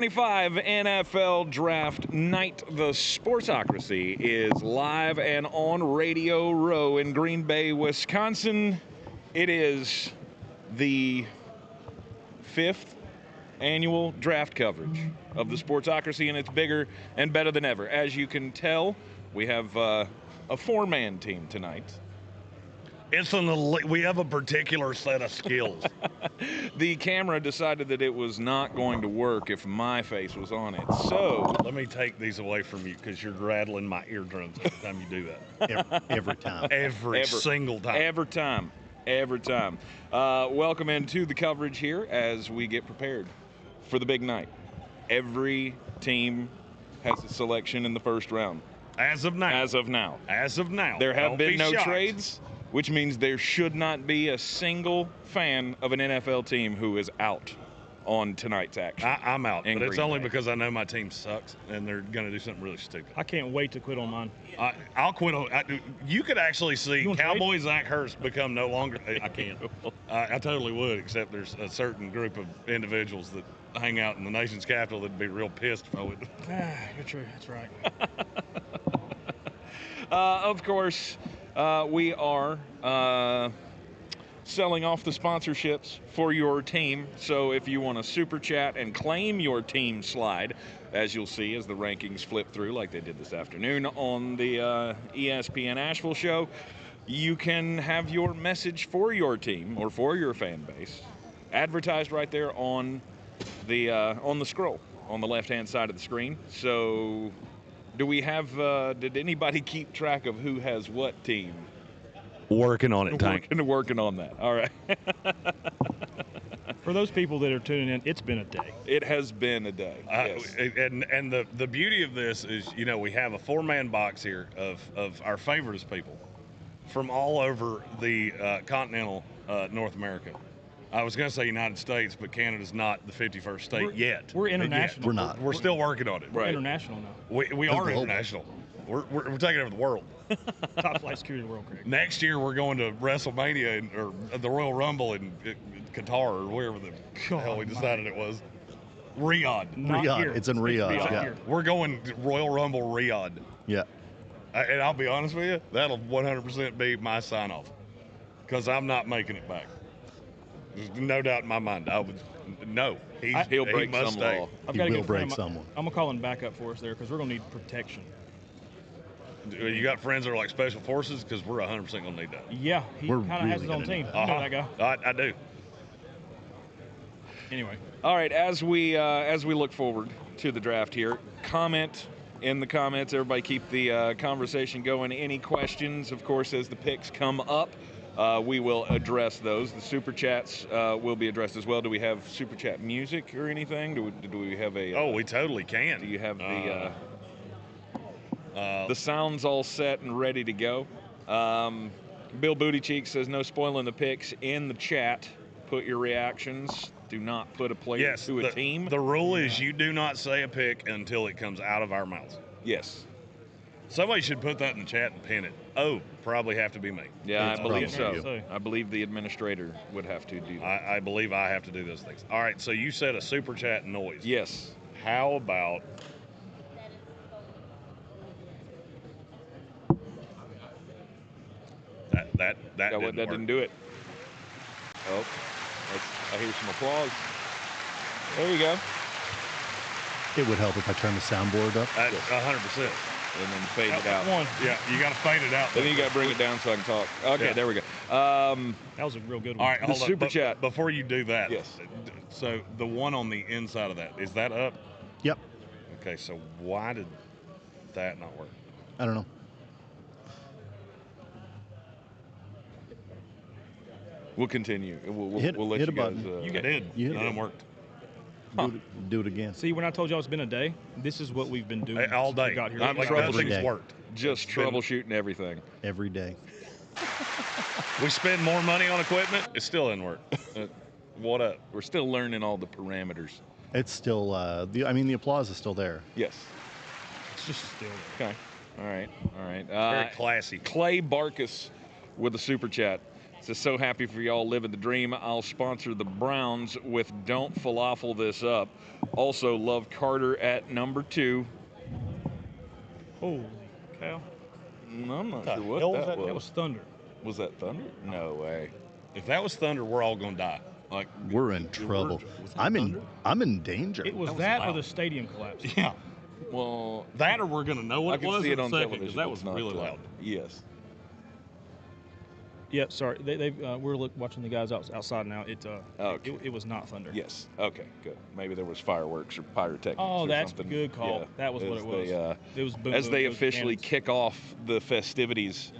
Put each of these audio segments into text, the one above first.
25 NFL Draft Night. The Sportsocracy is live and on Radio Row in Green Bay, Wisconsin. It is the 5th annual draft coverage of the Sportsocracy, and it's bigger and better than ever. As you can tell, we have a four-man team tonight. We have a particular set of skills. The camera decided that it was not going to work if my face was on it. So let me take these away from you because you're rattling my eardrums every time you do that. Every time. Every single time. Every time. Welcome into the coverage here as we get prepared for the big night. Every team has a selection in the first round. As of now. There have been no trades, which means there should not be a single fan of an NFL team who is out on tonight's action. I'm out, but it's Green only Bay. because I know my team sucks and they're going to do something really stupid. I can't wait to quit on mine. I'll quit on. You could actually see You Cowboy Zach Hurst become no longer. I can't. I totally would, except there's a certain group of individuals that hang out in the nation's capital that'd be real pissed if I would. You're true. That's right. Of course, we are selling off the sponsorships for your team. So if you want to super chat and claim your team slide, as you'll see as the rankings flip through like they did this afternoon on the ESPN Asheville show, you can have your message for your team or for your fan base advertised right there on the scroll on the left-hand side of the screen. So do we have, did anybody keep track of who has what team? Working on it, Tank. Working on that. All right. For those people that are tuning in, it's been a day. It has been a day. Yes. And the beauty of this is, we have a four-man box here of our favorite people from all over the continental North America. I was going to say United States, but Canada's not the 51st state yet. We're international. We're not. We're still working on it. We're international now. We are international. We're taking over the world. Top flight security of the world, Craig. Next year, we're going to WrestleMania or the Royal Rumble in Qatar or wherever the hell we decided it was. Riyadh. Not Riyadh. here. It's in Riyadh. Not Yeah. here. We're going to Royal Rumble Riyadh. Yeah. And I'll be honest with you, that'll 100% be my sign-off because I'm not making it back. There's no doubt in my mind. He'll break must some stay. law. I've He got a will good friend break of mine. someone. I'm going to call him back up for us there because we're going to need protection. You got friends that are like special forces? Because we're 100% going to need that. Yeah, he We're kind of has really his own gonna team. need You know that guy. I do. Anyway. All right, as we look forward to the draft here, comment in the comments. Everybody keep the conversation going. Any questions, of course, as the picks come up, we will address those. The super chats will be addressed as well. Do we have super chat music or anything? Do we have a? Oh, we totally can. Do you have the sounds all set and ready to go? Bill Bootycheek says no spoiling the picks in the chat. Put your reactions. Do not put a player to a team. The rule is you do not say a pick until it comes out of our mouths. Yes. Somebody should put that in the chat and pin it. Oh, probably have to be me. Yeah, It's I believe probably so. you. I believe the administrator would have to do that. I believe I have to do those things. All right, so you said a super chat noise. Yes. How about that That didn't do it. Oh, I hear some applause. There you go. It would help if I turned the soundboard up. 100%. And then fade it out. One. Yeah, you got to fade it out. Then you got to bring it down so I can talk. Okay, Yeah. There we go. That was a real good one. All right, hold on. super chat. Before you do that, Yes. So the one on the inside of that, is that up? Yep. Okay, so why did that not work? I don't know. We'll continue. We'll Hit let a you guys. button. You did. You None of did. them worked. Do it again. See, when I told y'all it's been a day, this is what we've been doing All since we day. got here. I'm Like troubleshooting. nothing's Day. worked. just It's been- troubleshooting everything. Every day. We spend more money on equipment. It still didn't work. What up? We're still learning all the parameters. It's still, the applause is still there. Yes. It's just still there. Okay. All right. Very classy. Clay Barkus with a super chat. Says, so happy for y'all living the dream. I'll sponsor the Browns with Don't Falafel This Up. Also love Carter at number 2. Holy cow. I'm not sure what that was. That was thunder. Was that thunder? No way. If that was thunder, we're all gonna die. Like, we're in trouble. I'm in danger. It was that or the stadium collapse. Yeah. Well, that or we're gonna know what I it can was see it in a on second, television. because that was It's not, really loud. Yes. Yeah, sorry. We're watching the guys outside now. Okay. It was not thunder. Yes. Okay, good. Maybe there was fireworks or pyrotechnics Oh, or that's something. a good call. Yeah. That was what it was. It was boom, as boom, they boom, officially cannons. kick off the festivities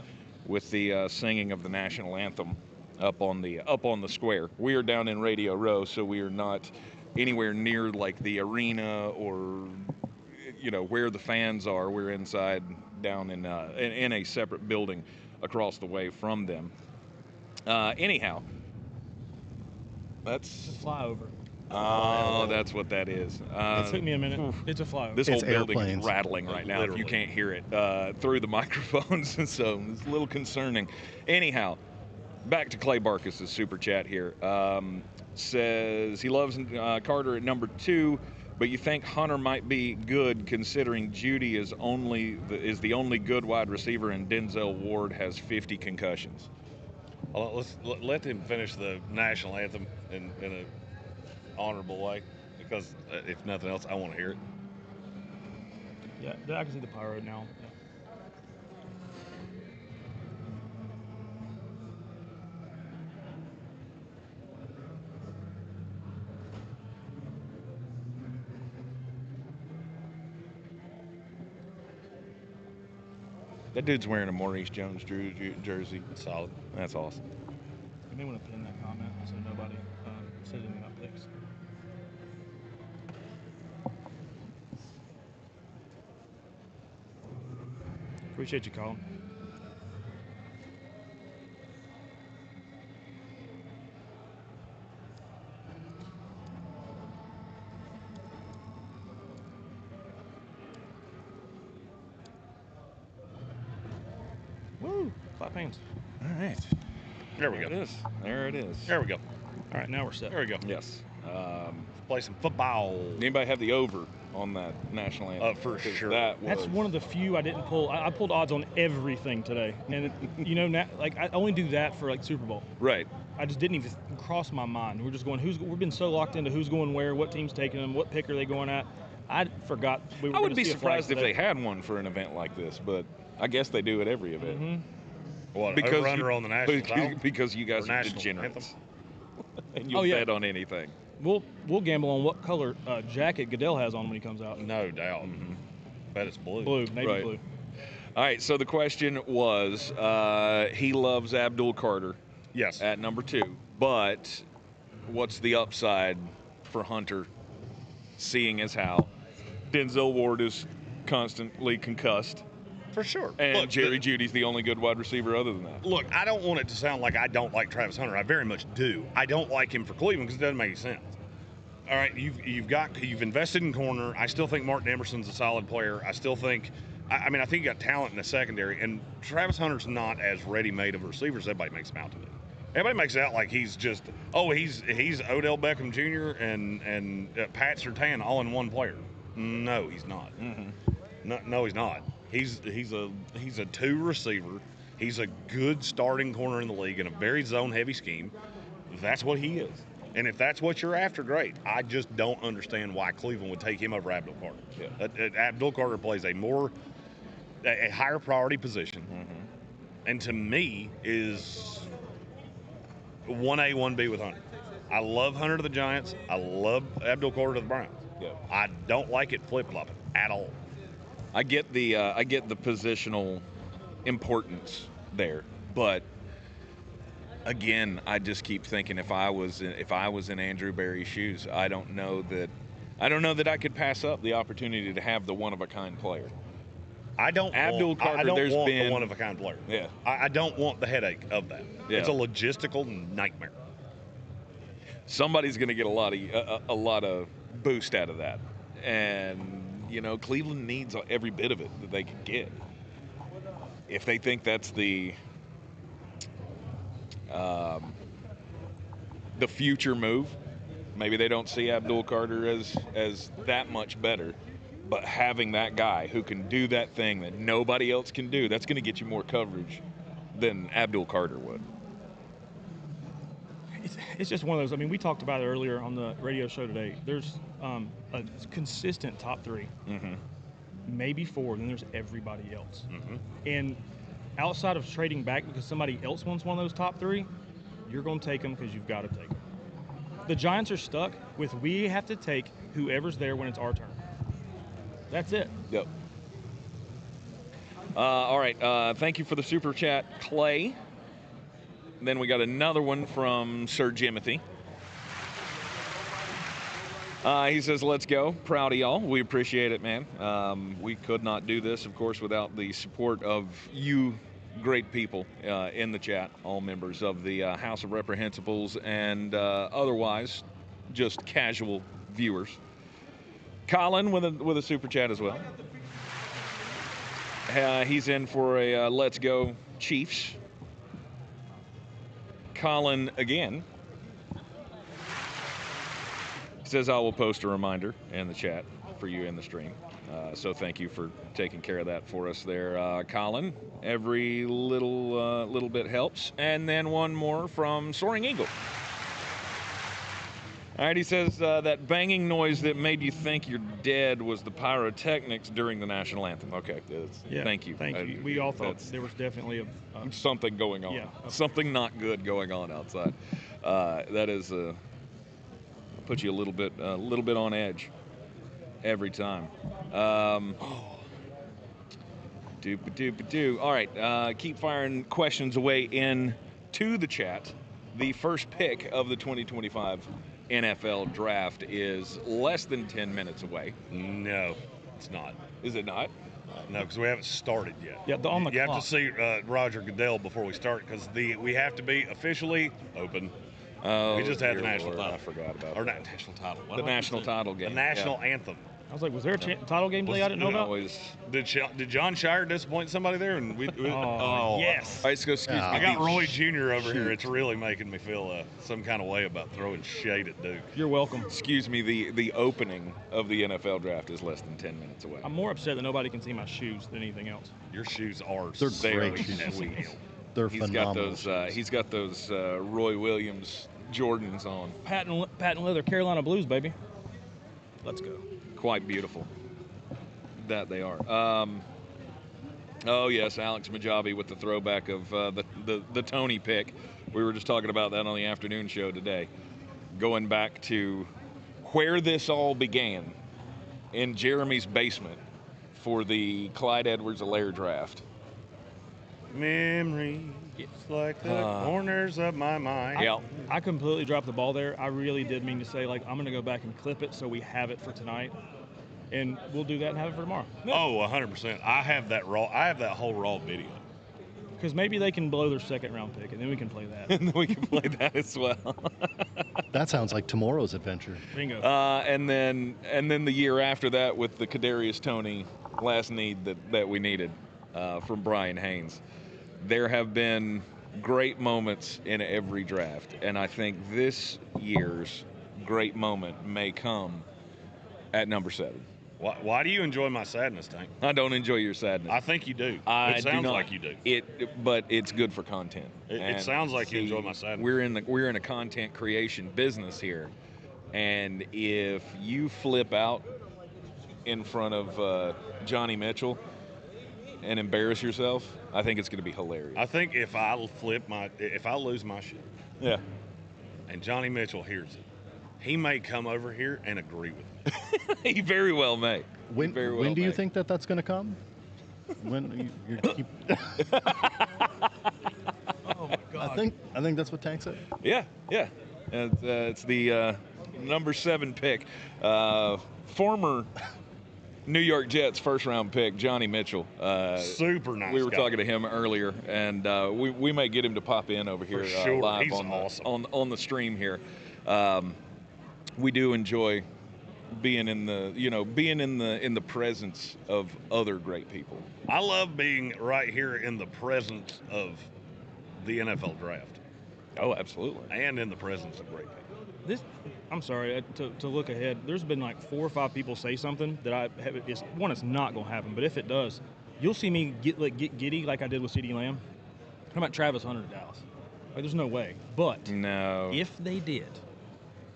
with the singing of the national anthem up on the square. We are down in Radio Row, so we are not anywhere near like the arena or where the fans are. We're inside down in a separate building across the way from them. Anyhow, It's a flyover. Oh, that's what that is. It took me a minute. It's a flyover. This whole It's building airplanes. is rattling right now. If you Literally. can't hear it through the microphones, and so it's a little concerning. Anyhow, back to Clay Barkis's super chat here. Says he loves Carter at number 2, but you think Hunter might be good considering Judy is the only good wide receiver and Denzel Ward has 50 concussions. Well, let him finish the national anthem in an honorable way, because if nothing else, I want to hear it. Yeah, I can see the pyro now. Yeah. That dude's wearing a Maurice Jones jersey. Solid. That's awesome. You may want to pin that comment so nobody says anything about picks. Appreciate you calling. Woo! Clap hands. All right. There we go. There it is. There it is. There we go. All right, now we're set. There we go. Yes. Play some football. Anybody have the over on that national anthem? For 'Cause sure. That's one of the few I didn't pull. I pulled odds on everything today, and I only do that for like Super Bowl. Right. I just didn't even cross my mind. We're just going. We've been so locked into who's going where, what team's taking them, what pick are they going at. I forgot. We were I would gonna be see a flag surprised if today. they had one for an event like this, but I guess they do at every event. Mm-hmm. What, Because over-under on the national title? because you guys Or are national degenerates. anthem? And you'll Oh, yeah. bet on anything. We'll gamble on what color jacket Goodell has on when he comes out. No doubt. Bet it's blue. Blue, navy Right. blue. All right, so the question was, he loves Abdul Carter Yes. at number 2, but what's the upside for Hunter, seeing as how Denzel Ward is constantly concussed, For sure. and Look, Jerry Judy's the only good wide receiver other than that. Look, I don't want it to sound like I don't like Travis Hunter. I very much do. I don't like him for Cleveland because it doesn't make sense. All right, you've invested in corner. I still think Martin Emerson's a solid player. I still think, I think you got talent in the secondary, and Travis Hunter's not as ready-made of a receiver as everybody makes him out to be. Everybody makes it out like he's just, he's Odell Beckham Jr. and Pat Surtain all in one player. No, he's not. No, he's not. He's a 2 receiver. He's a good starting corner in the league in a very zone-heavy scheme. That's what he is. And if that's what you're after, great. I just don't understand why Cleveland would take him over Abdul Carter. Yeah. Abdul Carter plays a higher priority position, and to me is 1A, 1B with Hunter. I love Hunter to the Giants. I love Abdul Carter to the Browns. Yeah. I don't like it flip-flopping at all. I get the positional importance there, but again, I just keep thinking if I was in Andrew Berry's shoes, I don't know that I could pass up the opportunity to have the one-of-a-kind player. Abdul Carter, there's want been the one-of-a-kind player. Yeah. I don't want the headache of that. Yeah. It's a logistical nightmare. Somebody's going to get a lot of boost out of that, and Cleveland needs every bit of it that they can get. If they think that's the the future move. Maybe they don't see Abdul Carter as that much better, but having that guy who can do that thing that nobody else can do, that's going to get you more coverage than Abdul Carter would. It's just one of those. I mean, we talked about it earlier on the radio show today. There's a consistent top 3, maybe 4, then there's everybody else. And outside of trading back because somebody else wants one of those top 3, you're going to take them because you've got to take them. The Giants are stuck with we have to take whoever's there when it's our turn. That's it. Yep. All right. Thank you for the super chat, Clay. Then we got another one from Sir Jimothy. He says, let's go. Proud of y'all. We appreciate it, man. We could not do this, of course, without the support of you great people in the chat, all members of the House of Reprehensibles and otherwise just casual viewers. Colin with a super chat as well. He's in for a let's go Chiefs. Colin again says I will post a reminder in the chat for you in the stream. So thank you for taking care of that for us there, Colin. Every little bit helps. And then one more from Soaring Eagle. All right, he says that banging noise that made you think you're dead was the pyrotechnics during the national anthem. Okay, yeah, thank you. Thank you. We all thought there was definitely something going on. Yeah, something not good going on outside. That is put you a little bit on edge every time. All right, keep firing questions away in to the chat. The first pick of the 2025 NFL draft is less than 10 minutes away. No, it's not. Is it not? No, because we haven't started yet. Yeah, on the you clock. have to see Roger Goodell before we start because we have to be officially open. Oh, we just had the national Lord, title. I forgot about or that. national title. The national title game. The national anthem. I was like, was there a title game today I didn't know about? Always. Did John Shire disappoint somebody there? And yes. All right, so excuse me. I got Roy Jr. over here. It's really making me feel some kind of way about throwing shade at Duke. You're welcome. Excuse me. The opening of the NFL draft is less than 10 minutes away. I'm more upset that nobody can see my shoes than anything else. Your shoes are They're great shoes. They're phenomenal. He's got those Roy Williams Jordans on. Patent leather Carolina Blues, baby. Let's go. Quite beautiful. That they are. Oh yes, Alex Majabi with the throwback of the Tony pick. We were just talking about that on the afternoon show today. Going back to where this all began in Jeremy's basement for the Clyde Edwards-Helaire draft. Memories like the corners of my mind. Yeah. I completely dropped the ball there. I really did mean to say, like, I'm going to go back and clip it so we have it for tonight. And we'll do that and have it for tomorrow. Oh, 100%. I have that whole raw video. Because maybe they can blow their second round pick, and then we can play that. And then we can play that as well. That sounds like tomorrow's adventure. Bingo. And then the year after that with the Kadarius Toney last need that we needed from Brian Haynes. There have been great moments in every draft, and I think this year's great moment may come at number 7. Why do you enjoy my sadness, Tank? I don't enjoy your sadness. I think you do. It sounds like you do. But it's good for content. It sounds like you enjoy my sadness. We're in a content creation business here, and if you flip out in front of Johnny Mitchell and embarrass yourself, I think it's going to be hilarious. I think if I lose my shit, yeah, and Johnny Mitchell hears it, he may come over here and agree with me. He very well may. When do you think that's going to come? When you keep... Oh my God. I think that's what Tank said. Yeah. It's the number 7 pick, former New York Jets first-round pick Johnny Mitchell. Super nice. We were guy. talking to him earlier, and we may get him to pop in over here sure. live He's awesome. on the stream here. We do enjoy being in the presence of other great people. I love being right here in the presence of the NFL draft. Oh, absolutely. and in the presence of great people. I'm sorry to look ahead. There's been like 4 or 5 people say something that I have. It's not going to happen, but if it does, you'll see me get giddy like I did with CeeDee Lamb. How about Travis Hunter to Dallas? Like, there's no way. But no, if they did,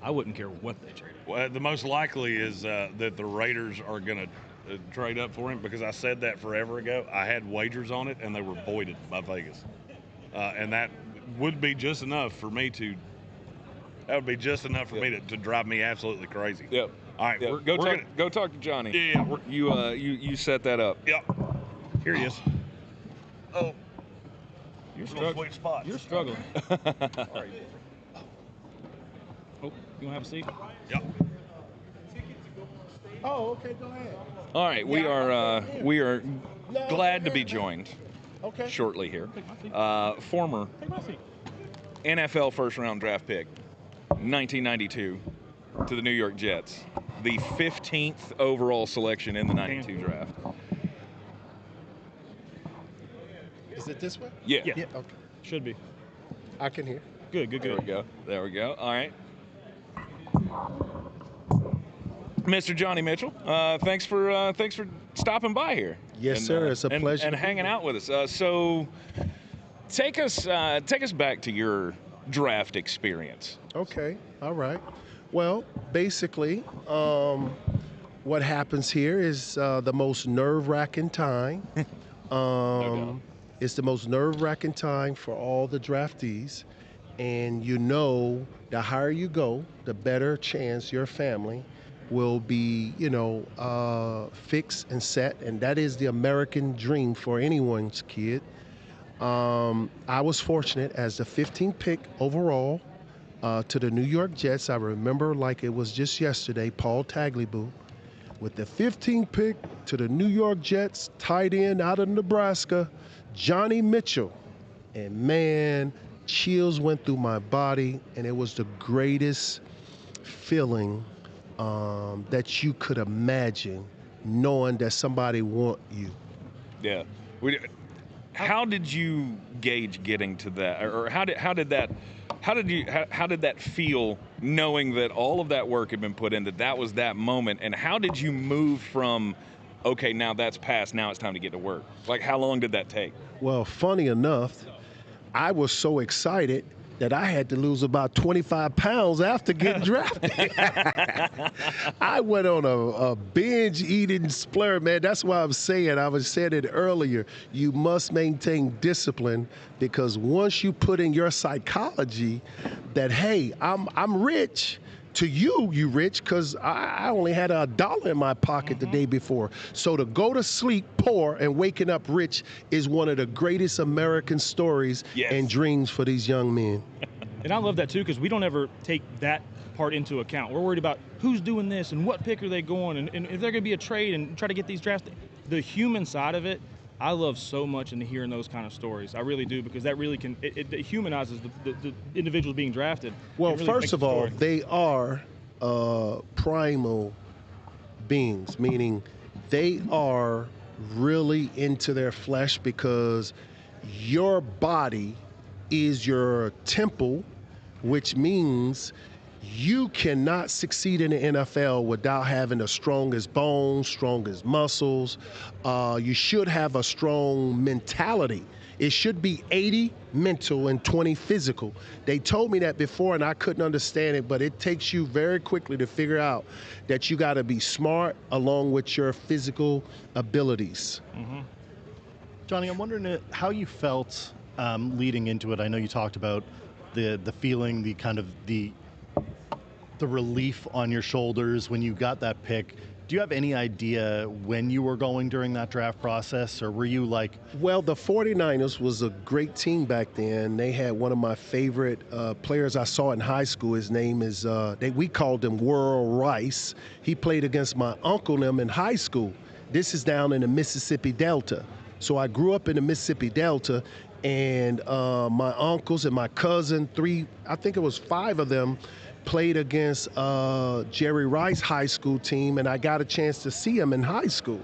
I wouldn't care what they traded. Well, the most likely is that the Raiders are going to trade up for him, because I said that forever ago. I had wagers on it, and they were voided by Vegas, and that would be just enough for me to. That would be just enough for me to drive me absolutely crazy. Yep. All right, Yep. Go talk to Johnny. Yeah. You set that up. Yep. Here he is. Oh, You're little struggling. sweet spots. You're struggling. All right. Oh, you want to have a seat? Yep. Oh, okay, go ahead. All right, we are glad to be joined Okay. shortly here. Take my seat. Former Take my seat. NFL first-round draft pick, 1992, to the New York Jets, the 15th overall selection in the 92 draft. Is it this way? Yeah. Okay. Should be. I can hear. Good. There we go. All right. Mr. Johnny Mitchell, thanks for stopping by here. Yes, sir. It's a pleasure and to be hanging here. out with us. So, take us back to your draft experience. Okay. All right. Well, basically, what happens here is the most nerve-wracking time. doubt. It's the most nerve-wracking time for all the draftees. And you know, the higher you go, the better chance your family will be, fixed and set. And that is the American dream for anyone's kid. I was fortunate as the 15th pick overall to the New York Jets. I remember like it was just yesterday, Paul Tagliabue, with the 15th pick to the New York Jets, tight end out of Nebraska, Johnny Mitchell. And man, chills went through my body, and it was the greatest feeling that you could imagine, knowing that somebody want you. Yeah. How did you gauge getting to that, or how did that feel, knowing that all of that work had been put in, that was that moment, and how did you move from, okay, now that's passed, now it's time to get to work? Like, how long did that take? Well, funny enough, I was so excited that I had to lose about 25 pounds after getting drafted. I went on a binge eating splurge, man. That's why I was saying it earlier. You must maintain discipline, because once you put in your psychology that, hey, I'm rich, to you rich, because I only had $1 in my pocket the day before. So to go to sleep poor and waking up rich is one of the greatest American stories and dreams for these young men. And I love that too, because we don't ever take that part into account. We're worried about who's doing this and what pick are they going, and if they're going to be a trade and try to get these drafts. The human side of it, I love so much in hearing those kind of stories. I really do, because that really it humanizes the individuals being drafted. Well, really first of all, they are primal beings, meaning they are really into their flesh, because your body is your temple, which means you cannot succeed in the NFL without having the strongest bones, strongest muscles. You should have a strong mentality. It should be 80 mental and 20 physical. They told me that before, and I couldn't understand it, but it takes you very quickly to figure out that you got to be smart along with your physical abilities. Mm-hmm. Johnny, I'm wondering how you felt leading into it. I know you talked about the feeling, the kind of the relief on your shoulders when you got that pick. Do you have any idea when you were going during that draft process, or were you like... Well, the 49ers was a great team back then. They had one of my favorite players I saw in high school. His name is, we called him World Rice. He played against my uncle and them in high school. This is down in the Mississippi Delta. So I grew up in the Mississippi Delta, and my uncles and my cousin, I think it was 5 of them, played against Jerry Rice high school team, and I got a chance to see him in high school.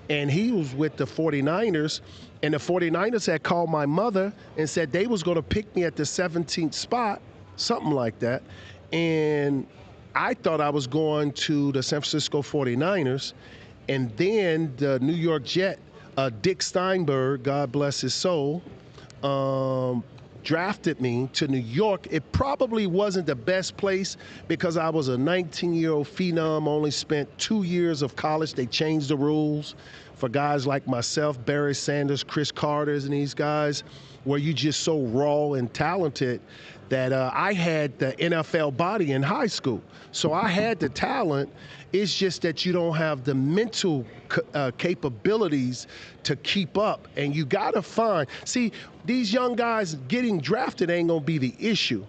And he was with the 49ers, and the 49ers had called my mother and said they was going to pick me at the 17th spot, something like that. And I thought I was going to the San Francisco 49ers, and then the New York Jet, Dick Steinberg, God bless his soul, drafted me to New York. It probably wasn't the best place because I was a 19-year-old phenom, only spent 2 years of college. They changed the rules for guys like myself, Barry Sanders, Chris Carter's, and these guys, where you just so raw and talented that I had the NFL body in high school. So I had the talent. It's just that you don't have the mental capabilities to keep up. And you got to find, see, these young guys getting drafted ain't going to be the issue.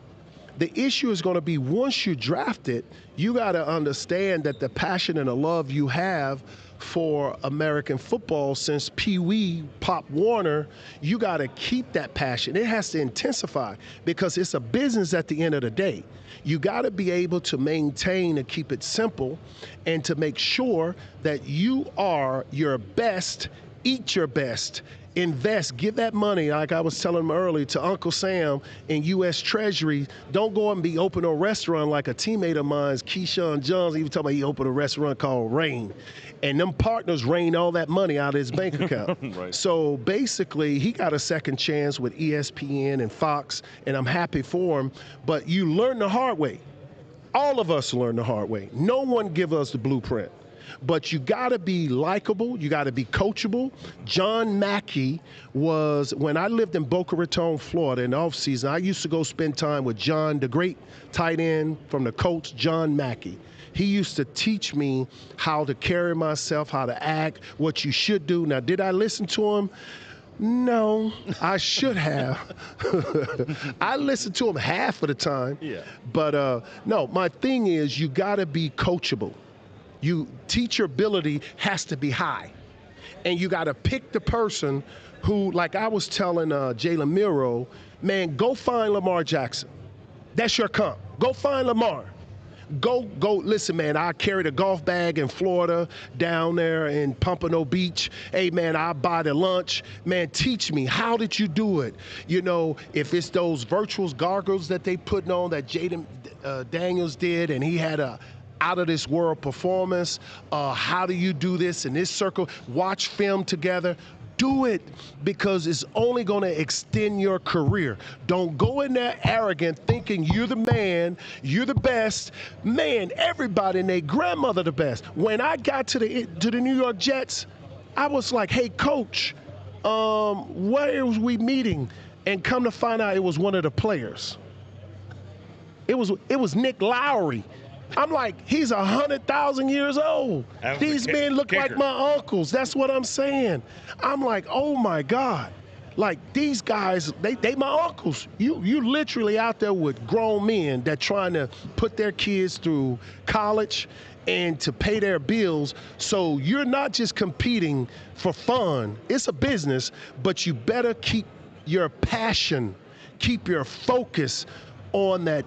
The issue is going to be once you're drafted, you got to understand that the passion and the love you have for American football since Pee Wee, Pop Warner, you got to keep that passion. It has to intensify because it's a business at the end of the day. You got to be able to maintain and keep it simple and to make sure that you are your best, eat your best, invest, give that money, like I was telling him earlier, to Uncle Sam in U.S. Treasury. Don't go and be open a restaurant like a teammate of mine's, Keyshawn Jones, even talking about he opened a restaurant called Rain. And them partners rained all that money out of his bank account. Right. So basically, he got a second chance with ESPN and Fox, and I'm happy for him. But you learn the hard way. All of us learn the hard way. No one give us the blueprint. But you got to be likable. You got to be coachable. John Mackey was, when I lived in Boca Raton, Florida in the offseason, I used to go spend time with John, the great tight end from the Colts, John Mackey. He used to teach me how to carry myself, how to act, what you should do. Now, did I listen to him? No, I should have. I listened to him half of the time. Yeah. But no, my thing is you got to be coachable. Teachability has to be high. And you got to pick the person who, like I was telling Jalen Miro, man, go find Lamar Jackson. That's your comp. Go find Lamar. Go, listen, man, I carried a golf bag in Florida down there in Pompano Beach. Hey, man, I buy the lunch. Man, teach me. How did you do it? You know, if it's those virtual goggles that they putting on that Jaden Daniels did, and he had a out-of-this-world performance. How do you do this in this circle? Watch film together. Do it because it's only going to extend your career. Don't go in there arrogant thinking you're the man, you're the best. Man, everybody and their grandmother the best. When I got to the New York Jets, I was like, hey, coach, where was we meeting? And come to find out it was one of the players. It was Nick Lowry. I'm like, he's 100,000 years old. These men look like my uncles. That's what I'm saying. I'm like, oh my God. Like these guys, they my uncles. You literally out there with grown men that trying to put their kids through college and to pay their bills. So you're not just competing for fun. It's a business, but you better keep your passion, keep your focus on that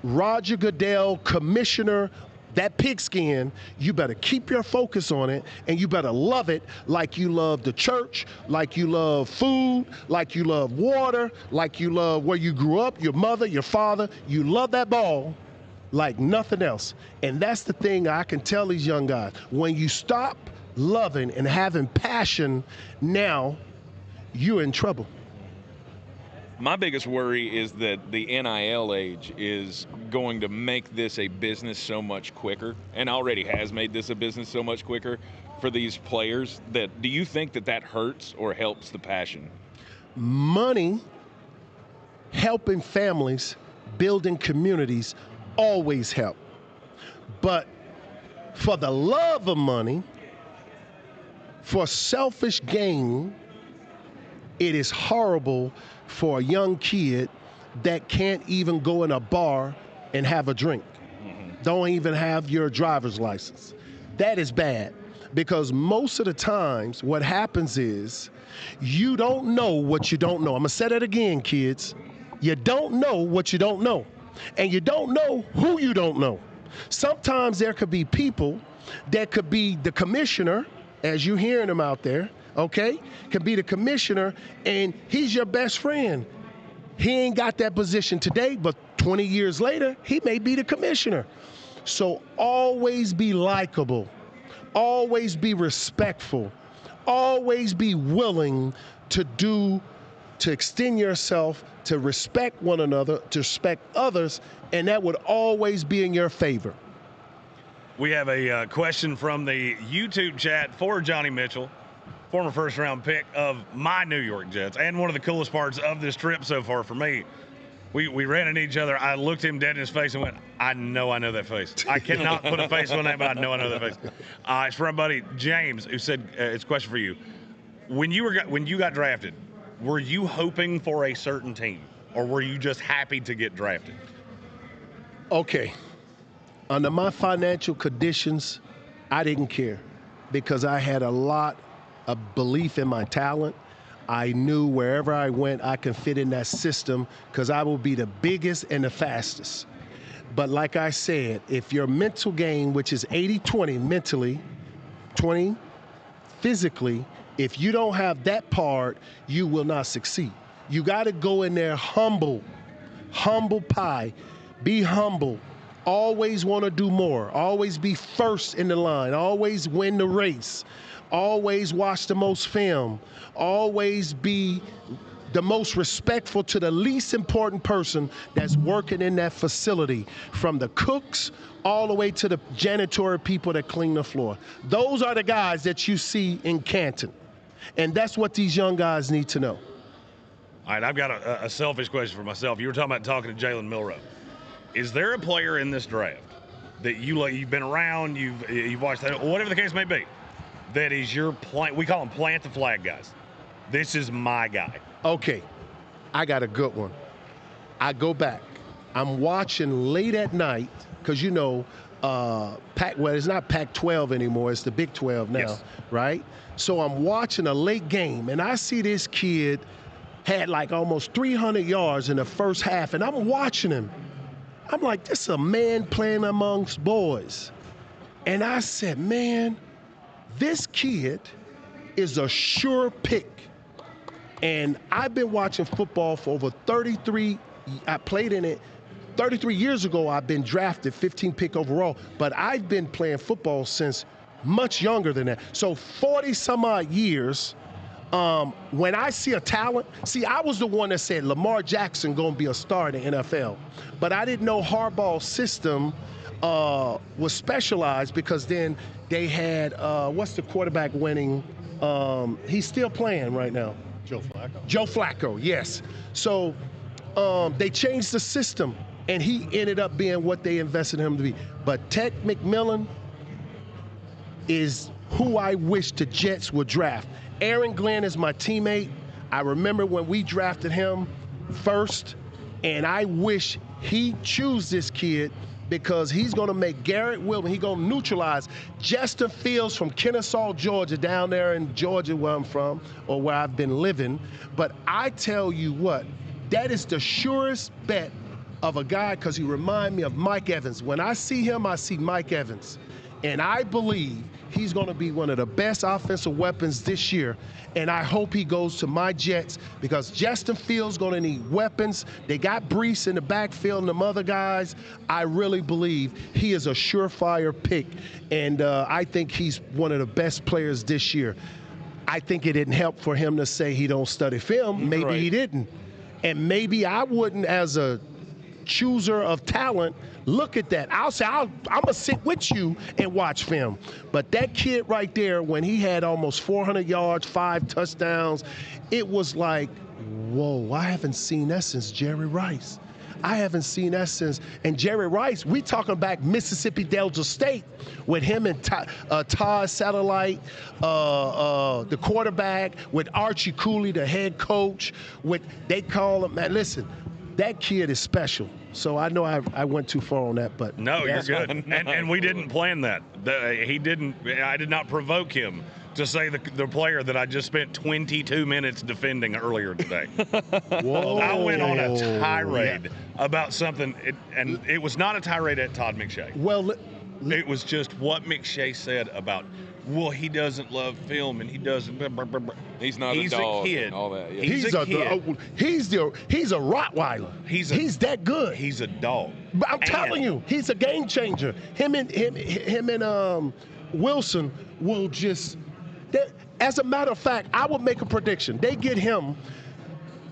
Roger Goodell, commissioner, that pigskin. You better keep your focus on it, and you better love it like you love the church, like you love food, like you love water, like you love where you grew up, your mother, your father. You love that ball like nothing else. And that's the thing I can tell these young guys. When you stop loving and having passion now, you're in trouble. My biggest worry is that the NIL age is going to make this a business so much quicker, and already has made this a business so much quicker for these players. Do you think that hurts or helps the passion? Money, helping families, building communities always help. But for the love of money, for selfish gain, it is horrible for a young kid that can't even go in a bar and have a drink. Don't even have your driver's license. That is bad because most of the times what happens is you don't know what you don't know. I'm gonna say that again, kids. You don't know what you don't know. And you don't know who you don't know. Sometimes there could be people that could be the commissioner, as you're hearing him out there, okay? Could be the commissioner, and he's your best friend. He ain't got that position today, but 20 years later, he may be the commissioner. So always be likable. Always be respectful. Always be willing to extend yourself, to respect one another, to respect others, and that would always be in your favor. We have a question from the YouTube chat for Johnny Mitchell, former first-round pick of my New York Jets, and one of the coolest parts of this trip so far for me. We ran into each other. I looked him dead in his face and went, I know that face. I cannot put a face on that, but I know that face. It's from my buddy James, who said, it's a question for you. When you got drafted, were you hoping for a certain team, or were you just happy to get drafted? Okay. Under my financial conditions, I didn't care because I had a lot of belief in my talent. I knew wherever I went, I could fit in that system because I will be the biggest and the fastest. But like I said, if your mental game, which is 80-20 mentally, 20 physically, if you don't have that part, you will not succeed. You got to go in there humble pie, be humble. Always want to do more. Always be first in the line. Always win the race. Always watch the most film. Always be the most respectful to the least important person that's working in that facility, from the cooks all the way to the janitorial people that clean the floor. Those are the guys that you see in Canton. And that's what these young guys need to know. All right, I've got a selfish question for myself. You were talking to Jalen Milroe. Is there a player in this draft that you've been around, you've watched, that, whatever the case may be, that is your we call them plant the flag guys? This is my guy. Okay, I got a good one. I go back. I'm watching late at night because it's not Pac-12 anymore. It's the Big 12 now, yes. Right? So I'm watching a late game, and I see this kid had like almost 300 yards in the first half, and I'm watching him. I'm like, this is a man playing amongst boys. And I said, man, this kid is a sure pick. And I've been watching football for over 33, I played in it 33 years ago. I've been drafted 15 pick overall, but I've been playing football since much younger than that. So 40 some odd years, when I see a talent, I was the one that said Lamar Jackson gonna be a star in the NFL, but I didn't know Harbaugh's system was specialized because then they had, what's the quarterback winning? He's still playing right now. Joe Flacco, yes. So they changed the system, and he ended up being what they invested him to be. But Ted McMillan is who I wish the Jets would draft. Aaron Glenn is my teammate. I remember when we drafted him first, and I wish he choose this kid because he's going to make Garrett Wilson, he's going to neutralize Justin Fields from Kennesaw, Georgia, down there in Georgia where I'm from, or where I've been living. But I tell you what, that is the surest bet of a guy because he reminds me of Mike Evans. When I see him, I see Mike Evans. And I believe he's going to be one of the best offensive weapons this year. And I hope he goes to my Jets because Justin Fields going to need weapons. They got Brees in the backfield and them other guys. I really believe he is a surefire pick. And I think he's one of the best players this year. I think it didn't help for him to say he don't study film. Maybe right. He didn't. And maybe I wouldn't, as a chooser of talent, look at that. I'll say, I'm going to sit with you and watch film. But that kid right there, when he had almost 400 yards, 5 touchdowns, it was like, whoa, I haven't seen that since Jerry Rice. I haven't seen that since. And Jerry Rice, we talking back Mississippi Delta State with him and Todd Satellite, the quarterback, with Archie Cooley, the head coach. They call him, man, listen, that kid is special. So I know I went too far on that, but no, you're good. And we didn't plan that. I did not provoke him to say the player that I just spent 22 minutes defending earlier today. Whoa. I went on a tirade about something, and it was not a tirade at Todd McShay. Well, it was just what McShay said about, well, he doesn't love film and he doesn't. Blah, blah, blah, blah. He's not He's a dog kid. and all that. Yeah. He's a kid. He's a Rottweiler. He's that good. He's a dog. But I'm telling you, he's a game changer. Him and Wilson will just. As a matter of fact, I would make a prediction. They get him,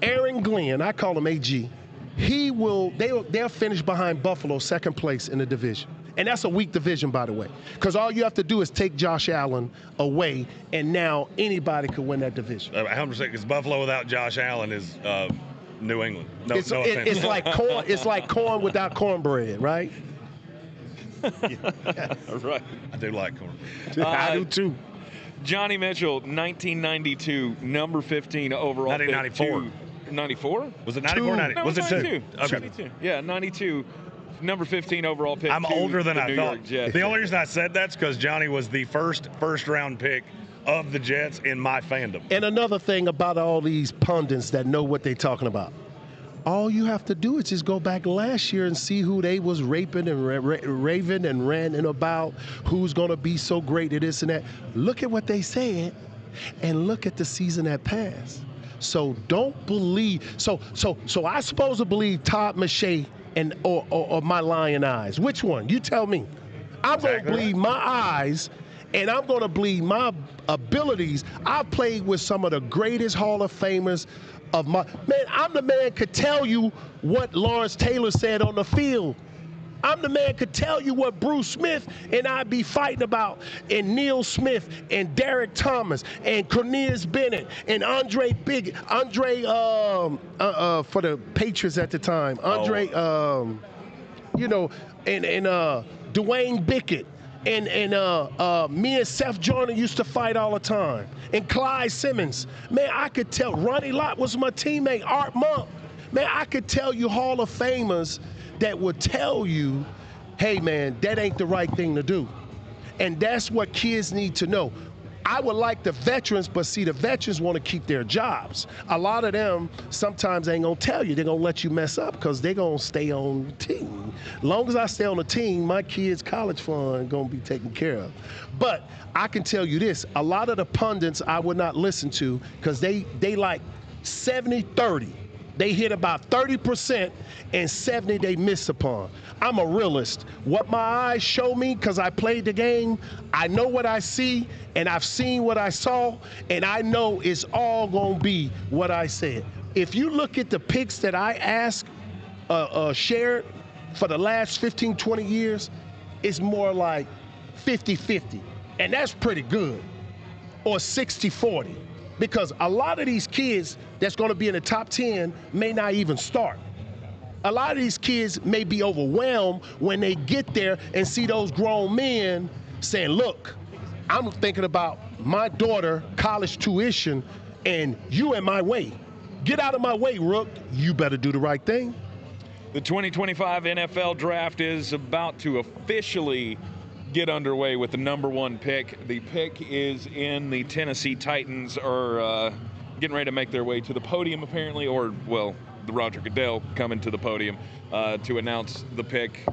Aaron Glenn. I call him AG. They'll finish behind Buffalo, second place in the division. And that's a weak division, by the way, because all you have to do is take Josh Allen away, and now anybody could win that division. 100%, because Buffalo without Josh Allen is New England. No offense. It's like corn. It's like corn without cornbread, right? Right. I do like corn. I do too. Johnny Mitchell, 1992, number 15 overall. 1994. 94? Was it 94 or 90? No, was it 92. 2? Okay. 92. Yeah, 92. Number 15 overall pick. I'm older than I thought. Jets. The only reason I said that's because Johnny was the first round pick of the Jets in my fandom. And another thing about all these pundits that know what they're talking about, all you have to do is just go back last year and see who they was raping and raving and ranting about, who's going to be so great at this and that. Look at what they said, and look at the season that passed. So don't believe. So I supposed to believe Todd McShay or my lying eyes. Which one? You tell me. I'm going to believe my eyes, and I'm going to believe my abilities. I've played with some of the greatest Hall of Famers of my man. I'm the man could tell you what Lawrence Taylor said on the field. I'm the man could tell you what Bruce Smith and I be fighting about, and Neil Smith and Derek Thomas and Cornelius Bennett and Andre for the Patriots at the time. And Dwayne Bickett. And me and Seth Joyner used to fight all the time. And Clyde Simmons. Man, I could tell. Ronnie Lott was my teammate. Art Monk. Man, I could tell you Hall of Famers that would tell you, hey, man, that ain't the right thing to do. And that's what kids need to know. I would like the veterans, but see, the veterans want to keep their jobs. A lot of them sometimes ain't going to tell you. They're going to let you mess up because they're going to stay on the team. Long as I stay on the team, my kids' college fund going to be taken care of. But I can tell you this, a lot of the pundits I would not listen to because they like 70-30. They hit about 30% and 70 they miss upon. I'm a realist. What my eyes show me, because I played the game, I know what I see, and I've seen what I saw, and I know it's all going to be what I said. If you look at the picks that I shared for the last 15, 20 years, it's more like 50-50, and that's pretty good, or 60-40. Because a lot of these kids that's going to be in the top 10 may not even start. A lot of these kids may be overwhelmed when they get there and see those grown men saying, look, I'm thinking about my daughter college tuition and you in my way. Get out of my way, Rook. You better do the right thing. The 2025 NFL Draft is about to officially get underway with the number 1 pick. The pick is in the Tennessee Titans are getting ready to make their way to the podium apparently, or, well, the Roger Goodell coming to the podium to announce the pick.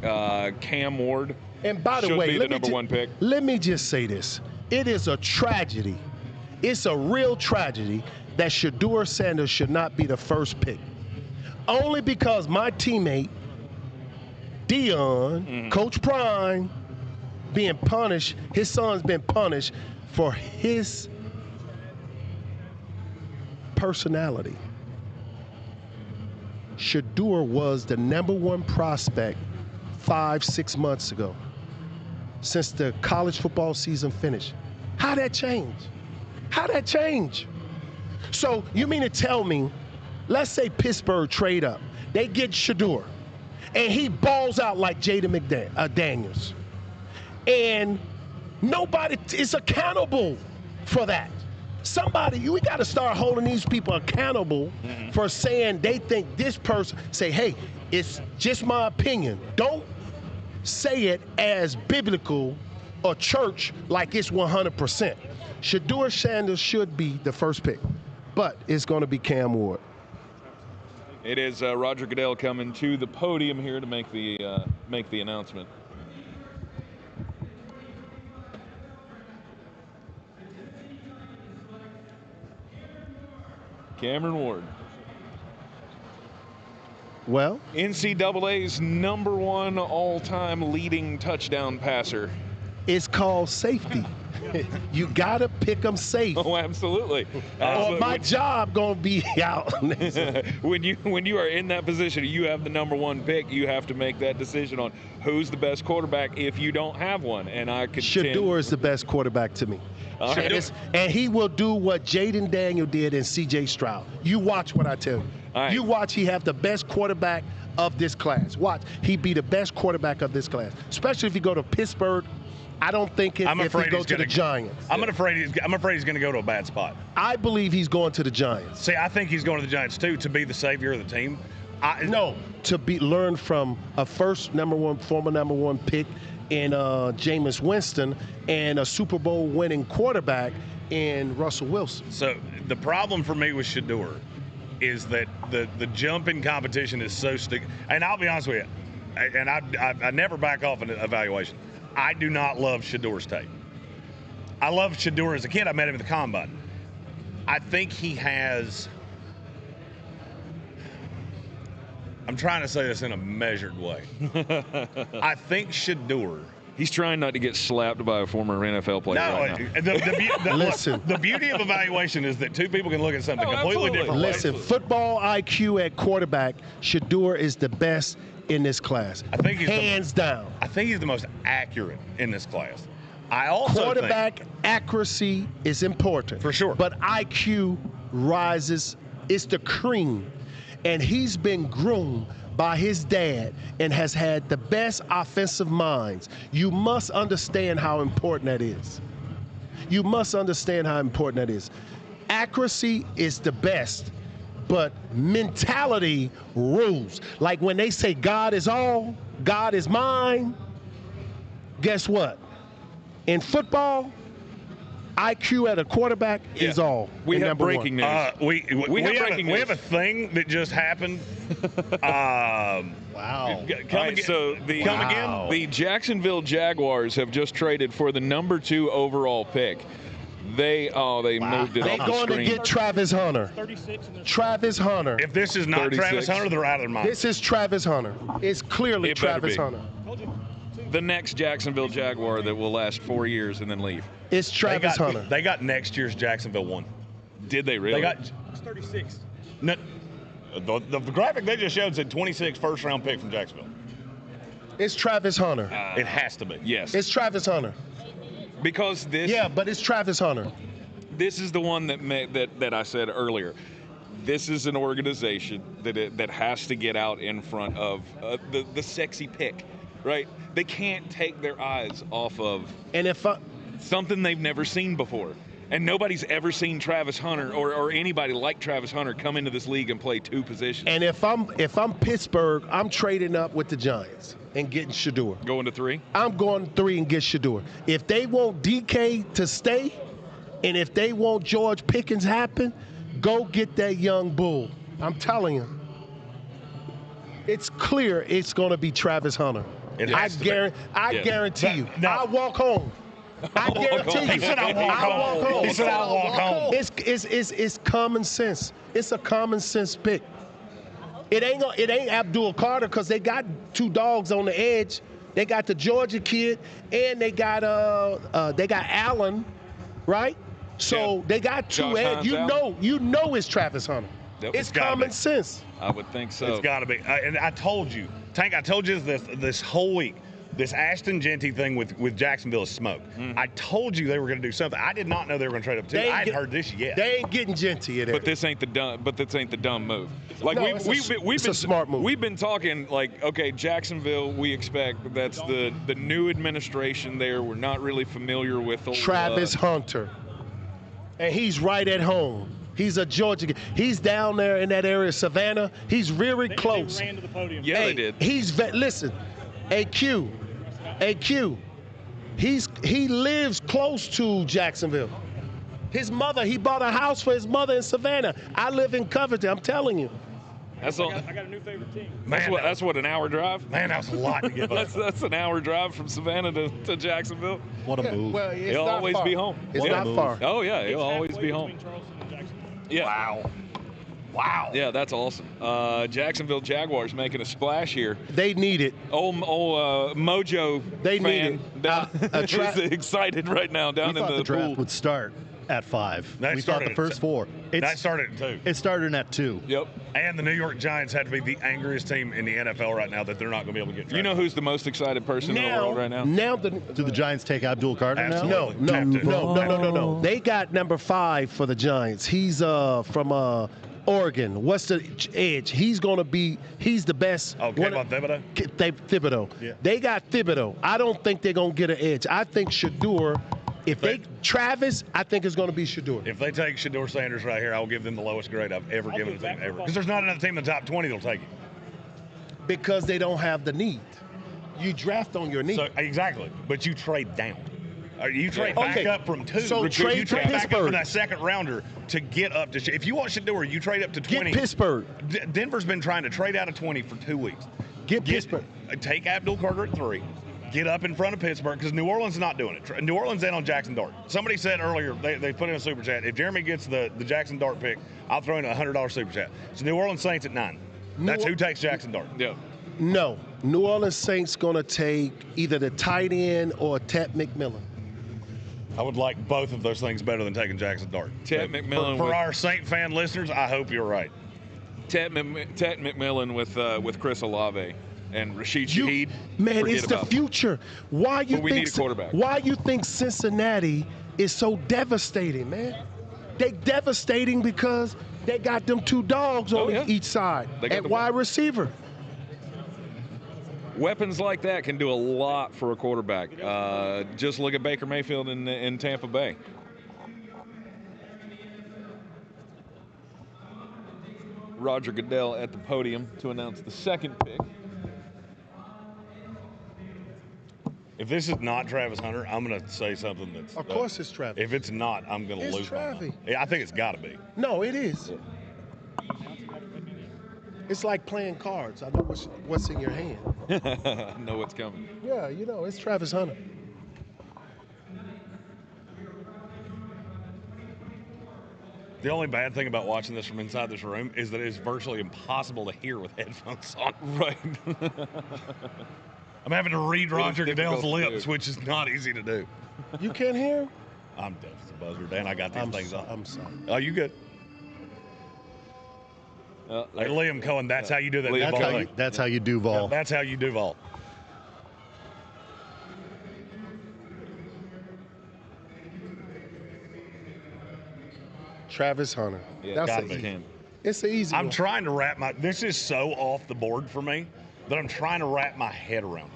Cam Ward and by the should way, be the number 1 pick. Let me just say this. It is a tragedy. It's a real tragedy that Shedeur Sanders should not be the first pick. Only because my teammate, Dion, Coach Prime, being punished, his son's been punished for his personality. Shedeur was the number 1 prospect 5-6 months ago, since the college football season finished. How'd that change? How'd that change? So you mean to tell me, let's say Pittsburgh trade up, they get Shedeur, and he balls out like Jaden McDaniels. And nobody is accountable for that. We got to start holding these people accountable for saying they think this person, say, hey, it's just my opinion. Don't say it as biblical a church like it's 100%. Shedeur Sanders should be the first pick, but it's going to be Cam Ward. It is Roger Goodell coming to the podium here to make the announcement. Cameron Ward. Well, NCAA's #1 all-time leading touchdown passer. it's called safety. You got to pick them safe. Oh, absolutely. Or my job going to be out. when you are in that position, you have the #1 pick. You have to make that decision on who's the best quarterback if you don't have one. And I could. Shedeur is the best quarterback to me. And he will do what Jaden Daniel did in C.J. Stroud. You watch what I tell you. Right. You watch. He have the best quarterback of this class. Watch. He be the best quarterback of this class, especially if you go to Pittsburgh. I don't think if he go to the Giants. I'm afraid he's going to go to a bad spot. I believe he's going to the Giants. See, I think he's going to the Giants too, to be the savior of the team. No, to learn from a former #1 pick in Jameis Winston and a Super Bowl winning quarterback in Russell Wilson. So the problem for me with Shedeur is that the jump in competition is so sticky. And I'll be honest with you, and I never back off an evaluation. I do not love Shedeur's tape. I loved Shedeur as a kid. I met him at the Combine. I think he has. I'm trying to say this in a measured way. I think Shedeur. He's trying not to get slapped by a former NFL player. No, right now. Listen. The beauty of evaluation is that two people can look at something completely different. Listen, football IQ at quarterback, Shedeur is the best in this class. I think he's hands down. I think he's the most accurate in this class. I also quarterback think accuracy is important. For sure. But IQ rises. It's the cream. And he's been groomed by his dad and has had the best offensive minds. You must understand how important that is. You must understand how important that is. Accuracy is the best, but mentality rules. Like when they say God is all, God is mine, guess what? In football, IQ at a quarterback is all. We have breaking news. We have a thing that just happened. Wow. Come again? The Jacksonville Jaguars have just traded for the #2 overall pick. They moved it They're off the going screen. to get Travis Hunter. 36 in Travis Hunter. If this is not 36. Travis Hunter, they're out of their mind. This is Travis Hunter. It's clearly It better Travis be. Hunter. The next Jacksonville Jaguar that will last 4 years and then leave. It's Travis Hunter. They got next year's Jacksonville one. Did they really? They got It's 36. no, the graphic they just showed said 26 first-round pick from Jacksonville. It's Travis Hunter. It has to be. Yes. It's Travis Hunter. Because this. Yeah, but it's Travis Hunter. This is the one that I said earlier. This is an organization that has to get out in front of the sexy pick, right? They can't take their eyes off of And if something they've never seen before. And nobody's ever seen Travis Hunter or anybody like Travis Hunter come into this league and play two positions. And if I'm Pittsburgh, I'm trading up with the Giants and getting Shedeur. Going to 3? I'm going 3 and get Shedeur. If they want DK to stay, and if they want George Pickens happen, go get that young bull. I'm telling you. It's clear it's going to be Travis Hunter. I guarantee you. I'll walk home. I guarantee you. He said I'll walk home. He said I'll walk home. It's common sense. It's a common sense pick. It ain't Abdul Carter because they got 2 dogs on the edge. They got the Georgia kid and they got Allen, right? So they got 2 edge. You know it's Travis Hunter. Yep. It's common sense. I would think so. It's got to be. And I told you, Tank, I told you this whole week. This Ashton Genty thing with Jacksonville is smoke. I told you they were going to do something. I did not know they were going to trade up 2. I hadn't heard this yet. They ain't getting Genty in it. But this ain't the dumb move. Like No, we've been a smart move. We've been talking like, okay, Jacksonville. We expect that's the new administration there. We're not really familiar with old, Travis Hunter, and he's right at home. He's a Georgia kid. He's down there in that area, Savannah. He's really close. They ran to the podium. Yeah, they did. Listen, AQ. He's he lives close to Jacksonville. His mother, he bought a house for his mother in Savannah. I live in Covington, I'm telling you. I got a new favorite team. That's what an hour drive? Man, that was a lot to get by. That's an hour drive from Savannah to Jacksonville. What a move. Well, it's He'll not always far. be home. It's not far. Oh, yeah, he'll It's always halfway be home. between Charleston and Jacksonville. Yeah. Wow. Yeah, that's awesome. Jacksonville Jaguars making a splash here. They need it. Mojo They fan need it. is excited right now down We in thought the the draft pool. would start at 5. That We thought started the first at 4. That started at 2. It started at 2. Yep. And the New York Giants had to be the angriest team in the NFL right now that they're not going to be able to get drafted. You know who's the most excited person in the world right now? Do the Giants take Abdul Carter now? Absolutely. No. They got number 5 for the Giants. He's from Oregon. What's the edge? He's the best. Oh, Kayvon Thibodeau? Thibodeau. Yeah. They got Thibodeau. I don't think they're going to get an edge. I think Shador, Travis, I think it's going to be Shador. If they take Shador Sanders right here, I will give them the lowest grade I've ever given a team ever. Because there's not another team in the top 20 that'll take it. Because they don't have the need. You draft on your need. So, exactly. But you trade down. You trade back up from 2. So trade you trade back up Pittsburgh. for that second rounder to get up to. If you want Shador, you trade up to 20. Get Pittsburgh. Denver's been trying to trade out of 20 for 2 weeks. Get Pittsburgh. Take Abdul Carter at 3. Get up in front of Pittsburgh because New Orleans is not doing it. New Orleans in on Jackson Dart. Somebody said earlier, they put in a super chat, if Jeremy gets the Jackson Dart pick, I'll throw in a $100 super chat. So New Orleans Saints at 9. That's who takes Jackson Dart. Yeah. No. New Orleans Saints going to take either the tight end or Ted McMillan. I would like both of those things better than taking Jackson Dart. Ted McMillan For with- our Saint fan listeners, I hope you're right. Ted McMillan with Chris Olave and Rashid Shaheed. Man, Forget it's the about future. Why you But we think need a quarterback. Why you think Cincinnati is so devastating, man? They devastating because they got them 2 dogs on each side They got at the- wide receiver. Weapons like that can do a lot for a quarterback. Just look at Baker Mayfield in Tampa Bay. Roger Goodell at the podium to announce the second pick. If this is not Travis Hunter, I'm going to say something that's. Of course it's Travis. If it's not, I'm going to It's lose my mind. Travis. Yeah, I think it's got to be. No, it is. It's like playing cards. I know what's in your hand. Know what's coming. Yeah, it's Travis Hunter. The only bad thing about watching this from inside this room is that it's virtually impossible to hear with headphones on. Right. I'm having to read Roger difficult Goodell's to lips, do. which is not easy to do. You can't hear him? I'm deaf as a buzzer, Dan. I got these things on. I'm sorry. Oh, you good? Hey, Liam Cohen, that's how you do that. Liam Duval Cohen. thing. That's how you do Vol. That's how you Duval. Travis Hunter. Yeah, That's gotta an be. easy. It's an easy I'm one. trying to wrap my. This is so off the board for me that I'm trying to wrap my head around it.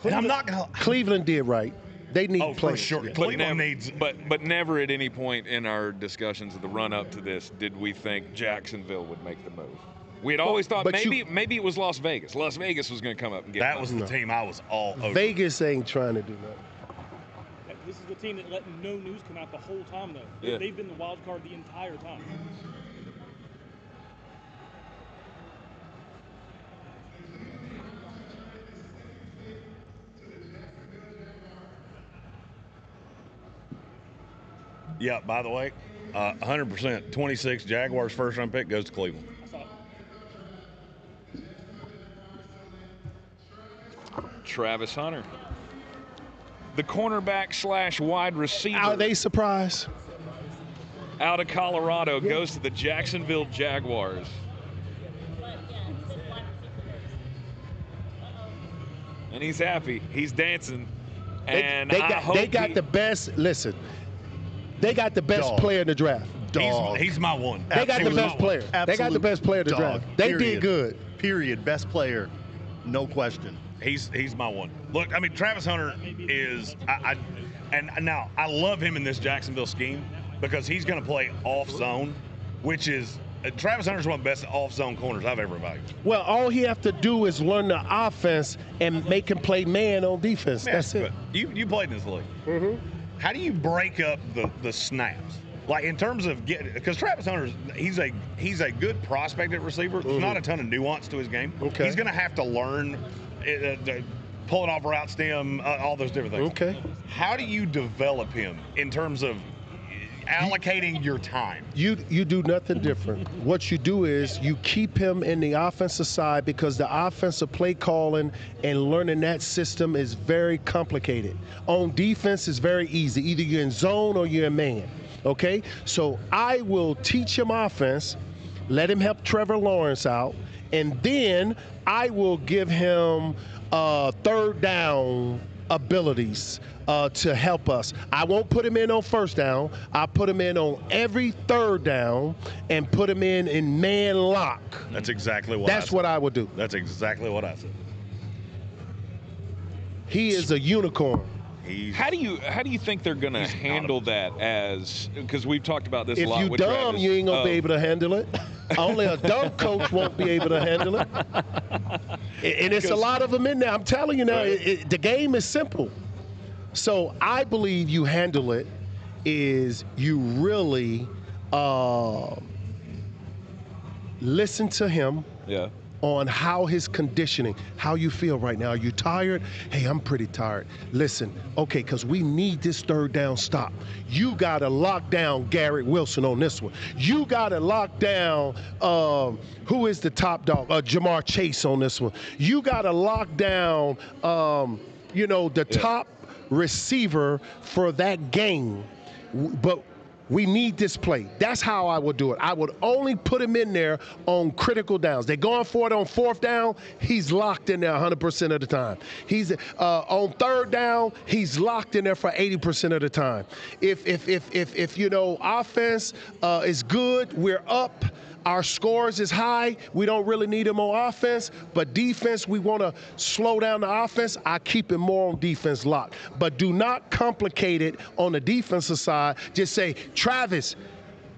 And I'm not gonna. Cleveland did right. They need Oh, for players. sure. Yeah. Cleveland needs. But never at any point in our discussions of the run up to this did we think Jacksonville would make the move. We had always thought but maybe it was Las Vegas. Las Vegas was going to come up and get That them. was the team I was all over. Vegas ain't trying to do nothing. This is the team that let no news come out the whole time, though. Yeah. They've been the wild card the entire time. Yeah, by the way, 100%, 26 Jaguars first round pick goes to Cleveland. I saw it. Travis Hunter. The cornerback / wide receiver Are they surprised? out of Colorado goes to the Jacksonville Jaguars. And he's happy. He's dancing. And they I hope got the best. Listen, they got the best Dog. player in the draft. Dog. He's my one. They got the Absolute- best player. They got the absolute best player in the dog. draft. They Period. did good. Period. Best player. No question. He's my one. Look, I mean, Travis Hunter is and now I love him in this Jacksonville scheme because he's going to play off zone, which is Travis Hunter's one of the best off-zone corners I've ever valued. Well, all he have to do is learn the offense and make him play man on defense. That's it. You played in this league. Mm-hmm. How do you break up the snaps? Like in terms of because Travis Hunter, he's a good prospect at receiver. There's not a ton of nuance to his game. Okay. He's going to have to learn pulling off a route stem, all those different things. Okay. How do you develop him in terms of allocating your time? You do nothing different. What you do is you keep him in the offensive side because the offensive play calling and learning that system is very complicated. On defense, it's very easy. Either you're in zone or you're in man. Okay? So I will teach him offense, let him help Trevor Lawrence out, and then I will give him third down abilities to help us. I won't put him in on first down. I'll put him in on every third down and put him in man lock. That's exactly what That's what I would do. That's exactly what I said. He is a unicorn. How do you think they're going to handle that? As because we've talked about this a lot. If you with dumb, Travis. you ain't gonna be able to handle it. Only a dumb coach won't be able to handle it. And it's a lot of them in there. I'm telling you now, Right. the game is simple. So I believe you handle it is you really listen to him. Yeah. On how his conditioning, how you feel right now. Are you tired? Hey, I'm pretty tired. Listen, okay, because we need this third down stop. You got to lock down Garrett Wilson on this one. You got to lock down, who is the top dog? Jamar Chase on this one. You got to lock down, the top receiver for that game. But we need this play. That's how I would do it. I would only put him in there on critical downs. They're going for it on fourth down. He's locked in there 100% of the time. He's on third down. He's locked in there for 80% of the time. If offense is good, we're up. Our scores is high. We don't really need him on offense, but defense, we want to slow down the offense. I keep him more on defense lock. But do not complicate it on the defensive side. Just say, Travis,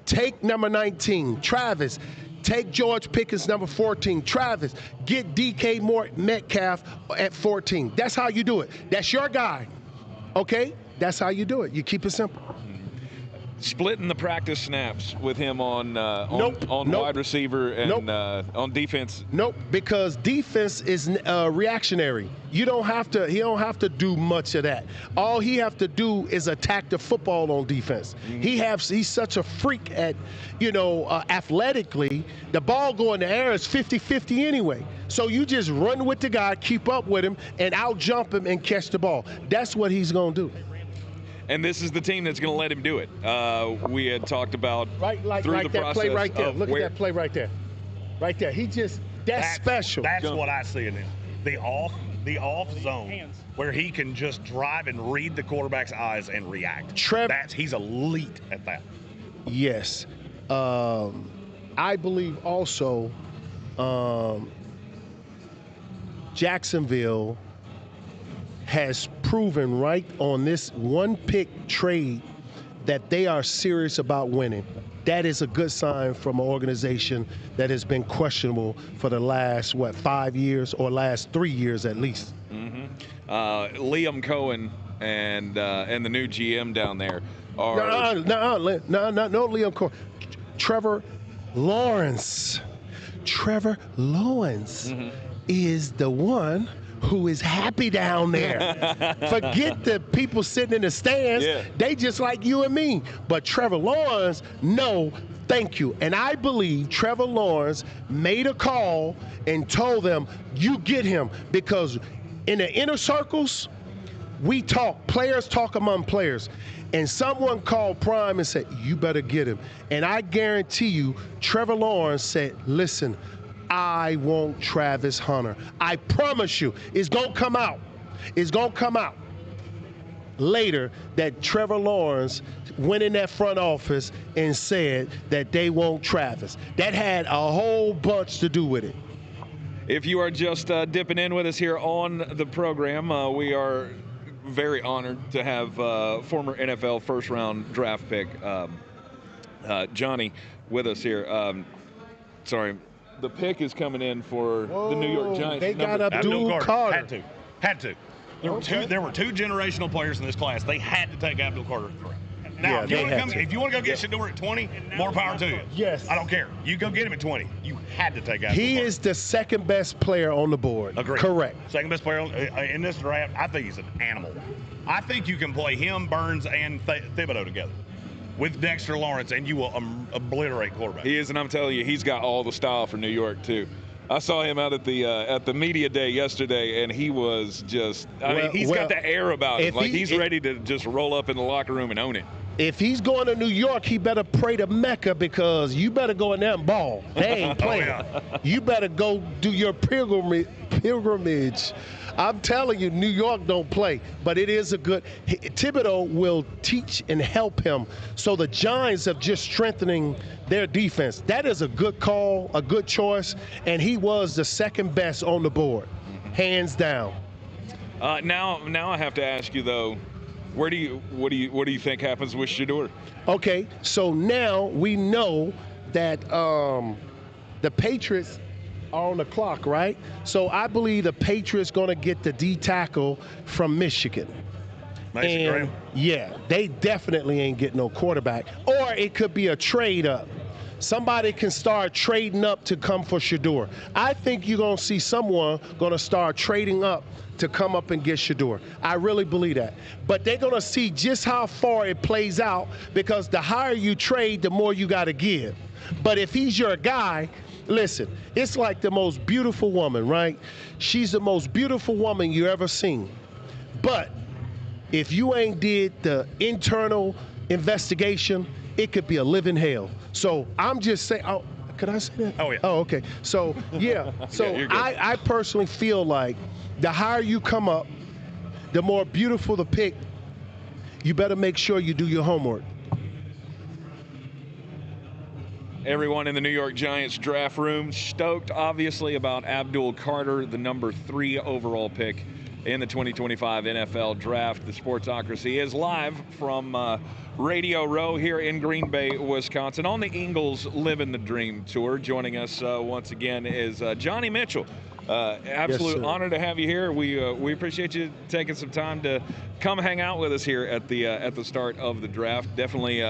take number 19. Travis, take George Pickens, number 14. Travis, get DK Metcalf at 14. That's how you do it. That's your guy, okay? That's how you do it. You keep it simple. Splitting the practice snaps with him on Nope. wide receiver and Nope. on defense. Nope, because defense is reactionary. He don't have to do much of that. All he have to do is attack the football on defense. Mm-hmm. He's such a freak at, athletically. The ball go in the air is 50-50 anyway. So you just run with the guy, keep up with him, and out jump him and catch the ball. That's what he's gonna do. And this is the team that's going to let him do it. We had talked about through the that process play right there. Look where, at that play right there. Right there. That's special. That's what I see in him. The off zone where he can just drive and read the quarterback's eyes and react. He's elite at that. Yes. I believe also Jacksonville has proven right on this one pick trade that they are serious about winning. That is a good sign from an organization that has been questionable for the last, 5 years or last 3 years at least. Mm-hmm. Liam Cohen and the new GM down there are... No, Liam Cohen. Trevor Lawrence. Trevor Lawrence is the one who is happy down there. Forget the people sitting in the stands. Yeah. They just like you and me. But Trevor Lawrence, no, thank you. And I believe Trevor Lawrence made a call and told them, you get him. Because in the inner circles, we talk. Players talk among players. And someone called Prime and said, you better get him. And I guarantee you, Trevor Lawrence said, listen, I want Travis Hunter. I promise you, it's going to come out. It's going to come out later that Trevor Lawrence went in that front office and said that they want Travis. That had a whole bunch to do with it. If you are just dipping in with us here on the program, we are very honored to have former NFL first-round draft pick Johnny with us here. sorry, the pick is coming in for the New York Giants. They got Abdul Carter. Carter. Had to. There were two generational players in this class. They had to take Abdul Carter. Now, if you want to go get Shador at 20, more power to you. Yes. I don't care. You go get him at 20. You had to take Abdul He Carter. is the second best player on the board. Agreed. Correct. Second best player in this draft. I think he's an animal. I think you can play him, Burns, and Thibodeau together with Dexter Lawrence, and you will obliterate quarterback. He is, and I'm telling you, he's got all the style for New York, too. I saw him out at the media day yesterday, and he was just, he's got the air about him. Like he's ready to just roll up in the locker room and own it. If he's going to New York, he better pray to Mecca, because you better go in there and ball. They ain't playing. You better go do your pilgrimage. I'm telling you, New York don't play, but it is a good. Thibodeau will teach and help him. So the Giants are just strengthening their defense. That is a good call, a good choice, and he was the second best on the board, hands down. Now I have to ask you though, what do you think happens with Shador? Okay, so now we know that the Patriots are on the clock, right? So I believe the Patriots going to get the D tackle from Michigan. Mason Graham. Yeah, they definitely ain't getting no quarterback. Or it could be a trade up. Somebody can start trading up to come for Shador. I think you're going to see someone going to start trading up to come up and get Shador. I really believe that. But they're going to see just how far it plays out, because the higher you trade, the more you got to give. But if he's your guy, listen, it's like the most beautiful woman, right? She's the most beautiful woman you ever seen. But if you ain't did the internal investigation, it could be a living hell. So I'm just saying, could I say that? Oh, yeah. Oh, okay. So, yeah. So Yeah, I personally feel like the higher you come up, the more beautiful the pick, you better make sure you do your homework. Everyone in the New York Giants draft room stoked, obviously, about Abdul Carter, the number 3 overall pick in the 2025 NFL Draft. The Sportsocracy is live from Radio Row here in Green Bay, Wisconsin, on the Eagles Living the Dream Tour. Joining us once again is Johnny Mitchell. Absolute honor to have you here. We appreciate you taking some time to come hang out with us here at the start of the draft. Definitely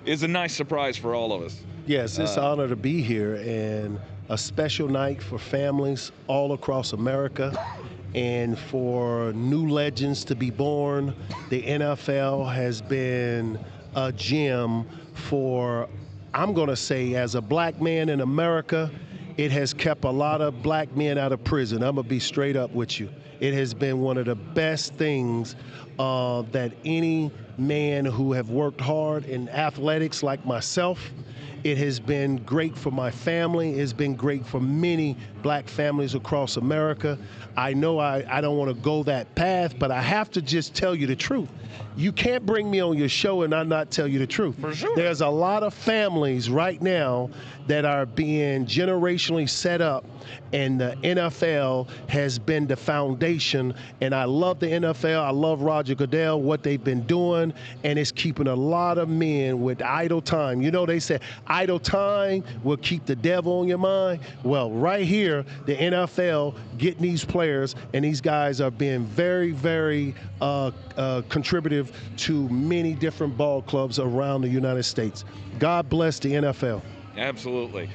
is a nice surprise for all of us. Yes, it's an honor to be here, and a special night for families all across America, and for new legends to be born. The NFL has been a gem for, I'm going to say, as a black man in America, it has kept a lot of black men out of prison. I'm going to be straight up with you. It has been one of the best things that any man who have worked hard in athletics like myself. It has been great for my family. It's been great for many black families across America. I know I don't want to go that path, but I have to just tell you the truth. You can't bring me on your show and I not tell you the truth. For sure. There's a lot of families right now that are being generationally set up, and the NFL has been the foundation. And I love the NFL. I love Roger Goodell, what they've been doing, and it's keeping a lot of men with idle time. You know, they say idle time will keep the devil on your mind. Well, right here, the NFL getting these players, and these guys are being very, very contributive to many different ball clubs around the United States. God bless the NFL. Absolutely.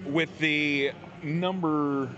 With the number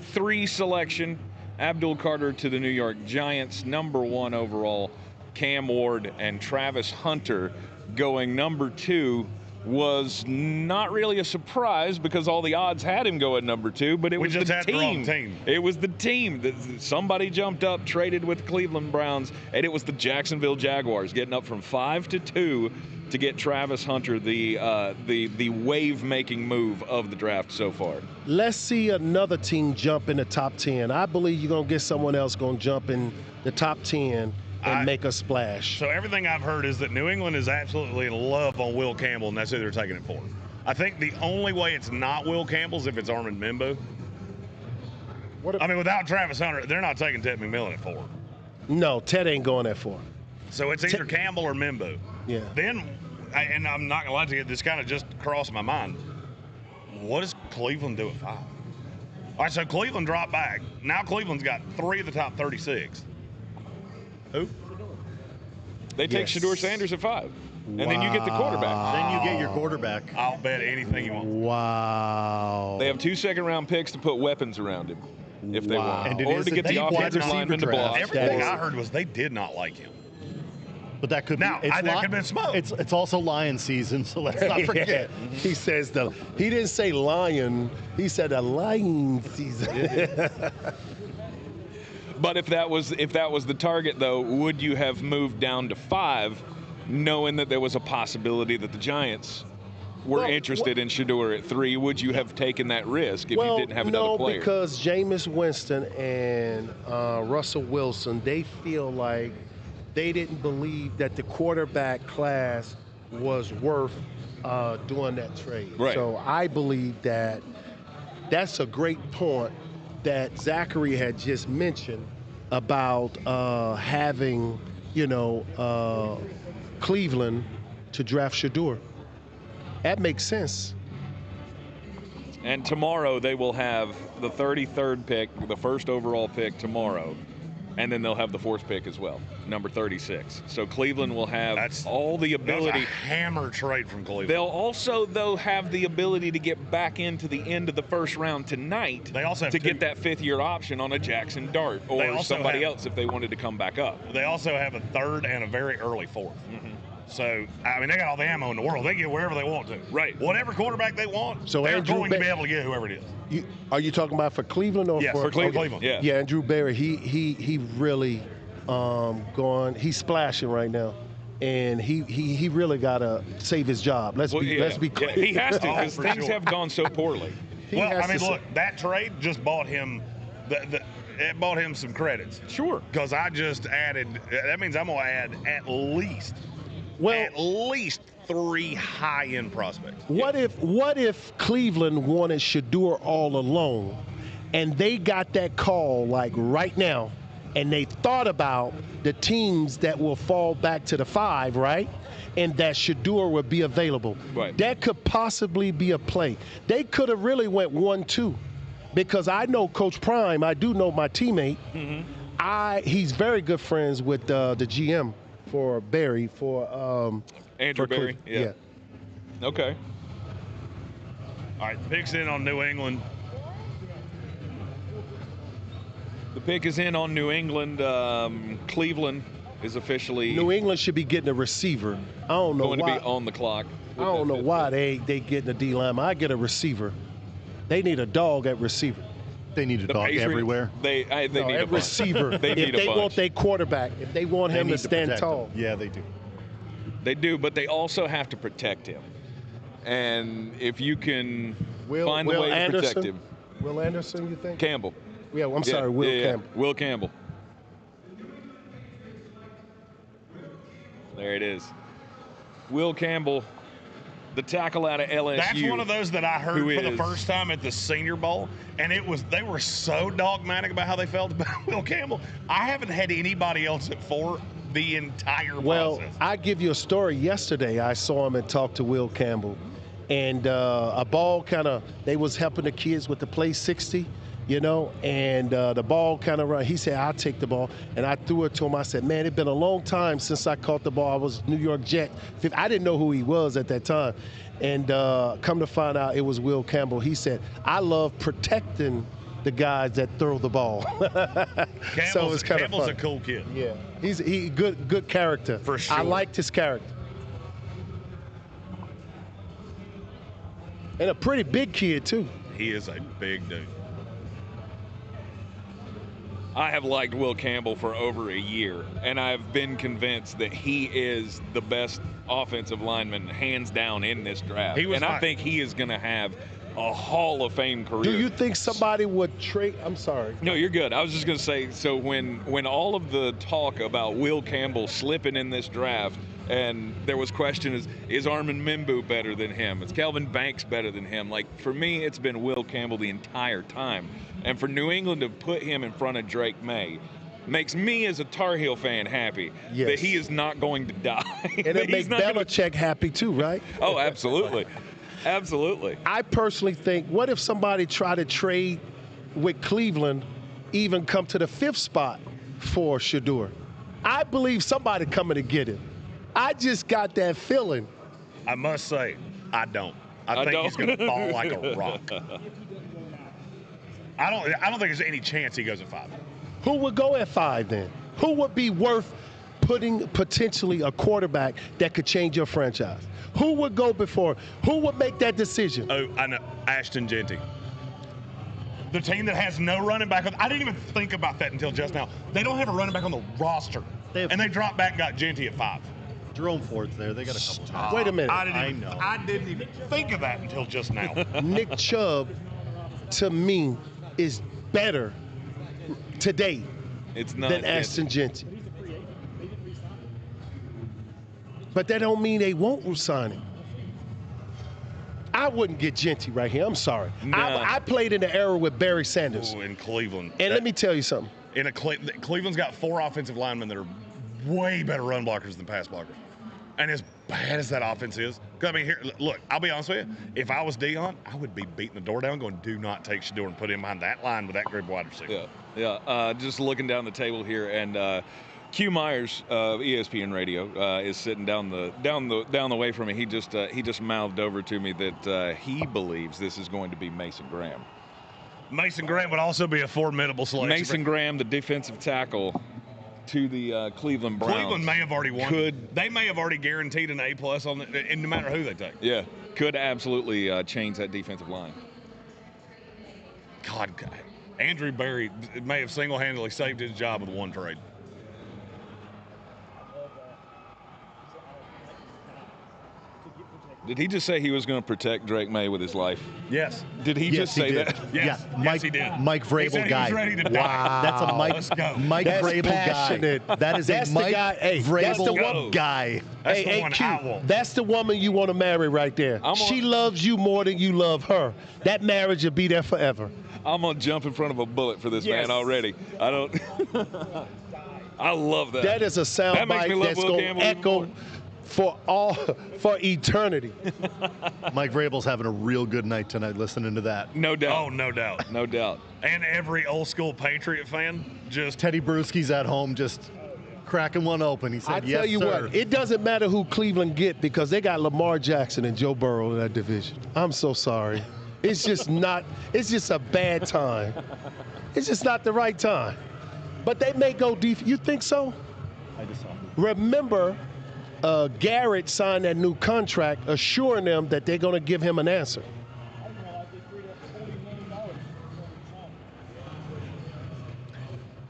3 selection, Abdul Carter to the New York Giants, number 1 overall, Cam Ward and Travis Hunter going number 2 was not really a surprise, because all the odds had him go at number 2, but it was the team. It was the team. Somebody jumped up, traded with Cleveland Browns, and it was the Jacksonville Jaguars getting up from 5 to 2 to get Travis Hunter, the wave-making move of the draft so far. Let's see another team jump in the top 10. I believe you're going to get someone else going to jump in the top 10 and make a splash. So everything I've heard is that New England is absolutely in love on Will Campbell, and that's who they're taking it for. I think the only way it's not Will Campbell is if it's Armand Mimbo. Without Travis Hunter, they're not taking Ted McMillan at 4. No, Ted ain't going that far. So it's either Campbell or Mimbo. Yeah. Then and I'm not gonna lie to you, this kind of just crossed my mind. What does Cleveland do at 5? All right, so Cleveland dropped back. Now Cleveland's got 3 of the top 36. Who? They take Shedeur Sanders at 5. And then you get the quarterback. Then you get your quarterback. I'll bet anything you want. Wow. They have 2 second-round picks to put weapons around him if they want. And it Or is to a get the deep wide offensive receiver lineman to draft. block. Everything I heard was they did not like him. But that could Now, be. that could have been smoke. It's also lion season, so let's not forget. He says he didn't say lion, he said a lion season. But if that was the target, though, would you have moved down to 5, knowing that there was a possibility that the Giants were interested in Shedeur at 3? Would you have taken that risk if you didn't have another player? No, because Jameis Winston and Russell Wilson, they feel like they didn't believe that the quarterback class was worth doing that trade. Right. So I believe that that's a great point that Zachary had just mentioned about having, Cleveland to draft Shedeur. That makes sense. And tomorrow they will have the 33rd pick, the first overall pick tomorrow. And then they'll have the 4th pick as well, number 36. So Cleveland will have all the ability. That's a hammer trade from Cleveland. They'll also, though, have the ability to get back into the end of the first round tonight. They also have to get that 5th-year option on a Jackson Dart or somebody else if they wanted to come back up. They also have a 3rd and a very early 4th. So, I mean, they got all the ammo in the world. They can get wherever they want to. Right. Whatever quarterback they want, So they're Andrew going to be able to get whoever it is. Are you talking about for Cleveland or for Cleveland? Yeah. Yeah, Andrew Berry, he really he's splashing right now. And he really got to save his job. Let's be clear. Yeah, he has to because for things sure. have gone so poorly. Well, I mean, look, that trade just bought him it bought him some credits. Sure. Because I just added, that means I'm going to add at least 3 high-end prospects. What if Cleveland wanted Shedeur all along, and they got that call like right now, and they thought about the teams that will fall back to the 5, right? And that Shedeur would be available. Right. That could possibly be a play. They could have really went 1-2, because I know Coach Prime. I do know my teammate. He's very good friends with the GM for Barry Andrew for Berry. Yeah. Okay. All right, picks in on New England. The pick is in on New England. Cleveland is officially New England should be getting a receiver. I don't know going why. to be on the clock. I don't know why they getting a D lineman. I get a receiver. They need a dog at receiver. They need a The dog Patriots, everywhere. They need a bunch. receiver. They need if a they bunch. want their quarterback, if they want They him need to stand protect tall. him. Yeah, they do. They do, but they also have to protect him. And if you can find the way to protect him. Will Anderson, you think? Campbell. Yeah, I'm sorry, Will Campbell. Will Campbell. There it is. Will Campbell, the tackle out of LSU. That's one of those that I heard who for the is- first time at the Senior Bowl, and they were so dogmatic about how they felt about Will Campbell. I haven't had anybody else at 4 the entire Well, process. I give you a story. Yesterday, I saw him and talked to Will Campbell, and a ball they was helping the kids with the play 60, and the ball kind of run. He said, I'll take the ball, and I threw it to him. I said, man, it's been a long time since I caught the ball. I was New York Jet. I didn't know who he was at that time, and come to find out it was Will Campbell. He said, I love protecting the guys that throw the ball. So it's kind of Campbell's fun. a cool kid. Yeah, he good character. For sure. I liked his character. And a pretty big kid too. He is a big dude. I have liked Will Campbell for over a year, and I've been convinced that he is the best offensive lineman, hands down, in this draft. I think he is going to have a Hall of Fame career. Do you think somebody would trade? I'm sorry. No, you're good. I was just going to say, so when all of the talk about Will Campbell slipping in this draft, and there was question, is Armin Mimbu better than him? Is Kelvin Banks better than him? Like, for me, it's been Will Campbell the entire time. And for New England to put him in front of Drake May makes me as a Tar Heel fan happy that he is not going to die. And it makes Belichick happy too, right? Oh, absolutely. Absolutely. I personally think, what if somebody tried to trade with Cleveland, even come to the 5th spot for Shedeur? I believe somebody coming to get him. I just got that feeling. I must say, I don't. I think he's going to fall like a rock. I don't think there's any chance he goes at 5. Who would go at 5 then? Who would be worth putting potentially a quarterback that could change your franchise? Who would go before? Who would make that decision? Oh, I know. Ashton Genty. The team that has no running back. I didn't even think about that until just now. They don't have a running back on the roster. And they dropped back and got Genty at 5. Jerome Ford's there. They got a couple times. Wait a minute. I didn't even think of that until just now. Nick Chubb, to me, is better today than Ashton Genty. But that don't mean they won't resign him. I wouldn't get Genty right here. I'm sorry. No. I played in the era with Barry Sanders. Ooh, in Cleveland. And let me tell you something. Cleveland's got 4 offensive linemen that are way better run blockers than pass blockers. And as bad as that offense is, I mean, here, look, I'll be honest with you. If I was Dion, I would be beating the door down, going, do not take Shedeur and put him behind that line with that group of wide receivers. Yeah. Just looking down the table here, and Q Myers of ESPN Radio is sitting down the way from me. He just mouthed over to me that he believes this is going to be Mason Graham. Mason Graham would also be a formidable selection. Mason Graham, the defensive tackle to the Cleveland Browns. Cleveland may have already won. They may have already guaranteed an A+ on it, and no matter who they take. Yeah, could absolutely change that defensive line. God, Andrew Berry may have single-handedly saved his job with one trade. Did he just say he was going to protect Drake May with his life? Yes. Did he just say that? Yes. Yeah, Mike, he did. Mike Vrabel he said guy. He was ready to Wow, die. that's a Mike. Let's go. Mike That's Vrabel passionate. guy. That is That's a the Mike guy. Hey, that's the Vrabel one guy. That's the Hey, one Q, I want. that's the woman you want to marry right there. She loves you more than you love her. That marriage will be there forever. I'm going to jump in front of a bullet for this man already. I don't. I love that. That is a soundbite that's going to echo for eternity. Mike Vrabel's having a real good night tonight listening to that. No doubt. Oh, no doubt. No doubt. And every old school Patriot fan just Teddy Bruschi's at home just cracking one open. He said, I tell you what, it doesn't matter who Cleveland get because they got Lamar Jackson and Joe Burrow in that division. I'm so sorry. It's just not, it's just a bad time. It's just not the right time. But they may go deep. You think so? I just saw him. Remember, Garrett signed that new contract assuring them that they're going to give him an answer.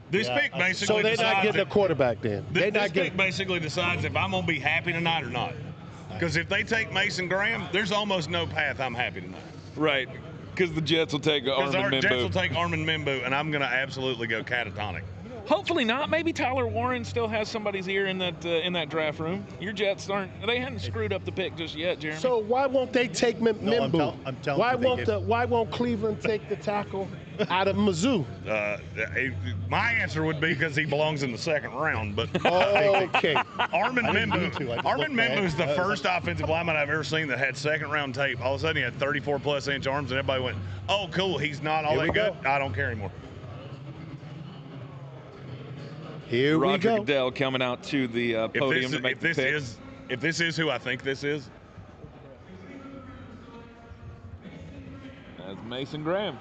This pick basically So they're decides not getting a quarterback then. This pick basically decides if I'm going to be happy tonight or not. Because if they take Mason Graham, there's almost no path I'm happy tonight. Right. Because the Jets will take Because Armin our Mimbu. Jets will take Armin Mimbu, and I'm going to absolutely go catatonic. Hopefully not. Maybe Tyler Warren still has somebody's ear in that draft room. Your Jets they hadn't screwed up the pick just yet, Jeremy. So why won't they take Mimbu? I'm telling you, Why won't Cleveland take the tackle out of Mizzou? My answer would be because he belongs in the second round. But Okay. Armin I didn't mean Mimbu. to. I just Armin looked Mimbu is the back. first offensive lineman I've ever seen that had second-round tape. All of a sudden, he had 34-plus-inch arms, and everybody went, "Oh, cool, he's not all Here that we good. go. I don't care anymore." Here Roger we go. Goodell coming out to the podium to make the pick. If this is who I think this is, That's Mason Graham,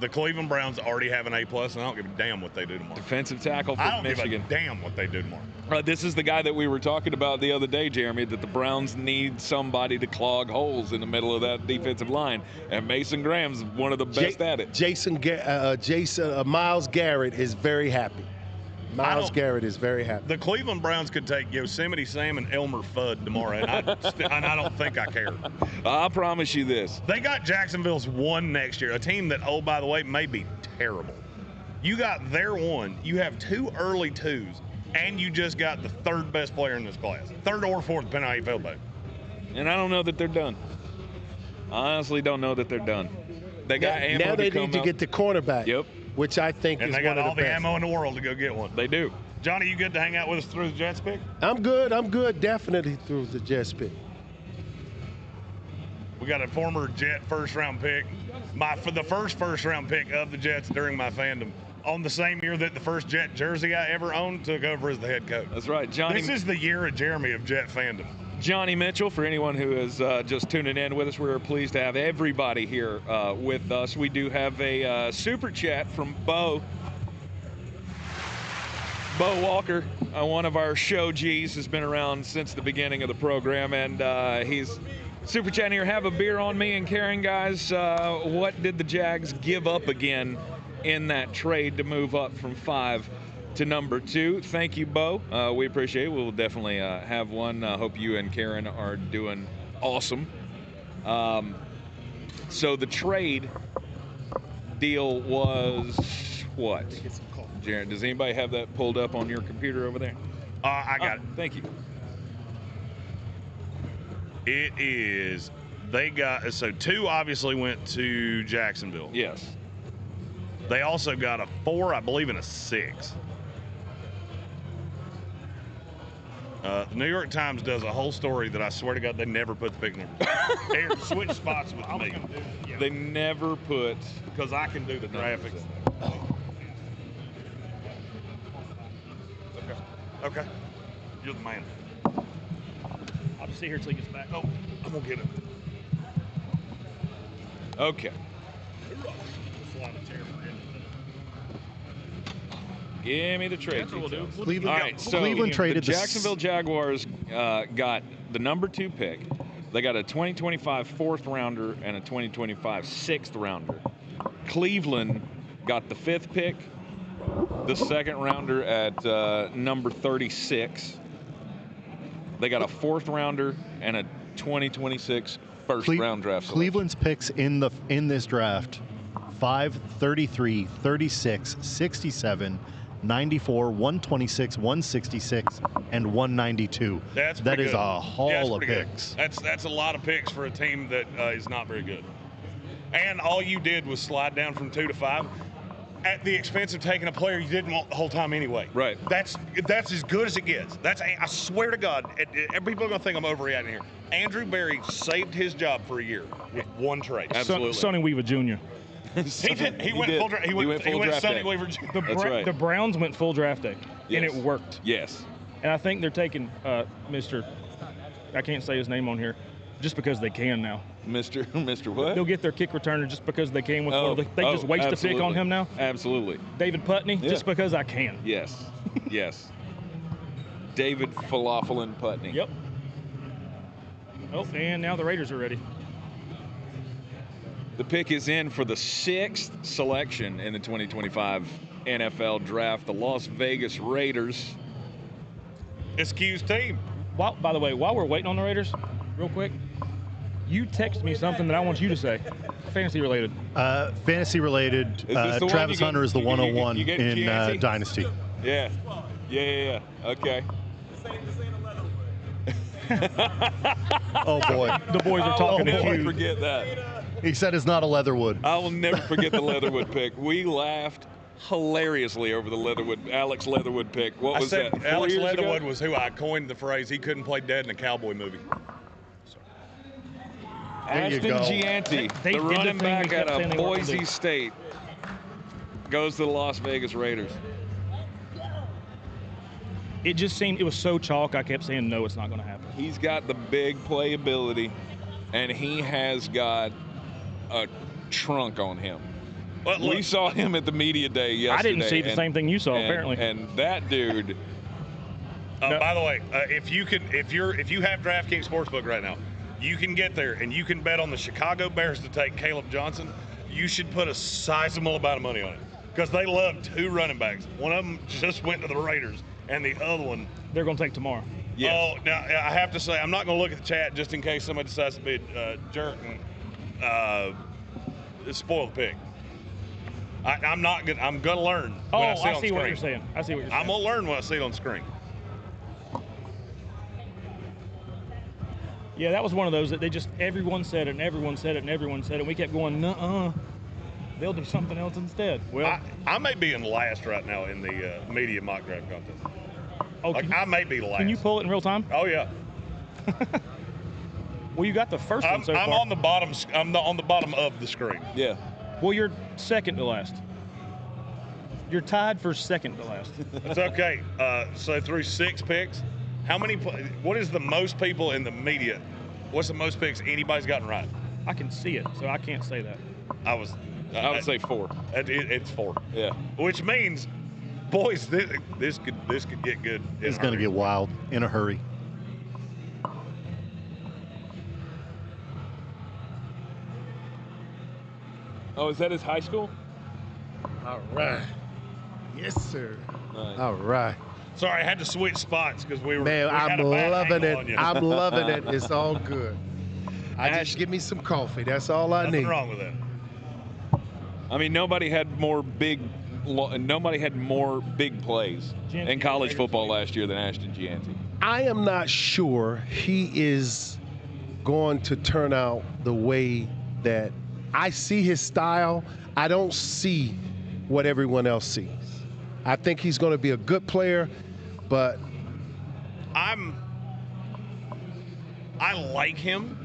the Cleveland Browns already have an A+, and I don't give a damn what they do tomorrow. defensive tackle I for don't Michigan. give a damn what they do tomorrow. This is the guy that we were talking about the other day, Jeremy, that the Browns need somebody to clog holes in the middle of that defensive line, and Mason Graham's one of the best at it. Myles Garrett is very happy. Myles Garrett is very happy. The Cleveland Browns could take Yosemite Sam and Elmer Fudd tomorrow, and I don't think I care. I promise you this. They got Jacksonville's one next year, a team that, oh, by the way, may be terrible. You got their one. You have 2 early 2s, and you just got the 3rd best player in this class. 3rd or 4th, depending on how you feel about it. And I don't know that they're done. I honestly don't know that they're done. They got ammo now they to come need to out. get the cornerback. Yep. which I think And is they got one all of the the best. ammo in the world to go get one. They do. Johnny, you good to hang out with us through the Jets pick? I'm good, definitely through the Jets pick. We got a former Jet first-round pick, for the first-round pick of the Jets during my fandom, on the same year that the first Jet jersey I ever owned took over as the head coach. That's right, Johnny. This is the year of Jeremy of Jet fandom. Johnny Mitchell, for anyone who is just tuning in with us, we're pleased to have everybody here with us. We do have a super chat from Bo. Bo Walker, one of our show G's, has been around since the beginning of the program, and he's super chatting here. Have a beer on me and Karen, guys. What did the Jags give up again in that trade to move up from 5 to number 2? Thank you, Bo. We appreciate it. We'll definitely have one. Hope you and Karen are doing awesome. So the trade deal was what? Jared, does anybody have that pulled up on your computer over there? I got it. Thank you. It is, so 2 obviously went to Jacksonville. Yes. They also got a 4, I believe, and a 6. The New York Times does a whole story that I swear to God they never put the pick numbers. They switch spots with me. They never put. Because I can do the graphics. Okay. You're the man. I'll just sit here until he gets back. Oh, I'm going to get it. Okay. Give me the trade. That's what we'll do. Cleveland, All right, so Cleveland traded the Jacksonville Jaguars got the number 2 pick. They got a 2025 fourth rounder and a 2025 sixth rounder. Cleveland got the 5th pick, the second rounder at number 36. They got a 4th rounder and a 2026 first round draft selection. Cleveland's picks in this draft: 5, 33, 36, 67, 94, 126, 166, and 192. That is a haul of good. picks. That's a lot of picks for a team that is not very good. And all you did was slide down from 2 to 5 at the expense of taking a player you didn't want the whole time anyway. Right. That's as good as it gets. I swear to God, people are going to think I'm overreacting here. Andrew Berry saved his job for a year with one trade. Absolutely. Sonny Weaver Jr. He did. He went full draft. He went draft Sonny day. Weaver Jr. That's right. The Browns went full draft day, and Yes. it worked. Yes. And I think they're taking Mr. I can't say his name on here, just because they can now. Mr. what? They'll get their kick returner just because they can. They just waste a pick on him now. Absolutely. David Putney, just because I can. Yes. Yes. David Falafelin Putney. Yep. Oh, and now the Raiders are ready. The pick is in for the 6th selection in the 2025 NFL Draft. The Las Vegas Raiders. Excuse team. By the way, while we're waiting on the Raiders, real quick, you text me something that I want you to say. Fantasy related. Fantasy related. Is this the one Travis you Hunter get- is the you 101 get in Chianti? Dynasty. Yeah. Okay. Oh boy, The boys are I will talking to never you. forget that. he said it's not a Leatherwood. I will never forget the Leatherwood pick. We laughed hilariously over the Alex Leatherwood pick. What I was said that? 4 Alex years ago? Leatherwood was who I coined the phrase he couldn't play dead in a cowboy movie. There you Ashton go. Gianti, They the did the running thing we back kept out saying of they weren't gonna Boise do. State, goes to the Las Vegas Raiders. It just seemed it was so chalk. I kept saying no, it's not going to happen. He's got the big playability, and he has got a trunk on him. But We look, saw him at the media day yesterday. I didn't see the same thing you saw, apparently. And that dude, by the way, if you have DraftKings Sportsbook right now, you can get there and you can bet on the Chicago Bears to take Caleb Johnson. You should put a sizable amount of money on it because they love 2 running backs. One of them just went to the Raiders, and the other one. They're going to take tomorrow. yes. Oh, now I have to say I'm not going to look at the chat just in case somebody decides to be a jerk and spoil the pick. I'm not good. I'm going to learn. Oh, when I see, it on I see what screen. you're saying. I see what you're saying. I'm going to learn when I see it on screen. Yeah, that was one of those that everyone said it, and everyone said it, and everyone said it. And we kept going, nuh-uh. they'll do something else instead. Well, I may be in last right now in the media mock draft contest. Oh, I may be last. can you pull it in real time? Oh yeah. Well, you got the first one so I'm far. on the bottom. I'm on the bottom of the screen. Yeah. Well, you're second to last. You're tied for second to last. It's okay. So through 6 picks, what is the most people in the media? What's the most picks anybody's gotten right? I can see it, so I can't say that. I would say 4. It's 4. Yeah. Which means, boys, this could get good. It's going to get wild in a hurry. Oh, is that his high school? All right. Yes, sir. Nice. All right. Sorry, I had to switch spots because we Man, had I'm a bad loving angle on it. you. I'm loving it. It's all good. Just give me some coffee. That's all I Nothing need. wrong with that. I mean, nobody had more big plays in college football last year than Ashton Gianti. I am not sure he is going to turn out the way that I see his style. I don't see what everyone else sees. I think he's going to be a good player, but I like him.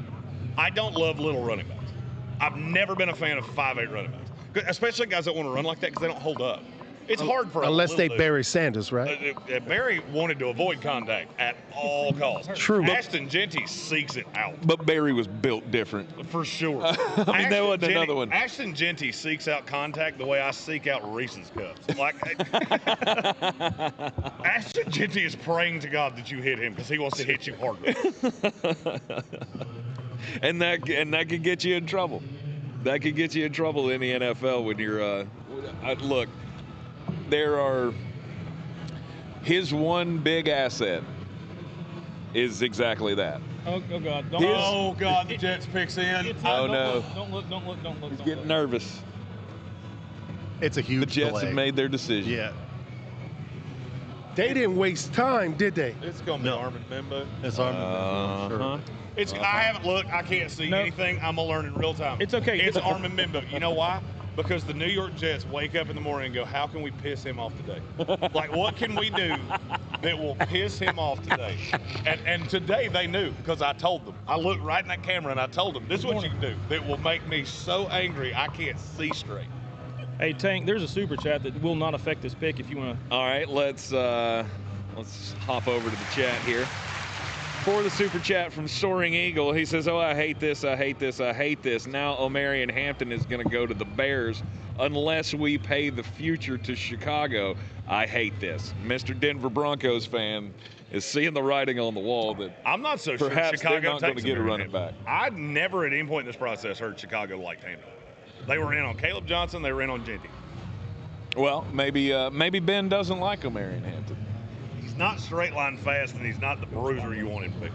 I don't love little running backs. I've never been a fan of 5'8" running backs, especially guys that want to run like that because they don't hold up. It's hard for unless they bury. Barry Sanders, right? Barry wanted to avoid contact at all costs. True. Ashton Genty seeks it out. But Barry was built different. For sure. I mean, there wasn't another one. Ashton Genty seeks out contact the way I seek out Reese's Cups. Like, Ashton Genty is praying to God that you hit him because he wants to hit you harder. and that could get you in trouble. That could get you in trouble in the NFL when you're look. His one big asset is exactly that. Oh God! God, the Jets picks in. Oh no! Don't look! He's getting nervous. It's a The huge Jets delay. have made their decision. Yeah. They didn't waste time, did they? It's going to be No. Armin Bimbo. It's on. Sure. I haven't looked. I can't see No. anything. I'm going to learn in real time. It's okay. It's Armin Bimbo. You know why? Because the New York Jets wake up in the morning and go, how can we piss him off today? Like, what can we do that will piss him off today? And today they knew because I told them. I looked right in that camera and I told them, this is what you can do that will make me so angry I can't see straight. Hey Tank, there's a super chat that will not affect this pick if you want to. All right, let's hop over to the chat here. For the super chat from Soaring Eagle, he says, "Oh, I hate this, I hate this, I hate this. Now Omarion Hampton is going to go to the Bears unless we pay the future to Chicago. I hate this." Mr. Denver Broncos fan is seeing the writing on the wall that I'm not so perhaps sure Chicago they're not going to takes get a him. running back. I never at any point in this process heard Chicago liked Hampton. They were in on Caleb Johnson. They were in on Genty. Well, maybe Ben doesn't like Omarion Hampton. He's not straight line fast, and he's not the bruiser you want him to be.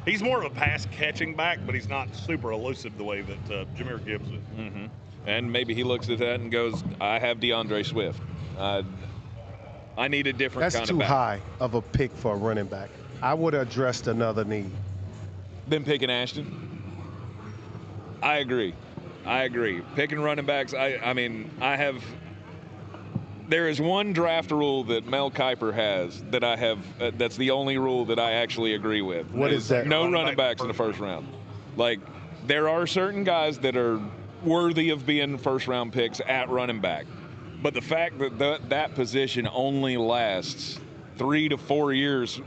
He's more of a pass catching back, but he's not super elusive the way that Jahmyr Gibbs is. Mm-hmm. And maybe he looks at that and goes, "I have DeAndre Swift. I need a different That's kind too of back." high of a pick for a running back. I would have addressed another need. Been picking Ashton. I agree. Picking running backs. There is one draft rule that Mel Kiper has that I have. That's the only rule that I actually agree with. What is that? No running backs in the first round. Like, there are certain guys that are worthy of being first-round picks at running back, but the fact that that position only lasts 3 to 4 years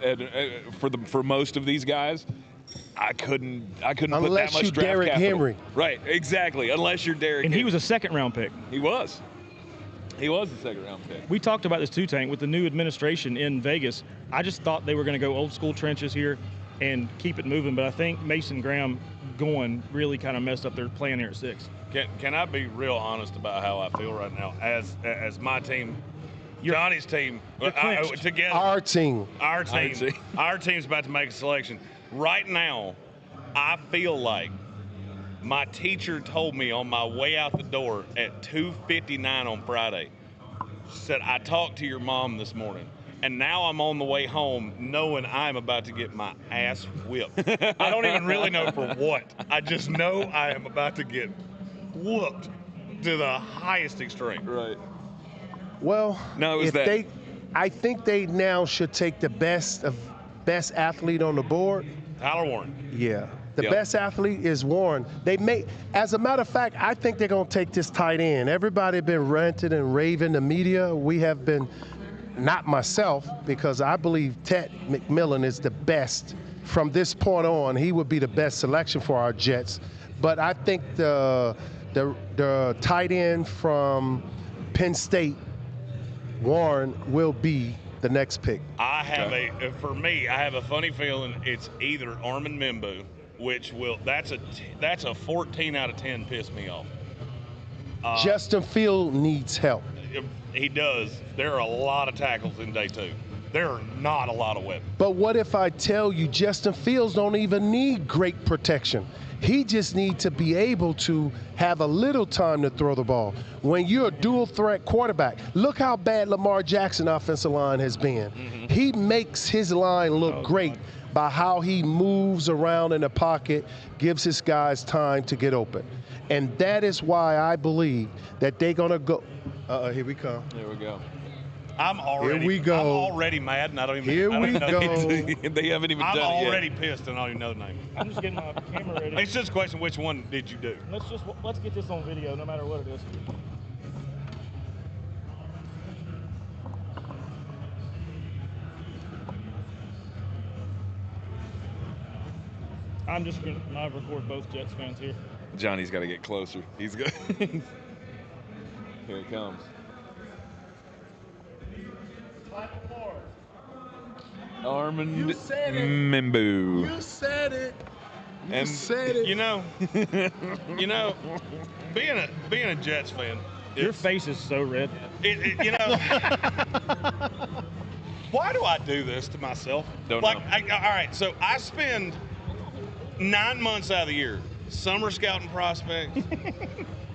for most of these guys, I couldn't put that Unless much you draft Derrick capital. Henry. Right, exactly. Unless you're Derrick And Henry. he was a second-round pick. He was the second-round pick. We talked about this too, Tank, with the new administration in Vegas. I just thought they were going to go old-school trenches here and keep it moving, but I think Mason Graham going really kind of messed up their plan here at 6. Can I be real honest about how I feel right now? As my team, Johnny's team, together. Our team. Our team's about to make a selection. Right now, I feel like my teacher told me on my way out the door at 2:59 on Friday, said, "I talked to your mom this morning, and now I'm on the way home knowing I'm about to get my ass whipped." I don't even really know for what. I just know I am about to get whooped. to the highest extreme. Right. Well, No, it was if that. I think they now should take the best athlete on the board. Tyler Warren. Yeah. The Yep. best athlete is Warren. As a matter of fact, I think they're going to take this tight end. Everybody been ranting and raving, the media. We have been, not myself, because I believe Ted McMillan is the best. From this point on, he would be the best selection for our Jets. But I think the tight end from Penn State, Warren, will be the next pick. For me, I have a funny feeling it's either Armin Membu, which that's a 14 out of 10 piss me off. Justin Field needs help. He does. There are a lot of tackles in day 2. There are not a lot of weapons. But what if I tell you Justin Fields don't even need great protection? He just needs to be able to have a little time to throw the ball. When you're a dual threat quarterback, look how bad Lamar Jackson offensive line has been. Mm-hmm. He makes his line look great by how he moves around in the pocket, gives his guys time to get open. And that is why I believe that they're going to go. Here we come. There we go. I'm already mad, and I don't even. Here we go. They haven't even done it yet. I'm already pissed, and I don't even know the name. I'm just getting my camera ready. It's just a question: which one did you do? Let's get this on video, no matter what it is. I'm just going to record both Jets fans here. Johnny's got to get closer. He's good. Here he comes. Armin Membu. You said it. And said it. You know, being a Jets fan. Your face is so red. Why do I do this to myself? Don't know. All right, so I spend 9 months out of the year summer scouting prospects,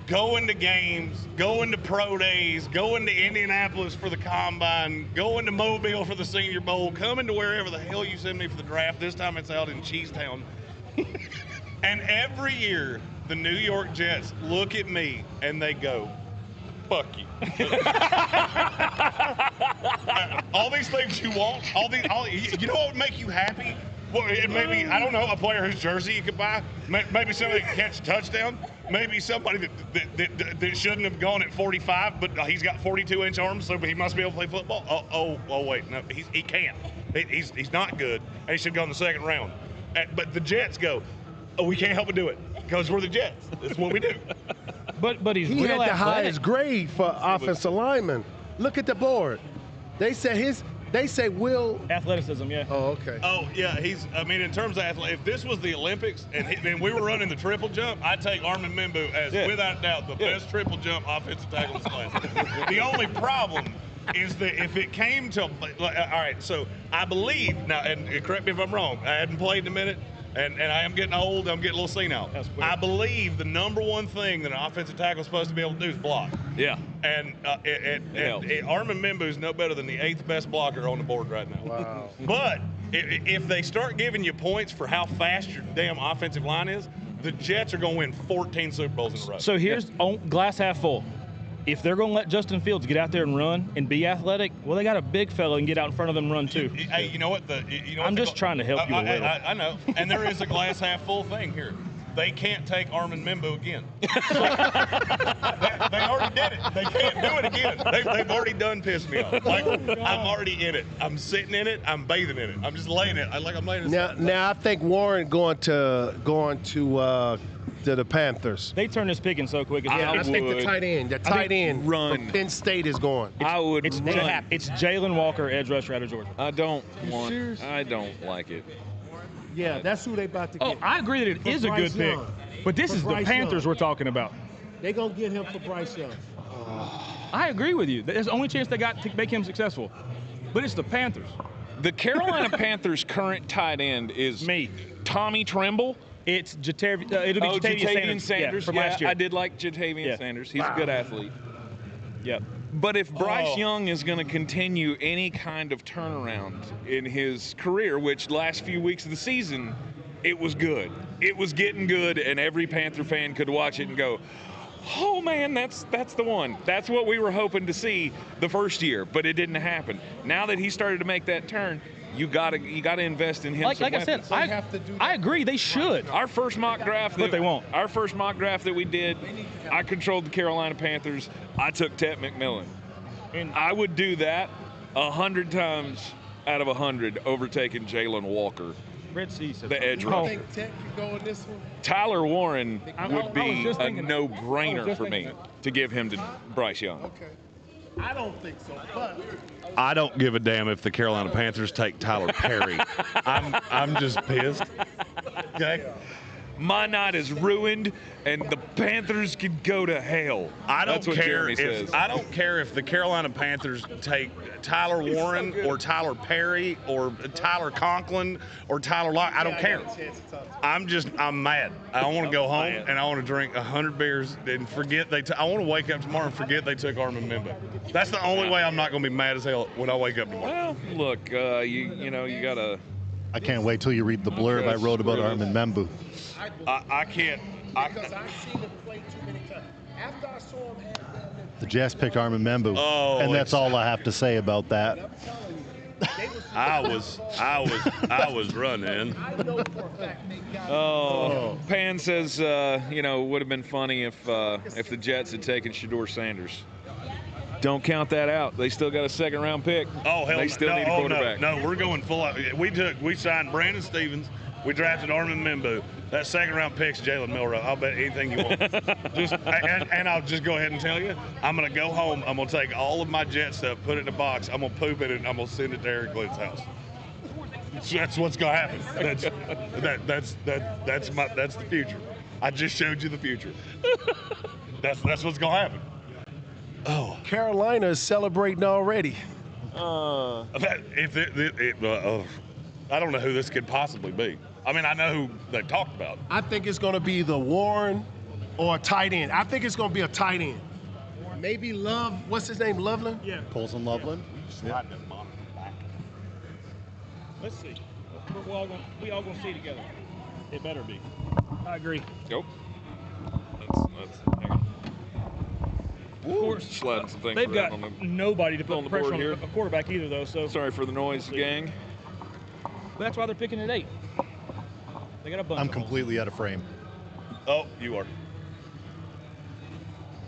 going to games, going to pro days, going to Indianapolis for the combine, going to Mobile for the Senior Bowl, coming to wherever the hell you send me for the draft. This time it's out in Cheesetown. And every year, the New York Jets look at me and they go, fuck you. All these things you want, you know what would make you happy? Well, maybe, I don't know, a player whose jersey you could buy. Maybe somebody that can catch a touchdown. Maybe somebody that shouldn't have gone at 45, but he's got 42-inch arms, so he must be able to play football. Oh, wait, no, he can't. He's not good, and he should go in the second round. But the Jets go, we can't help but do it because we're the Jets. That's what we do. But he's he real had the athletic. highest grade for offensive lineman. Look at the board. They say Will. Athleticism, yeah. Oh, okay. Oh, yeah, in terms of athletic, if this was the Olympics and we were running the triple jump, I'd take Armin Membu as, without doubt, the best triple jump offensive tackle in this class. The only problem is that if it came to, all right, so I believe, now, and correct me if I'm wrong, I hadn't played in a minute, and I am getting old, I'm getting a little senile. I believe the number one thing that an offensive tackle is supposed to be able to do is block. Yeah. And Armin Membu is no better than the 8th best blocker on the board right now. Wow. But if they start giving you points for how fast your damn offensive line is, the Jets are going to win 14 Super Bowls in a row. So here's glass half full. If they're going to let Justin Fields get out there and run and be athletic, well, they got a big fella and get out in front of them and run too. Hey, you know what? I'm just trying to help you a little. I know. And there is a glass half full thing here. They can't take Armin Membu again. They already did it. They can't do it again. They've already done pissed me off. Like, I'm already in it. I'm sitting in it. I'm bathing in it. I'm just laying it. I'm laying it. Now I think Warren going to the Panthers. They turn this picking so quick. I think the tight end run. from Penn State is going. I would run. It's Jalen Walker, edge rusher out of Georgia. I don't like it. Yeah, that's who they about to get. Oh, I agree that it is a good pick. But this is the Panthers we're talking about. They're going to get him for Bryce Young. I agree with you. That's the only chance they got to make him successful. But it's the Panthers. The Carolina Panthers' current tight end is Me. Tommy Tremble. It's it'll be Jatavian Sanders from last year. I did like Jatavian Sanders. He's a good athlete. Yep. But if Bryce Young is going to continue any kind of turnaround in his career, which last few weeks of the season, it was good. It was getting good, and every Panther fan could watch it and go, oh man, that's the one. That's what we were hoping to see the first year, but it didn't happen. Now that he started to make that turn, you gotta invest in him. Like I said, I agree. They should. Our first mock draft, But they won't. Our first mock draft that we did, I controlled the Carolina Panthers. I took Tet McMillan, and I would do that 100 times out of 100 over taking Jalen Walker, the edge rusher. I think Tet could go in this one. Tyler Warren would be a thinking- no-brainer for me to give him to Bryce Young. Okay. I don't think so, but I don't give a damn if the Carolina Panthers take Tyler Perry. I'm just pissed. Okay. My night is ruined, and the Panthers can go to hell. I don't That's what care Jeremy says. I don't care if the Carolina Panthers take Tyler Warren or Tyler Perry or Tyler Conklin or Tyler Locke. I don't care. I'm mad. I want to go home and I want to drink 100 beers and forget I want to wake up tomorrow and forget they took Armin Membo. That's the only way I'm not going to be mad as hell when I wake up tomorrow. Well, look, you gotta. I can't wait till you read the blurb I wrote about Armin Membu. I can't. because I've seen him play too many times. After I saw him have that, The Jazz picked Armin Membu, Oh, and that's all I have to say about that. I'm telling you, they was I was running. I know for a fact they got Oh, Pan says, would have been funny if the Jets had taken Shedeur Sanders. Don't count that out. They still got a second-round pick. Oh hell, They still need a quarterback. No, we're going full out. We signed Brandon Stevens. We drafted Armin Membu. That second-round pick's Jalen Milroe. I'll bet anything you want. And I'll just go ahead and tell you, I'm gonna go home. I'm gonna take all of my Jet stuff, put it in a box. I'm gonna poop it, and I'm gonna send it to Eric Glenn's house. That's what's gonna happen. That's the future. I just showed you the future. That's what's gonna happen. Oh, Carolina is celebrating already. I don't know who this could possibly be. I mean, I know who they talked about. I think it's going to be the Warren or a tight end. I think it's going to be a tight end. Maybe Love. What's his name? Loveland? Yeah. Colson Loveland. Sliding that monitor back. Let's see. We all gonna see together. It better be. I agree. Nope. That's hang on. Of course, Sliding some things they've got around on nobody to on put the pressure board on here. a quarterback either, though. So Sorry for the noise, gang. But that's why they're picking at 8. They got a bunch. I'm of holes. completely out of frame. Oh, you are.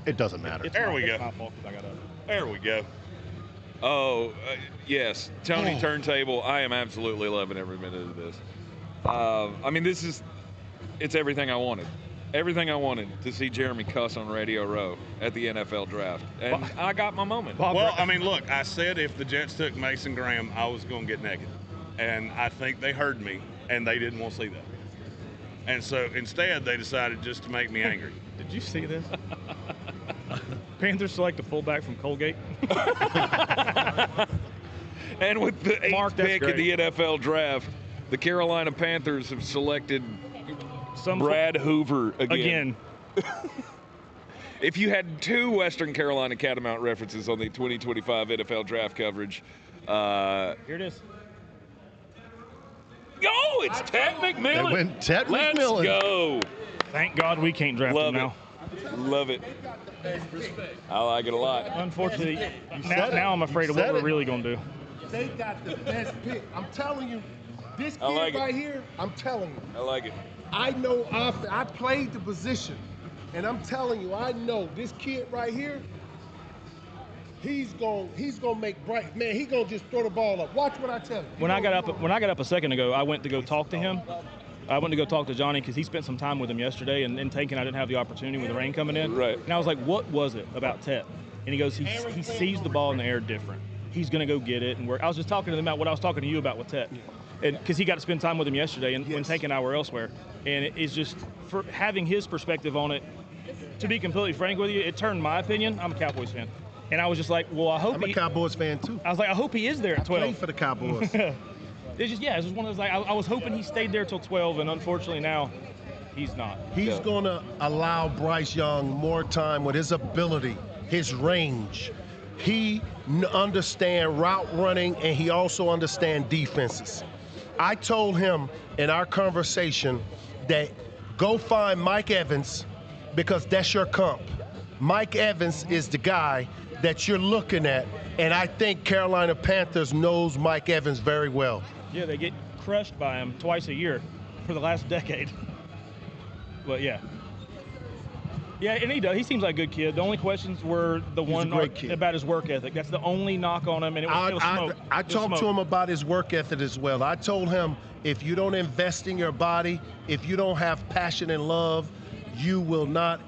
It doesn't matter. There we It's go. my fault 'cause I got up. There we go. Oh, yes. Tony Turntable, I am absolutely loving every minute of this. I mean, it's everything I wanted. Everything I wanted to see Jeremy cuss on Radio Row at the NFL draft. And I got my moment. Well, I mean, look, I said if the Jets took Mason Graham, I was going to get naked. And I think they heard me, and they didn't want to see that. And so instead, they decided just to make me angry. Did you see this? Panthers select a fullback from Colgate. And with the 8th Mark, that's pick in great. the NFL draft, the Carolina Panthers have selected Some Brad Hoover again. If you had 2 Western Carolina Catamount references on the 2025 NFL draft coverage, Here it is. oh, it's Tet McMillan. They went Tet Let's McMillan. go. Thank God we can't draft Love him now. it. Love it. I like it a lot. Unfortunately, said it. now I'm afraid You of what said we're it. really going to do. they got the best pick. I'm telling you, this I kid like it. right here. I'm telling you, I like it. I know. I played the position, and I'm telling you, I know this kid right here. He's gonna make bright. Man, he gonna just throw the ball up. Watch what I tell you. When I got up a second ago, I went to go talk to him. I went to go talk to Johnny because he spent some time with him yesterday, and then I didn't have the opportunity with the rain coming in. Right. And I was like, "What was it about Tet?" And he goes, "He sees the ball in the air different. He's gonna go get it." And I was just talking to them about what I was talking to you about with Tet, and because he got to spend time with him yesterday, and when Tank and I were elsewhere, and it's just for having his perspective on it. To be completely frank with you, it turned my opinion. I'm a Cowboys fan, and I was just like, "Well, I hope I'm a Cowboys fan too. I was like, I hope he is there at 12. Play for the Cowboys. It's just one of those, like, I was hoping he stayed there till 12, and unfortunately now he's not. He's going to allow Bryce Young more time with his ability, his range. He understands route running, and he also understands defenses. I told him in our conversation that go find Mike Evans because that's your comp. Mike Evans is the guy that you're looking at, and I think Carolina Panthers knows Mike Evans very well. Yeah, they get crushed by him twice a year for the last decade. But yeah. Yeah, and he does. He seems like a good kid. The only questions were the one about his work ethic. That's the only knock on him, and it was smoke. I talked to him about his work ethic as well. I told him, if you don't invest in your body, if you don't have passion and love, you will not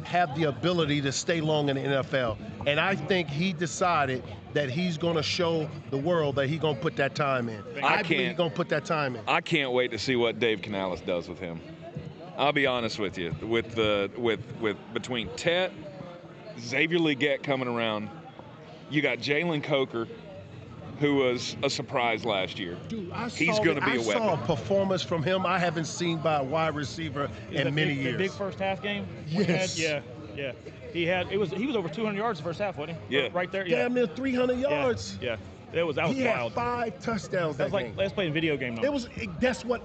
have the ability to stay long in the NFL. And I think he decided that he's going to show the world that he's going to put that time in. I believe he's going to put that time in. I can't wait to see what Dave Canales does with him. I'll be honest with you. With between Tet, Xavier Legette coming around, you got Jalen Coker, who was a surprise last year. Dude, he's going to be a weapon. I saw a performance from him I haven't seen by a wide receiver in many years. The big first half game? Yes. Yeah. He was over 200 yards the first half, wasn't he? Yeah. Right there. Yeah. Damn near 300 yards. Yeah. That was he wild. Had 5 touchdowns. That was like let's play a video game numbers. That's what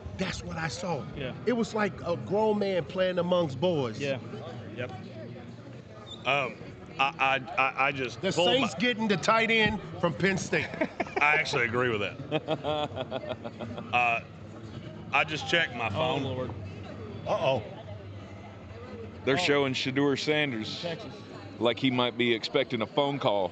I saw. Yeah. It was like a grown man playing amongst boys. Yeah. Yep. I just the Saints getting the tight end from Penn State. I actually agree with that. I just checked my phone. Oh Lord. Uh-oh. They're showing Shedeur Sanders Texas. like he might be expecting a phone call.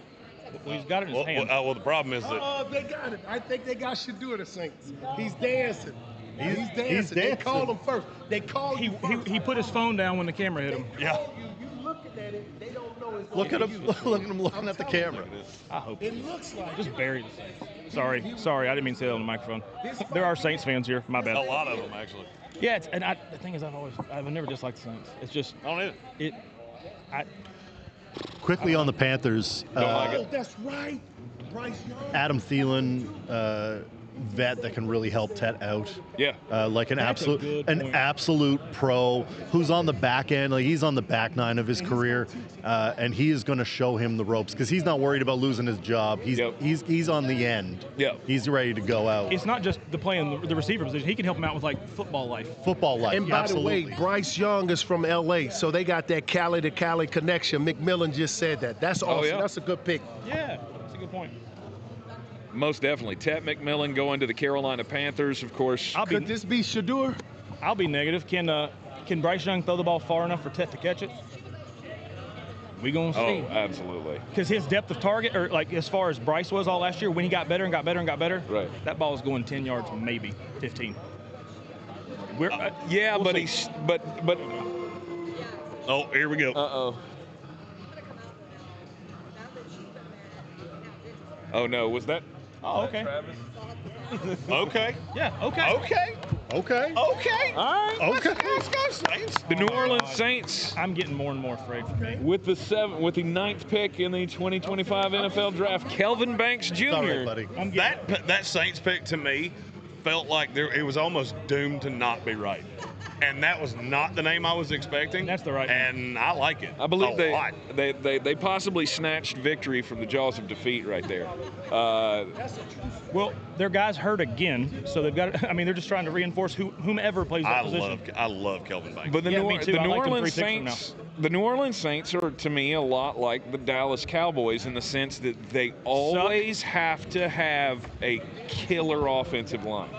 Well, he's got it in his hand. Well, the problem is that. Oh, they got it. I think they got Shedeur the Saints. He's dancing. He's dancing. They called him first. They called him first. He put his phone down when the camera hit him. Yeah. You looking at it, they don't know it's Look at him looking at the camera. I hope It looks like just bury the Saints. Sorry, I didn't mean to say that on the microphone. There are Saints fans here. My bad. A lot of them, actually. Yeah, the thing is, I've never disliked the Saints. It's just I don't either. Quickly on the Panthers. that's right. Bryce Young. Adam Thielen, vet that can really help Tet out. Yeah. Like an That's a good point. absolute pro who's on the back end. Like he's on the back nine of his career, and he is going to show him the ropes because he's not worried about losing his job. He's on the end. Yeah. He's ready to go out. It's not just the play in the receiver position. He can help him out with like football life. Football life. And by absolutely. the way, Bryce Young is from L.A., so they got that Cali to Cali connection. McMillan just said that. That's awesome. yeah. That's a good pick. Yeah, that's a good point. Most definitely. Tet McMillan going to the Carolina Panthers, of course. Could this be Shedeur? I'll be negative. Can Bryce Young throw the ball far enough for Tet to catch it? We gonna see. Oh, absolutely. Because his depth of target, or like as far as Bryce was all last year, when he got better and got better and got better, right? That ball is going 10 yards, maybe 15. We'll but see. but. Oh, here we go. Oh no, was that? Oh, okay. Okay. Yeah. Okay. Okay. All right. Okay. Let's go, Saints. The New Orleans Saints. I'm getting more and more afraid for me. With the ninth pick in the 2025 NFL Draft, Kelvin Banks Jr. All right, buddy. That Saints pick to me felt like it was almost doomed to not be right. And that was not the name I was expecting. That's the right name. And I like it. I believe a lot. they possibly snatched victory from the jaws of defeat right there. Well, their guys hurt again, so they've got. I mean, they're just trying to reinforce whomever plays that position. I love Kelvin Banks. But the Yeah, New me too. I New liked him Orleans 3 picks from Saints, the New Orleans Saints are to me a lot like the Dallas Cowboys in the sense that they always have to have a killer offensive line.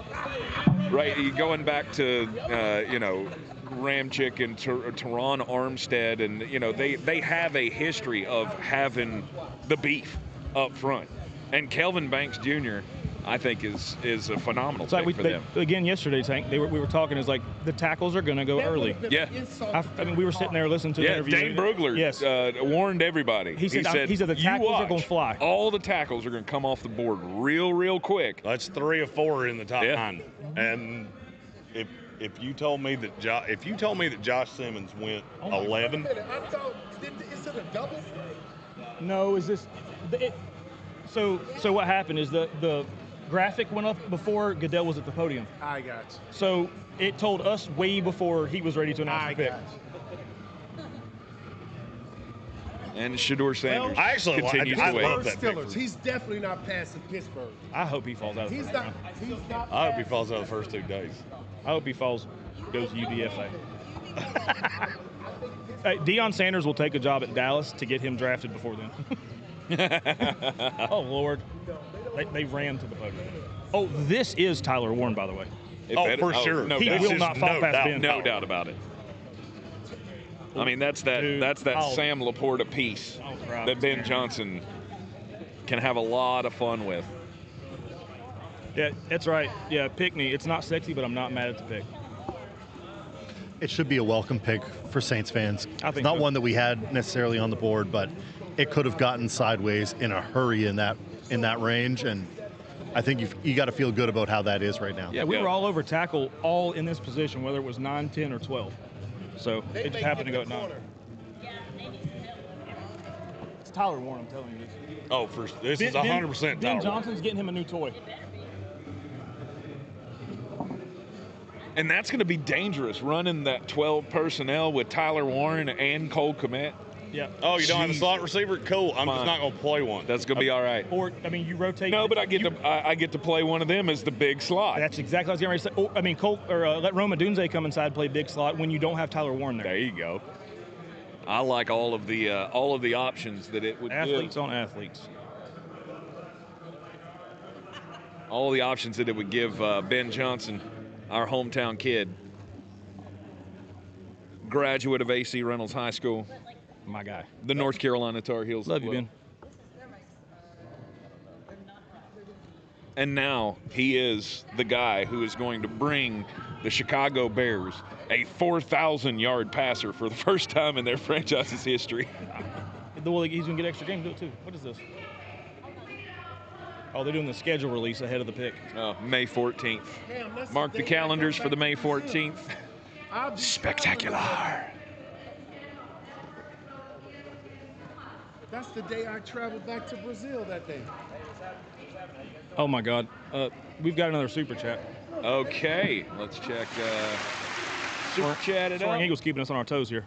Right, you're going back to Ramchick and Teron Armstead, and they have a history of having the beef up front. And Kelvin Banks Jr., I think, is a phenomenal pick for them. Again, yesterday, Tank, we were talking, is like the tackles are going to go early. Yeah. I mean, we were sitting there listening to the interview. Dane Brugler warned everybody. He said the tackles are going to fly. All the tackles are going to come off the board real quick. That's 3 or 4 in the top 9. And if you told me that Josh Simmons went 11, I thought, is it a double? No, is this? So what happened is the graphic went up before Goodell was at the podium. I got you. So it told us way before he was ready to announce the pick. And Shedeur Sanders I actually continues I to wait. love that Steelers. pick. He's definitely not passing Pittsburgh. I hope he falls out of the He's first not. round. He's not. I hope he falls out the first 2 days. I hope he goes UDFA. Deion Sanders will take a job at Dallas to get him drafted before then. Oh, Lord. They ran to the podium. Oh, this is Tyler Warren, by the way. For sure. No He doubt. will not fall past Ben. No doubt about it. I mean, that's that Sam Laporta piece that Ben Johnson can have a lot of fun with. Yeah, that's right. Yeah, Pickney. It's not sexy, but I'm not mad at the pick. It should be a welcome pick for Saints fans. I think not so. one that we had necessarily on the board, but it could have gotten sideways in a hurry in that range, and I think you got to feel good about how that is right now. Yeah, we were all over tackle, all in this position, whether it was 9, 10, or 12. So it just happened to go at 9. It's Tyler Warren, I'm telling you this. Oh, this is 100% Tyler Ben Johnson's getting him a new toy. And that's going to be dangerous, running that 12 personnel with Tyler Warren and Cole Kmet. Yeah. Oh, you don't have a slot receiver? Cool. I'm just not going to play one. That's going to be all right. Or, I mean, you rotate. No, but I get to play one of them as the big slot. That's exactly what I was getting ready to say. Oh, I mean, let Roma Dunze come inside and play big slot when you don't have Tyler Warren there. There you go. I like all of the options that it would Athletes give. on athletes. All the options that it would give Ben Johnson, our hometown kid, graduate of A.C. Reynolds High School. My guy. The North Carolina Tar Heels. Love you, Ben. And now he is the guy who is going to bring the Chicago Bears a 4,000-yard passer for the first time in their franchise's history. Well, he's going to get extra game to do it, too. What is this? Oh, they're doing the schedule release ahead of the pick. May 14th. Mark the calendars for the May 14th. Spectacular. That's the day I traveled back to Brazil that day. Oh, my God. We've got another super chat. Okay, let's check. Super chat it Soaring up. Eagle's keeping us on our toes here.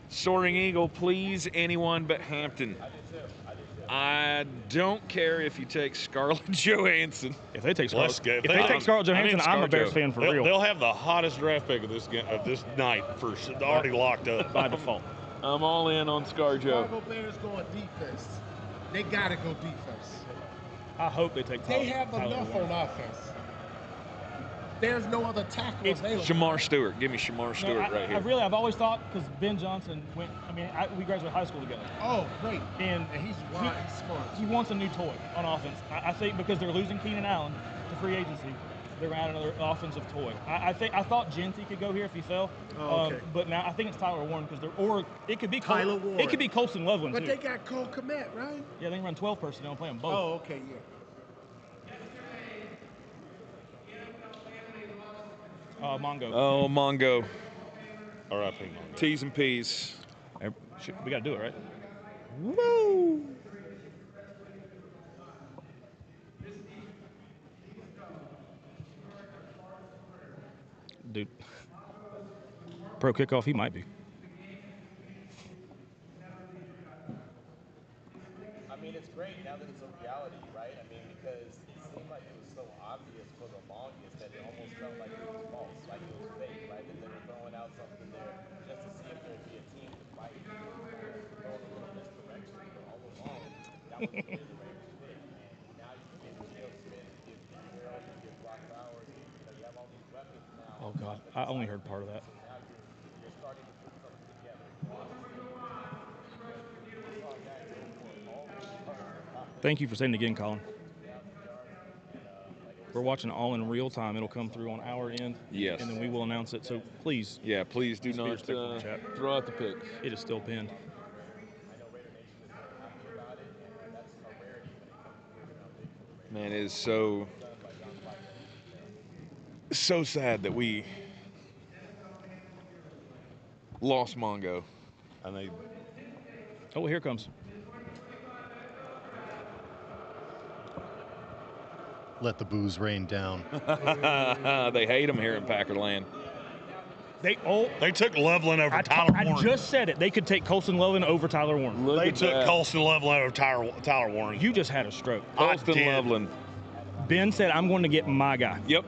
Soaring Eagle, please, anyone but Hampton. I don't care if you take Scarlett Johansson. If they take Scarlett, Let's go. if they take Scarlett Johansson, I'm a Bears ScarJo. fan for real. They'll have the hottest draft pick of this night already locked up. By default. I'm all in on ScarJo. Chicago Bears going defense. They got to go defense. I hope they take Tyler. They have enough Warren. on offense. There's no other tackle It's available. Shamar Stewart. Give me Shamar Stewart right here. I've always thought, because Ben Johnson went, we graduated high school together. Oh, great. And he's wide, he's smart. He wants a new toy on offense. I think because they're losing Keenan Allen to free agency, they're going to add another offensive toy. I thought Genty could go here if he fell. Okay. But now I think it's Tyler Warren or it could be Tyler Warren. It could be Colson Loveland But too. they got Cole Kmet, right? Yeah, they can run 12 personnel and play them both. Oh, okay, yeah. Mongo. Oh, Mongo. R.I.P. Mongo. T's and P's. We got to do it, right? Woo! Dude. Pro kickoff, he might be. I mean, it's great now that it's a reality, right? I mean, because it seemed like it was so obvious for the longest that it almost felt like it was false, like it was fake, right? That they were throwing out something there just to see if there'd be a team to fight. Going a little misdirection, but all along, that was really the Raiders' pick. And now you can give Geno Smith, you give Harold, you give Brock Bowers, you have all these weapons now. Oh, God. I only heard part of that. Now you're starting to put something together. Thank you for saying it again, Colin. We're watching all in real time. It'll come through on our end. Yes. And then we will announce it. So please, Yeah, please do Just be not respectful in the chat. throw out the picks. it is still pinned. Man, it is so sad that we lost Mongo. And they Oh, here it comes. Let the booze rain down. They hate him here in Packerland. They took Loveland over Tyler Warren. I just said it. They could take Colson Loveland over Tyler Warren. Look They at took that. Colson Loveland over Tyler Warren. You just had a stroke. Colston did. Loveland. Ben said, I'm going to get my guy. Yep.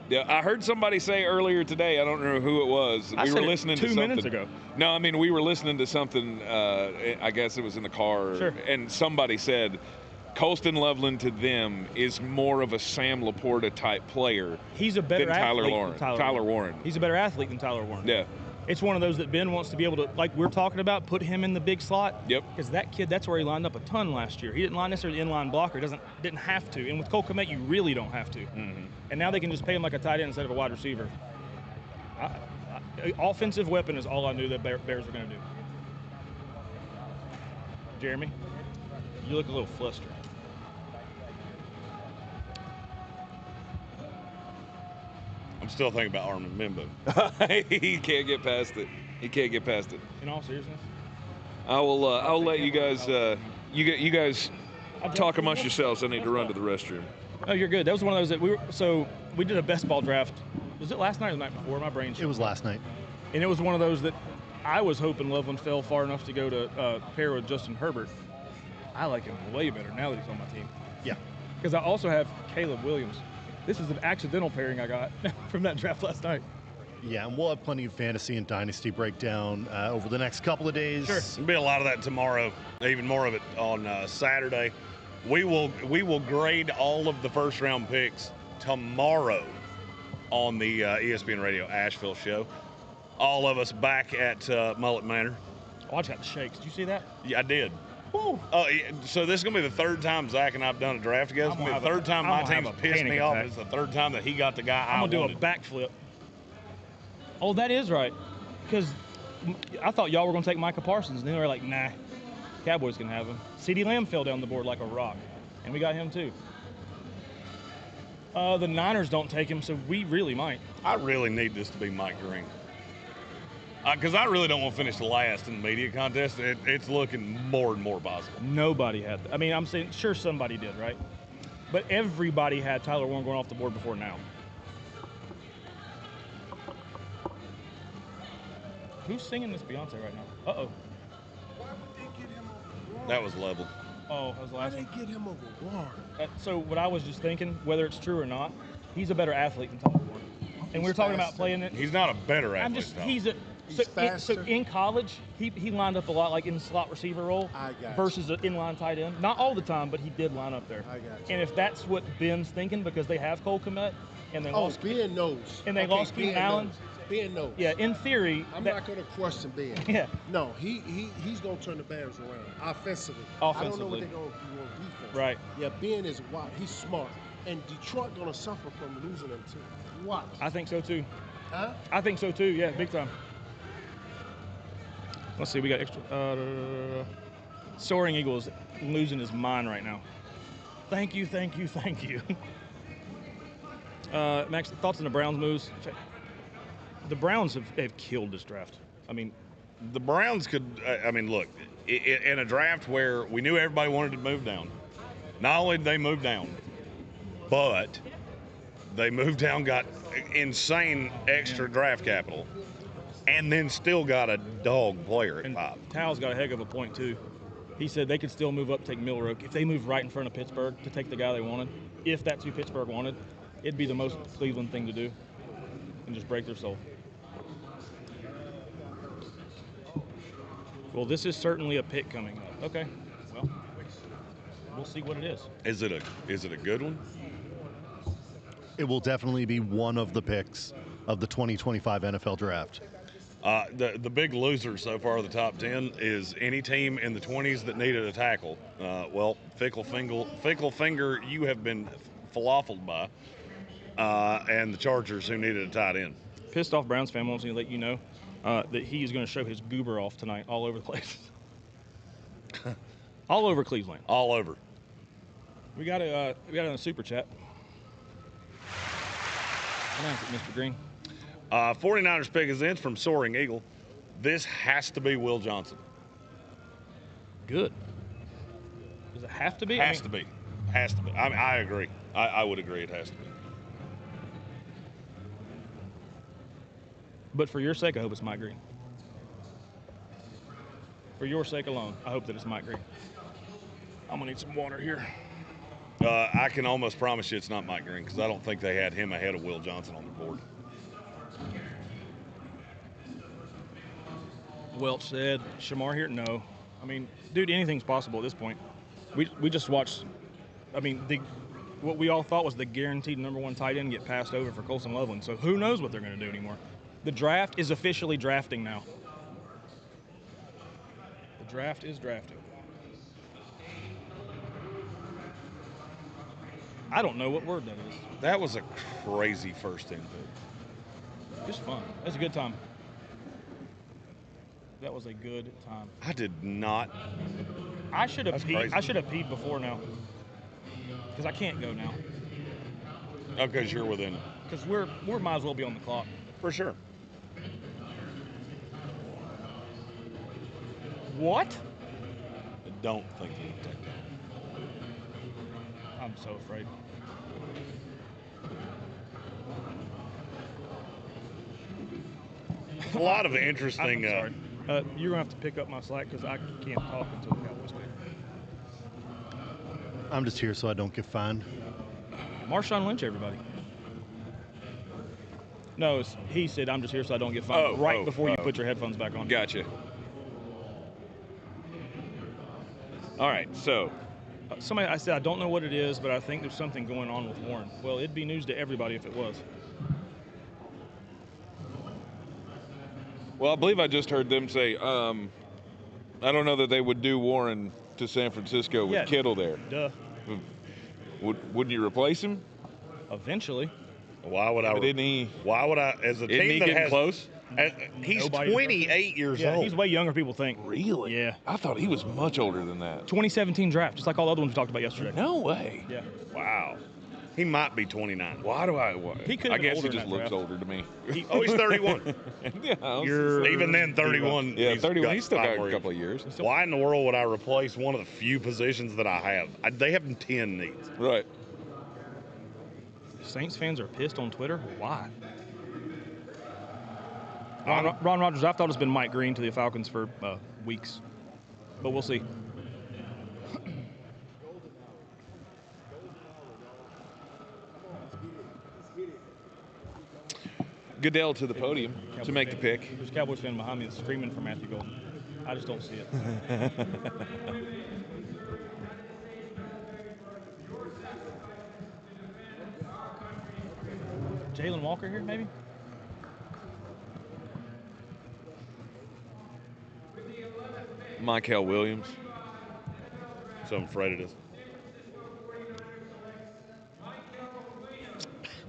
Yeah, I heard somebody say earlier today, I don't know who it was. I we said were it listening to 2 something. minutes ago. No, I mean, we were listening to something, I guess it was in the car, Sure. and somebody said Colston Loveland to them is more of a Sam Laporta type player. He's a better than Tyler athlete than Tyler Warren. He's a better athlete than Tyler Warren. Yeah. It's one of those that Ben wants to be able to, like we're talking about, put him in the big slot. Yep. Because that kid, that's where he lined up a ton last year. He didn't line necessarily inline blocker. Didn't have to. And with Cole Kmet, you really don't have to. Mm-hmm. And now they can just pay him like a tight end instead of a wide receiver. Offensive weapon is all I knew that Bears were going to do. Jeremy, you look a little flustered. I'm still thinking about Armin Mimbo. He can't get past it. He can't get past it. In all seriousness? I'll let you guys you guys talk amongst yourselves. I need to run to the restroom. Oh, you're good. That was one of those that we did a best ball draft. Was it last night or the night before? My brain's. It was last night. And it was one of those that I was hoping Loveland fell far enough to go to pair with Justin Herbert. I like him way better now that he's on my team. Yeah. Because I also have Caleb Williams. This is an accidental pairing I got from that draft last night. Yeah, and we'll have plenty of fantasy and dynasty breakdown over the next couple of days. Sure. There'll be a lot of that tomorrow, even more of it on Saturday. We will grade all of the first round picks tomorrow on the ESPN Radio Asheville show. All of us back at Mullet Manor. Oh, I just got the shakes. Did you see that? Yeah, I did. Woo. So this is going to be the third time Zach and I have done a draft together. It's going to be the third time my team's pissed me off. It's the third time that he got the guy I wanted. I'm going to do a backflip. Oh, that is right. Because I thought y'all were going to take Micah Parsons, and then they were like, nah, Cowboys can have him. CeeDee Lamb fell down the board like a rock, and we got him too. The Niners don't take him, so we really might. I really need this to be Mike Greene. Because I really don't want to finish last in the media contest. It's looking more and more possible. Nobody had that. I mean, I'm saying, sure, somebody did, right? But everybody had Tyler Warren going off the board before now. Who's singing this Beyonce right now? Uh-oh. Why would they get him over Warren? That was level. Oh, that was the Why last they one. get him over Warren? So what I was just thinking, whether it's true or not, he's a better athlete than Tyler Warren. And we were talking about faster. playing it. He's not a better athlete. I'm just, though. he's a. He's So faster. in college, he lined up a lot like in the slot receiver role I got you. versus an inline tight end. Not all the time, but he did line up there. I got you. And if that's what Ben's thinking, because they have Cole Kmet and they lost, Ben knows. and they lost Keenan Ben Allen. knows. Ben knows. Yeah, in theory, I'm that- not going to question Ben. Yeah. No, he's going to turn the Bears around offensively. Offensively. I don't know what they're going to do on defense. Right. Yeah, Ben is wild. He's smart. And Detroit going to suffer from losing him too. Watch. I think so too. Huh? I think so too. Yeah, big time. Let's see, we got extra. Soaring Eagle is losing his mind right now. Thank you. Max, thoughts on the Browns moves? The Browns have killed this draft. I mean, The Browns could, I mean, look, in a draft where we knew everybody wanted to move down, not only did they move down, but they moved down, got insane extra draft capital, and then still got a dog player at and 5. Tal's got a heck of a point too. He said they could still move up, take Milroe. If they moved right in front of Pittsburgh to take the guy they wanted, if that's who Pittsburgh wanted, it'd be the most Cleveland thing to do and just break their soul. Well, this is certainly a pick coming up. Okay, well, we'll see what it is. Is it a good one? It will definitely be one of the picks of the 2025 NFL Draft. The big loser so far of the top 10 is any team in the 20s that needed a tackle. Well, fickle finger, you have been falafeled by, and the Chargers who needed a tight end. Pissed off Browns fan wants me to let you know that he is going to show his goober off tonight all over the place. All over Cleveland. All over. We got it in a super chat. Announce it, Mr. Greene. 49ers pick is in from Soaring Eagle. This has to be Will Johnson. Good. Does it have to be? Has to be. Has to be. I mean, I agree. I would agree it has to be. But for your sake, I hope it's Mike Greene. For your sake alone, I hope that it's Mike Greene. I'm going to need some water here. I can almost promise you it's not Mike Greene because I don't think they had him ahead of Will Johnson on the board. Welch said, Shamar here? No. I mean, dude, anything's possible at this point. We just watched, I mean, what we all thought was the guaranteed #1 tight end get passed over for Colson Loveland. So who knows what they're going to do anymore. The draft is officially drafting now. The draft is drafting. I don't know what word that is. That was a crazy first input. Just fun. That's a good time. That was a good time. I did not. I should have That's peed. crazy. I should have peed before now. Because I can't go now. Oh, because you're within. Because we might as well be on the clock. For sure. What? I don't think you can take that. I'm so afraid. A lot of interesting. I'm sorry. You're going to have to pick up my slack because I can't talk until the Cowboys pick. I'm just here so I don't get fined. Marshawn Lynch, everybody. No, he said, I'm just here so I don't get fined. Before you put your headphones back on. Gotcha. All right, so. I said, I don't know what it is, but I think there's something going on with Warren. Well, it'd be news to everybody if it was. Well, I believe I just heard them say, I don't know that they would do Warren to San Francisco with Kittle there. Duh. Wouldn't you replace him? Eventually. Why would I? Why would I? As a team that has close. He's 28 years old. He's way younger people think. Really? Yeah. I thought he was much older than that. 2017 draft, just like all the other ones we talked about yesterday. No way. Yeah. Wow. He might be 29. Why do I? He could. I guess older he just in that looks draft. older to me. He's 31. Yeah. Even then, 31. Yeah, 31. He's still got 5 a more couple of years. Why in the world would I replace one of the few positions that I have? They have 10 needs. Right. Saints fans are pissed on Twitter. Why? Ron Rodgers, I've thought it's been Mike Greene to the Falcons for weeks, but we'll see. Goodell to the podium to make the pick. There's a Cowboys fan behind me that's screaming for Matthew Golden. I just don't see it. Jalen Walker here, maybe? Michael Williams. So I'm afraid it is.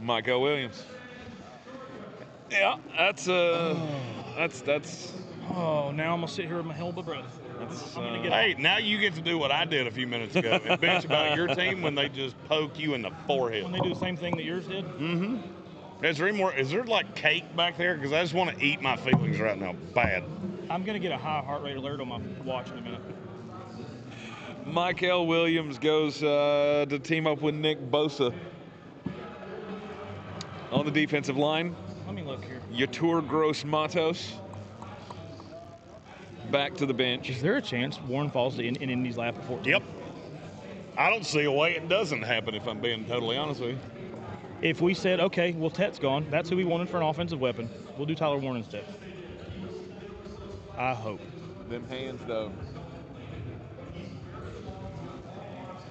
Michael Williams. Yeah, that's. Oh, now I'm gonna sit here with my hell of a breath. Hey, now you get to do what I did a few minutes ago and bitch about your team when they just poke you in the forehead. When they do the same thing that yours did? Mm-hmm. Is there like cake back there? Because I just want to eat my feelings right now. Bad. I'm gonna get a high heart rate alert on my watch in a minute. Michael Williams goes to team up with Nick Bosa on the defensive line. Let me look here. Yetur Gross-Matos back to the bench. Is there a chance Warren falls in Indy's lap at 14? Yep. I don't see a way it doesn't happen, if I'm being totally honest with you. If we said, okay, well, Tet's gone. That's who we wanted for an offensive weapon. We'll do Tyler Warren instead. I hope. Them hands, though.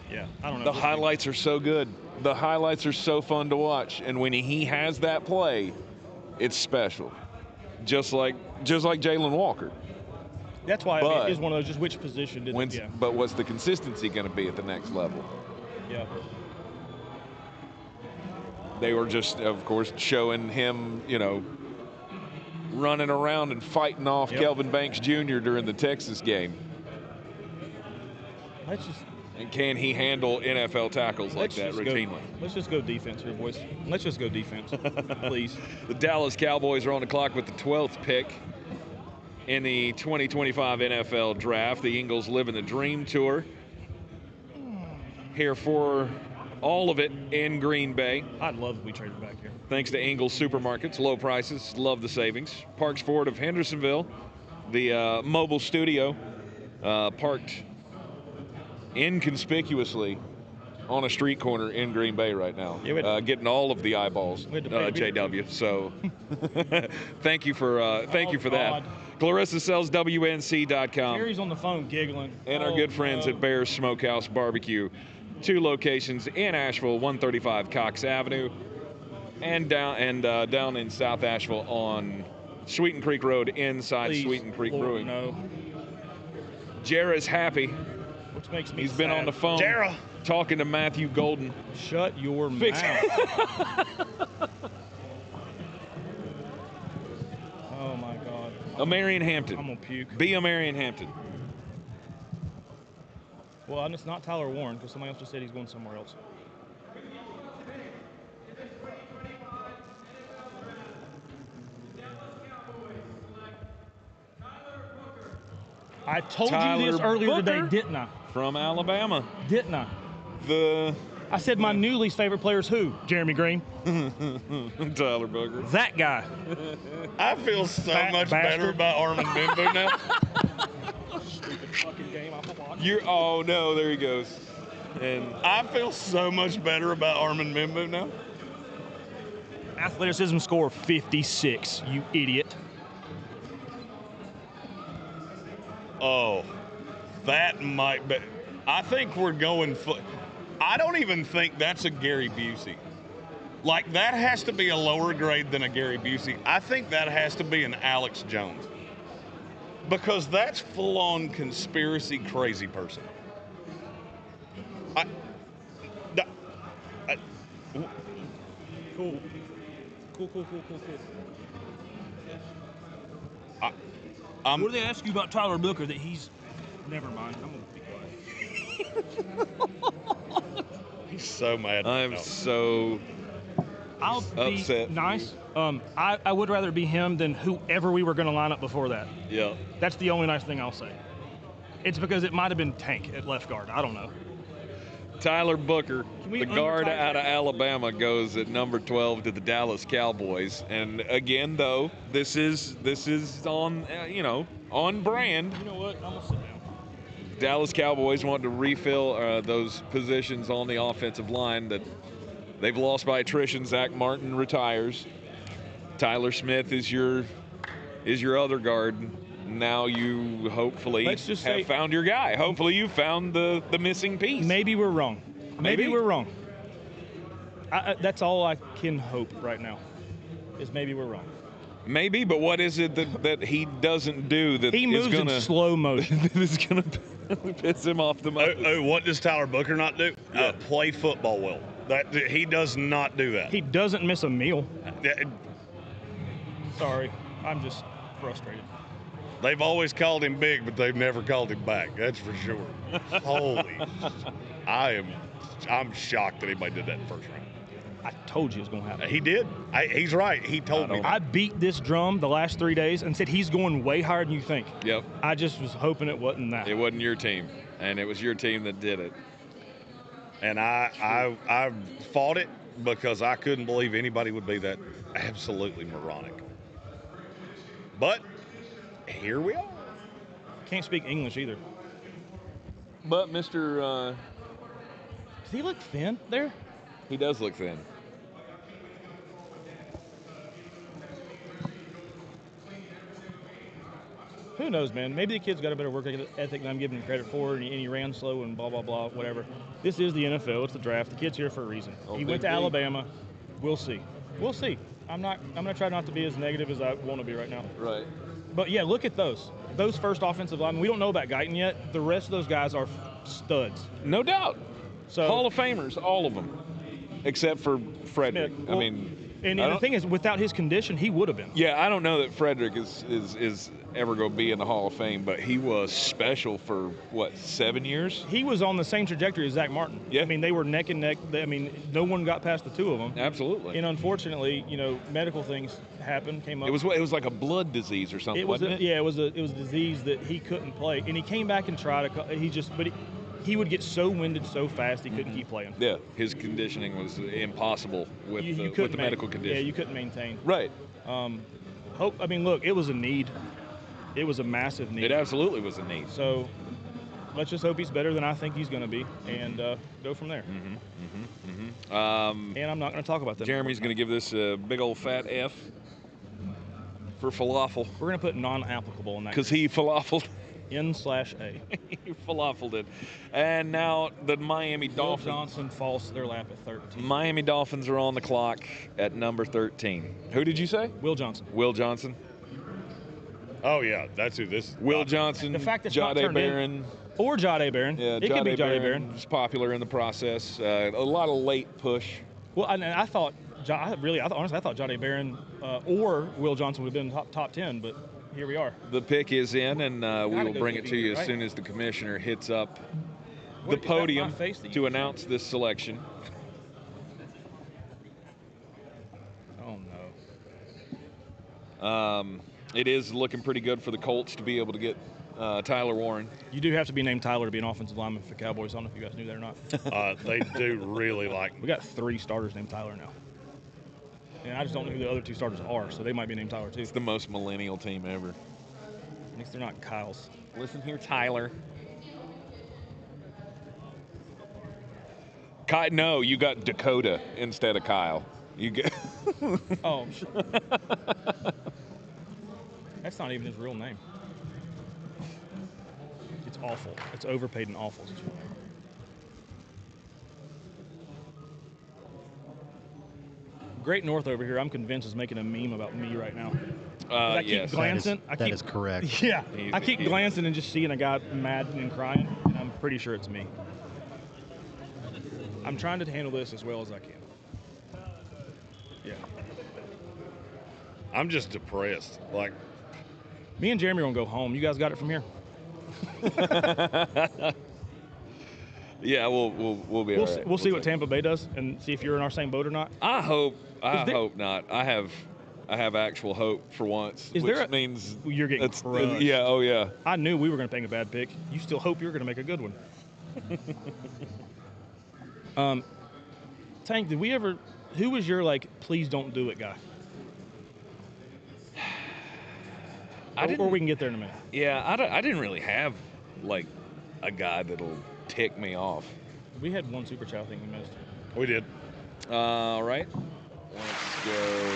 Yeah, I don't know. The highlights are so good. The highlights are so fun to watch. And when he has that play, it's special. Just like Jalen Walker. That's why it is one of those, just which position did it? Yeah. But what's the consistency going to be at the next level? Yeah. They were just, of course, showing him, running around and fighting off Kelvin Banks Jr. during the Texas game. And can he handle NFL tackles like that routinely? Let's just go defense here, boys. Let's just go defense, please. The Dallas Cowboys are on the clock with the 12th pick in the 2025 NFL Draft. The Eagles living the dream tour here for all of it in Green Bay. I'd love if we traded back here. Thanks to Ingles Supermarkets, low prices, love the savings. Parks Ford of Hendersonville, the mobile studio, parked inconspicuously on a street corner in Green Bay right now, getting all of the eyeballs, JW. So thank you for that. Clarissa sells WNC.com. Jerry's on the phone giggling. And our good friends at Bear's Smokehouse Barbecue. 2 locations in Asheville, 135 Cox Avenue, and down in South Asheville on Sweeten Creek Road inside Sweeten Creek Brewing. No. Jera's happy. Which makes me He's been on the phone talking to Matthew Golden. Shut your mouth. Oh my God. A Marion Hampton. I'm gonna puke. Be a Marion Hampton. Well, and it's not Tyler Warren because somebody else just said he's going somewhere else. I told you this earlier today, didn't I? From Alabama. Didn't I? I said my new least favorite player is who? Jeremy Greene. Tyler Booker. That guy. I feel so much better about Armin Bimbo now. Stupid fucking game I watched. Oh no, there he goes. And I feel so much better about Armin Bimbo now. Athleticism score 56, you idiot. Oh, that might be. I think we're going. I don't even think that's a Gary Busey. Like, that has to be a lower grade than a Gary Busey. I think that has to be an Alex Jones. Because that's full-on conspiracy crazy person. Cool. What do they ask you about Tyler Booker that he's... Never mind. I'm going to be quiet. He's so mad. I'm so upset. Be nice. I would rather be him than whoever we were going to line up before that. Yeah. That's the only nice thing I'll say. It's because it might have been Tank at left guard. I don't know. Tyler Booker, the guard out of Alabama, goes at number 12 to the Dallas Cowboys. And again, though, this is on on brand. You know what? I'm gonna sit down. Dallas Cowboys want to refill those positions on the offensive line that they've lost by attrition. Zach Martin retires. Tyler Smith is your other guard. Now you hopefully have found your guy. Hopefully you found the missing piece. Maybe we're wrong. Maybe we're wrong. That's all I can hope right now is maybe we're wrong. Maybe, but what is it that he doesn't do that he moves in slow motion? That is going to piss him off the most. What does Tyler Booker not do? Yeah. Play football well. He does not do that. He doesn't miss a meal. Sorry, I'm just frustrated. They've always called him big, but they've never called him back. That's for sure. Holy, I'm shocked that anybody did that in the first round. I told you it was going to happen. He did. He's right. He told me. I beat this drum the last 3 days and said he's going way higher than you think. Yep. I just was hoping it wasn't that. It wasn't your team, and it was your team that did it. And I fought it because I couldn't believe anybody would be that absolutely moronic. But here we are. Can't speak English either. But Mr. Does he look thin there? He does look thin. Who knows, man? Maybe the kid's got a better work ethic than I'm giving him credit for, and he ran slow and blah, blah, blah, whatever. This is the NFL. It's the draft. The kid's here for a reason. He went to Alabama. We'll see. We'll see. I'm going to try not to be as negative as I want to be right now. Right. But, yeah, look at those. Those first offensive linemen. We don't know about Guyton yet. The rest of those guys are studs. No doubt. So Hall of Famers, all of them, except for Frederick. Well, and the thing is, without his condition, he would have been. Yeah, I don't know that Frederick is ever going to be in the Hall of Fame, but he was special for, 7 years? He was on the same trajectory as Zach Martin. Yeah. I mean, they were neck and neck. No one got past the two of them. Absolutely. And unfortunately, medical things came up. It was like a blood disease or something, wasn't it? Yeah, it was a disease that he couldn't play. And he came back and tried he would get so winded so fast he couldn't keep playing. Yeah, his conditioning was impossible with the medical condition. Yeah, you couldn't maintain. Right. Look, it was a need. It was a massive need. It absolutely was a need. So, let's just hope he's better than I think he's going to be, and go from there. And I'm not going to talk about that. Jeremy's going to give this a big old fat F for falafel. We're going to put non-applicable in that. Because he falafeled. N/A. He falafeled it. And now the Miami Will Dolphins. Johnson falls to their lap at 13. Miami Dolphins are on the clock at number 13. Who did you say? Will Johnson. Will Johnson. Oh, yeah, that's who this is. Will Johnson. The fact it's not Jahdae turned Barron. Or Jahdae Barron. Yeah, it could be Jahdae Barron. Is popular in the process. A lot of late push. Well, and I thought, honestly, I thought Jahdae Barron or Will Johnson would have been top 10, but here we are. The pick is in, and we will go bring it to you right? as soon as the commissioner hits up the Wait, is that my podium face that you to see? announce this selection. Oh, no. It is looking pretty good for the Colts to be able to get Tyler Warren. You do have to be named Tyler to be an offensive lineman for the Cowboys. I don't know if you guys knew that or not. They do really like We got 3 starters named Tyler now. And I just don't know who the other 2 starters are, so they might be named Tyler too. It's the most millennial team ever. At least they're not Kyle's. Listen here, Tyler. No, you got Dakota instead of Kyle. You get. Oh, that's not even his real name. It's awful. It's overpaid and awful. Great North over here, I'm convinced, is making a meme about me right now. I keep Yes. glancing. That is correct. Yeah, He's- I keep he's- glancing and just seeing a guy mad and crying, and I'm pretty sure it's me. I'm trying to handle this as well as I can. Yeah. I'm just depressed. Like, Me and Jeremy are going to go home. You guys got it from here? Yeah, we'll be all right. We'll see what Tampa Bay does and see if you're in our same boat or not. I hope there- not. I have actual hope for once, Is which there a- means You're getting crushed. yeah, oh yeah. I knew we were going to make a bad pick. You still hope you're going to make a good one. Tank, did we ever? Who was your please don't do it guy? Or we can get there in a minute. Yeah, I didn't really have a guy that'll tick me off. We had one super chat I think we missed. we did. All right, let's go.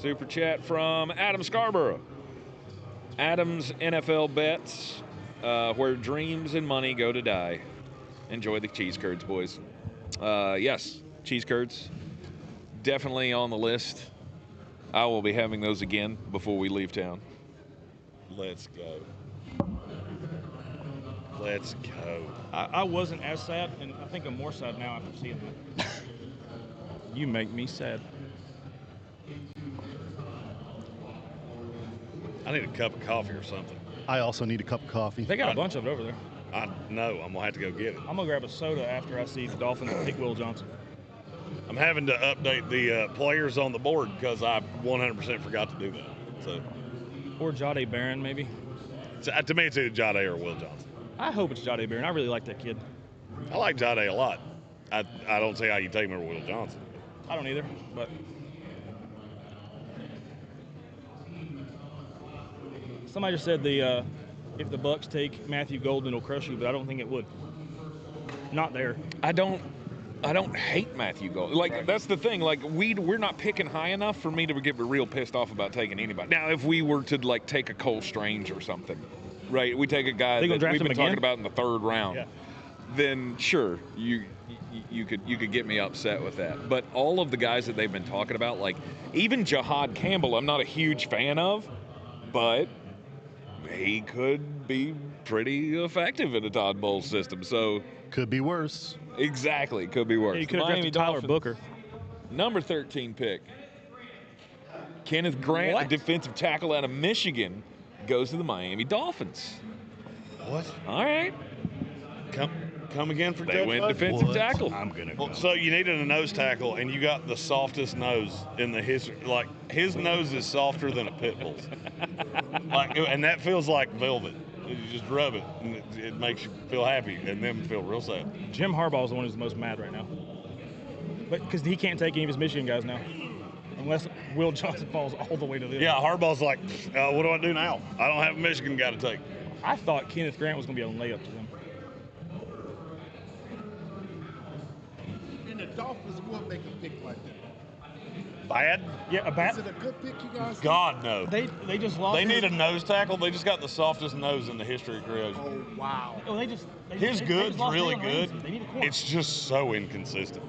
Super chat from Adam Scarborough. Adam's NFL bets, where dreams and money go to die. Enjoy the cheese curds, boys. Yes, cheese curds, definitely on the list. I will be having those again before we leave town. Let's go. Let's go. I wasn't as sad, and I think I'm more sad now after seeing that. You make me sad. I need a cup of coffee or something. I also need a cup of coffee. They got a bunch of it over there. I know. I'm going to have to go get it. I'm going to grab a soda after I see the Dolphins pick Will Johnson. I'm having to update the players on the board because I 100% forgot to do that. So, Or Jahdae Barron, maybe. to me, it's either Jahdae or Will Johnson. I hope it's Jahdae Barron. I really like that kid. I like Jahdae a lot. I don't see how you take him over Will Johnson. I don't either, but somebody just said if the Bucks take Matthew Golden, it'll crush you, but I don't think it would. Not there. I don't hate Matthew Gold. That's the thing. We're not picking high enough for me to get real pissed off about taking anybody. Now, if we were to take a Cole Strange or something, right? We take a guy They gonna that draft we've him been again? talking about in the 3rd round. Yeah. Then sure, you could get me upset with that. But all of the guys that they've been talking about, even Jahad Campbell, I'm not a huge fan of, but he could be pretty effective in a Todd Bowles system. So Could be worse. exactly, could be worse. Yeah, you could have Miami drafted Tyler Dolphins, Booker. number 13 pick. Kenneth Grant, What? a defensive tackle out of Michigan, goes to the Miami Dolphins. What? All right. Come again for They Judge went Bud? defensive tackle. I'm gonna Well, go. so you needed a nose tackle, and you got the softest nose in the history. His nose is softer than a pit bull's. And that feels like velvet. You just rub it, and it makes you feel happy, and then feel real sad. Jim Harbaugh is the one who's the most mad right now. But because he can't take any of his Michigan guys now. Unless Will Johnson falls all the way to the Yeah, Harbaugh's like, what do I do now? I don't have a Michigan guy to take. I thought Kenneth Grant was going to be able to lay up to them. And the Dolphins would make a pick like that. Bad? Yeah, a Is bat. it a good pick, you guys? God, no. They just lost. They need a nose tackle. They just got the softest nose in the history of creation. Oh, wow. Oh, His they just good's lost really Jalen good. Ramsey. They need a corner. It's just so inconsistent.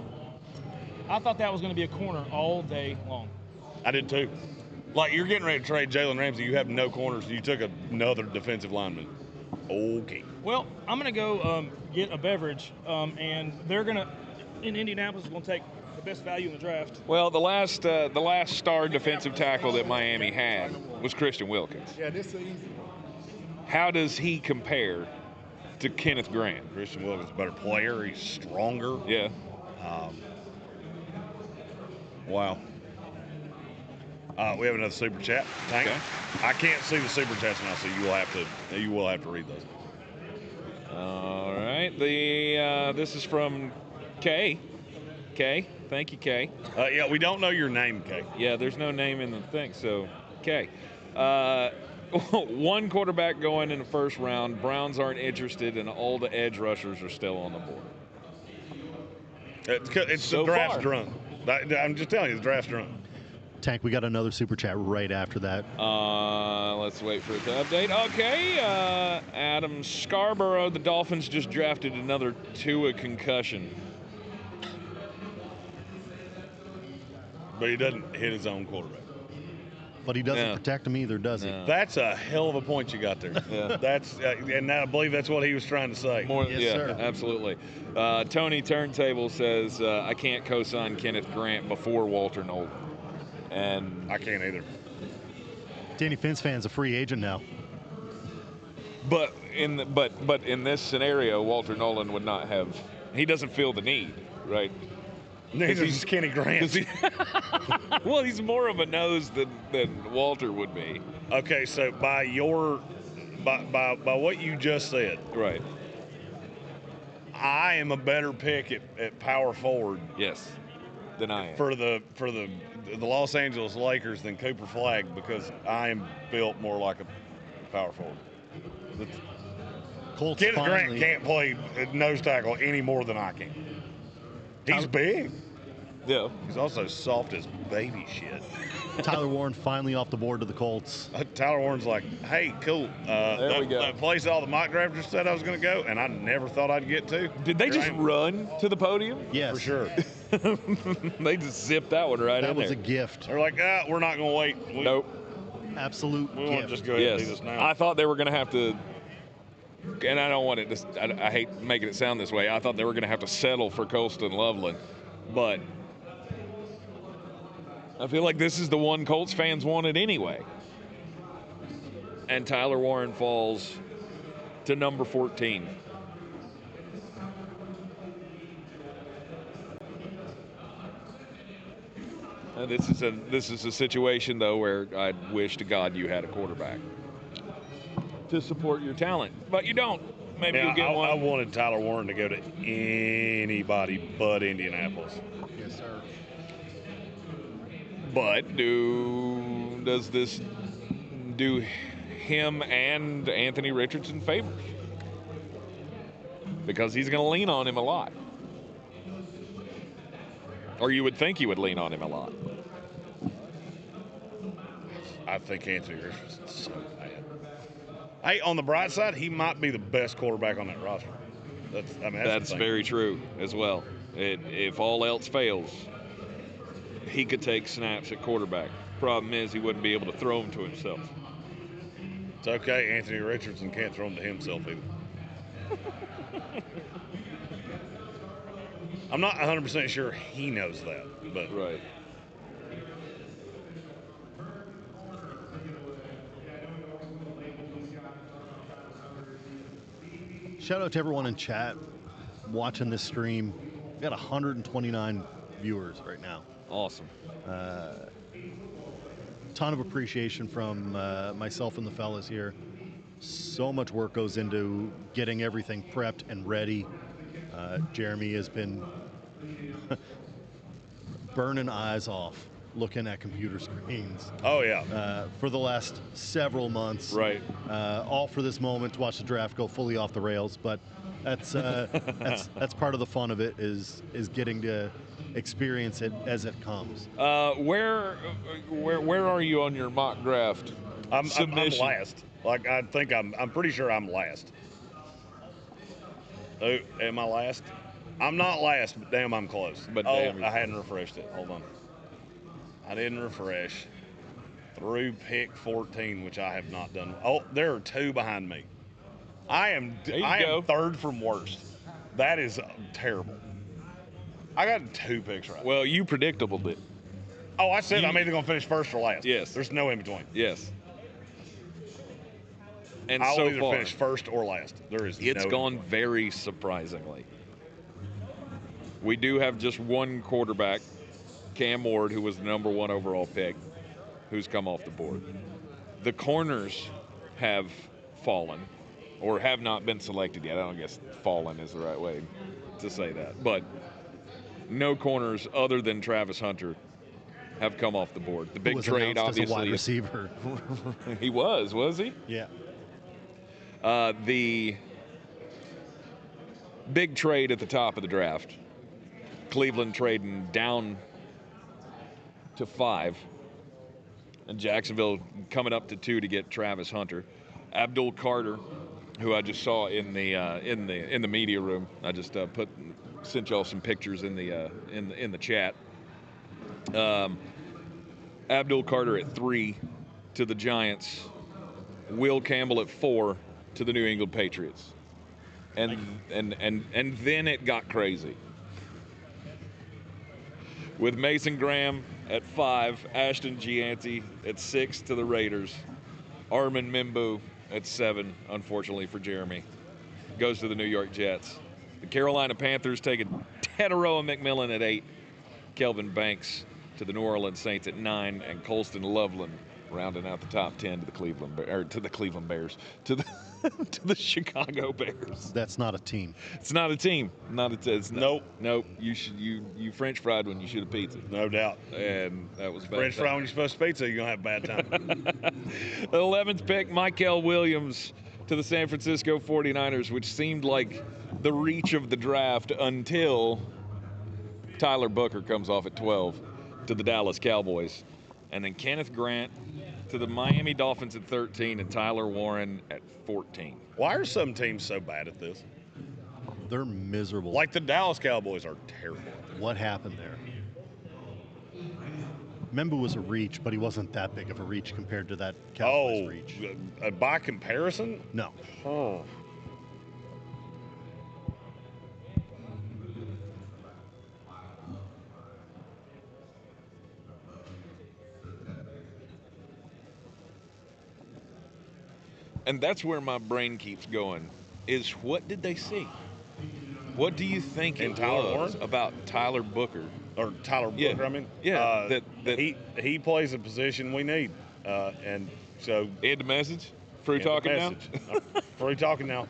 I thought that was going to be a corner all day long. I did too. Like, you're getting ready to trade Jalen Ramsey. You have no corners. You took another defensive lineman. Okay. Well, I'm going to go get a beverage, and they're going to, in Indianapolis, going to take the best value in the draft. Well, the last star defensive tackle that Miami had was Christian Wilkins. Yeah, this is an easy one. How does he compare to Kenneth Grant? Christian Wilkins, better player. He's stronger. Yeah. Wow. We have another super chat. Tank. Okay. I can't see the super chats now, so you will have to read those. All right. This is from Kay. Kay. Thank you, Kay. Yeah, we don't know your name, Kay. Yeah, there's no name in the thing, so Kay. One quarterback going in the first round. Browns aren't interested, and all the edge rushers are still on the board. It's So the draft's far. drunk. I'm just telling you, the draft's drunk. Tank, we got another super chat right after that. Let's wait for it to update. Okay, Adam Scarborough. The Dolphins just drafted another Tua concussion. But he doesn't hit his own quarterback. But he doesn't Yeah. protect him either, does he? No. That's a hell of a point you got there. Yeah. That's and I believe that's what he was trying to say. More, Yes, yeah, sir. absolutely. Tony Turntable says, I can't co-sign Kenneth Grant before Walter Nolan. And I can't either. Danny Fins fan's a free agent now. but in this scenario, Walter Nolan would not have. He doesn't feel the need, right? Neither he's- is Kenny Grant. 'Cause he- well, he's more of a nose than Walter would be. Okay, so by what you just said, Right. I am a better pick at power forward Yes. Than I am. for the Los Angeles Lakers than Cooper Flagg because I am built more like a power forward. Colts Kenneth Grant finally, can't play nose tackle any more than I can. He's big. Yeah. He's also soft as baby shit. Tyler Warren finally off the board to the Colts. Tyler Warren's like, hey, cool. There we go. That place all the mock drafters said I was going to go, and I never thought I'd get to. Did they Here just I am. run to the podium? Yes, For sure. They just zipped that one right That in was there. a gift. They're like, we're not going to wait. Nope. Absolute We want to gift. just go ahead and Yes. do this now. I thought they were going to have to, and I don't want it to, I hate making it sound this way. I thought they were going to have to settle for Colston Loveland, but I feel like this is the one Colts fans wanted anyway. And Tyler Warren falls to number 14. This is a situation though where I wish to God you had a quarterback to support your talent, but you don't. Maybe Yeah, you'll get one. I wanted Tyler Warren to go to anybody but Indianapolis. Yes, sir. But does this do him and Anthony Richardson favors? Because he's going to lean on him a lot. Or you would think he would lean on him a lot. I think Anthony Richardson's so bad. Hey, on the bright side, he might be the best quarterback on that roster. That's That's the thing. very true as well. If all else fails, he could take snaps at quarterback. Problem is he wouldn't be able to throw them to himself. It's okay. Anthony Richardson can't throw them to himself either. I'm not 100% sure he knows that, but Right. Shout out to everyone in chat watching this stream. We got 129 viewers right now. Awesome. Ton of appreciation from myself and the fellas here. So much work goes into getting everything prepped and ready. Jeremy has been burning eyes off looking at computer screens. Oh yeah. For the last several months. Right. All for this moment to watch the draft go fully off the rails, but that's part of the fun of it is getting to experience it as it comes. Where are you on your mock draft? I'm submission? last. Like I'm pretty sure I'm last. Oh, am I last? I'm not last, but damn, I'm close. But oh, damn, I hadn't refreshed it. Hold on. I didn't refresh through pick 14, which I have not done. Oh, there are 2 behind me. I am third from worst. That is terrible. I got 2 picks right. Well, you predictable did. Oh, I said I'm either going to finish first or last. Yes. There's no in between. Yes. And I'll so either far, finish first or last. There is it's no gone very surprisingly. We do have just one quarterback, Cam Ward, who was the number 1 overall pick, who's come off the board. The corners have fallen, or have not been selected yet. I don't guess fallen is the right way to say that. But no corners other than Travis Hunter have come off the board. The big trade, obviously, as a wide receiver. He was he? Yeah. The big trade at the top of the draft, Cleveland trading down to 5, and Jacksonville coming up to 2 to get Travis Hunter. Abdul Carter, who I just saw in the media room. I just sent y'all some pictures in the chat. Abdul Carter at 3 to the Giants. Will Campbell at 4 to the New England Patriots. And then it got crazy. With Mason Graham at 5, Ashton Gianti at 6 to the Raiders. Armin Mimbu at 7, unfortunately for Jeremy, goes to the New York Jets. The Carolina Panthers taking Tetaroa McMillan at 8. Kelvin Banks to the New Orleans Saints at 9, and Colston Loveland rounding out the top 10 to the Cleveland Bears, to the Chicago Bears. That's not a team. It's not a team. Nope. You French fried when you should have pizza. No doubt. And that was bad. French fry when you're supposed to pizza, you're going to have a bad time. The 11th pick, Michael Williams to the San Francisco 49ers, which seemed like the reach of the draft until Tyler Booker comes off at 12 to the Dallas Cowboys. And then Kenneth Grant to the Miami Dolphins at 13 and Tyler Warren at 14. Why are some teams so bad at this? They're miserable. Like the Dallas Cowboys are terrible. What happened there? Membu was a reach, but he wasn't that big of a reach compared to that Cowboys reach. By comparison? No. Oh. And that's where my brain keeps going, is what did they see? What do you think In it Tyler was Warren? about Tyler Booker? Or Tyler Yeah. Booker, I mean. Yeah, he plays a position we need. And so. End the message? Free end the talking now? message. Free talking now.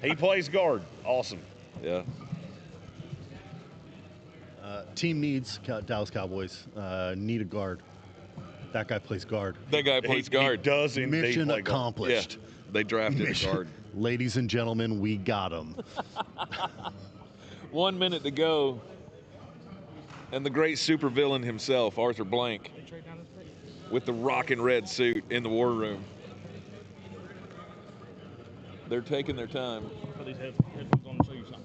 He plays guard. Awesome. Yeah. Team needs Dallas Cowboys need a guard. That guy plays guard. That guy plays He guard. does indeed Mission play guard. accomplished. Yeah. They drafted a guard. Ladies and gentlemen, we got him. 1 minute to go. And the great supervillain himself, Arthur Blank, with the rockin' red suit in the war room. They're taking their time. Put these headphones on and show you something.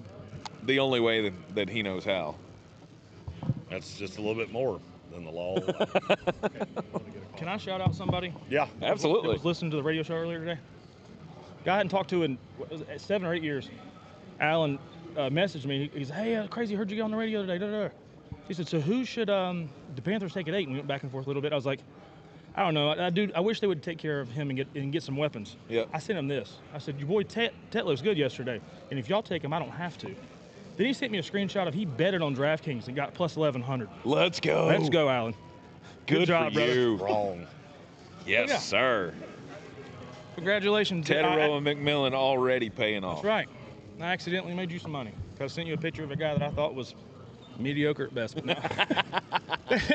The only way that he knows how. That's just a little bit more than the law. Can I shout out somebody? Yeah. That Absolutely. was listening to the radio show earlier today. Guy I hadn't talked to in 7 or 8 years. Alan messaged me. He's, hey, crazy, heard you get on the radio today. Da, da, da. He said, so who should the Panthers take at 8? And we went back and forth a little bit. I was like, I don't know. I wish they would take care of him and get some weapons. Yeah. I sent him this. I said, your boy Tet looks good yesterday. And if y'all take him, I don't have to. Then he sent me a screenshot of he betted on DraftKings and got plus 1,100. Let's go. Let's go, Alan. Good job, for you. Wrong. Yes, Yeah. sir. Congratulations. Tetaroa McMillan already paying off. That's right. I accidentally made you some money because I sent you a picture of a guy that I thought was Mediocre at best. But no.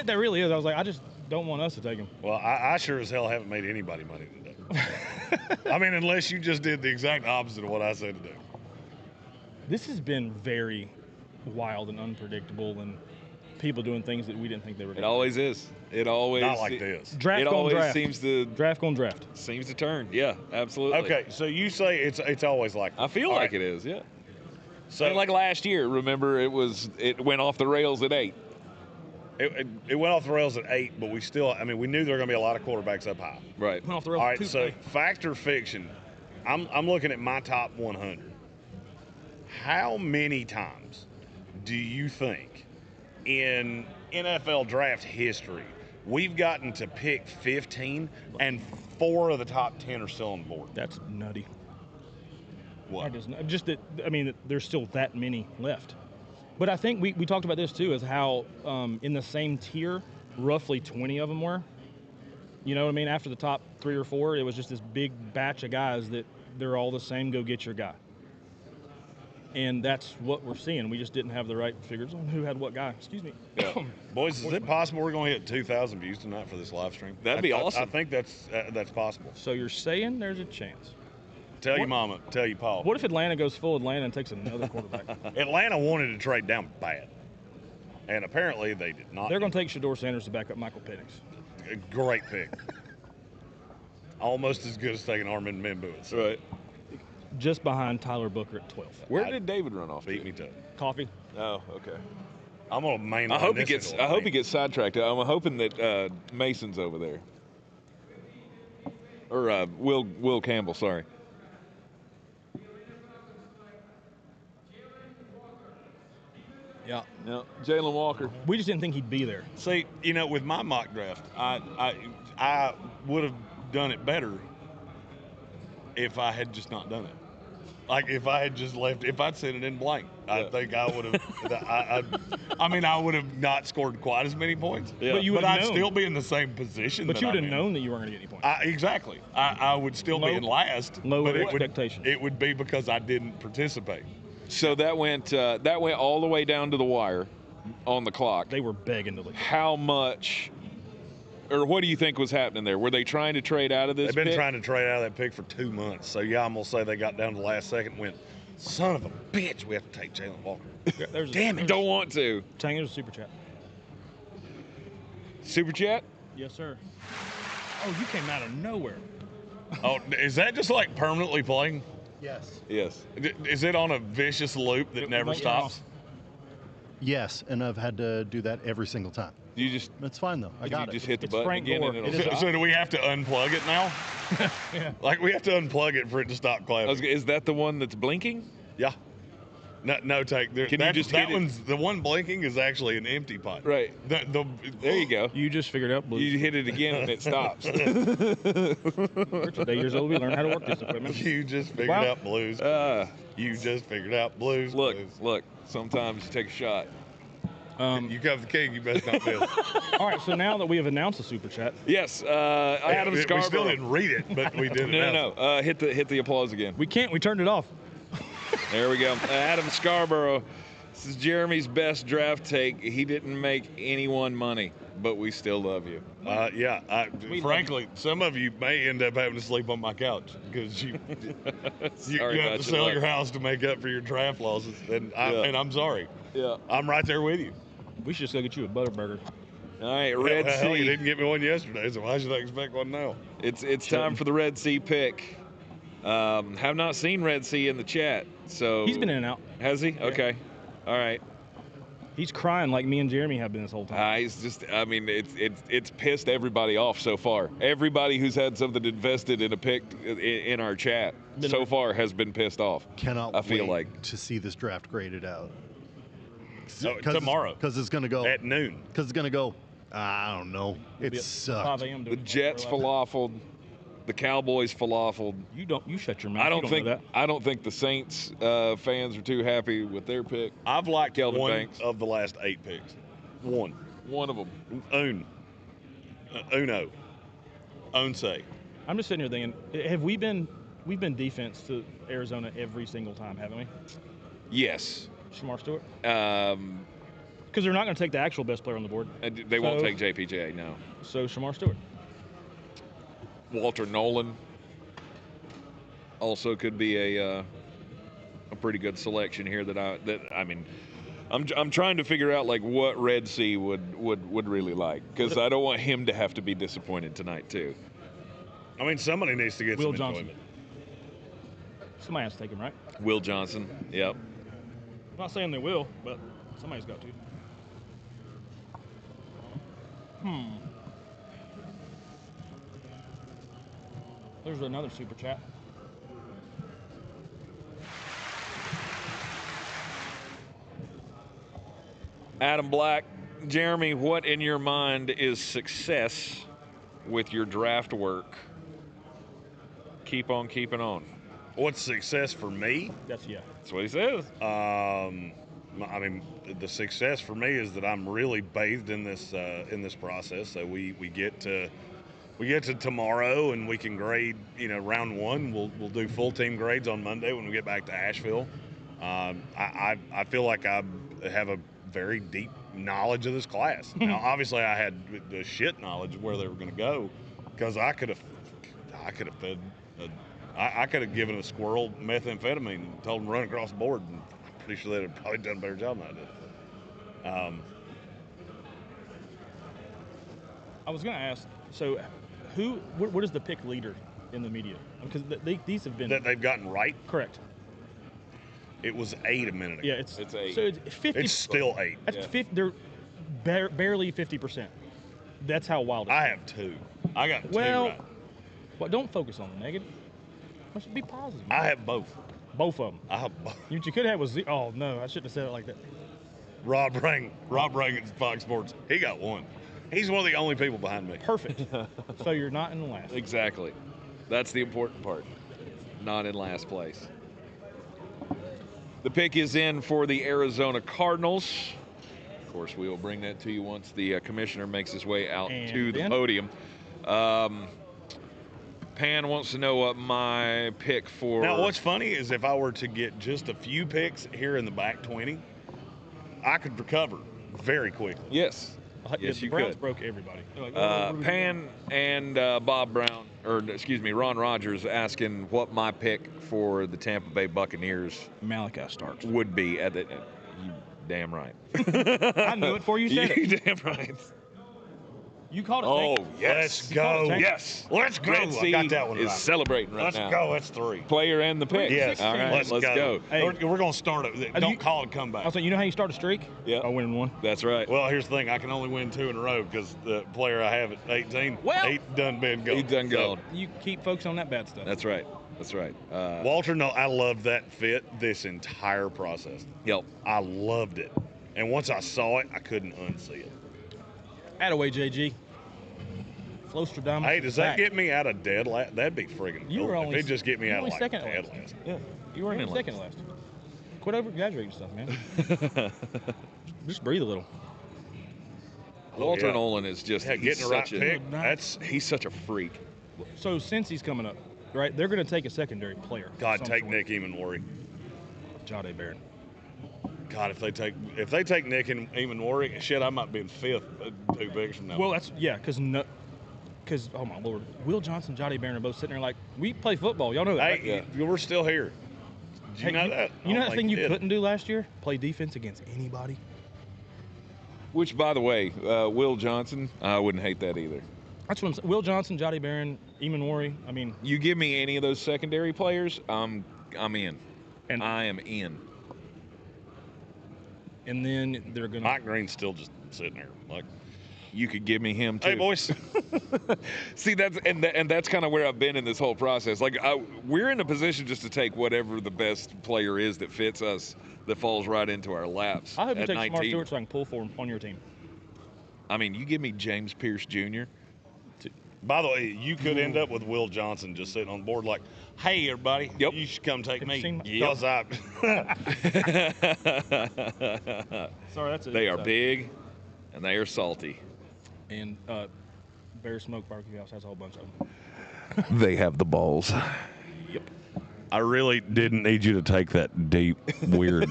That really is. I was like, I just don't want us to take him. Well, I sure as hell haven't made anybody money today. I mean, unless you just did the exact opposite of what I said to do. This has been very wild and unpredictable, and people doing things that we didn't think they were doing. It always is. It always Not like this. Draft It going always draft. seems to Draft going draft. seems to turn. Yeah, absolutely. Okay, so you say it's always like I feel all like right. it is. Yeah. So And like last year, remember it went off the rails at 8. it went off the rails at 8, but we still, I mean, we knew there were going to be a lot of quarterbacks up high. Right. Went off the rails All right, Tuesday. so fact or fiction, I'm looking at my top 100. How many times do you think in NFL draft history we've gotten to pick 15 and 4 of the top 10 are still on board? That's nutty. What? Just that, I mean, there's still that many left. But I think we talked about this too, is how in the same tier, roughly 20 of them were. You know what I mean? After the top 3 or 4, it was just this big batch of guys that they're all the same, go get your guy. And that's what we're seeing. We just didn't have the right figures on who had what guy. Excuse me. Yeah. Boys, is it possible we're going to hit 2,000 views tonight for this live stream? That'd be I awesome. think that's possible. So you're saying there's a chance. Tell your What- mama, tell your Paul. What if Atlanta goes full Atlanta and takes another quarterback? Atlanta wanted to trade down bad, and apparently they did not. They're going to take Shador Sanders to back up Michael Penix. A great pick. Almost as good as taking Armin Membuitz. Right. Just behind Tyler Booker at 12th. Where did David run off? Beat to? me to it. Coffee. Oh, okay. I'm gonna mainline I hope he this gets. into a I hope he lane. gets sidetracked. I'm hoping that Mason's over there, or Will Campbell. Sorry. Yeah. No, Jalen Walker. We just didn't think he'd be there. See, with my mock draft, I would have done it better if I had just not done it. Like if I had just left, if I'd sent it in blank, I think I would have. I would have not scored quite as many points. Yeah. But you But would I'd have known. still be in the same position. But that you would I'm have in. known that you weren't going to get any points. Exactly. I would still be Low- in last. lower but expectation. It would be because I didn't participate. So that went all the way down to the wire, on the clock. They were begging to leave. How much, or what do you think was happening there? Were they trying to trade out of this? They've been pick? trying to trade out of that pick for 2 months. So yeah, I'm gonna say they got down to the last second and went, son of a bitch, we have to take Jalen Walker. There's Damn it! Don't want to. Tang, there's a super chat. Super chat. Yes, sir. Oh, you came out of nowhere. Oh, is that just like permanently playing? Yes. Yes. Is it on a vicious loop that never won't get stops? off. Yes, and I've had to do that every single time. You just It's fine though. I got you it. just hit the It's button Frank again Gore. and It it'll is stop. So do we have to unplug it now? Yeah. Like we have to unplug it for it to stop clapping? Is that the one that's blinking? Yeah. No take. Can you just that hit it? one's the one blinking is actually an empty pipe. Right. There you go. You just figured out blue. You hit it again and it stops. We're today years old. We learned how to work this equipment. You just figured Wow. out blues. You just figured out blues. Look, blues. look. Sometimes you take a shot. You cover the king, you best not miss. All right, so now that we have announced the super chat, Yes, Adam we Scarborough. still didn't read it, but we did. No. Hit the applause again. we turned it off. There we go. Adam Scarborough. This is Jeremy's best draft take. He didn't make anyone money, but we still love you. Yeah. Frankly, some of you may end up having to sleep on my couch because you Sorry have about to sell luck. your house to make up for your draft losses, and I'm sorry. Yeah. I'm right there with you. We should just go get you a Butterburger. All right, Red Hell, you Sea. didn't get me one yesterday, so why should I expect one now? It's time for the Red Sea pick. Have not seen Red Sea in the chat, so He's been in and out. Has he? Okay. All right. He's crying like me and Jeremy have been this whole time. He's just. I mean, it's pissed everybody off so far. Everybody who's had something invested in a pick in our chat so far has been pissed off. Cannot I feel wait like. to see this draft graded out. Tomorrow Because it's going to go. at noon. Because it's going to go, I don't know. It Be at sucked. 5 a.m. The Jets falafeled, the Cowboys falafeled. You shut your mouth. I You don't know think that. I don't think the Saints fans are too happy with their pick. I've liked Kelvin one Banks. of the last 8 picks. One. One of them. Uno. Once. I'm just sitting here thinking, we've been defense to Arizona every single time, haven't we? Yes. Shamar Stewart. Because they're not going to take the actual best player on the board. And they won't take JPJ, no. So Shamar Stewart. Walter Nolan also could be a pretty good selection here. I'm trying to figure out like what Red Sea would really like, because I don't want him to have to be disappointed tonight too. I mean, somebody needs to get Will some Johnson. enjoyment. Somebody has to take him, right? Will Johnson, yep. I'm not saying they will, but somebody's got to. There's another super chat. Adam Black, Jeremy, what in your mind is success with your draft work? Keep on keeping on. What's success for me? That's what he says. I mean, the success for me is that I'm really bathed in this process. So we get to tomorrow, and we can grade. Round one. We'll do full team grades on Monday when we get back to Asheville. I feel like I have a very deep knowledge of this class. Now, obviously, I had the shit knowledge of where they were going to go, because I could have given a squirrel methamphetamine and told him to run across the board, and I'm pretty sure they'd have probably done a better job than I did. I was going to ask, so what is the pick leader in the media? Because these have been... That they've gotten right? Correct. It was 8 a minute ago. Yeah, it's 8. So it's 50. It's still 8. That's 50, they're barely 50%. That's how wild it is. I have 2. I got 2 right. Well, don't focus on the negative. Let's be positive. I have both. Both of them. I have both. You could have was oh no, I shouldn't have said it like that. Rob Reagan, Fox Sports. He got 1. He's one of the only people behind me. Perfect. So you're not in the last. Exactly. That's the important part. Not in last place. The pick is in for the Arizona Cardinals. Of course, we will bring that to you once the commissioner makes his way out to the podium. Pan wants to know what my pick for... Now, what's funny is if I were to get just a few picks here in the back 20, I could recover very quickly. Yes. Yes, the you Browns could. broke everybody. Pan and Ron Rogers asking what my pick for the Tampa Bay Buccaneers Malachi Starks would be. You damn right. I knew it before you said You it. damn right. You called it. Oh, yes. Let's go. Yes. Let's go. Red I got that one is right. celebrating right Let's now. go. That's 3. Player and the pick. Yes. All right, let's go. Hey. We're going to start it. Don't call it comeback. I was like, you know how you start a streak? Yeah. I win 1. That's right. Well, here's the thing. I can only win 2 in a row because the player I have at 18, he done been gone. He done gone. You keep focusing on that bad stuff. That's right. That's right. Walter, no, I loved that fit this entire process. Yep. I loved it. And once I saw it, I couldn't unsee it. Attaway, JG. Flostradamus. Hey, does that get me out of dead last? That'd be friggin' You cool. were only. If it just get me out of like second dead last. last. Yeah. You were in second last. Quit over exaggerating stuff, man. Just breathe a little. Walter Nolan is just getting the right pick. He's such a freak. So since he's coming up, right? They're going to take a secondary player. God, take Nick Emanwari. Jade Barron. God, if they take Nick and Emanwari, shit, I might be in 5th 2 picks from now. Well, that's because oh my lord, Will Johnson, Jade Barron are both sitting there like, we play football. Y'all know that. Hey, we're still here. Did you know that? You know that thing you couldn't do last year? Play defense against anybody. Which, by the way, Will Johnson, I wouldn't hate that either. That's what I'm saying. Will Johnson, Jade Barron, Emanwari. I mean, you give me any of those secondary players, I'm in. And I am in. And then they're gonna. Mike Green's still just sitting there, like. You could give me him too. Hey, boys. See, that's kind of where I've been in this whole process. Like, we're in a position just to take whatever the best player is that fits us, that falls right into our laps. I hope you at take 19. Shamar Stewart so I can pull for him on your team. I mean, you give me James Pierce Jr. By the way, you could end up with Will Johnson just sitting on the board like, hey, everybody, Yep. you should come take me. Yep. Sorry, that's it. They are big, and they are salty. And Bear Smoke Barbecue House has a whole bunch of them. They have the balls. Yep. I really didn't need you to take that deep, weird.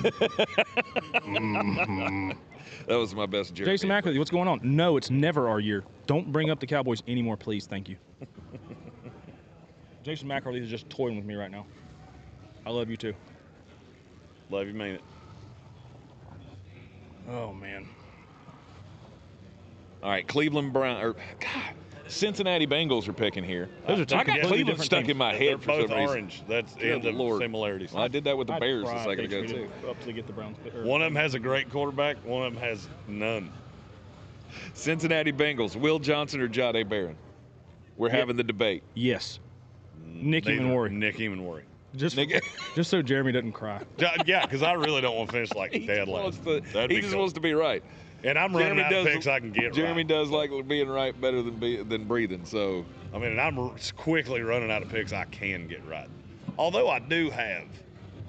That was my best Jeremy. Jason McAfee, what's going on? No, it's never our year. Don't bring up the Cowboys anymore, please. Thank you. Jason McAfee is just toying with me right now. I love you too. Love you, mean it. Oh, man. All right, Cleveland Brown or God, Cincinnati Bengals are picking here. Those are two I got completely Cleveland different stuck teams. in my They're head for both some reason. orange. That's the Good end of Lord. similarities. Well, I did that with the I'd Bears a cry if second they ago traded too. up to get the Browns. One of them has a great quarterback. One of them has none. Cincinnati Bengals, Will Johnson or Jahdae Barron? We're having the debate. Yes. Nick Neither. Emanwari. Nick Emanwari. Just Nick- just so Jeremy doesn't cry. Yeah, because I really don't want to finish like He dead just, last. wants to, he just wants to be right. And I'm running out of picks I can get Jeremy right. does like being right better than breathing. So I mean, and I'm quickly running out of picks I can get right. Although I do have.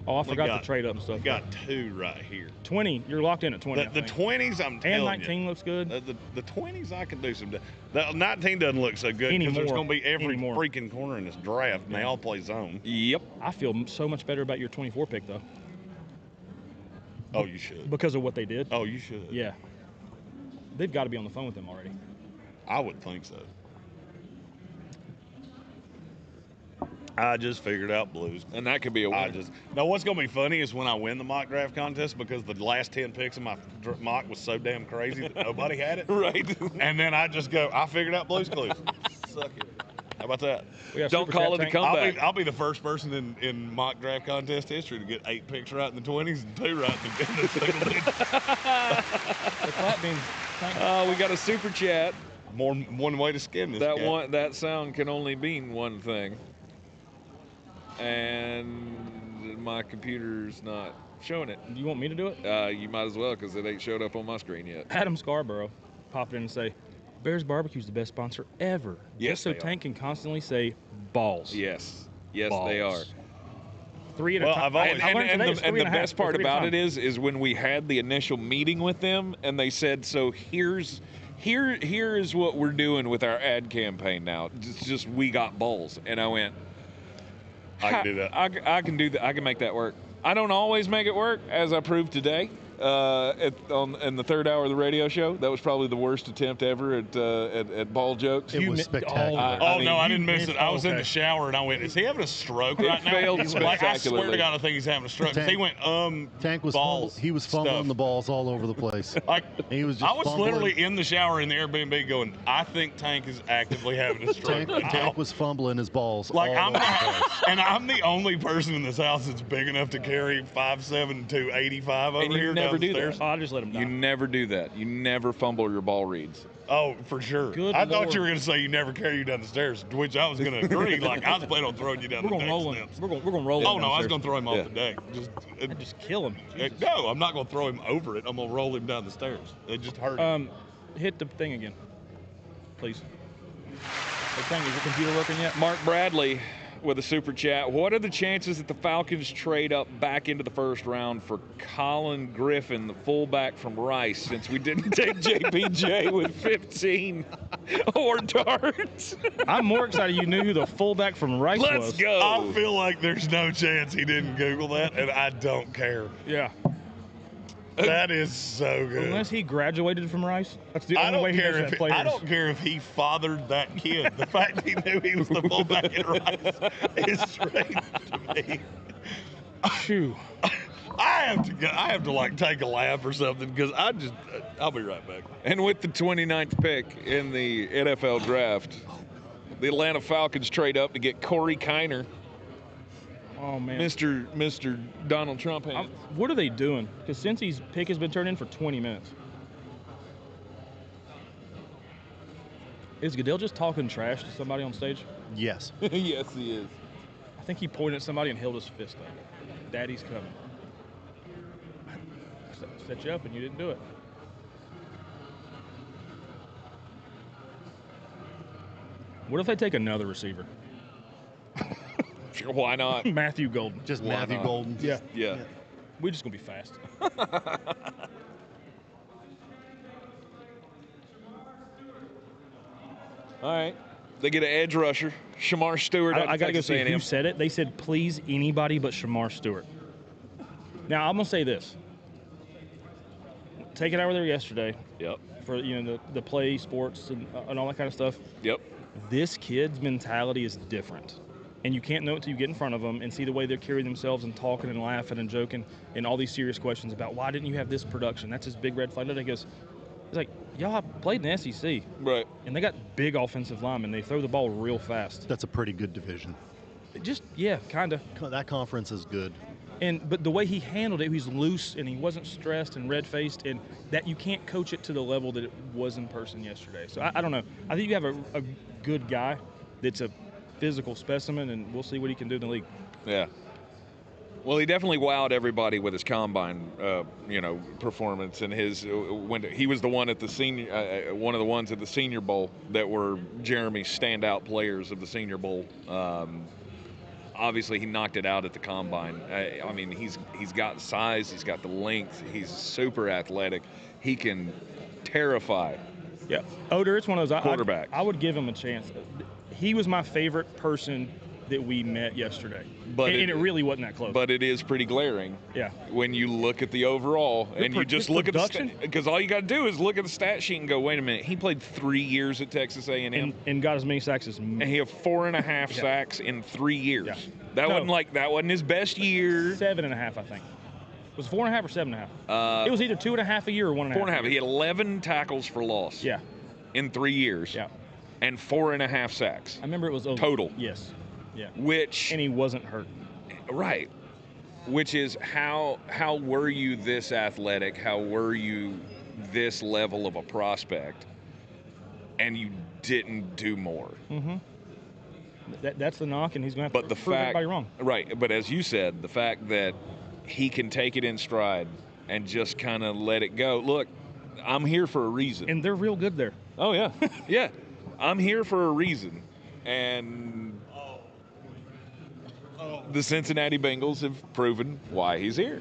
Oh, I forgot got- to trade up and stuff. I've got 2 right here. 20. You're locked in at 20. The 20s, I'm telling and you. 19 looks good. The 20s, I can do some. The 19 doesn't look so good because there's Anymore. going to be every Anymore. freaking corner in this draft, and they all play zone. yep. I feel so much better about your 24 pick, though, Oh, you should. because of what they did. Oh, you should. Yeah. They've got to be on the phone with him already. I would think so. I just figured out blues. And that could be a win. Now what's going to be funny is when I win the mock draft contest because the last 10 picks in my mock was so damn crazy that nobody had it. Right. And then I just go, I figured out Blues Clues. Suck it. How about that? We have Don't Super call Chat it a Tank. comeback. I'll be the first person in mock draft contest history to get 8 picks right in the 20s and 2 right in the single digits. The clap means thank you. We got a super chat. One way to skin this cat. That sound can only mean one thing. And my computer's not showing it. Do you want me to do it? You might as well because it ain't showed up on my screen yet. Adam Scarborough popped in and say, Bears Barbecue's the best sponsor ever. Yes, Just so they are. Tank can constantly say balls. Yes. Yes, Balls. they are. 3 at a Well, time. I've always- I learned today it's And 3 the and a half, best part or 3 at a about it time. is when we had the initial meeting with them and they said, so here is what we're doing with our ad campaign now. It's just we got balls. And I went, I can do that. I can do that. I can make that work. I don't always make it work, as I proved today. In the third hour of the radio show, that was probably the worst attempt ever at ball jokes. It was mi- spectacular. I mean, No, I you didn't miss missed- it. I was in okay. the shower and I went, is he having a stroke It right now? failed Like, I swear spectacularly. to God, I think he's having a stroke. 'Cause he went, Tank was balls he was fumbling stuff. the balls all over the place. Like, He was just I was fumbling. literally in the shower in the Airbnb going, I think Tank is actively having a stroke. right now. Tank was fumbling his balls. Like, all I'm over the place. and I'm the only person in this house that's big enough to carry 5'7" to 85 over And you here never do downstairs. that. Oh, I just let him die. You never do that. You never fumble your ball reads. Oh, for sure. Good I thought Lord. you were going to say you never carry you down the stairs, to which I was going to agree. Like, I was planning on throwing you down We're the gonna deck roll him. steps. We're gonna roll him. Oh, no, I was downstairs. going to throw him off Yeah. the deck. Just kill him. Jesus. No, I'm not going to throw him over it. I'm going to roll him down the stairs. It just hurt him. Hit the thing again, please. Hey, Tank, is your computer working yet? Mark Bradley with a super chat. What are the chances that the Falcons trade up back into the first round for Colin Griffin, the fullback from Rice, since we didn't take JPJ with 15 or darts? I'm more excited you knew who the fullback from Rice Let's was. go. I feel like there's no chance he didn't Google that, and I don't care. Yeah. That is so good. Unless he graduated from Rice. That's the I only don't way he care knows if that players. I don't care if he fathered that kid. The fact he knew he was the fullback at Rice is strange to me. Phew. I have to like take a laugh or something because I'll be right back. And with the 29th pick in the NFL draft, the Atlanta Falcons trade up to get Corey Kiner, Oh man. Mr. Donald Trump hands. What are they doing? Because since his pick has been turned in for 20 minutes. Is Goodell just talking trash to somebody on stage? Yes. Yes, he is. I think he pointed at somebody and held his fist up. Daddy's coming. Set you up and you didn't do it. What if they take another receiver? Sure, why not? Matthew Golden. Just Why Matthew not? Golden. Yeah. We're just going to be fast. All right. They get an edge rusher, Shamar Stewart. I got to go Texas see A&M. who said it. They said, please, anybody but Shamar Stewart. Now, I'm going to say this. Taking over there yesterday. Yep. For, the play, sports, and all that kind of stuff. Yep. This kid's mentality is different. And you can't know it until you get in front of them and see the way they're carrying themselves and talking and laughing and joking and all these serious questions about why didn't you have this production? That's his big red flag. And he goes, it's like, y'all played in the SEC. Right. And they got big offensive linemen. They throw the ball real fast. That's a pretty good division. Kind of. That conference is good. But the way he handled it, he's loose and he wasn't stressed and red-faced, and that you can't coach it to the level that it was in person yesterday. So I don't know. I think you have a good guy that's a physical specimen, and we'll see what he can do in the league. Yeah. Well, he definitely wowed everybody with his combine, performance, and his when he was the one at the senior, one of the ones at the Senior Bowl that were Jeremy's standout players of the Senior Bowl. Obviously, he knocked it out at the combine. I mean, he's got size, he's got the length, he's super athletic. He can terrify. Yeah, Oder, it's one of those quarterbacks. I would give him a chance. He was my favorite person that we met yesterday, and it really wasn't that close. But it is pretty glaring. Yeah. When you look at the overall, and you just look production? at because all you got to do is look at the stat sheet and go, wait a minute, he played 3 years at Texas A&M and got as many sacks as me. and he had 4.5 sacks in 3 years. Yeah. That wasn't his best year. 7.5, I think. Was it 4.5 or 7.5? It was either 2.5 a year or 1.5. 4.5. He had 11 tackles for loss. Yeah. In 3 years. Yeah. And 4.5 sacks. I remember it was over. Total. Yes. Yeah. And he wasn't hurt. Right. Which is how were you this athletic? How were you this level of a prospect? And you didn't do more. Mm-hmm. That's the knock, and he's going to have to prove everybody wrong. Right. But as you said, the fact that he can take it in stride and just kind of let it go. Look, I'm here for a reason. And they're real good there. Oh, yeah. Yeah. I'm here for a reason. And the Cincinnati Bengals have proven why he's here.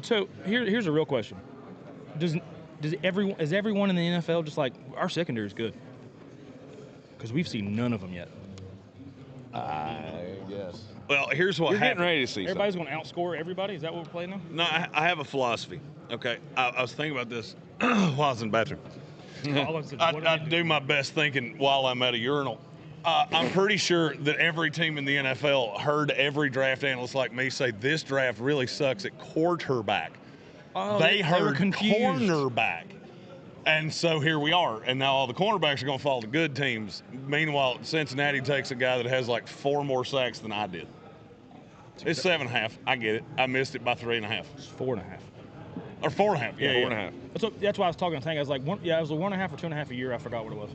So here's a real question: is everyone in the NFL just like our secondary is good? Because we've seen none of them yet. I guess. Well, here's what You're happened. getting ready to see. Everybody's going to outscore everybody. Is that what we're playing now? No, I have a philosophy. Okay, I was thinking about this while I was in the bathroom. I do my best thinking while I'm at a urinal. I'm pretty sure that every team in the NFL heard every draft analyst like me say this draft really sucks at quarterback. Oh, they heard were confused. cornerback. And so here we are. And now all the cornerbacks are going to follow the good teams. Meanwhile, Cincinnati takes a guy that has like 4 more sacks than I did. It's 7.5. I get it. I missed it by 3.5. It's 4.5. Or 4.5. Yeah, 4.5. So that's why I was talking to Tank. I was like, it was a 1.5 or 2.5 a year. I forgot what it was.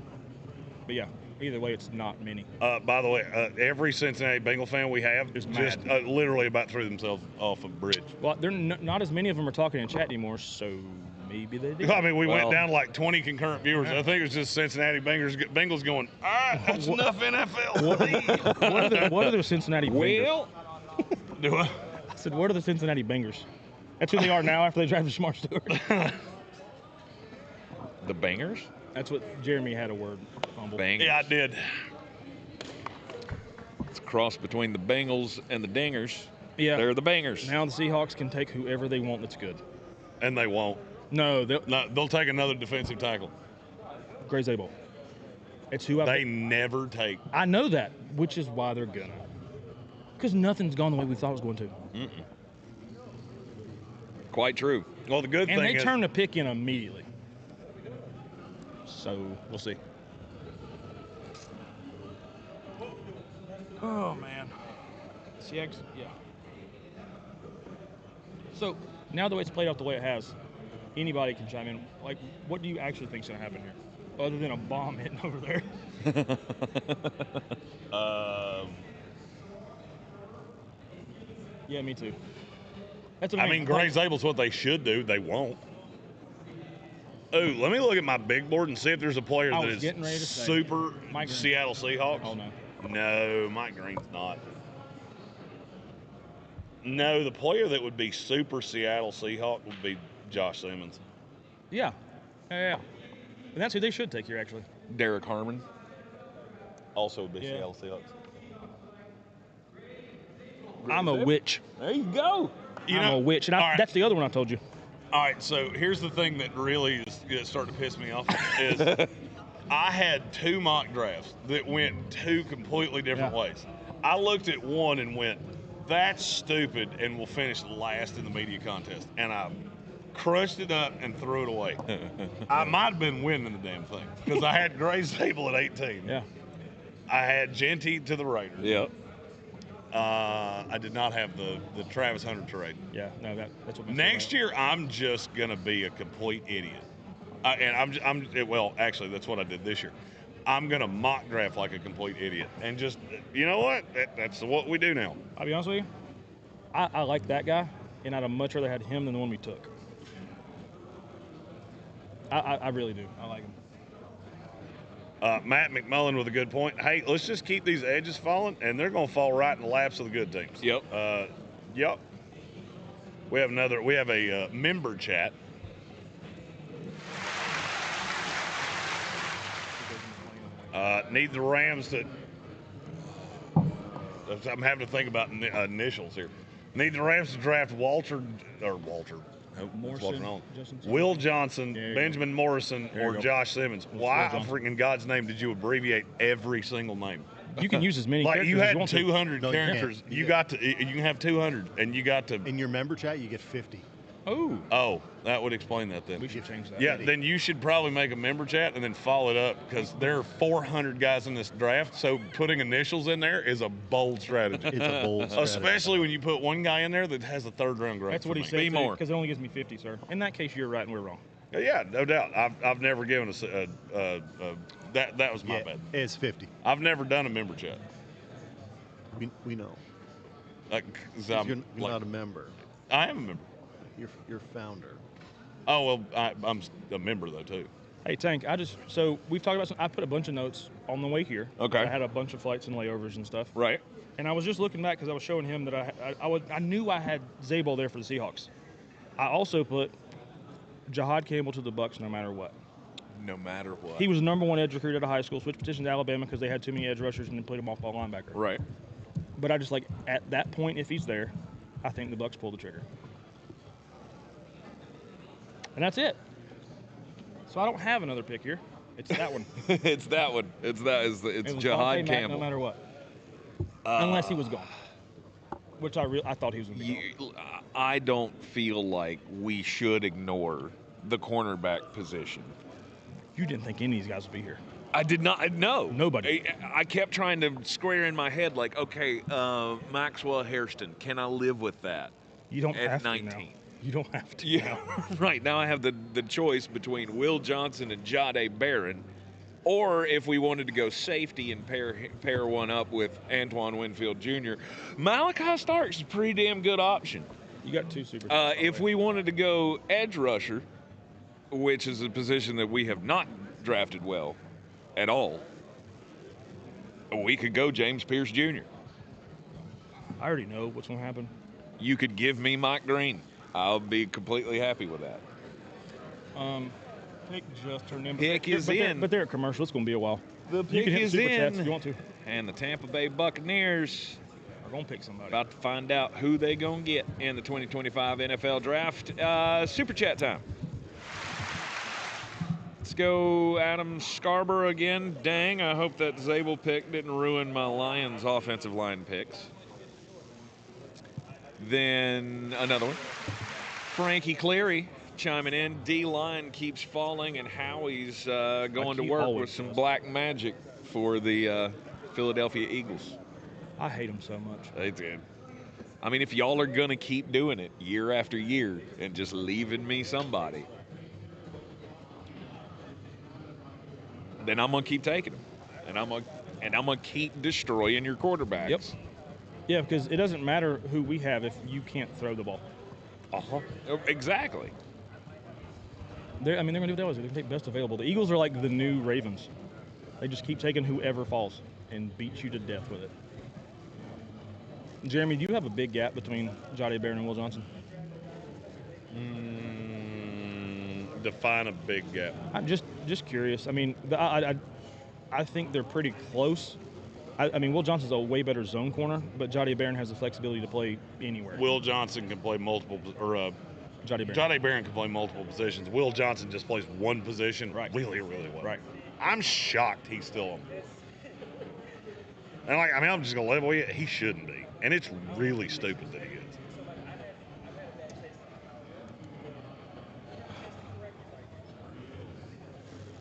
But yeah, either way, it's not many. By the way, every Cincinnati Bengal fan we have is just literally about threw themselves off a bridge. Well, they're not as many of them are talking in chat anymore, so maybe they do. I mean, we went down like 20 concurrent viewers. I think it was just Cincinnati Bengals going, all right, that's enough NFL. What are the Cincinnati Bengals? Well, Do I? I said, what are the Cincinnati Bengals? That's who they are now after they drafted Shamar Stewart. the Bangers? That's what Jeremy had a word fumble. Bangers. Yeah, I did. It's a cross between the Bengals and the Dingers. Yeah. They're the Bangers. Now the Seahawks can take whoever they want that's good. And they won't. No, They'll take another defensive tackle. Gray Zabel. It's who They never take. I know that, which is why they're gonna. Because nothing's gone the way we thought it was going to. Mm-mm. Quite true. Well, the good And thing they is, turn the pick in immediately. So we'll see. Oh man. CX, yeah. So now the way it's played out the way it has, anybody can chime in. Like, what do you actually think is going to happen here, other than a bomb hitting over there? Yeah, me too. That's what I mean, Gray Zabel's what they should do. They won't. Oh, let me look at my big board and see if there's a player I that was is getting ready to say, super Mike Greene. Seattle Seahawks. Oh, no. No, Mike Greene's not. No, the player that would be super Seattle Seahawk would be Josh Simmons. Yeah. And that's who they should take here, actually. Derek Harmon. Also the Yeah. Seattle Seahawks. I'm a witch. There you go. I'm a witch. And all right. that's the other one I told you. All right, so here's the thing that really is starting to piss me off is I had 2 mock drafts that went 2 completely different ways. I looked at one and went, that's stupid and will finish last in the media contest. And I crushed it up and threw it away. I might have been winning the damn thing because I had Gray Zabel at 18. Yeah. I had Genty to the Raiders. Yep. I did not have the Travis Hunter trade. Yeah, no, that's what. Next year, I'm just gonna be a complete idiot, actually, that's what I did this year. I'm gonna mock draft like a complete idiot, and just, you know what? That's what we do now. I'll be honest with you. I like that guy, and I'd have much rather had him than the one we took. I really do. I like him. Matt McMullen with a good point. Hey, let's just keep these edges falling, and they're gonna fall right in the laps of the good teams. Yep. Yep. We have a member chat. Need the Rams to. I'm having to think about initials here. Need the Rams to draft Walter. Morrison, Will Johnson, Yeah, Benjamin Morrison, There you or go. Josh Simmons. Why Will in Johnson. freaking God's name did you abbreviate every single name? You can use as many Like characters you as had you want to. 200 No, you can't. characters. You You get- got to. You can have 200, and you got to. In your member chat, you get 50. Oh, Oh, that would explain that then. we should change that. Yeah, then you should probably make a member chat and then follow it up because there are 400 guys in this draft. So putting initials in there is a bold strategy. It's a bold strategy. Especially when you put one guy in there that has a 3rd round grade. That's what he for said. me. Be more. Because it only gives me 50, sir. In that case, you're right and we're wrong. Yeah, no doubt. I've never given that was my Yeah, bad. it's 50. I've never done a member chat. We know. 'Cause 'Cause I'm, you're like, not a member. I am a member. You're founder. Oh well, I'm a member though too. Hey, Tank, so we've talked about I put a bunch of notes on the way here. Okay. I had a bunch of flights and layovers and stuff. Right. And I was just looking back because I was showing him that I knew I had Zabel there for the Seahawks. I also put Jahad Campbell to the Bucks no matter what. No matter what. He was the number 1 edge recruit out of high school, switched position to Alabama because they had too many edge rushers and then played him off ball linebacker. Right. But I just at that point, if he's there, I think the Bucks pull the trigger. And that's it. So I don't have another pick here. It's that one. It's that one. It's It was Jahad Mack Campbell. No matter what. Unless he was gone. Which I thought he was going to be gone. I don't feel like we should ignore the cornerback position. You didn't think any of these guys would be here. I did not. No. Nobody. I kept trying to square in my head, like, okay, Maxwell Hairston, can I live with that? You don't At have 19. to now. You don't have to. Yeah, right. Now I have the choice between Will Johnson and Jahdae Barron, or if we wanted to go safety and pair one up with Antoine Winfield Jr., Malachi Starks is a pretty damn good option. You got 2 super. If we wanted to go edge rusher, which is a position that we have not drafted well at all, we could go James Pierce Jr. I already know what's going to happen. You could give me Mike Greene. I'll be completely happy with that. Pick just turned in. Pick is in. But they're a commercial. It's going to be a while. The You pick can hit is super chats in. if you want to. And the Tampa Bay Buccaneers We're going to pick somebody. about to find out who they going to get in the 2025 NFL Draft. Super chat time. Let's go Adam Scarborough again. Dang, I hope that Zabel pick didn't ruin my Lions offensive line picks. Then another one. Frankie Cleary chiming in. D-line keeps falling, and Howie's going to he work always with some does. black magic for the Philadelphia Eagles. I hate him so much. They did. I mean, if y'all are going to keep doing it year after year and just leaving me somebody, then I'm going to keep taking them. And I'm going to keep destroying your quarterbacks. Yep. Yeah, because it doesn't matter who we have if you can't throw the ball. Uh-huh. Exactly. They're going to do what they always do. They can take best available. The Eagles are like the new Ravens. They just keep taking whoever falls and beat you to death with it. Jeremy, do you have a big gap between Jahdae Barron and Will Johnson? Define a big gap. I'm just curious. I mean, I I think they're pretty close. I mean, Will Johnson's a way better zone corner, but Jahdae Barron has the flexibility to play anywhere. Will Johnson can play multiple, or Jahdae Barron can play multiple positions. Will Johnson just plays one position really, really well. Right. I'm shocked he's still on. And I'm just gonna level with you. He shouldn't be, and it's really stupid that he is.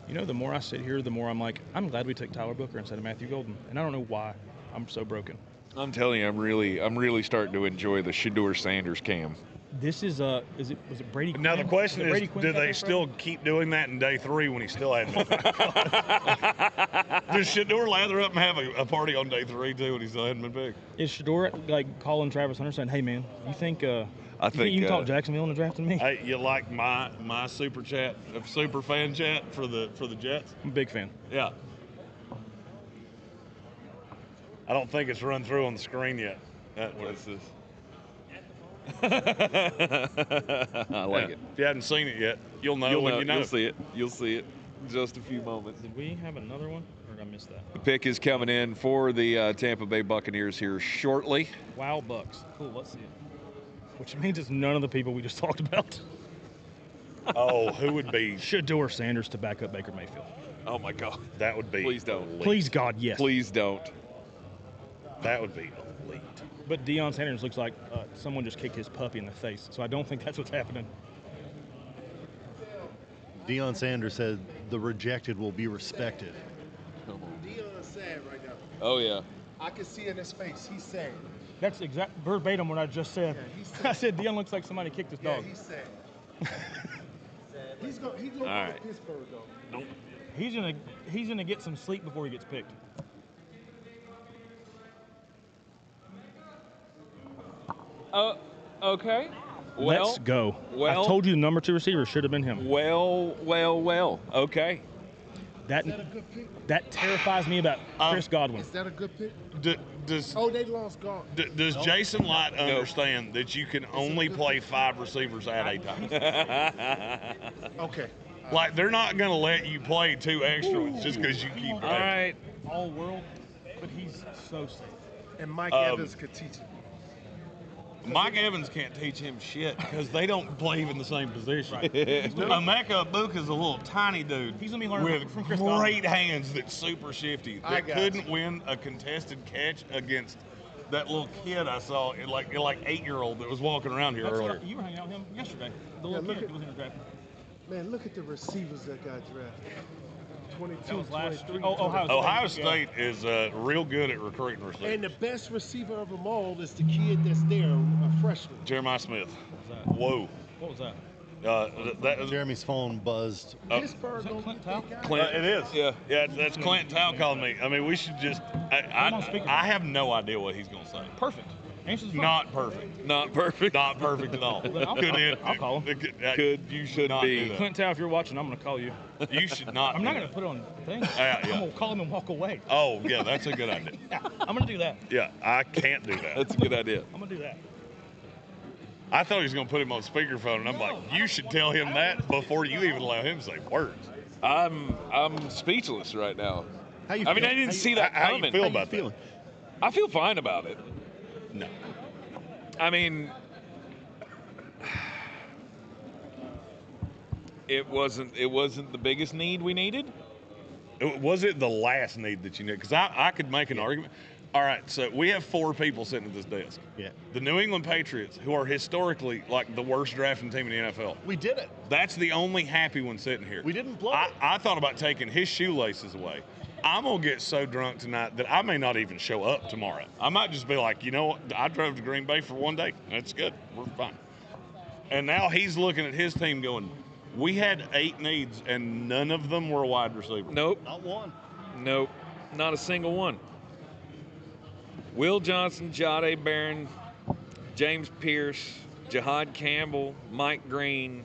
You know, the more I sit here, the more I'm like, I'm glad we took Tyler Booker instead of Matthew Golden, and I don't know why I'm so broken. I'm telling you, I'm really starting to enjoy the Shedeur Sanders cam. This is was it Brady Quinn? Now the question is, Quinn do they still keep doing that in day 3 when he still hadn't been picked? Does Shedeur lather up and have a party on day 3 too when he still hadn't been picked? Is Shedeur like calling Travis Hunter saying, "Hey man, you think I think you can talk Jacksonville in the draft than me?" Hey, you like my super chat, super fan chat for the Jets? I'm a big fan. Yeah. I don't think it's run through on the screen yet. What is this? I like it. If you hadn't seen it yet, you'll know when you know. You'll see it. You'll see it in just a few moments. Did we have another one, or did I miss that? The pick is coming in for the Tampa Bay Buccaneers here shortly. Wow, Bucks. Cool, let's see it. Which means it's none of the people we just talked about. Oh, who would be? Shedeur Sanders to back up Baker Mayfield. Oh my God. That would be. Please don't. Elite. Please, God, yes. Please don't. That would be elite. But Deion Sanders looks like someone just kicked his puppy in the face, so I don't think that's what's happening. Deion Sanders said the rejected will be respected. Deion's sad right now. Oh yeah. I can see in his face. He's sad. That's exact verbatim what I just said. Yeah, he's sad. I said Deion looks like somebody kicked his Yeah, dog. he's sad. He's gonna All go right. to Pittsburgh though. Nope. He's gonna get some sleep before he gets picked. Okay. Well, Let's go. well- I told you the number 2 receiver should have been him. Well. Okay. That Is that a good pick? that terrifies me about Chris Godwin. Is that a good pick? Does Oh, they lost God. does Jason Light understand that you can only play 5 receivers at a time? Okay. Like, they're not going to let you play 2 extra ones just because you keep All right. All world, but he's so safe. And Mike Evans could teach him. Mike Evans can't teach him shit because they don't play even the same position. Emeka Ibuka's a little tiny dude He's gonna be learning with from Chris great hands that's super shifty. I That got couldn't win a contested catch against that little kid I saw, like 8-year-old that was walking around here earlier. You were hanging out with him yesterday. The Yeah, little look kid at- that was in the draft. Man, look at the receivers that got drafted. 22, That was last 23. year. Oh, Ohio State is real good at recruiting receivers. And the best receiver of them all is the kid that's there, a freshman. Jeremiah Smith. What was that? Whoa. What was that? That Jeremy's phone buzzed. Pittsburgh Is that don't Clint get Towle? that guy. Clint. it is. Yeah. That's Clinton Towle calling me. I mean, we should just. I'm on speaker. I have no idea what he's going to say. Perfect. Answer the phone. Not perfect. Not perfect. Not perfect at all. Then I'll call him. You should not be. do that. Clint Towle, if you're watching, I'm going to call you. You should not. I'm not do going to that. put it on the thing. Yeah. I'm going to call him and walk away. Oh, yeah, that's a good idea. Yeah, I'm going to do that. Yeah, I can't do that. That's a good idea. I'm going to do that. I thought he was going to put him on speakerphone, and I'm like, you should tell him that before you even allow him to say words. I'm speechless right now. How you I mean, feel? I didn't see that How you coming. feel How you about that? feeling? I feel fine about it. No. I mean, it wasn't the biggest need we needed. Was it the last need that you need? Because I could make an argument. All right, so we have 4 people sitting at this desk. Yeah. The New England Patriots, who are historically like the worst drafting team in the NFL. We did it. That's the only happy one sitting here. We didn't blow it. I thought about taking his shoelaces away. I'm going to get so drunk tonight that I may not even show up tomorrow. I might just be like, you know what? I drove to Green Bay for one day. That's good. We're fine. And now he's looking at his team going, we had 8 needs and none of them were wide receivers. Nope. Not one. Nope. Not a single one. Will Johnson, Jahdae Barron, James Pierce, Jahad Campbell, Mike Greene.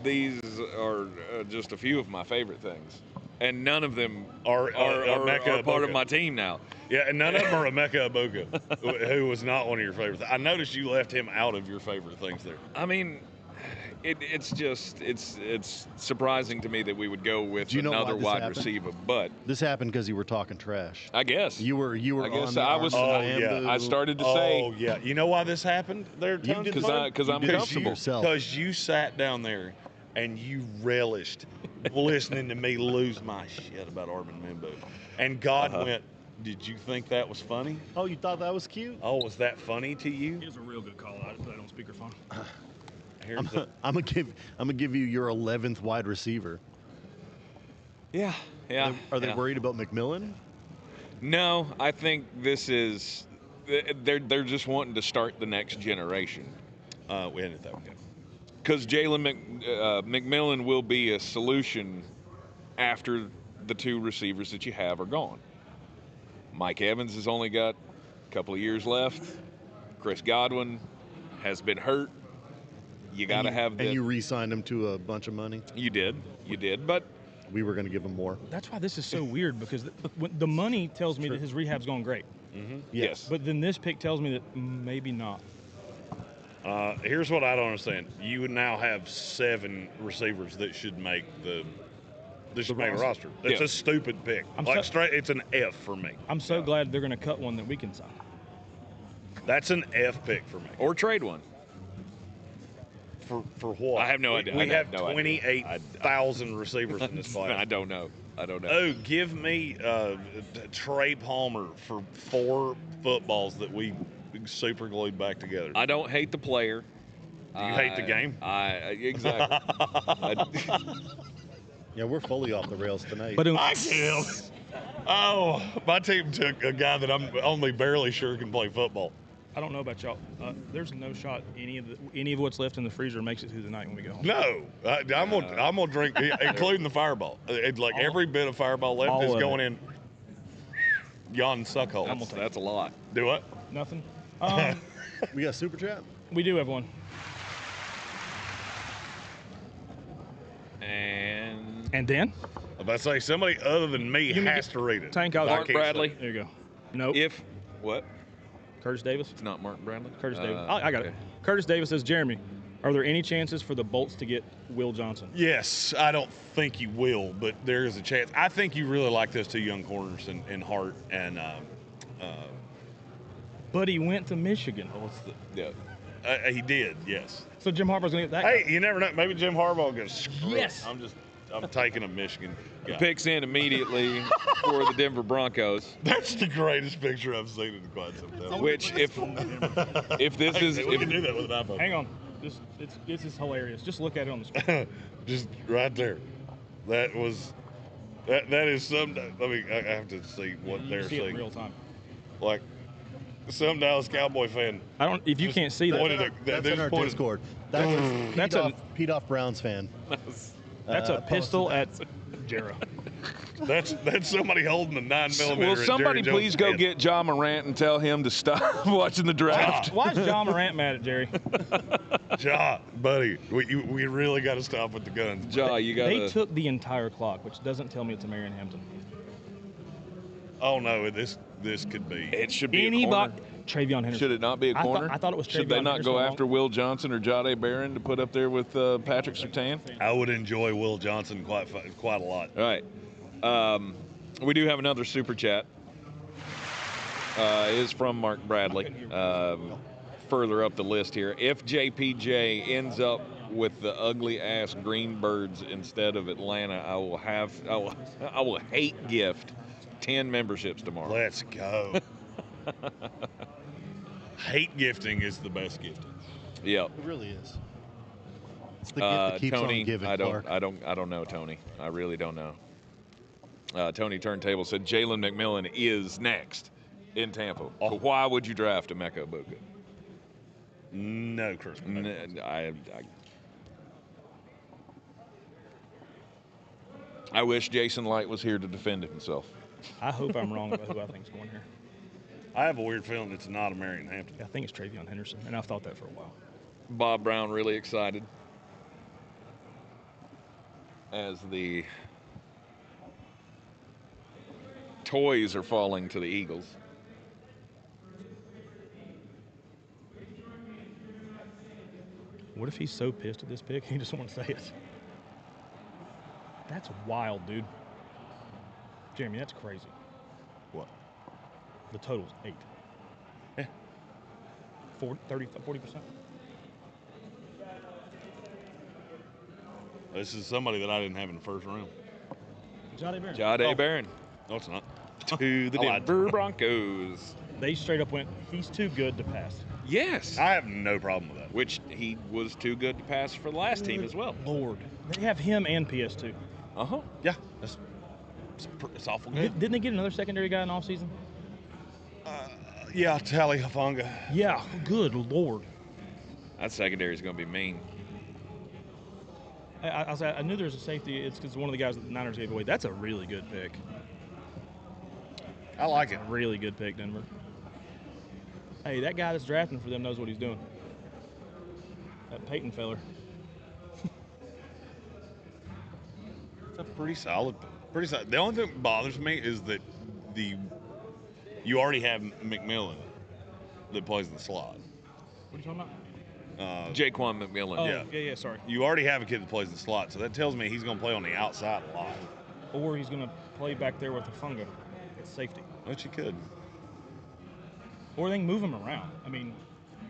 These are just a few of my favorite things. And none of them are Emeka part of Ibuka. my team now. Yeah, and none of them are Emeka Ibuka, who was not one of your favorites. I noticed you left him out of your favorite things there. I mean, it's surprising to me that we would go with Do you know another why this wide happened? receiver, but This happened because you were talking trash. I guess You were I guess on the I was. arm of Oh, yeah. bamboo. I started to say Oh yeah, you know why this happened? There, You did because I'm You did it comfortable. yourself. Because you sat down there and you relished listening to me lose my shit about Armin Mimbo. And God went, did you think that was funny? Oh, you thought that was cute? Oh, was that funny to you? It was a real good call. I put it on speakerphone. Here's the, I'm gonna give you your 11th wide receiver. Yeah, yeah. Are they yeah. worried about McMillan? No, I think this is they're just wanting to start the next generation. we ended that one. Because McMillan will be a solution after the two receivers that you have are gone. Mike Evans has only got a couple of years left. Chris Godwin has been hurt. You got to have that. And you re-signed him to a bunch of money. You did, but We were going to give him more. That's why this is so weird, because the money tells me that his rehab's going great. yes. But then this pick tells me that maybe not. Here's what I don't understand. You now have 7 receivers that should make the roster. It's Yeah. a stupid pick. I'm Straight, it's an F for me. I'm so glad they're going to cut one that we can sign. That's an F pick for me. Or trade one. For what? I have no idea. We I have have no idea. 28,000 receivers in this class. I don't know. Oh, give me Trey Palmer for 4 footballs that we super glued back together. I don't hate the player. Do you hate the game? Exactly. Yeah, we're fully off the rails tonight. But I can. Oh, my team took a guy that I'm only barely sure can play football. I don't know about y'all. There's no shot any of what's left in the freezer makes it through the night when we go home. No, I'm gonna drink, including the Fireball. It's like every bit of Fireball left all is of going it. in yon suckhole. That's a lot. Do what? Nothing. We got super chat. We do have one. And Dan? If I say somebody other than me has to read it. Tank out. I Mark can't say Bradley. it. There you go. Nope. What? Curtis Davis? It's not Mark Bradley? Curtis Davis. I got it. Curtis Davis says, Jeremy, are there any chances for the Bolts to get Will Johnson? Yes, I don't think you will, but there is a chance. I think you really like those 2 young corners in Hart and But he went to Michigan. Yeah. he did, yes. So Jim Harbaugh's going to get that Hey, guy. you never know. Maybe Jim Harbaugh goes, screw it. Yes. I'm taking a Michigan guy. Picks in immediately for the Denver Broncos. That's the greatest picture I've seen in quite some time. Which, if this is we can do that with an iPhone. Hang on. This is hilarious. Just look at it on the screen. Just right there. That is some. I mean, I have to see what You they're see it in seeing. real time. Like some Dallas Cowboy fan. If you can't see that, pointed That's in our pointed- Discord. That's That's a Pete off Browns fan. that's a pistol at Jarrah. That's somebody holding a 9mm. Will at somebody Jerry please Jones' go head. get John Morant and tell him to stop watching the draft? Why is John Morant mad at Jerry? Ja, buddy, we really got to stop with the guns. Ja, you got They to. took the entire clock, which doesn't tell me it's a Marion Hampton. Oh no, this could be. It should be a Anybody? corner. Travion Henderson. Should it not be a corner? I thought it was Should they Travion not go Henderson after Will Johnson or Jade Barron to put up there with Patrick Surtain? I would enjoy Will Johnson quite a lot. All right. We do have another super chat. It is from Mark Bradley. Further up the list here. If JPJ ends up with the ugly ass Greenbirds instead of Atlanta, I will hate gift 10 memberships tomorrow. Let's go. Hate gifting is the best gifting. Yep. It really is. It's the gift that keeps Tony, on giving, I Clark. don't know, Tony. I really don't know. Tony Turntable said Jalen McMillan is next in Tampa. So why would you draft Emeka Egbuka? No, Chris. I wish Jason Light was here to defend himself. I hope I'm wrong about who I think is going here. I have a weird feeling it's not a Marion Hampton. I think it's Travion Henderson, and I've thought that for a while. Bob Brown really excited as the toys are falling to the Eagles. What if he's so pissed at this pick he just won't say it? That's wild, dude. Jeremy, that's crazy. What? The total's 8. Yeah. 40%. This is somebody that I didn't have in the first round. Jahdae Barron. No, it's not. To the Denver Broncos. They straight up went, he's too good to pass. Yes. I have no problem with that. Which he was too good to pass for the last team as well. Lord. They have him and PS2. Uh-huh. Yeah, it's awful good. Didn't they get another secondary guy in the offseason? Yeah, Tally Hafanga. Yeah, good Lord. That secondary is going to be mean. I knew there was a safety. It's because one of the guys that the Niners gave away. That's a really good pick. I like it. Really good pick, Denver. Hey, that guy that's drafting for them knows what he's doing. That Peyton feller. It's a pretty solid. The only thing that bothers me is that you already have McMillan that plays in the slot. What are you talking about? Jaquan McMillan. Oh, yeah, sorry. You already have a kid that plays in the slot, so that tells me he's going to play on the outside a lot. Or he's going to play back there with Hafanga at safety. Which you could. Or they can move him around. I mean,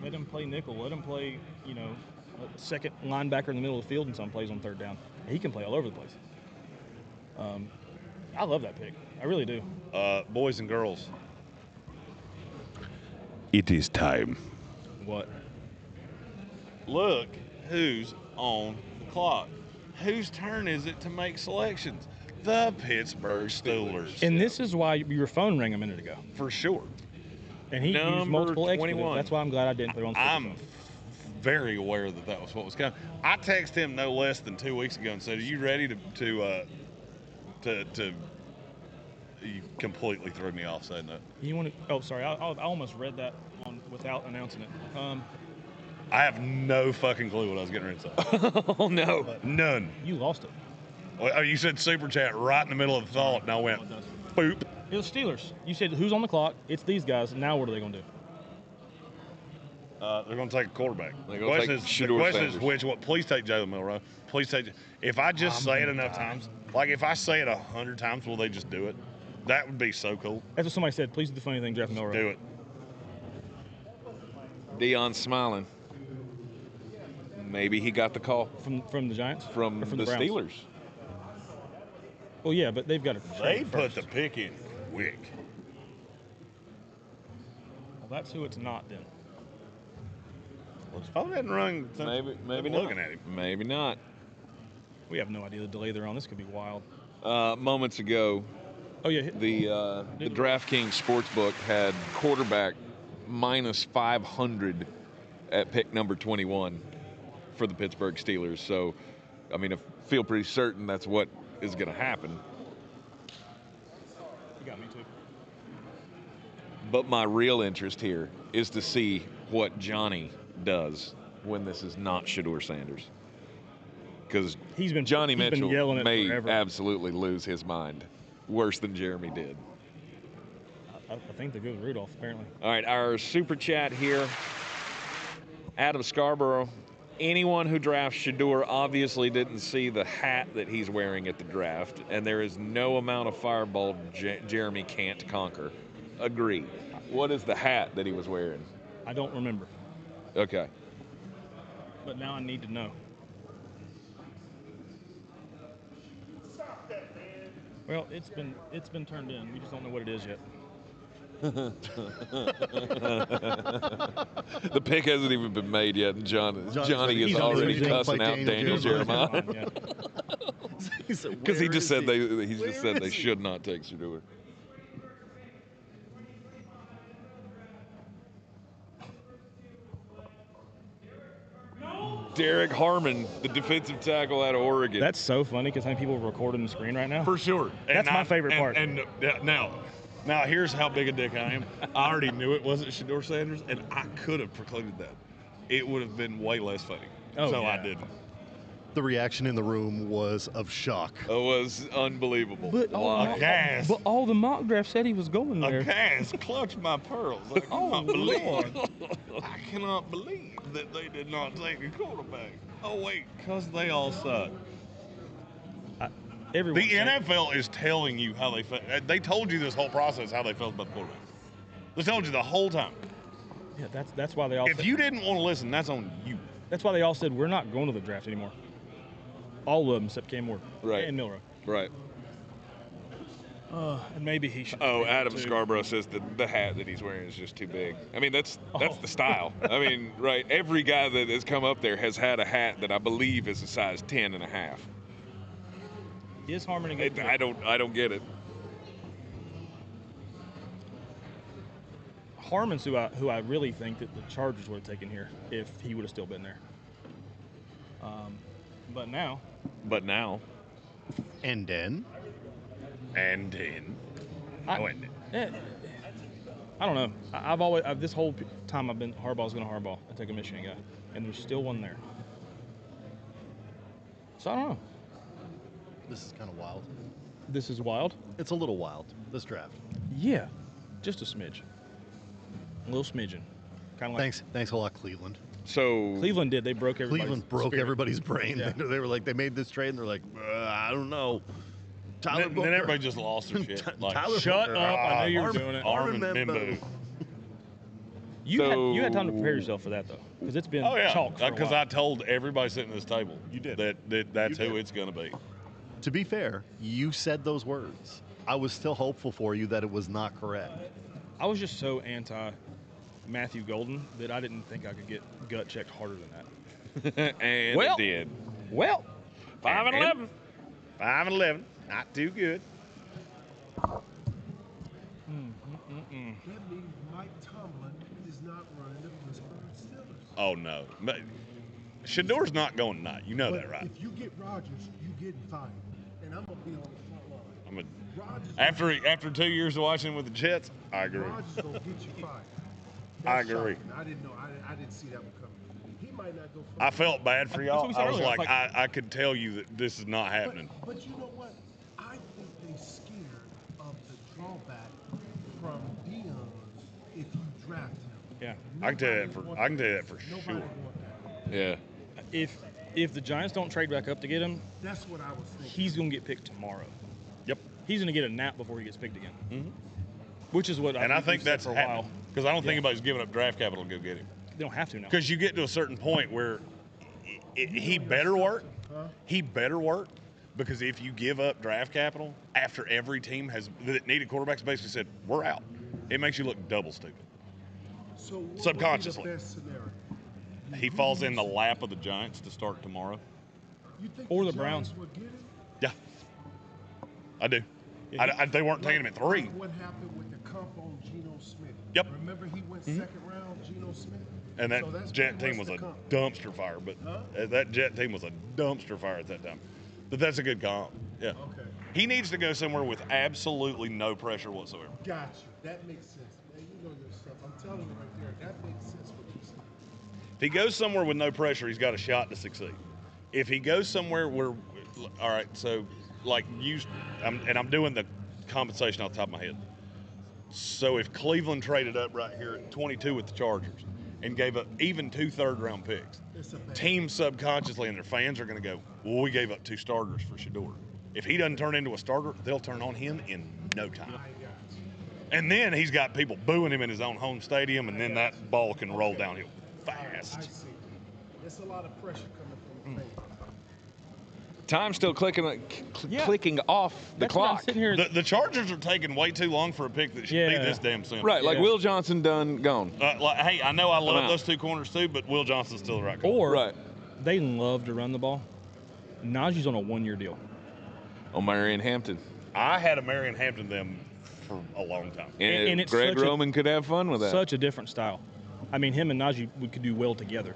let him play nickel. Let him play, a second linebacker in the middle of the field and some plays on third down. He can play all over the place. I love that pick. I really do. Boys and girls. It is time. What? Look who's on the clock. Whose turn is it to make selections? The Pittsburgh Steelers. And this is why your phone rang a minute ago. For sure. And he used Number multiple 21. expletives. That's why I'm glad I didn't put it on. I'm very aware that was what was coming. I texted him no less than 2 weeks ago and said, "Are you ready to?" You completely threw me off saying that. You want to? Oh, sorry. I almost read that without announcing it. I have no fucking clue what I was getting ready to say. Oh, no. None. You lost it. Well, you said super chat right in the middle of the thought, and I went, boop. It was Steelers. You said, who's on the clock? It's these guys. Now what are they going to do? They're going to take a quarterback. They're The gonna question take is, Shedeur which Sanders. what? Please take Jalen Milroe. Please take. If I just say it enough times, like if I say it 100 times, will they just do it? That would be so cool. That's what somebody said. Please do the funny thing, draft Milroe. Do it. Deion smiling. Maybe he got the call From the Giants? from Or the Browns? Steelers. Well, yeah, but they've got to They trade put first. the pick in quick. Well, that's who it's not then. Let's go ahead and run. Maybe I'm not. looking at him. Maybe not. We have no idea the delay they're on. This could be wild. Moments ago, Oh, yeah. the DraftKings Sportsbook had quarterback minus 500 at pick number 21 for the Pittsburgh Steelers. So, I mean, I feel pretty certain that's what is going to happen. You got me, too. But my real interest here is to see what Johnny does when this is not Shedeur Sanders. Because Johnny he's been Mitchell yelling it may forever. absolutely lose his mind worse than Jeremy did. I think they go with Rudolph, apparently. All right, our super chat here. Adam Scarborough. Anyone who drafts Shedeur obviously didn't see the hat that he's wearing at the draft, and there is no amount of fireball Jeremy can't conquer. Agree. What is the hat that he was wearing? I don't remember, Okay. but now I need to know. Well, it's been turned in. We just don't know what it is yet. The pick hasn't even been made yet, and Johnny is he's already already cussing like out Daniel Jeremiah Yeah. because he just said they should not take Shedeur. Derek Harmon, the defensive tackle out of Oregon. That's so funny because how many people are recording the screen right now? For sure. That's my favorite part. And now here's how big a dick I am. I already knew it wasn't Shedeur Sanders, and I could have precluded that. It would have been way less funny. Oh, so yeah. I didn't. the reaction in the room was of shock. It was unbelievable. But all the mock draft said he was going there. A gas clutched my pearls. I cannot Lord. I cannot believe that they did not take a quarterback. Oh wait, because they all suck. The NFL is telling you how they feel. They told you this whole process how they felt about the quarterback. They told you the whole time. Yeah, that's why they all. If you didn't want to listen, that's on you. That's why they all said we're not going to the draft anymore. All of them except Cam Ward and Milroe. Right. And maybe he should. Oh, Adam Scarborough says that the hat that he's wearing is just too big. I mean, that's the style. I mean, right? Every guy that has come up there has had a hat that I believe is a size 10 and a half. Is Harmon a good I don't get it. Harmon's who I really think that the Chargers would have taken here if he would have still been there. But now. And then. I don't know. I've this whole time I've been Harbaugh's going to Harbaugh and take a Michigan guy, and there's still one there. So I don't know. This is kind of wild. This is wild? It's a little wild, this draft. Yeah, just a smidge. A little smidgen. Kind of like. Thanks a lot, Cleveland. So Cleveland did. They broke everybody's Cleveland broke spirit. everybody's brain. Yeah. They were like, they made this trade, and they're like, I don't know. Tyler Then Booker. everybody just lost their shit. Like, Tyler Shut Booker. up! I knew you were doing it. Armin Membo. Membo. You had time to prepare yourself for that though, because it's been Oh yeah, chalk for a because while. I told everybody sitting at this table You did. that's You who did. it's going to be. To be fair, you said those words. I was still hopeful for you that it was not correct. I was just so anti Matthew Golden that I didn't think I could get gut checked harder than that. and Well- it did. Well, 5-11. 5-11, not too good. That means Mike Tomlin is not running the Pittsburgh Steelers. Oh no, Shador's not going tonight. You know But that, right? if you get Rodgers, you getting fired. And I'm gonna be on the front line. Rodgers After 2 years of watching him with the Jets, I agree. Rodgers gonna get you fired. I That's agree. shocking. I didn't know. I didn't see that one coming. He might not go. I felt bad for That's y'all. what we said I was earlier. like, It's like- I could tell you that this is not happening. But you know what? I think they scared of the drawback from Dion if you draft him. yeah. I can tell you that for Nobody sure. want that. Yeah. If the Giants don't trade back up to get him, That's what I was thinking. he's gonna get picked tomorrow. Yep. He's gonna get a nap before he gets picked again. Mhm. Which is what And I think we've said that's for a happening while. because I don't think Yeah. anybody's giving up draft capital to go get him. They don't have to now. Because you get to a certain point where he better work. He better work because if you give up draft capital after every team that needed quarterbacks basically said we're out, it makes you look double stupid. So what would be Subconsciously. the best scenario? He falls in the lap of the Giants to start tomorrow. You think Or the the Giants Browns. would get him? Yeah, I do. They weren't taking him at 3. Like what happened with the comp on Geno Smith? Yep. Remember he went second round, Geno Smith? And that So that's Jet pretty team was much a the comp. dumpster fire, but that Jet team was a dumpster fire at that time. But that's a good comp. Yeah. Okay. He needs to go somewhere with absolutely no pressure whatsoever. Got you. That makes sense. Man, you know your stuff. I'm telling you right there, that makes sense what you said. If he goes somewhere with no pressure, he's got a shot to succeed. If he goes somewhere where, all right, so like I'm doing the compensation off the top of my head. So if Cleveland traded up right here at 22 with the Chargers and gave up even 2 third-round picks, It's a bad teams subconsciously and their fans are going to go, well, we gave up 2 starters for Shador. If he doesn't turn into a starter, they'll turn on him in no time. I got you. And then he's got people booing him in his own home stadium, and then that ball can roll downhill I fast. see. There's a lot of pressure coming from the fans. Time's still clicking off the That's what I'm clock. sitting here. The Chargers are taking way too long for a pick that should be Yeah. this damn simple. Right, like Yeah. Will Johnson gone. Hey, I know I I'm love out. those 2 corners too, but Will Johnson's still the right call. Or Right. they love to run the ball. Najee's on a 1-year deal. Marion Hampton. I had a Marion Hampton them for a long time. And, it's Greg such a- Roman could have fun with that. Such a different style. I mean, him and Najee we could do well together.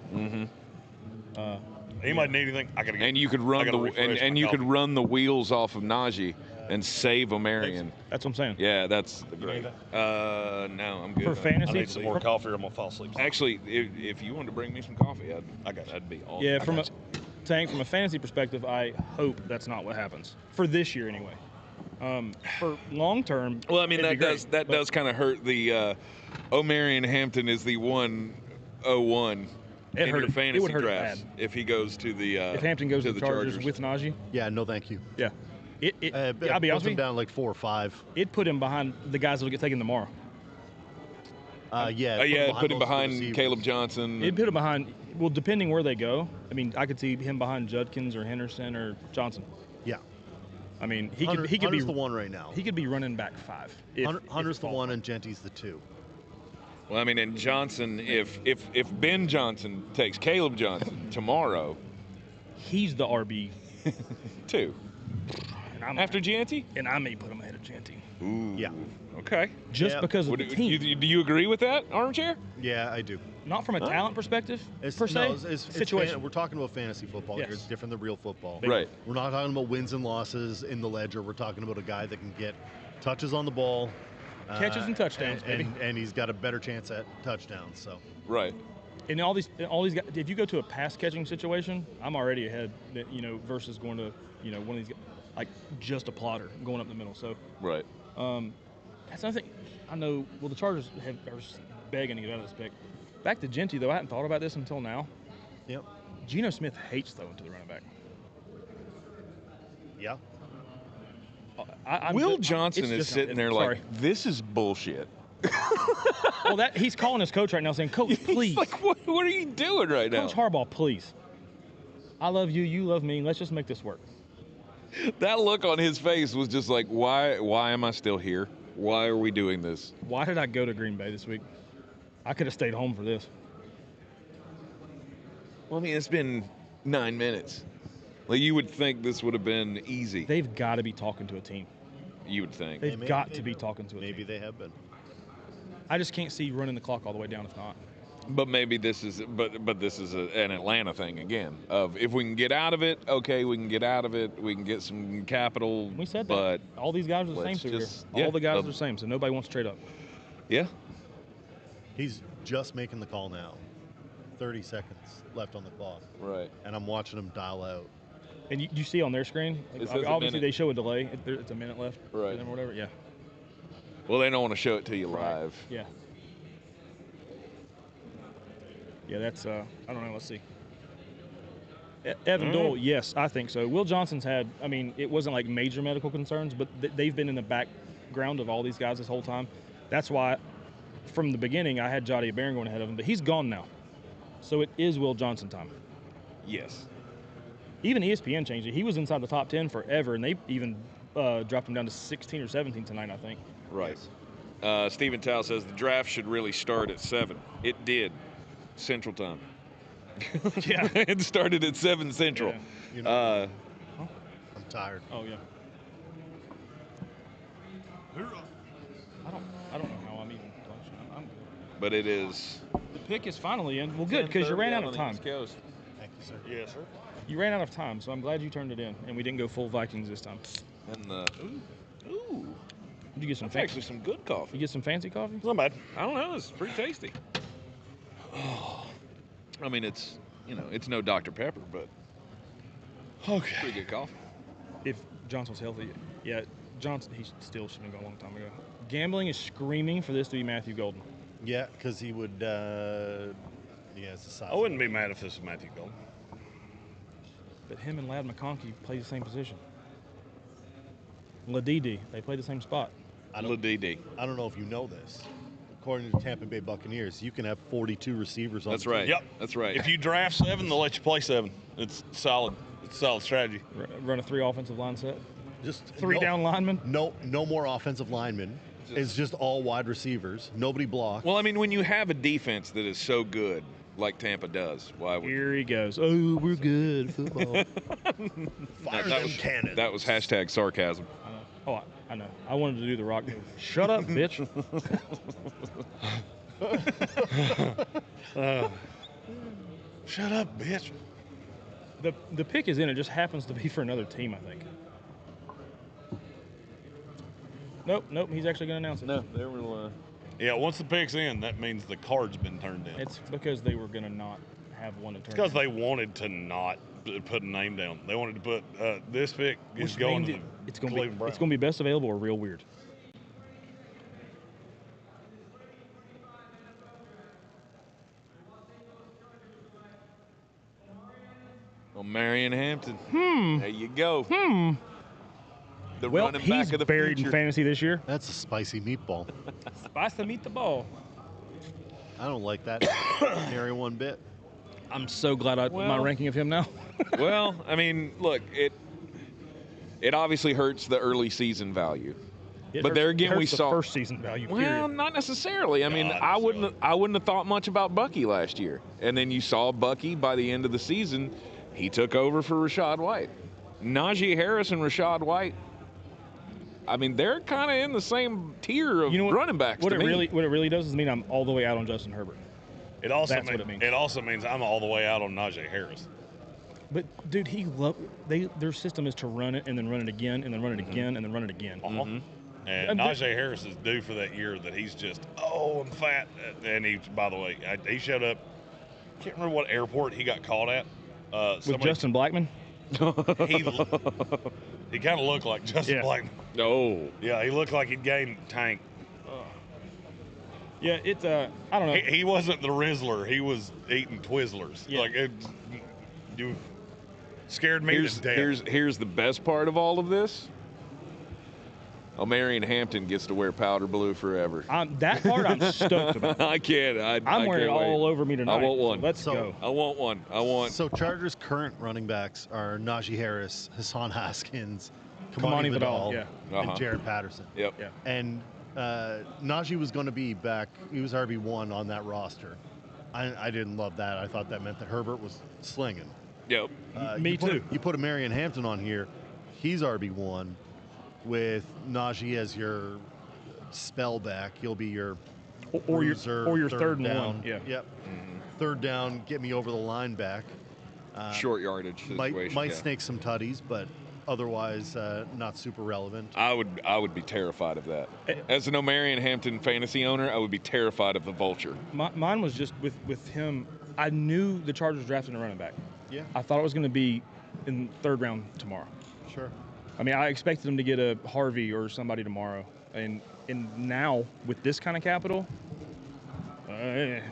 Anybody need anything? I gotta get. and you could I run gotta the refresh and my you could coffee. run the wheels off of Najee and save O'Marion. That's what I'm saying. Yeah, that's the great. need No, I'm good. For I fantasy, need some more coffee or I'm gonna fall asleep. Actually, if you wanted to bring me some coffee, I got you. that'd be awesome. Yeah, Tank, from a fantasy perspective, I hope that's not what happens for this year anyway. For long term, Well, I mean, it'd be that great, does kind of hurt the O'Marion Hampton is the 101 in your fantasy it would hurt it drafts bad. if he goes to the If Hampton goes to the Chargers with Najee, Yeah, no, thank you. yeah, I'll be puts honest him with you, down like 4 or 5. it'd put him behind the guys that'll get taken tomorrow. put him most of the behind receivers. Caleb Johnson. It'd put him behind. Well, depending where they go, I mean, I could see him behind Judkins or Henderson or Johnson. Yeah. I mean, he could be Hunter's the one right now. He could be running back 5. Hunter's the one and Genty's the 2. Well, I mean, and Johnson, if Ben Johnson takes Caleb Johnson tomorrow, he's the RB 2 after Janty. and I may put him ahead of Janty Ooh. Yeah. Okay. just because of the team. Do you agree with that, Armchair? Yeah, I do. Not from a talent perspective, per se. No, it's situation. we're talking about fantasy football here. Yes. It's different than real football. Right. We're not talking about wins and losses in the ledger. We're talking about a guy that can get touches on the ball. Catches and touchdowns, baby. And he's got a better chance at touchdowns. So Right. And all these guys, if you go to a pass catching situation, I'm already ahead. Versus going to one of these guys, like just a plotter going up the middle. So Right. that's another thing. I know. Well, the Chargers are begging to get out of this pick. Back to Genty though, I hadn't thought about this until now. Yep. Geno Smith hates throwing to the running back. Yeah. Will Johnson is sitting there like, this is bullshit. Well, he's calling his coach right now saying, Coach, please. He's like, what are you doing right now? Coach Harbaugh, please. I love you. You love me. Let's just make this work. That look on his face was just like, why am I still here? Why are we doing this? Why did I go to Green Bay this week? I could have stayed home for this. Well, I mean, it's been 9 minutes. Like, you would think this would have been easy. They've got to be talking to a team. You would think. They've got to be talking to a team. Maybe they have been. I just can't see running the clock all the way down if not. But maybe this is, but this is an Atlanta thing again. Of if we can get out of it, okay, we can get out of it. We can get some capital. We said but that. All these guys are the same let's through just- here. yeah, All the guys are the same, so nobody wants to trade up. Yeah. He's just making the call now. 30 seconds left on the clock. Right. And I'm watching him dial out. And you see on their screen, It says a obviously minute. they show a delay. It's a minute left. Right. Or whatever. Yeah. Well, they don't want to show it to you live. Yeah. Yeah, that's, I don't know, let's see. Evan Dole, yes, I think so. Will Johnson's had, I mean, it wasn't like major medical concerns, but they've been in the background of all these guys this whole time. That's why, from the beginning, I had Jahdae Barron going ahead of him, but he's gone now. So it is Will Johnson time. Yes. Even ESPN changed it. He was inside the top 10 forever, and they even dropped him down to 16 or 17 tonight, I think. Right. Stephen Tao says the draft should really start at 7. It did. Central time. Yeah. It started at 7 Central. Yeah. You know, I'm tired. Oh, yeah. I don't know how I'm even touching. I'm good. But it is. The pick is finally in. Well, good, because you ran out of time. Thank you, sir. Yes, sir. You ran out of time, so I'm glad you turned it in, and we didn't go full Vikings this time. And the ooh, Did you get some that's fancy? actually some good coffee. You get some fancy coffee? Not bad. I don't know. It's pretty tasty. I mean, it's it's no Dr. Pepper, but Okay. pretty good coffee. If Johnson's healthy, yeah, Johnson, he still should have gone a long time ago. Gambling is screaming for this to be Matthew Golden. Yeah, because he would, it's the size. I wouldn't be mad if this was Matthew Golden. But him and Ladd McConkey play the same position. Ladidi, they play the same spot. I don't know if you know this. According to the Tampa Bay Buccaneers, you can have 42 receivers on That's the right. team. Yep. That's right. If you draft 7, they'll let you play 7. It's solid. It's a solid strategy. Run a 3 offensive line set. Just 3 down linemen. No more offensive linemen. It's just all wide receivers. Nobody blocks. Well, I mean, when you have a defense that is so good, like Tampa does, why would Here he goes. Oh, we're good. Football. Fire them cannons. that was hashtag sarcasm. Oh, I know. I wanted to do the rock move. Shut up, bitch. Shut up, bitch. The pick is in. It just happens to be for another team, I think. Nope. He's actually going to announce it. No, there will. Yeah, once the pick's in, that means the card's been turned in. It's because they were going to not have one to turn. It's because they wanted to not put a name down. They wanted to put this pick is Which going to name the it's going to Cleveland be. Browns. It's going to be best available or real weird. Well, Marion Hampton. There you go. The Well, running he's back of the buried future. in fantasy this year. That's a spicy meatball. Spice to meet the ball. I don't like that nary one bit. I'm so glad my Well- ranking of him now. Well, I mean, look, it obviously hurts the early season value. It But hurts- there it again, hurts we the saw first season value. Well, Period. not necessarily. I mean, Not I necessarily. wouldn't have thought much about Bucky last year. And then you saw Bucky by the end of the season, he took over for Rashad White. Najee Harris and Rashad White, I mean, they're kind of in the same tier of You know what, running backs what to it me. really does is mean I'm all the way out on Justin Herbert. It also That's what it means. It also means I'm all the way out on Najee Harris. But dude, their system is to run it and then run it again and then run it again and then run it again. And And Najee Harris is due for that year that he's just, I'm fat. And he, by the way, he showed up. Can't remember what airport he got caught at. With Justin Blackman. He kind of looked like Justin Yeah. Blackman. No. Yeah, he looked like he'd gained tank. Yeah, it's I don't know. He wasn't the Rizzler. He was eating Twizzlers. Yeah. Like you scared me to death. Here's the best part of all of this. Marion Hampton gets to wear powder blue forever. That part I'm stoked about. I can't. I'm wearing it can't wait. all over me tonight. I want one. So let's So- go. I want one. I want. So Chargers' current running backs are Najee Harris, Hassan Haskins, Kamani Kamani Vidal, Vidal, yeah. and Jared Patterson. Yep. Yeah. And Najee was going to be back. He was RB1 on that roster. I didn't love that. I thought that meant that Herbert was slinging. Yep. Me you put too. You put a Marion Hampton on here. He's RB1 with Najee as your spell back. He'll be your Or your bruiser, third and down. one. Yeah. Yep. Third down, get me over the line back. Short yardage situation. Might yeah. snake some tutties, but otherwise not super relevant. I would be terrified of that. As an O'Marion Hampton fantasy owner, I would be terrified of the vulture. Mine was just with him. I knew the Chargers drafted a running back. Yeah, I thought it was going to be in third round tomorrow. sure. I mean, I expected them to get a Harvey or somebody tomorrow, and now with this kind of capital,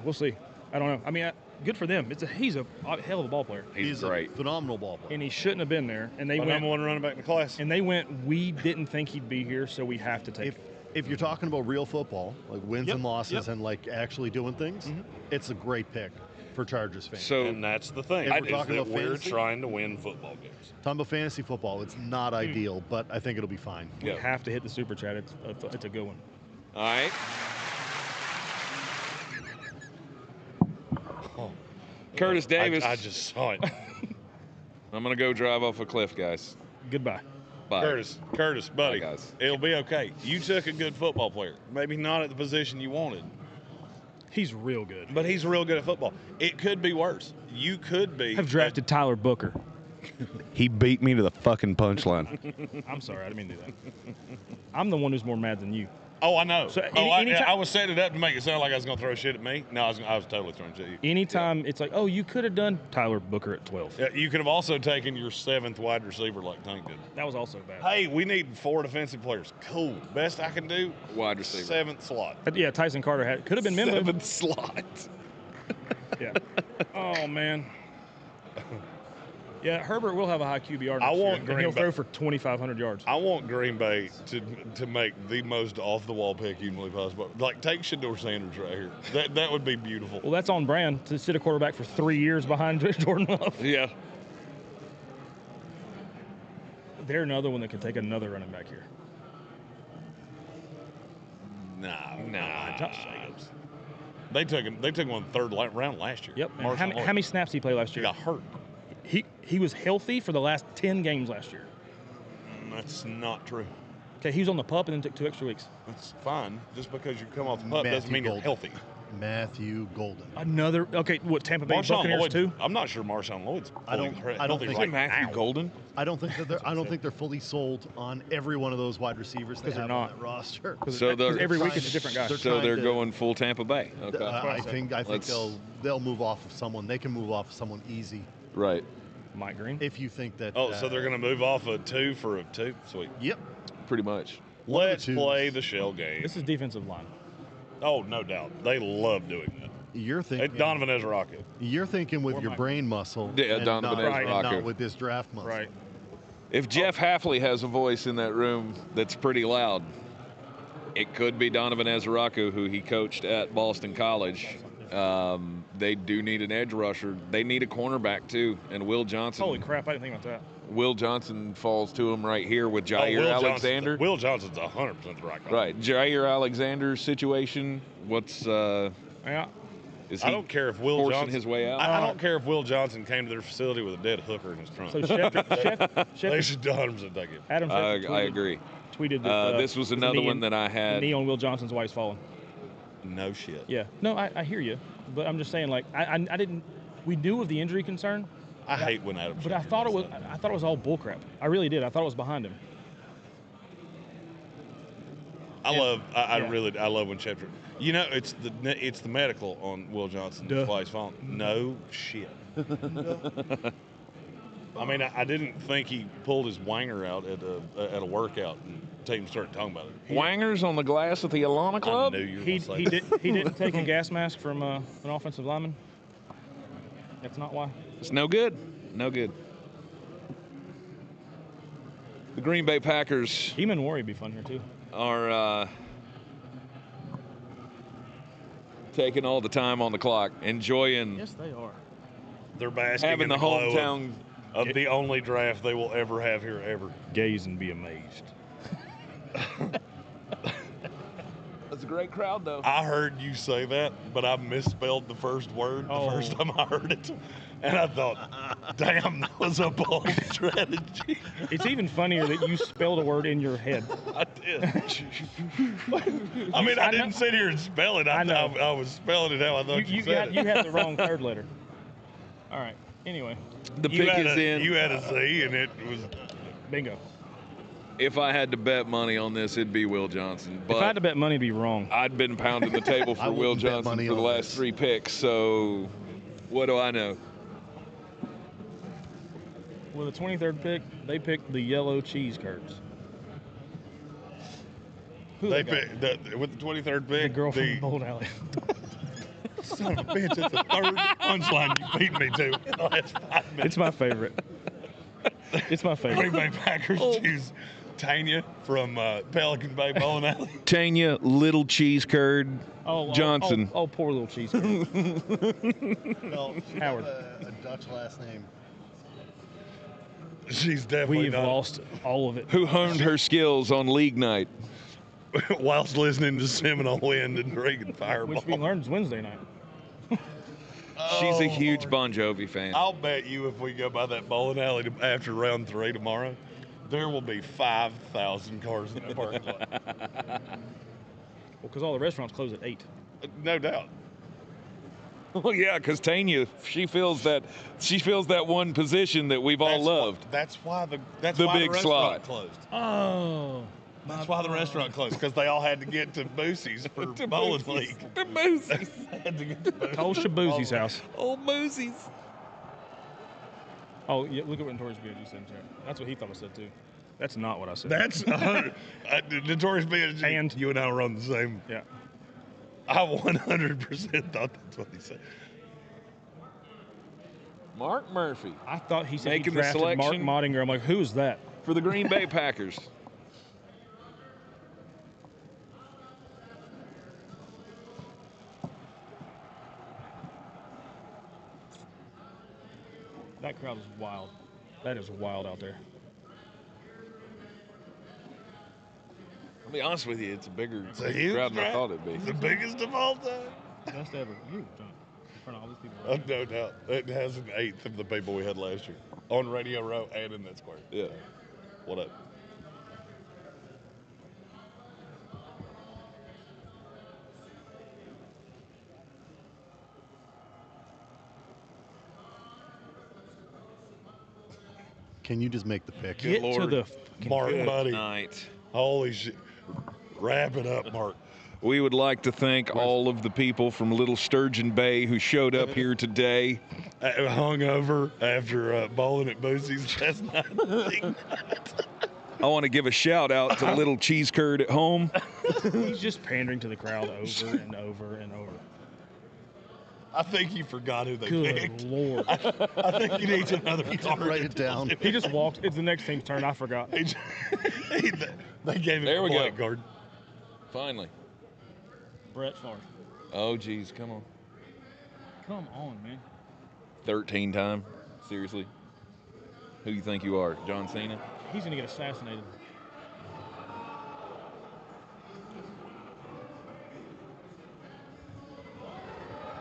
we'll see. I don't know. I mean, good for them. He's a hell of a ball player, He's great. A phenomenal ball player. and he shouldn't have been there. And they My went. number one running back in the class. And they went. We didn't think he'd be here, so we have to take If him. if you're talking about real football, like wins Yep, and losses, yep. and like actually doing things, it's a great pick for Chargers fans. So And that's the thing. If we're is talking that about we're fantasy? trying to win football games. talking about fantasy football, it's not ideal, but I think it'll be fine. We yeah. have to hit the super chat. It's a good one. All right. Curtis Davis. I just saw it. I'm gonna go drive off a cliff, guys. Goodbye. Bye. Curtis, buddy. Bye, guys. It'll be okay. You took a good football player. Maybe not at the position you wanted, He's real good. but he's real good at football. It could be worse. You could be. I've drafted Tyler Booker. He beat me to the fucking punchline. I'm sorry, I didn't mean to do that. I'm the one who's more mad than you. Oh, I know. So I was setting it up to make it sound like I was going to throw shit at me. No, I was totally throwing shit at you. Anytime it's like, oh, you could have done Tyler Booker at 12. Yeah, you could have also taken your 7th wide receiver like Tank did. That was also bad. Hey, we need 4 defensive players. Cool. Best I can do, Wide receiver. 7th slot. Yeah, Tyson Carter could have been Mimbo. 7th slot. Yeah. Oh man. Yeah, Herbert will have a high QBR. I next year, want and Green he'll Bay- throw for 2,500 yards. I want Green Bay to make the most off the wall pick humanly possible. Like take Shador Sanders right here. That would be beautiful. Well, that's on brand to sit a quarterback for 3 years behind Jordan Love. Yeah. They're another one that could take another running back here. Nah. Josh Jacobs. They took him on the 3rd round last year. Yep. And Marshawn how Lloyd. many snaps did he play last He year? got hurt. He was healthy for the last 10 games last year. That's not true. Okay, he was on the pup and then took 2 extra weeks. That's fine. Just because you come off the pup doesn't Matthew mean you're Golden. healthy. Matthew Golden. Another what Tampa Bay Marshawn Buccaneers Lloyd, too? I'm not sure Marshawn Lloyd's I don't healthy think- right Matthew now. Golden. I don't think they're fully sold on every one of those wide receivers they 'Cause they're have on not. that roster. So they're Every week trying it's a to- different guy. they're So trying they're to- going full Tampa Bay. Okay. I think Let's- they'll move off of someone. They can move off of someone easy. Right. Mike Greene. If you think that. Oh, so they're going to move off a 2 for a 2? Sweet. Yep. Pretty much. Let's twos. play the shell game. This is defensive line. Oh, no doubt. They love doing that. You're thinking. Hey, Donovan Ezraku. You're thinking with Or your Mike. brain muscle. Yeah, and Donovan not, Ezraku. and not with this draft muscle. Right. If Jeff Hafley has a voice in that room that's pretty loud, it could be Donovan Ezraku, who he coached at Boston College. They do need an edge rusher. They need a cornerback, too. And Will Johnson. Holy crap, I didn't think about that. Will Johnson falls to him right here with Jair Alexander. Will Johnson's 100% the right guy. Right. Jair Alexander's situation. What's Yeah. is I he don't care if Will forcing Johnson his way out? I don't care if Will Johnson came to their facility with a dead hooker in his trunk. So They Schefter, should 100% take it. Adam Schefter I agree. tweeted that This was another one that I the had. knee on Will Johnson's wife's fallen. No shit. Yeah. No, I hear you, but I'm just saying, like, I didn't. We knew of the injury concern, I hate when Adam. but I Schefter thought it does was. that. I thought it was all bullcrap. I really did. I thought it was behind him. I Yeah. love when Schefter. You know, it's the medical on Will Johnson. Duh. That's why he's falling. No shit. I mean, I didn't think he pulled his wanger out at a workout and team started talking about it. Wangers on the glass at the Alana I Club? knew you were He going to say that. didn't take a gas mask from an offensive lineman. That's not why. It's no good. No good. The Green Bay Packers Heman Warrior would be fun here too. are taking all the time on the clock, enjoying Yes, they are. They're basking having in the glow hometown. of the only draft they will ever have here ever. Gaze and be amazed. That's a great crowd, though. I heard you say that, but I misspelled the first word the first time I heard it. And I thought, damn, that was a bold strategy. It's even funnier that you spelled a word in your head. I did. I mean, I didn't sit here and spell it. I know. I was spelling it how I thought you said you it. had the wrong third letter. All right. Anyway, The You pick had is in. You had a C, and it was. bingo. If I had to bet money on this, it'd be Will Johnson. But If I had to bet money, it'd be wrong. I'd been pounding the table I for Will wouldn't bet Johnson money for the on last this. 3 picks. So what do I know? With the 23rd pick, they picked the yellow cheese curds. Who They they got? picked with the 23rd The pick. girl from the Bold Alley. Son of a bitch! It's the third punchline you beat me to in the last 5 minutes. It's my favorite. It's my Green favorite. Bay Packers choose Tanya from Pelican Bay Bowling Alley. Tanya Little Cheese Curd Oh, Johnson. Oh, poor little cheese curd. No, she Howard. has a Dutch last name. She's definitely We've not. lost all of it. Who honed her skills on league night. Whilst listening to Seminole Wind and drinking Fireball. Which we learned is Wednesday night. She's a Oh, huge Lord. Bon Jovi fan. I'll bet you if we go by that bowling alley after round 3 tomorrow, there will be 5,000 cars in that parking lot. Well, because all the restaurants close at 8. No doubt. Well, yeah, because Tanya, she feels that one position that we've all loved. That's why the The why big the slot. restaurant closed. Oh. That's why the restaurant closed, because they all had to get to Boosie's for bowling league. The Moosies. They had to get to Boosie's. Old Shaboozy's house. Old Moosies. Oh, yeah, look at what Notorious B.I.G. said in chat. That's what he thought I said, too. That's not what I said. That's 100. Notorious B.I.G. And- you and I were on the same. Yeah. I 100% thought that's what he said. Mark Murphy I thought he said Making he the drafted Mark selection. Mottinger. I'm like, who's that? for the Green Bay Packers. That crowd is wild. That is wild out there. I'll be honest with you, it's a bigger It's a huge crowd than I draft. thought it'd be. The biggest of all time. Best ever. You, John. In front of all these people. No doubt. It has an eighth of the people we had last year on Radio Row and in that square. Yeah. What up? Can you just make the pick? Get to Lord. the fucking Mark, Good buddy. night. Holy shit. Wrap it up, Mark. We would like to thank all of the people from Little Sturgeon Bay who showed up here today hungover after bowling at Boosie's last night. I want to give a shout out to Little Cheese Curd at home. He's just pandering to the crowd over and over and over. I think you forgot who they Good picked. Lord. I think he needs another target. Write it down. He just walked. It's the next team's turn. I forgot. They gave him There a we blank go. card. Finally. Brett Favre. Oh, geez, come on. Come on, man. 13 time? Seriously? Who you think you are, John Cena? He's going to get assassinated.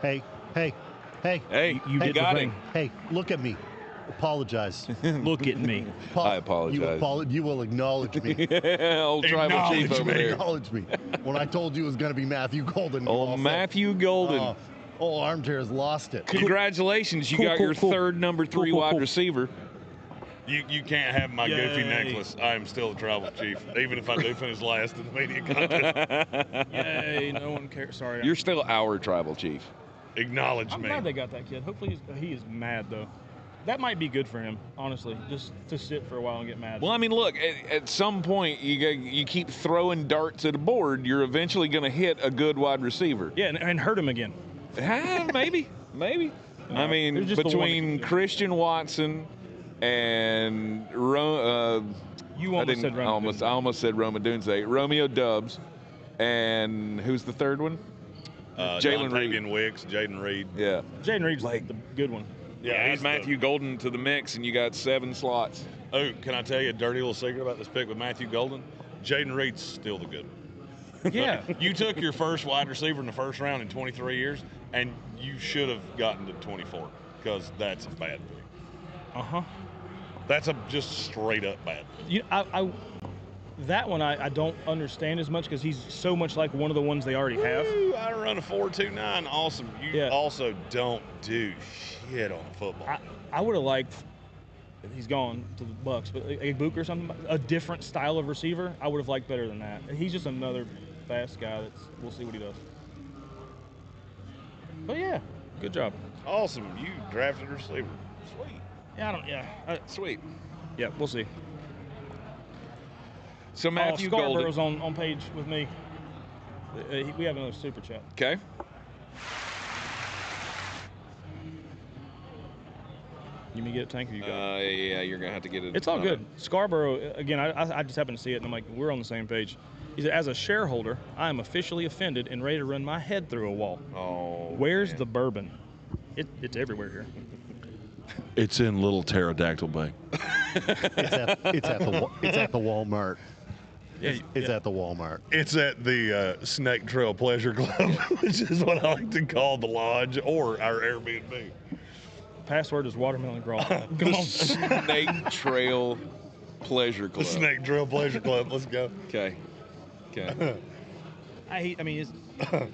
Hey, hey, hey, Hey, You did the got thing. him. hey, look at me. Apologize. Look at me. I apologize. You will acknowledge me. Old tribal chief over there. Acknowledge me. When I told you it was going to be Matthew Golden. you all Old said, Matthew Golden. Oh, Armchair's lost it. Congratulations, you got your third number 3 wide receiver. You can't have my goofy Yay. necklace. I am still a tribal chief, even if I do finish last in the media contest. Yay, no one cares. Sorry. You're still our tribal chief. Acknowledge I'm me. glad they got that kid. Hopefully he is mad, though. That might be good for him, honestly, just to sit for a while and get mad. Well, I mean, look, at some point, you keep throwing darts at a board, you're eventually going to hit a good wide receiver. Yeah, and hurt him again. Maybe. I mean, There's just the one between that- Christian Watson and You almost said I almost said Roma Dunze. Romeo Dubs, and who's the third one? Jalen Reed. Jalen Wicks, Jaden Reed. Yeah. Jaden Reed's like the good one. Yeah, Add he's Matthew Golden to the mix, and you got 7 slots. Oh, can I tell you a dirty little secret about this pick with Matthew Golden? Jaden Reed's still the good one. Yeah. You took your first wide receiver in the first round in 23 years, and you should have gotten to 24 because that's a bad pick. Uh-huh. That's a just straight up bad pick. That one I don't understand as much because he's so much like one of the ones they already have. Ooh, I run a 4.29. Awesome. You Yeah. also don't do shit on football. I would have liked, he's gone to the Bucks, but a Book or something, a different style of receiver, I would have liked better than that. He's just another fast guy we'll see what he does. But yeah, good job. Awesome. You drafted a receiver. Sweet. Yeah, Sweet. yeah, we'll see. So Matthew Scarborough's Golden. on page with me. We have another super chat. Okay. You may get it, Tank, or you got it? Yeah, you're gonna have to get it. It's all good. Scarborough, again, I just happened to see it, and I'm like, we're on the same page. He said, as a shareholder, I am officially offended and ready to run my head through a wall. Oh. Where's man. the bourbon? It's everywhere here. It's in Little Pterodactyl Bay. It's at the Walmart. Yeah, It's at the Walmart. It's at the Snake Trail Pleasure Club, which is what I like to call the lodge or our Airbnb. Password is watermelon growl. Come on. Snake Trail Pleasure The Club. Snake Trail Pleasure Club. Let's go. Okay. I mean,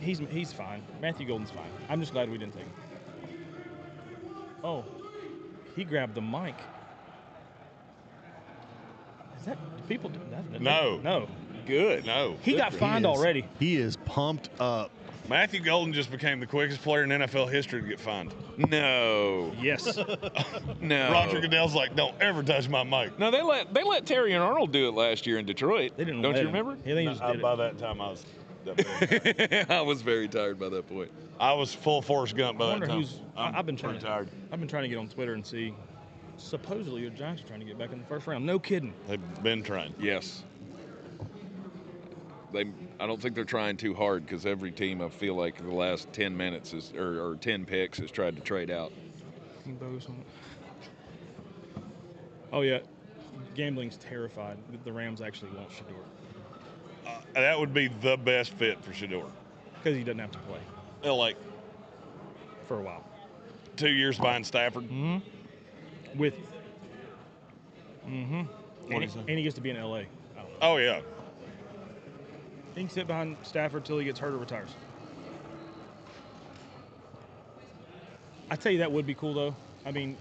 he's fine. Matthew Golden's fine. I'm just glad we didn't take him. Oh, he grabbed the mic. Is that do people do that? No. No. Good. No. He got fined already. He is pumped up. Matthew Golden just became the quickest player in NFL history to get fined. No. Yes. No. Roger Goodell's like, don't ever touch my mic. No, they let Terry and Arnold do it last year in Detroit. They didn't Don't let you him. remember? Yeah, they just did By it. that time, I was I was very tired by that point. I was full Forrest Gump by I that wonder time. who's. I've been trying. pretty tired. I've been trying to get on Twitter and see. Supposedly, the Giants are trying to get back in the first round. No kidding. They've been trying. Yes. I don't think they're trying too hard because every team I feel like the last 10 minutes or 10 picks has tried to trade out. Oh yeah, gambling's terrified that the Rams actually want Shador That would be the best fit for Shador. because he doesn't have to play They're like for a while. 2 years behind Stafford. With. What And, is it? and he gets to be in LA. I don't know. Oh yeah. He can sit behind Stafford till he gets hurt or retires. I tell you, that would be cool though. I mean,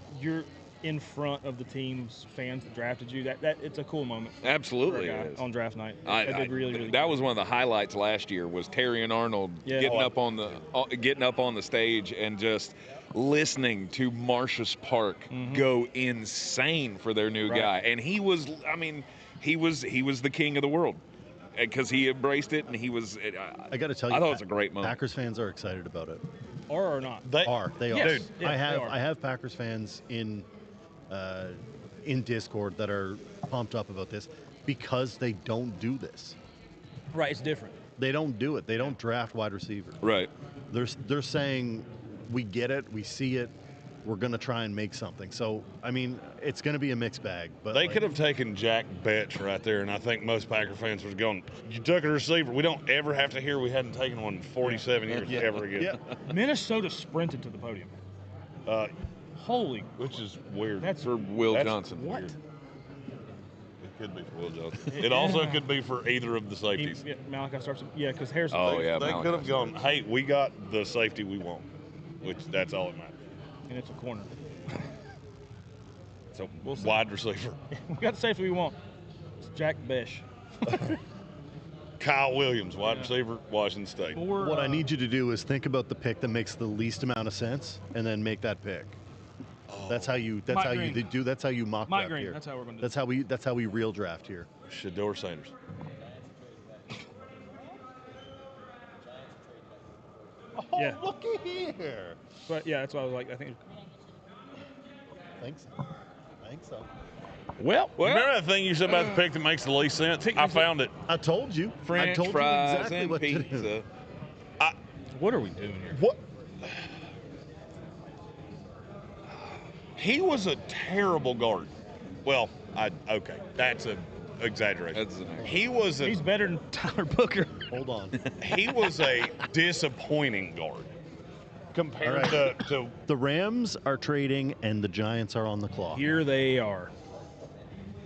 in front of the team's fans that drafted you. That it's a cool moment. Absolutely, for a guy it is. on draft night. I did really that was one of the highlights last year was Terry and Arnold getting up on the stage and just listening to Marcius Park go insane for their new guy, and he was the king of the world because he embraced it, and he was. I got to tell you, I thought it was a great moment. Packers fans are excited about it. Or not. They are. Yes. Dude, I have Packers fans in Discord that are pumped up about this because they don't do this. Right, it's different. They don't do it. They don't draft wide receivers. Right. They're saying, we get it, we see it, we're going to try and make something. So, I mean, it's going to be a mixed bag. But they could have taken Jack Betch right there, and I think most Packer fans was going, you took a receiver. We don't ever have to hear we hadn't taken one in 47 years ever again. Yeah. Minnesota sprinted to the podium. Holy. Which is weird. That's for Will Johnson. What? Weird. It could be for Will Johnson. It also could be for either of the safeties. Malachi starts. Yeah, because Harrison. They could have gone, hey, we got the safety we want, which that's all that matters. And it's a corner. So wide receiver. We got the safety we want. It's Jack Besh. Kyle Williams, wide receiver, Washington State. What I need you to do is think about the pick that makes the least amount of sense, and then make that pick. That's how you mock Mike draft Greene. here. That's how we're going to do it. That's how we real draft here. Shador Sanders. Yeah. Looky here. But yeah, that's why I was like, I think. Thanks. Well, remember that thing you said about the pick that makes the least sense? I found it. I told you. French I told fries you exactly and what pizza. to do. What are we doing here? What? He was a terrible guard. Well, okay, that's an exaggeration. He's better than Tyler Booker. Hold on. He was a disappointing guard compared to the Rams are trading and the Giants are on the clock. Here they are.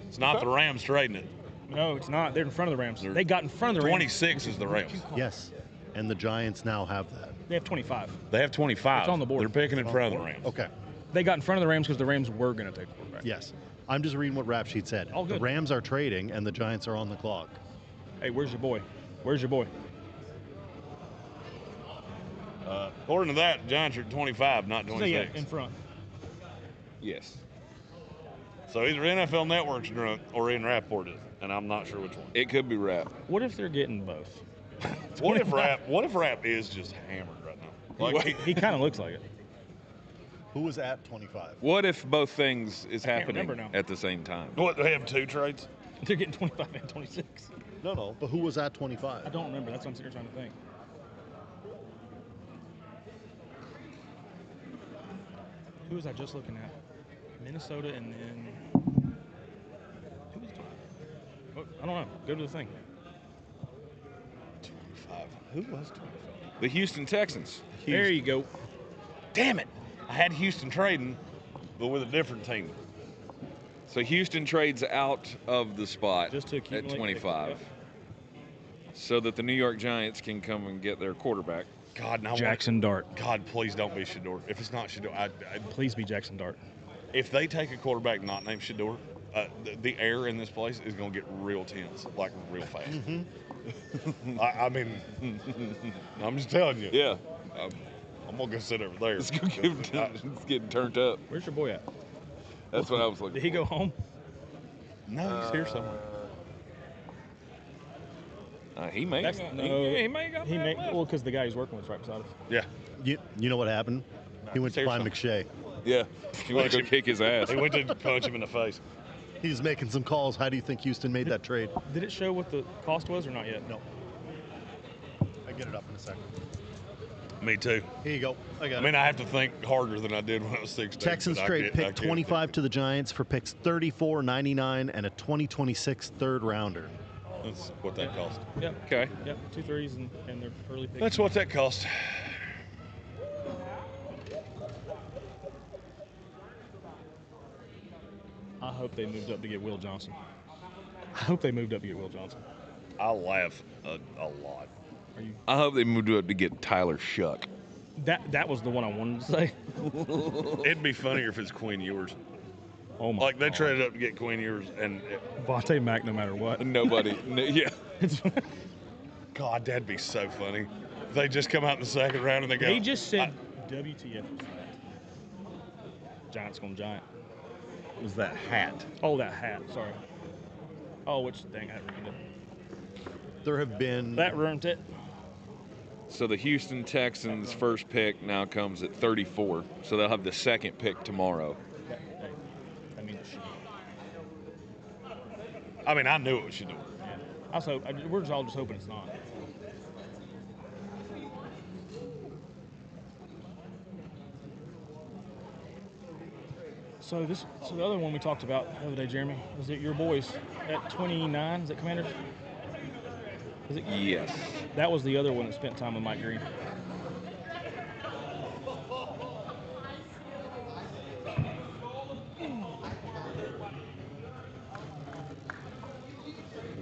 It's not the Rams trading it. No, it's not. They're in front of the Rams. They got in front of the Rams. 26 is the Rams. Yes, and the Giants now have that. They have 25. They have 25. It's on the board. They're picking in front of the Rams. Okay. They got in front of the Rams because the Rams were going to take the quarterback. Yes. I'm just reading what Rap Sheet said. All good. The Rams are trading and the Giants are on the clock. Hey, where's your boy? Where's your boy? According to that, Giants are 25, not 26. So, yeah, in front. Yes. So either NFL Network's drunk or Ian Rappaport is, and I'm not sure which one. It could be Rap. What if they're getting both? What if Rap is just hammered right now? Like He kind of looks like it. Who was at 25? What if both things is can't happening remember now. at the same time? What, they have two trades? They're getting 25 and 26. No, but who was at 25? I don't remember. That's what I'm sitting here trying to think. Who was I just looking at? Minnesota and then... Who was 25? I don't know. Go to the thing. 25. Who was 25? The Houston Texans. There you go. Damn it. I had Houston trading, but with a different team. So Houston trades out of the spot Just to at accumulate 25 picks, so that the New York Giants can come and get their quarterback. God, now Jackson Dart. God, please don't be Shador. If it's not Shador, Please be Jackson Dart. if they take a quarterback not named Shador, the air in this place is going to get real tense, like real fast. Mm-hmm. I mean, I'm just telling you. Yeah. I'm going to go sit over there. It's getting turned up. Where's your boy at? That's what I was looking Did he go home? No, he's here somewhere. He may. That's- no. He may got He back may, left. well, because the guy he's working with is right beside us. Yeah. You know what happened? He went to Here's find some. McShay. Yeah. He went to go kick his ass. He went to punch him in the face. He was making some calls. How do you think Houston made that trade? Did it show what the cost was or not yet? No. I get it up in a second. Me too. Here you go. I got I mean, I have to think harder than I did when I was 16. Texans but I trade can't- I pick can't 25 to the Giants for picks 34, 99, and a 2026 third rounder. That's what that cost. Yep. Okay. Yep. 2 threes and their early pick. That's what that cost. I hope they moved up to get Will Johnson. I hope they moved up to get Will Johnson. I laugh a lot. I hope they moved up to get Tyler Shuck. That was the one I wanted to say. It'd be funnier if it's Quinn Ewers. Oh my Like they God. traded up to get Quinn Ewers, and Vontae Mack, no matter what. Nobody. Yeah. God, that'd be so funny. If they just come out in the second round and they go. They just said WTF was that. Giants gonna giant. was that hat. Oh, that hat. Sorry. Oh, which thing? That ruined it. There have been That ruined it. So the Houston Texans' first pick now comes at 34. So they'll have the second pick tomorrow. I mean, it should. I mean, I knew it was Shador. Yeah. Also, we're just all just hoping it's not. So the other one we talked about the other day, Jeremy, was it your boys at 29? Is it Commanders? Is it? Yes. That was the other one that spent time with Mike Greene.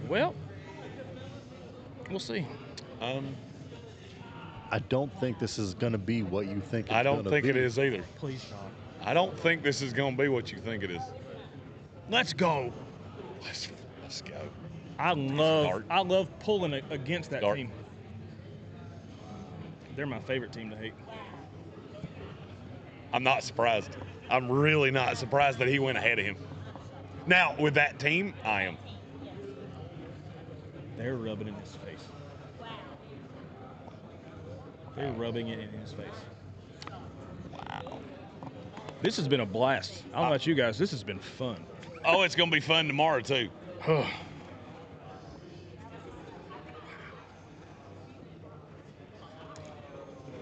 Well, we'll see. I don't think this is going to be what you think it's I don't gonna think be. it is either. Please God. I don't think this is going to be what you think it is. Let's go. Let's go. I love pulling against that Dart. team. They're my favorite team to hate. I'm not surprised. I'm really not surprised that he went ahead of him. Now, with that team, I am. They're rubbing it in his face. They're rubbing it in his face. Wow. This has been a blast. I don't know about you guys. This has been fun. Oh, it's going to be fun tomorrow, too.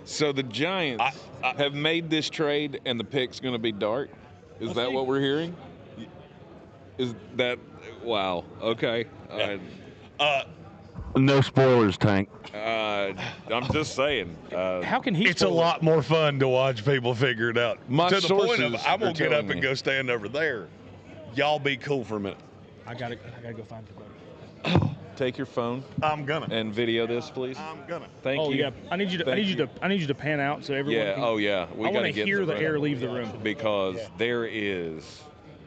So the Giants have made this trade, and the pick's going to be Dart. Is that what we're hearing? Is that wow? Okay. No spoilers, Tank. I'm just saying. How can he? It's a lot more fun to watch people figure it out. My to the point of, sources I'm going are to get up telling and me. go stand over there. Y'all be cool for a minute. I gotta go find your buddy. Take your phone I'm gonna. and video this, please. I'm gonna. Thank Oh you. yeah. I need you to. Thank you. I need you to pan out so everyone. Yeah. Can, Oh yeah. We I got want to to get hear the right air leave the room. because there is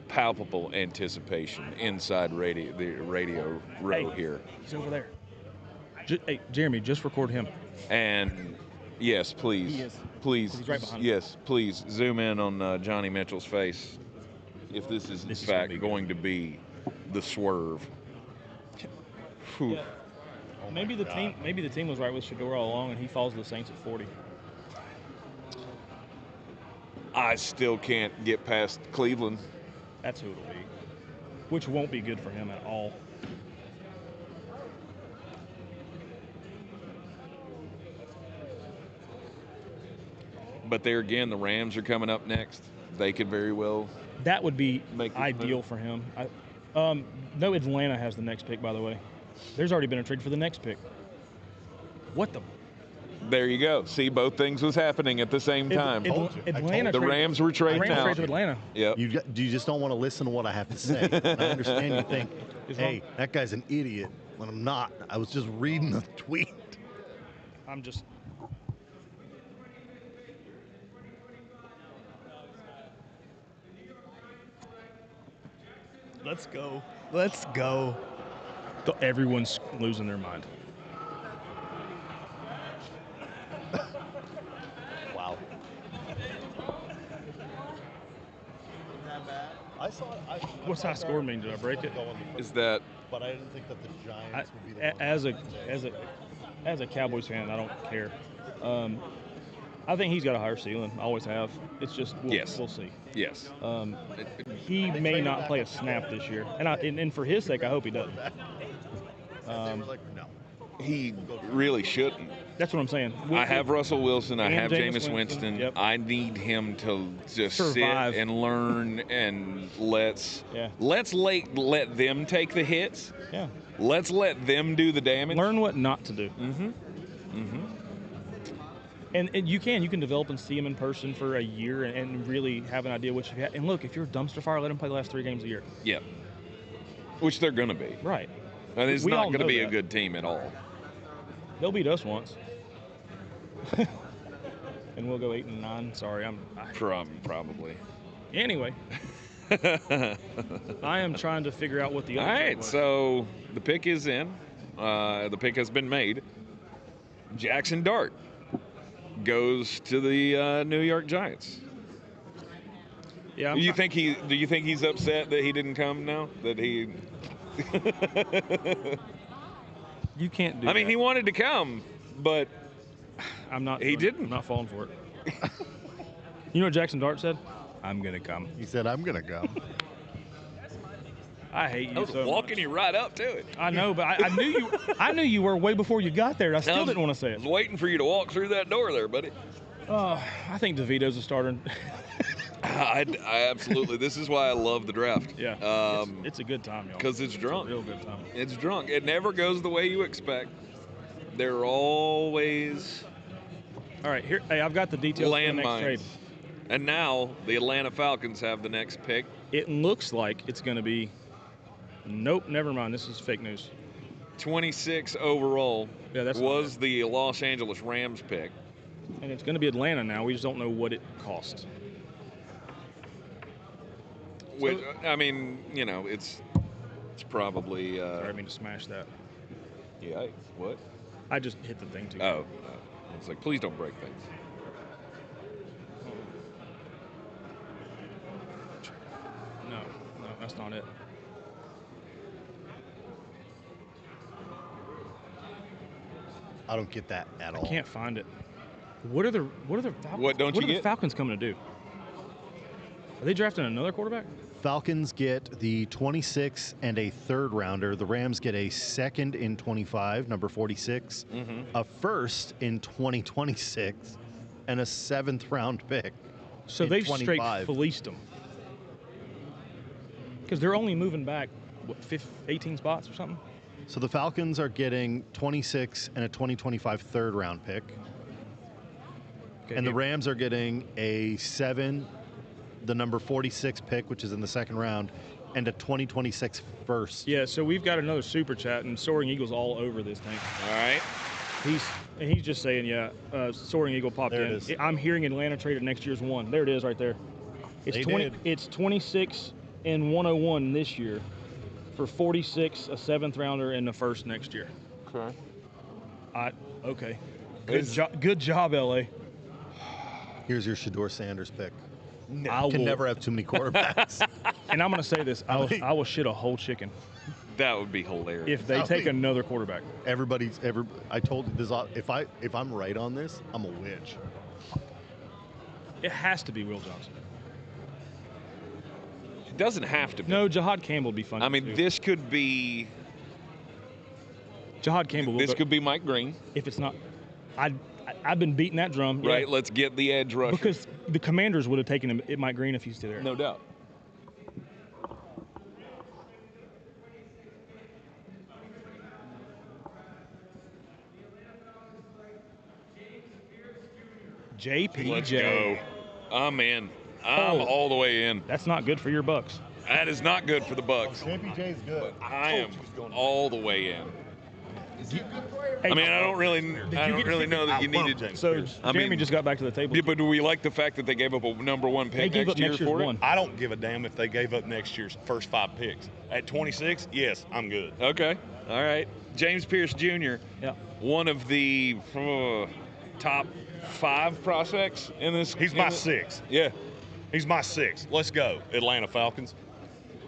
palpable anticipation inside the radio row Hey. here. He's over there. Hey, Jeremy, just record him. And yes, please, He is. please, He's right behind yes, please zoom in on Johnny Mitchell's face. If this is in This is fact gonna be going to be the swerve. Whew. Yeah. Maybe the team was right with Shador all along, and he falls to the Saints at 40. I still can't get past Cleveland. That's who it'll be, which won't be good for him at all. But there again, the Rams are coming up next. They could very well. That would be Make the ideal move. for him. No, Atlanta has the next pick, by the way. There's already been a trade for the next pick. What the? There you go. See, both things was happening at the same time. Atlanta. The Rams were trading Rams out. traded to Atlanta. Yep. You just don't want to listen to what I have to say. And I understand you think, He's hey, wrong. that guy's an idiot. When I'm not. I was just reading the tweet. I'm just. Let's go. Let's go. Everyone's losing their mind. Wow. I saw. What's high score mean? Did I break it? Is that But I didn't think that the Giants would be the one. As a Cowboys fan, I don't care. I think he's got a higher ceiling. I always have. It's just Yes. we'll see. yes? He may not play a snap this year, and for his sake, I hope he doesn't. They were like, no. He really shouldn't. That's what I'm saying. I have Russell Wilson. I And have Jameis Jameis Winston. Yep. I need him to just Survive. sit and learn, and let's Yeah. let them take the hits. Yeah. Let's let them do the damage. Learn what not to do. Mm-hmm. Mm-hmm. And you can develop and see him in person for a year and really have an idea what you have. And look, if you're a dumpster fire, let him play the last 3 games a year. Yeah. Which they're going to be. Right. And it's We not all going to know be a that. good team at all. They'll beat us once. And we'll go 8-9. Sorry, Probably. Anyway, I am trying to figure out what the All other trade right, was. so the pick is in. The pick has been made. Jackson Dart goes to the New York Giants. Yeah, Do you think he's upset that he didn't come now? That he you can't do I mean, that. he wanted to come, but I'm not. he didn't. I'm not falling for it. You know what Jackson Dart said? I'm gonna come. He said, I'm going to go. I hate you I was so walking much. you right up to it. I know, but I knew you. I knew you were way before you got there. I still was- didn't want to say I it. was waiting for you to walk through that door there, buddy. I think DeVito's a starter. I absolutely. This is why I love the draft. Yeah, it's a good time, y'all. Because it's drunk. It's a real good time. It's drunk. It never goes the way you expect. There are always All right, here. Hey, I've got the details for the next landmines. trade. And now the Atlanta Falcons have the next pick. It looks like it's going to be. Nope, never mind. This is fake news. 26 overall Yeah, that's was the Los Angeles Rams pick. And it's going to be Atlanta now. We just don't know what it cost. Which, I mean, you know, it's probably. Sorry, I didn't mean to smash that. Yeah. What? I just hit the thing too. Oh. It's like, please don't break things. No, that's not it. I don't get that at all. I can't find it. What are the Falcons? What don't you are get? the Falcons coming to do? Are they drafting another quarterback? Falcons get the 26 and a third rounder. The Rams get a second in 25, number 46, a first in 2026, and a seventh round pick. So in they've straight 25. fleeced them. Because they're only moving back, what, 18 spots or something? So the Falcons are getting 26 and a 2025 third round pick. Okay, And the Rams are getting a 7, the number 46 pick, which is in the second round, and a 2026 first. Yeah, so we've got another super chat, and Soaring Eagle's all over this thing. All right. He's just saying, yeah, Soaring Eagle popped There in. it is. I'm hearing Atlanta traded next year's one. There it is right there. It's They 20. did. It's 26 and 101 this year for 46, a seventh rounder, and the first next year. Okay. Okay. Is- Good job, LA. Here's your Shador Sanders pick. I Can will- never have too many quarterbacks. And I'm going to say this: I will shit a whole chicken That would be hilarious. if they take another quarterback. I told you this. If I'm right on this, I'm a witch. It has to be Will Johnson. It doesn't have to be. No, Jahad Campbell would be fun. I mean, too. this could be. Jahad Campbell. This could be Mike Greene, If it's not, I've been beating that drum. yeah, right? Let's get the edge rusher. Because the Commanders would have taken him at Mike Greene if he's still there. No doubt. JPJ. Let's go. I'm in. I'm Oh. all the way in. That's not good for your Bucks. That is not good for the Bucks. JPJ's good. I am all the way in. Hey, I mean, I don't really know that you needed. So I Jeremy mean- just got back to the table. Yeah, but do we like the fact that they gave up a number one They pick gave next up year next year's for it? one. I don't give a damn if they gave up next year's first 5 picks. At 26, yes, I'm good. Okay. All right. James Pierce Jr., Yeah. one of the top 5 prospects in this. He's my 6. Yeah. He's my 6. Let's go, Atlanta Falcons.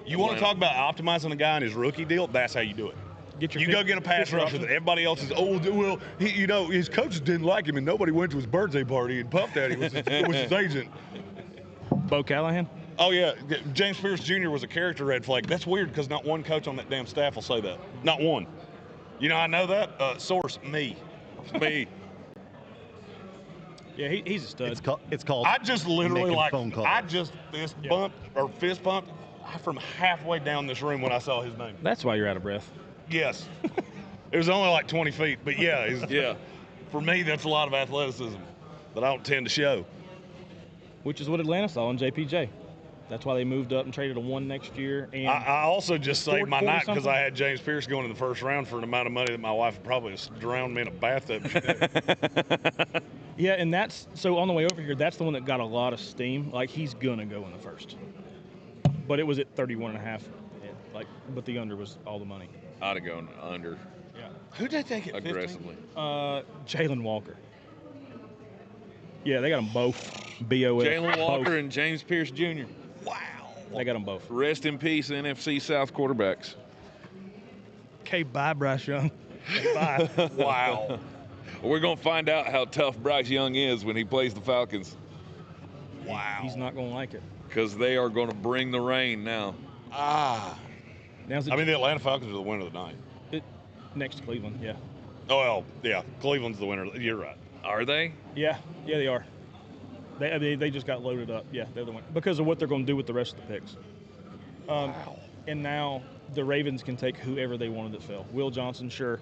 You want to Atlanta. talk about optimizing a guy in his rookie deal? That's how you do it. Get your You go get a pass Fisher rusher that everybody else is, well, his coaches didn't like him and nobody went to his birthday party and puffed at him with his agent. Bo Callahan. Oh, yeah, James Pierce Jr. was a character red flag. That's weird because not one coach on that damn staff will say that. Not one. You know, I know that. Source, me. Me. Yeah, he's a stud. It's called. I just literally making phone calls. I just fist bumped from halfway down this room when I saw his name. That's why you're out of breath. Yes. It was only like 20 feet, but yeah. Yeah. For me, that's a lot of athleticism that I don't tend to show. Which is what Atlanta saw in JPJ. That's why they moved up and traded a 1 next year. And I also just saved my 40 night because something? I had James Pierce going in the first round for an amount of money that my wife would probably drowned me in a bathtub. yeah, and that's so on the way over here. That's the one that got a lot of steam. Like he's gonna go in the first. but it was at 31.5. But the under was all the money. I'd have gone under. Yeah. Who'd they take it aggressively? Jalen Walker. Yeah, they got them both. BOF. Jalen Walker both. and James Pierce Jr. Wow. They got them both. Rest in peace, NFC South quarterbacks. Okay, bye, Bryce Young. Bye. Wow. We're going to find out how tough Bryce Young is when he plays the Falcons, Wow. He's not going to like it. because they are going to bring the rain now. Now's I mean, the Atlanta Falcons are the winner of the night. next to Cleveland, yeah. Oh, well, yeah. Cleveland's the winner. You're right. Are they? Yeah, they are. They just got loaded up. Yeah, they're the one because of what they're going to do with the rest of the picks. Wow. And now the Ravens can take whoever they wanted that fell. Will Johnson, sure.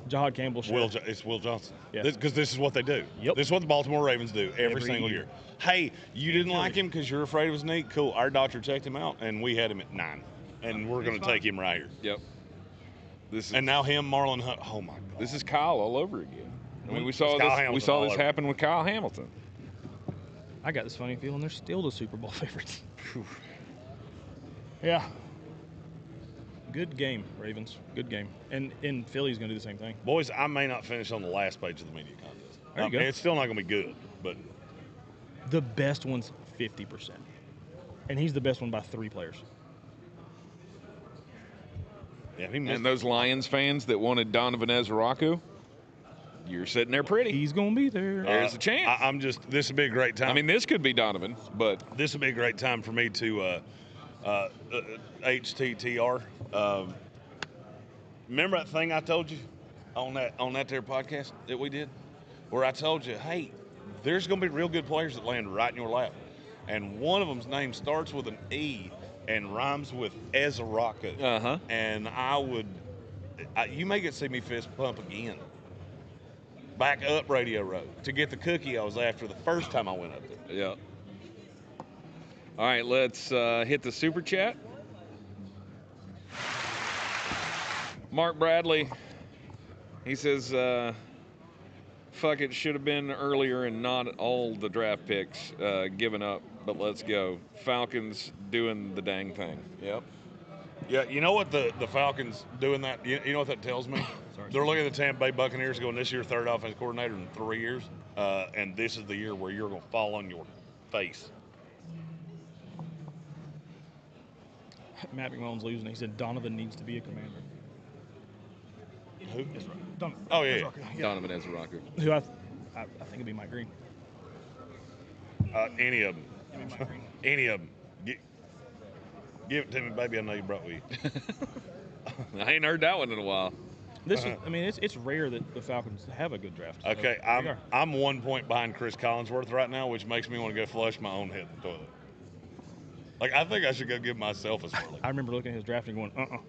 Jahad Campbell, sure. It's Will Johnson. Yeah. Because this is what they do. Yep. This is what the Baltimore Ravens do every single year. Hey, you didn't like him because you're afraid of his knee? Cool. Our doctor checked him out, and we had him at 9. And we're going to take him right here. Yep. And now him, Marlon Hunt. Oh, my God. This is Kyle all over again. I mean, we saw Kyle this. Hamilton We saw all this over. happen with Kyle Hamilton. I got this funny feeling they're still the Super Bowl favorites. Yeah. Good game, Ravens. Good game. And Philly's going to do the same thing. Boys, I may not finish on the last page of the media contest. There you go. It's still not going to be good, but The best one's 50%. And he's the best one by 3 players. yeah, he missed. And those Lions fans that wanted Donovan Ezraku, you're sitting there pretty. He's going to be there. There's a chance. I'm just. This would be a great time. I mean, this could be Donovan, but this would be a great time for me to HTTR. Remember that thing I told you on that there podcast that we did, where I told you, hey, there's going to be real good players that land right in your lap, and one of them's name starts with an E and rhymes with Ezraku. Uh-huh. And you may get to see me fist pump again. Back up Radio Road to get the cookie I was after the first time I went up there. yeah. All right, let's hit the super chat. Mark Bradley, he says, fuck it, should have been earlier and not all the draft picks given up, but let's go. Falcons doing the dang thing. Yep. Yeah, you know what the Falcons doing that? You know what that tells me? They're looking at the Tampa Bay Buccaneers going, this year third offensive coordinator in 3 years, and this is the year where you're going to fall on your face. Matt McMullen's losing. He said Donovan needs to be a commander. Who? Donovan. Oh, yeah. Donovan Ezraku. Who I think it'd be Mike Greene. Any of them. Give me Mike Greene. Any of them. Give it to me, baby. I know you brought with you. I ain't heard that one in a while. This is, I mean, it's rare that the Falcons have a good draft. So Okay, here we are. I'm 1 point behind Chris Collinsworth right now, which makes me want to go flush my own head in the toilet. Like, I think I should go give myself a split. I remember looking at his draft and going,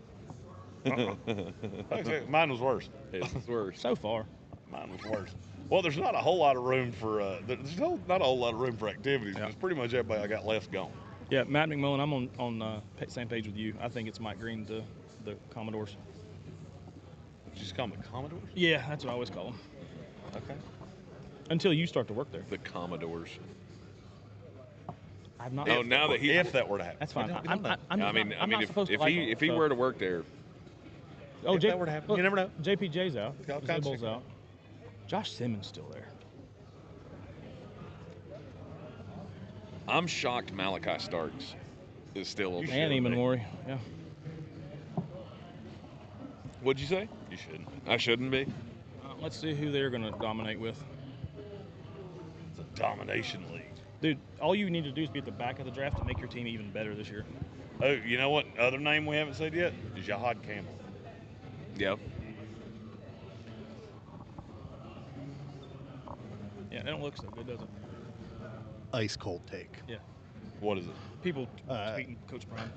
Mine was worse. It's worse. So far. Mine was worse. Well, there's not a whole lot of room for not a whole lot of room for activities. Yeah. It's pretty much everybody I got left gone. Yeah, Matt McMullen, I'm on same page with you. I think it's Mike Greene, the Commodores. Did you just call them the Commodores? Yeah, that's what I always call them. Okay. Until you start to work there. The Commodores. I've not. Oh, now that he. If that were to happen. That's fine. I'm I mean, not supposed to like him, if he so- were to work there, Oh, if that were to happen, you never know. JPJ's out. All kinds of Zabel's out. Josh Simmons still there. I'm shocked Malachi Starks is still on the And field. Eamon Mori. Yeah. What'd you say? You shouldn't. I shouldn't be. Let's see who they're going to dominate with. It's a domination league. Dude, all you need to do is be at the back of the draft to make your team even better this year. Oh, you know what other name we haven't said yet? Jahad Campbell. Yep. Yeah, it don't look so good, does it? Ice cold take. Yeah. What is it? People tweeting Coach Prime.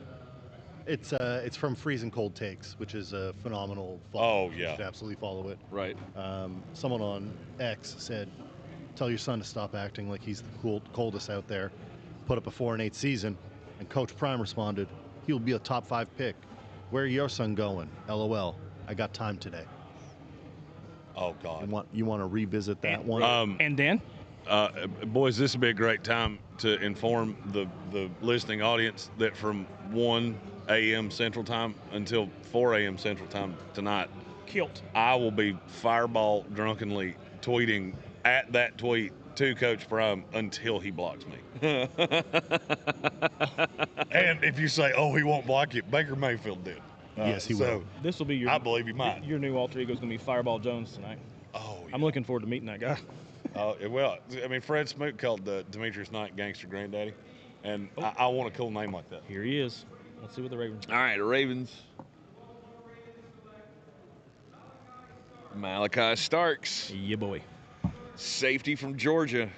It's from Freezing Cold Takes, which is a phenomenal follow. Oh, yeah. You should absolutely follow it. Right. Someone on X said, tell your son to stop acting like he's the coldest out there. Put up a 4-8 season. And Coach Prime responded, he'll be a top 5 pick. Where your son going? LOL. I got time today. Oh, God. You want to revisit that one? And Dan? Boys, this would be a great time to inform the listening audience that from 1 a.m. Central Time until 4 a.m. Central Time tonight, I will be fireball drunkenly tweeting at that tweet to Coach Prime until he blocks me. And if you say, oh, he won't block you, Baker Mayfield did. Yes, he will. This will be your. I believe he might. Your new alter ego is going to be Fireball Jones tonight. Oh, yeah. I'm looking forward to meeting that guy. Well, I mean, Fred Smoot called Demetrius Knight Gangster Granddaddy, and I want a cool name like that. Here he is. Let's see what the Ravens do. All right, the Ravens. Malachi Starks. Yeah, boy. Safety from Georgia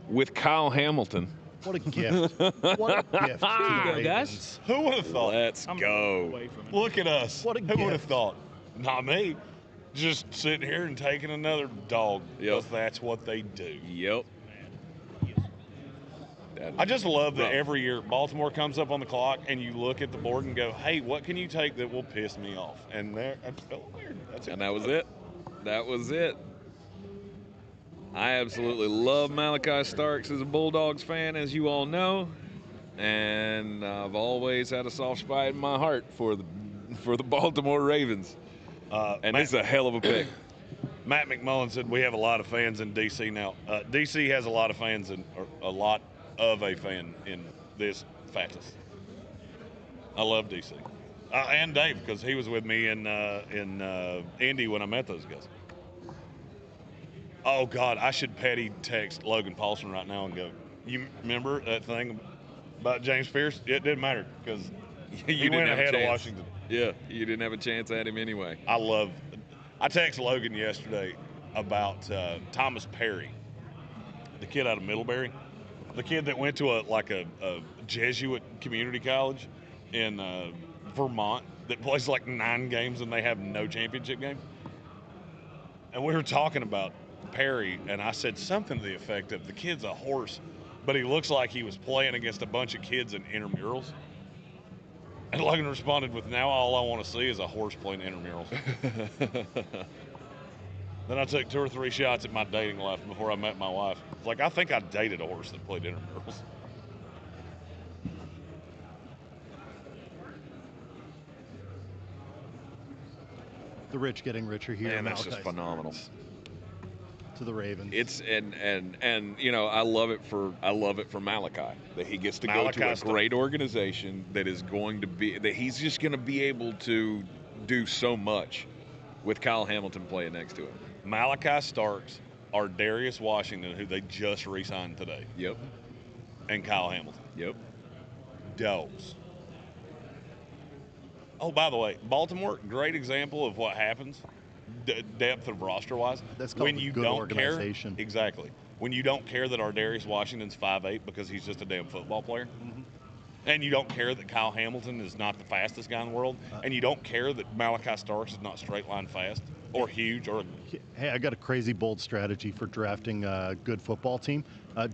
with Kyle Hamilton. What a gift. What a gift. Here you go, guys. Who would have thought? Let's go. Away from it. Look at us. What a Who would have gift. thought? Not me. Just sitting here and taking another dog. Yep. Because that's what they do. Yep. I just love that Rough. every year Baltimore comes up on the clock and you look at the board and go, hey, what can you take that will piss me off? And that's weird. And that was it. That was it. I absolutely love Malachi Starks as a Bulldogs fan, as you all know. And I've always had a soft spot in my heart for the Baltimore Ravens. And it's a hell of a pick. Matt McMullen said we have a lot of fans in D.C. now. D.C. has a lot of fans or a lot of a fan in this Fatus. I love D.C. And Dave, because he was with me in Indy when I met those guys. Oh, God, I should petty text Logan Paulson right now and go, you remember that thing about James Pierce? It didn't matter because he went ahead of Washington. Yeah, you didn't have a chance at him anyway. I texted Logan yesterday about Thomas Perry, the kid out of Middlebury, the kid that went to a Jesuit community college in Vermont that plays like 9 games and they have no championship game. And we were talking about Perry, and I said something to the effect of the kid's a horse, but he looks like he was playing against a bunch of kids in intramurals. And Logan responded with, now all I want to see is a horse playing intramurals. Then I took 2 or 3 shots at my dating life before I met my wife. It's like, I think I dated a horse that played intramurals. The rich getting richer here. Man, that's Malachi just phenomenal. to the Ravens. It's and you know, I love it for Malachi that he gets to go to a great organization that is going to be that he's just going to be able to do so much with Kyle Hamilton playing next to him. Malachi Starks are Darius Washington, who they just re-signed today. Yep. And Kyle Hamilton. Yep. Dogs. Oh, by the way, Baltimore, great example of what happens, depth of roster-wise. That's called when a you good don't organization. care. Exactly. When you don't care that our Darius Washington's 5'8" because he's just a damn football player. Mm-hmm. And you don't care that Kyle Hamilton is not the fastest guy in the world. And you don't care that Malachi Starks is not straight line fast or huge or. Hey, I got a crazy bold strategy for drafting a good football team.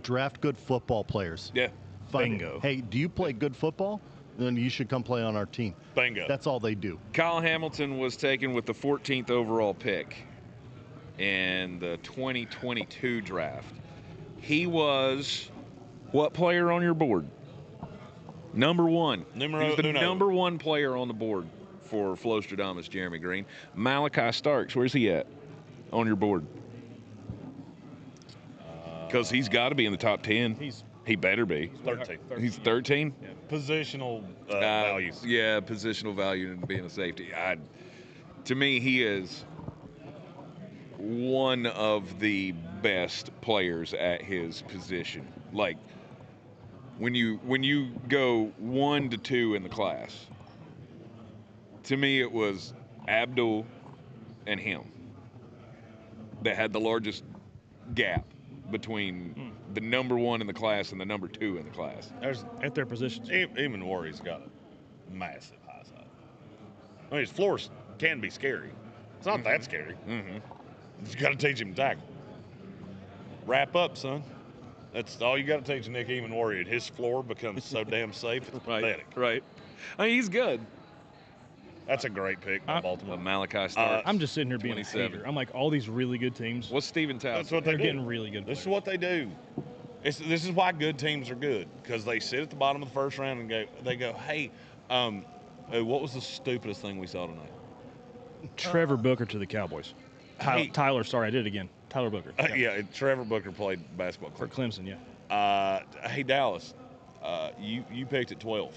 Draft good football players. Yeah. Bingo. Hey, do you play good football? Then you should come play on our team. Bingo. That's all they do. Kyle Hamilton was taken with the 14th overall pick in the 2022 draft. He was what player on your board? Number 1. He was the number 1 player on the board for Flostradamus, Jeremy Greene. Malachi Starks, where's he at on your board? Because he's got to be in the top 10. He better be. 13. He's 13? Yeah. Positional values. Yeah, positional value in being a safety. To me, he is one of the best players at his position. Like, when you go 1 to 2 in the class, to me it was Abdul and him that had the largest gap between the number 1 in the class and the number 2 in the class. At their positions. Even Warrior's got a massive high side. I mean, his floors can be scary. It's not that scary. Mm-hmm. You got to teach him to tackle. Wrap up, son. That's all you got to teach Nick Eamon Warrior. His floor becomes so damn safe. It's pathetic. Right. I mean, he's good. That's a great pick by Baltimore. Malachi Starks. I'm just sitting here being a 27. hater. I'm like, all these really good teams. What's Steven Townsend? That's what they're getting really good This is players. what they do. This is why good teams are good, because they sit at the bottom of the first round and go, hey, what was the stupidest thing we saw tonight? Trevor Booker to the Cowboys. Tyler, sorry, I did it again. Tyler Booker. Yeah, Trevor Booker played basketball For Clemson, yeah. Hey, Dallas, you picked at 12.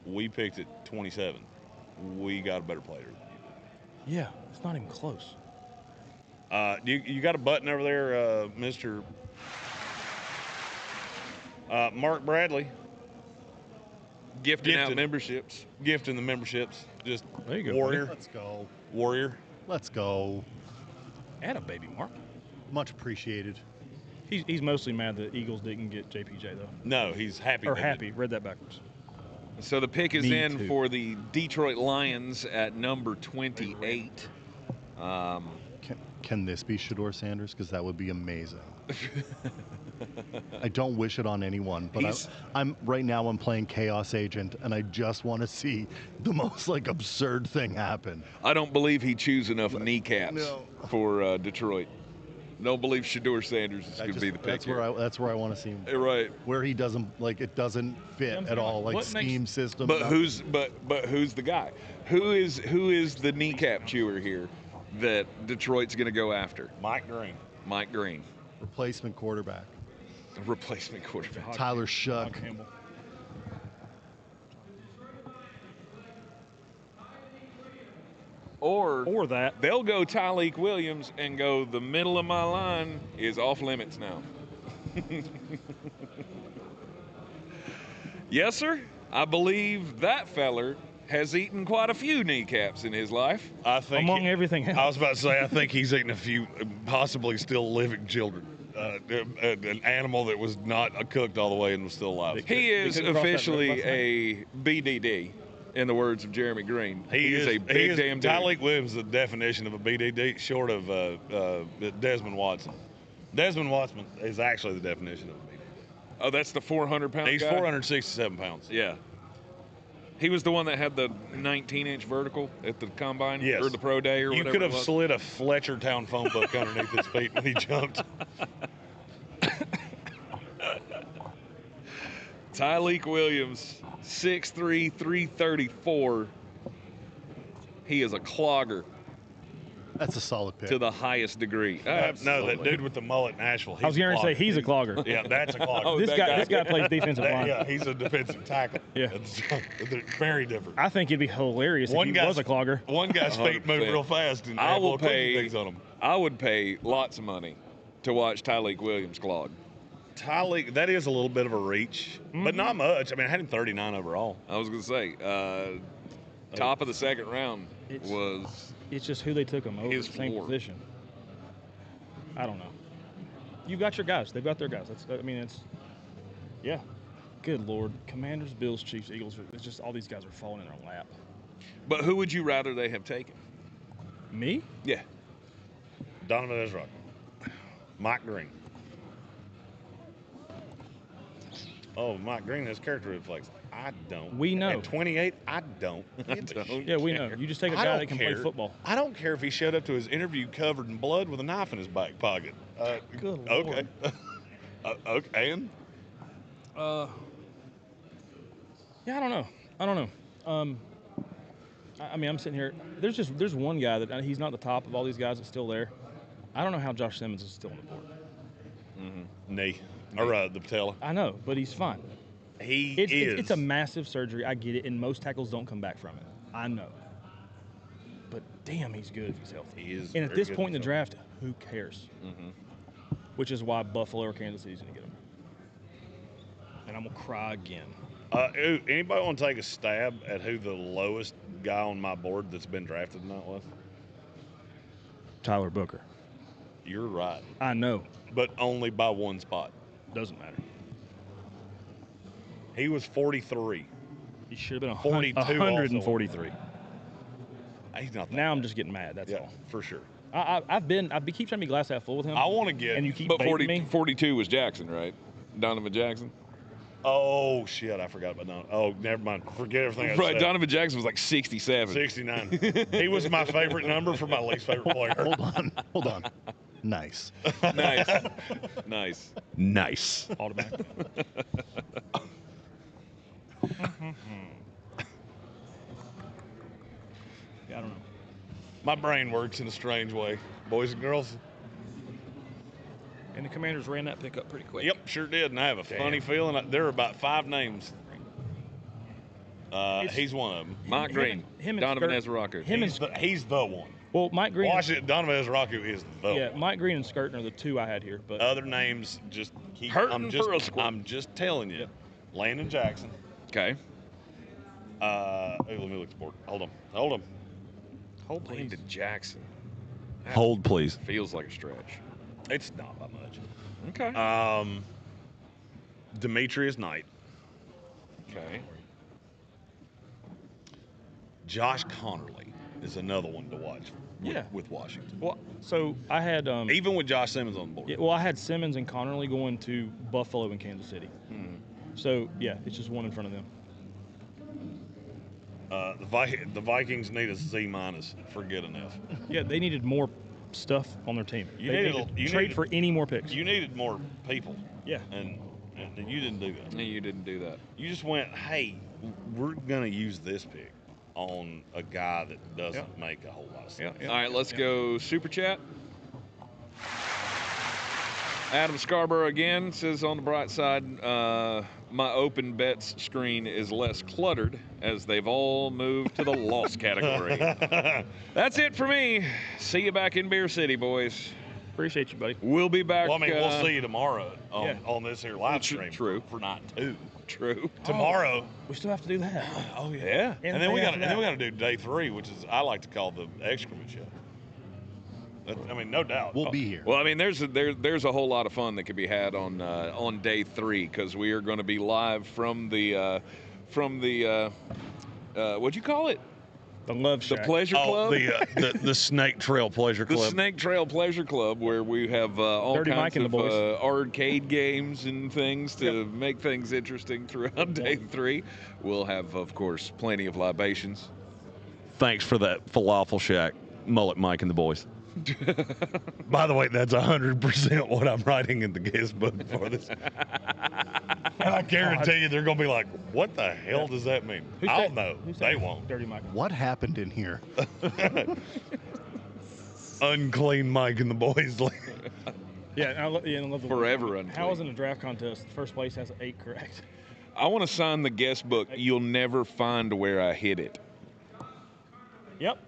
We picked at 27. We got a better player than you did. Yeah, it's not even close. You got a button over there, Mr. Mark Bradley. Gifting out memberships. Gifting the memberships. Just there you go, Warrior. Let's go. Warrior. Let's go. Atta baby, Mark. Much appreciated. He's mostly mad that Eagles didn't get JPJ, though. No, he's happy. Or happy. Read that backwards. So the pick is Me in too. for the Detroit Lions at number 28. Can this be Shedeur Sanders? Because that would be amazing. I don't wish it on anyone, but I'm right now I'm playing Chaos Agent, and I just want to see the most absurd thing happen. I don't believe he chews enough kneecaps for Detroit. Don't believe Shedeur Sanders is going to be the pick. That's where I want to see him. Right. Where he doesn't it doesn't fit at all, scheme system. But who's the guy? Who is the kneecap chewer here that Detroit's going to go after? Mike Greene. Mike Greene. Replacement quarterback. Replacement quarterback. Tyler Shuck. Or that. They'll go Tyleek Williams and go, the middle of my line is off limits now. Yes, sir. I believe that feller has eaten quite a few kneecaps in his life. I think Among everything else. I was about to say, I think he's eaten a few possibly still living children. An animal that was not cooked all the way and was still alive. He is officially a BDD, in the words of Jeremy Greene. He is a big damn dude. Tyleek Williams is the definition of a BDD, short of Desmond Watson. Desmond Watson is actually the definition of a BDD. Oh, that's the 400-pound He's guy? 467 pounds. Yeah. He was the one that had the 19-inch vertical at the combine Yes. or the pro day or you whatever. could have it was. slid a Fletchertown phone book underneath his feet when he jumped. Tyleek Williams, 6'3", 334. He is a clogger That's a solid pick. to the highest degree. No, that dude with the mullet in Asheville. I was going to say he's a clogger. Yeah, that's a clogger. Oh, This that guy plays defensive line. Yeah, he's a defensive tackle. Yeah. They're very different. I think it'd be hilarious if he was a clogger. One guy's feet move 100%. real fast, and I will have little pay. things on them. I would pay lots of money to watch Tyleek Williams clog. Tyleek, that is a little bit of a reach, but not much. I mean, I had him 39 overall. I was going to say, top of the second round was It's just who they took him over, the his same floor. position. I don't know. You got your guys. They've got their guys. Yeah. Good Lord. Commanders, Bills, Chiefs, Eagles. It's just all these guys are falling in their lap. But who would you rather they have taken? Me? Yeah. Donovan Ezra, Mike Greene. Oh, Mike Greene has character reflex. I don't. We know. At 28, I don't. Yeah, we know. You just take a guy that can play football. I don't care if he showed up to his interview covered in blood with a knife in his back pocket. Good Okay. Lord. Okay. And Yeah, I don't know. I mean, I'm sitting here. There's one guy that he's not the top of all these guys that's still there. I don't know how Josh Simmons is still on the board. knee or the patella. I know, but he's fine. It's a massive surgery. I get it, and most tackles don't come back from it. I know. But damn, he's good if he's healthy. He is. And at very this good point in the himself. draft, who cares? Which is why Buffalo or Kansas City's going to get him. And I'm going to cry again. Anybody want to take a stab at who the lowest guy on my board that's been drafted tonight was? Tyler Booker. You're right, I know. but only by one spot. Doesn't matter. He was 43. He should have been 42 143. He's not that Now I'm bad. just getting mad. That's all. for sure. I keep trying to be glass half full with him. I want to get. And you keep But baiting me. 42 was Jackson, right? Donovan Jackson. Oh, shit, I forgot about Donovan. Oh, never mind. Forget everything I Right, said. Donovan Jackson was like 67. 69. He was my favorite number for my least favorite player. Hold on. Nice. Nice. Automatic. Yeah, I don't know. My brain works in a strange way. Boys and girls. And the Commanders ran that pick up pretty quick. Yep, sure did. And I have a funny feeling there are about 5 names. He's one of them. Mike Greene, him and Donovan Skirt- Ezraku. He's the one. Well, Mike Greene. Donovan Ezraku is the Yeah, one. Mike Greene and Skirton are the 2 I had here. But Other names just keep. Hurting for a squad. I'm just telling you. Yep. Landon Jackson. Okay. Let me look at the board. Hold on. hold please. Landon Jackson. Hold, please. Feels like a stretch. It's not that much. Okay. Demetrius Knight. Okay. Josh Connerly is another one to watch. Yeah. With Washington. Well, so I had Even with Josh Simmons on the board. yeah, well, I had Simmons and Connerly going to Buffalo and Kansas City. So yeah, it's just one in front of them. The Vikings need a Z-. Forget an F. Yeah, they needed more stuff on their team. You They needed- to you trade needed- for any more picks. You needed more people, Yeah. and you didn't do that. No, you didn't do that. You just went, hey, we're gonna use this pick on a guy that doesn't make a whole lot of sense. All right, let's go super chat. Adam Scarborough again says, on the bright side, my open bets screen is less cluttered as they've all moved to the loss category. That's it for me. See you back in Beer City, boys. Appreciate you, buddy. We'll be back. Well, I mean, we'll see you tomorrow yeah. on this here live stream. True. For night 2. True. Tomorrow. We still have to do that. Oh yeah. Yeah. And then we got to do day 3, which is I like to call the excrement show. I mean, no doubt. We'll be here. Well, I mean, there's a whole lot of fun that could be had on day 3 because we are going to be live from the what'd you call it? The Love The Shack. Pleasure Club. the Snake Trail Pleasure The Club. Snake Trail Pleasure Club, where we have all Dirty kinds Mike and of the boys. arcade games and things to make things interesting throughout day 3. We'll have, of course, plenty of libations. Thanks for that falafel shack, Mullet Mike and the boys. By the way, that's 100% what I'm writing in the guest book for this. And I guarantee you they're going to be like, what the hell does that mean? I'll know. They won't. Dirty Mike. What happened in here? Unclean Mike and the boys. Yeah, and I love the Forever unclean. How is in a draft contest? First place has 8 correct. I want to sign the guest book. You'll never find where I hid it. Yep.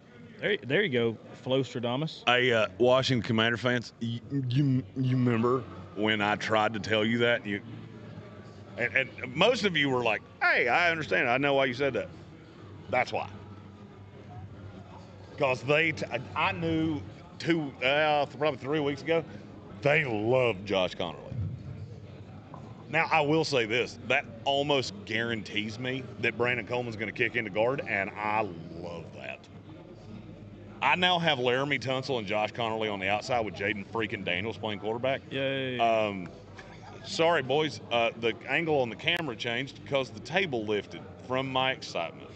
There you go, Flostradamus. Hey, Washington Commander fans, you remember when I tried to tell you that? And most of you were like, hey, I understand. I know why you said that. That's why. Because I knew probably 3 weeks ago, they loved Josh Connerly. Now, I will say this. That almost guarantees me that Brandon Coleman's going to kick into guard, and I love that. I now have Laramie Tunsil and Josh Connerly on the outside with Jaden freaking Daniels playing quarterback. Yay. Sorry, boys. The angle on the camera changed because the table lifted from my excitement.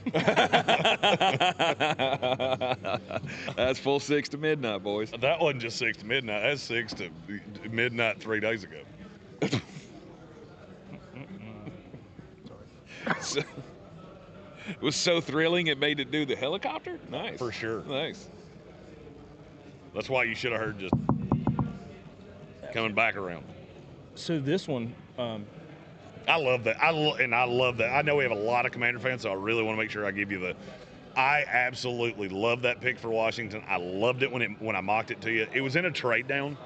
That's full 6 to midnight, boys. That wasn't just 6 to midnight. That's 6 to midnight 3 days ago. So, it was so thrilling it made it do the helicopter? Nice. For sure. Nice. That's why you should have heard just coming back around. So this one, I love that. I love that. I know we have a lot of Commander fans, so I really want to make sure I give you I absolutely love that pick for Washington. I loved it when I mocked it to you. It was in a trade down.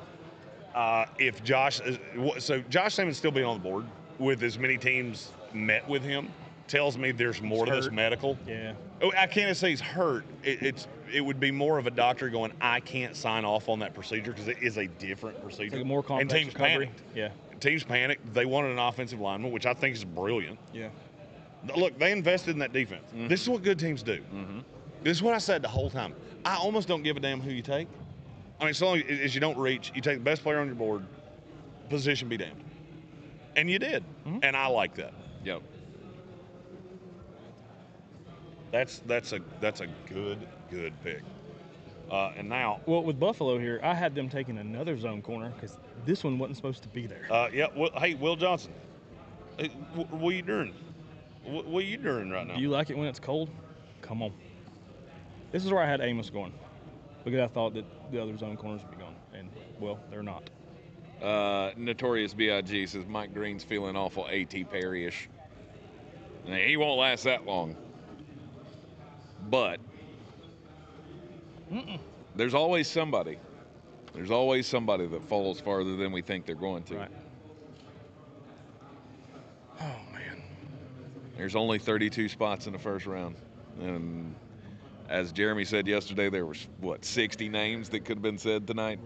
If Josh Simmons still being on the board with as many teams met with him tells me there's more to this medical. yeah. Oh, I can't say he's hurt. It would be more of a doctor going, I can't sign off on that procedure because it is a different procedure. It's like a more complex and teams recovery. panicked. Yeah. Teams panicked. They wanted an offensive lineman, which I think is brilliant. Yeah. Look, they invested in that defense. Mm-hmm. This is what good teams do. Mm-hmm. This is what I said the whole time. I almost don't give a damn who you take. I mean, so long as you don't reach, you take the best player on your board, position be damned. And you did. Mm-hmm. And I like that. Yep. That's a good pick. And now, Well, with Buffalo here, I had them taking another zone corner because this one wasn't supposed to be there. yeah. Well, hey, Will Johnson, hey, what are you doing? What are you doing right now? Do you like it when it's cold? Come on. This is where I had Amos going because I thought that the other zone corners would be gone, and well, they're not. Notorious B.I.G. says Mike Greene's feeling awful A.T. Perry-ish. Now, he won't last that long. But there's always somebody. There's always somebody that falls farther than we think they're going to. Right. Oh, man. There's only 32 spots in the first round. And as Jeremy said yesterday, there was, 60 names that could have been said tonight?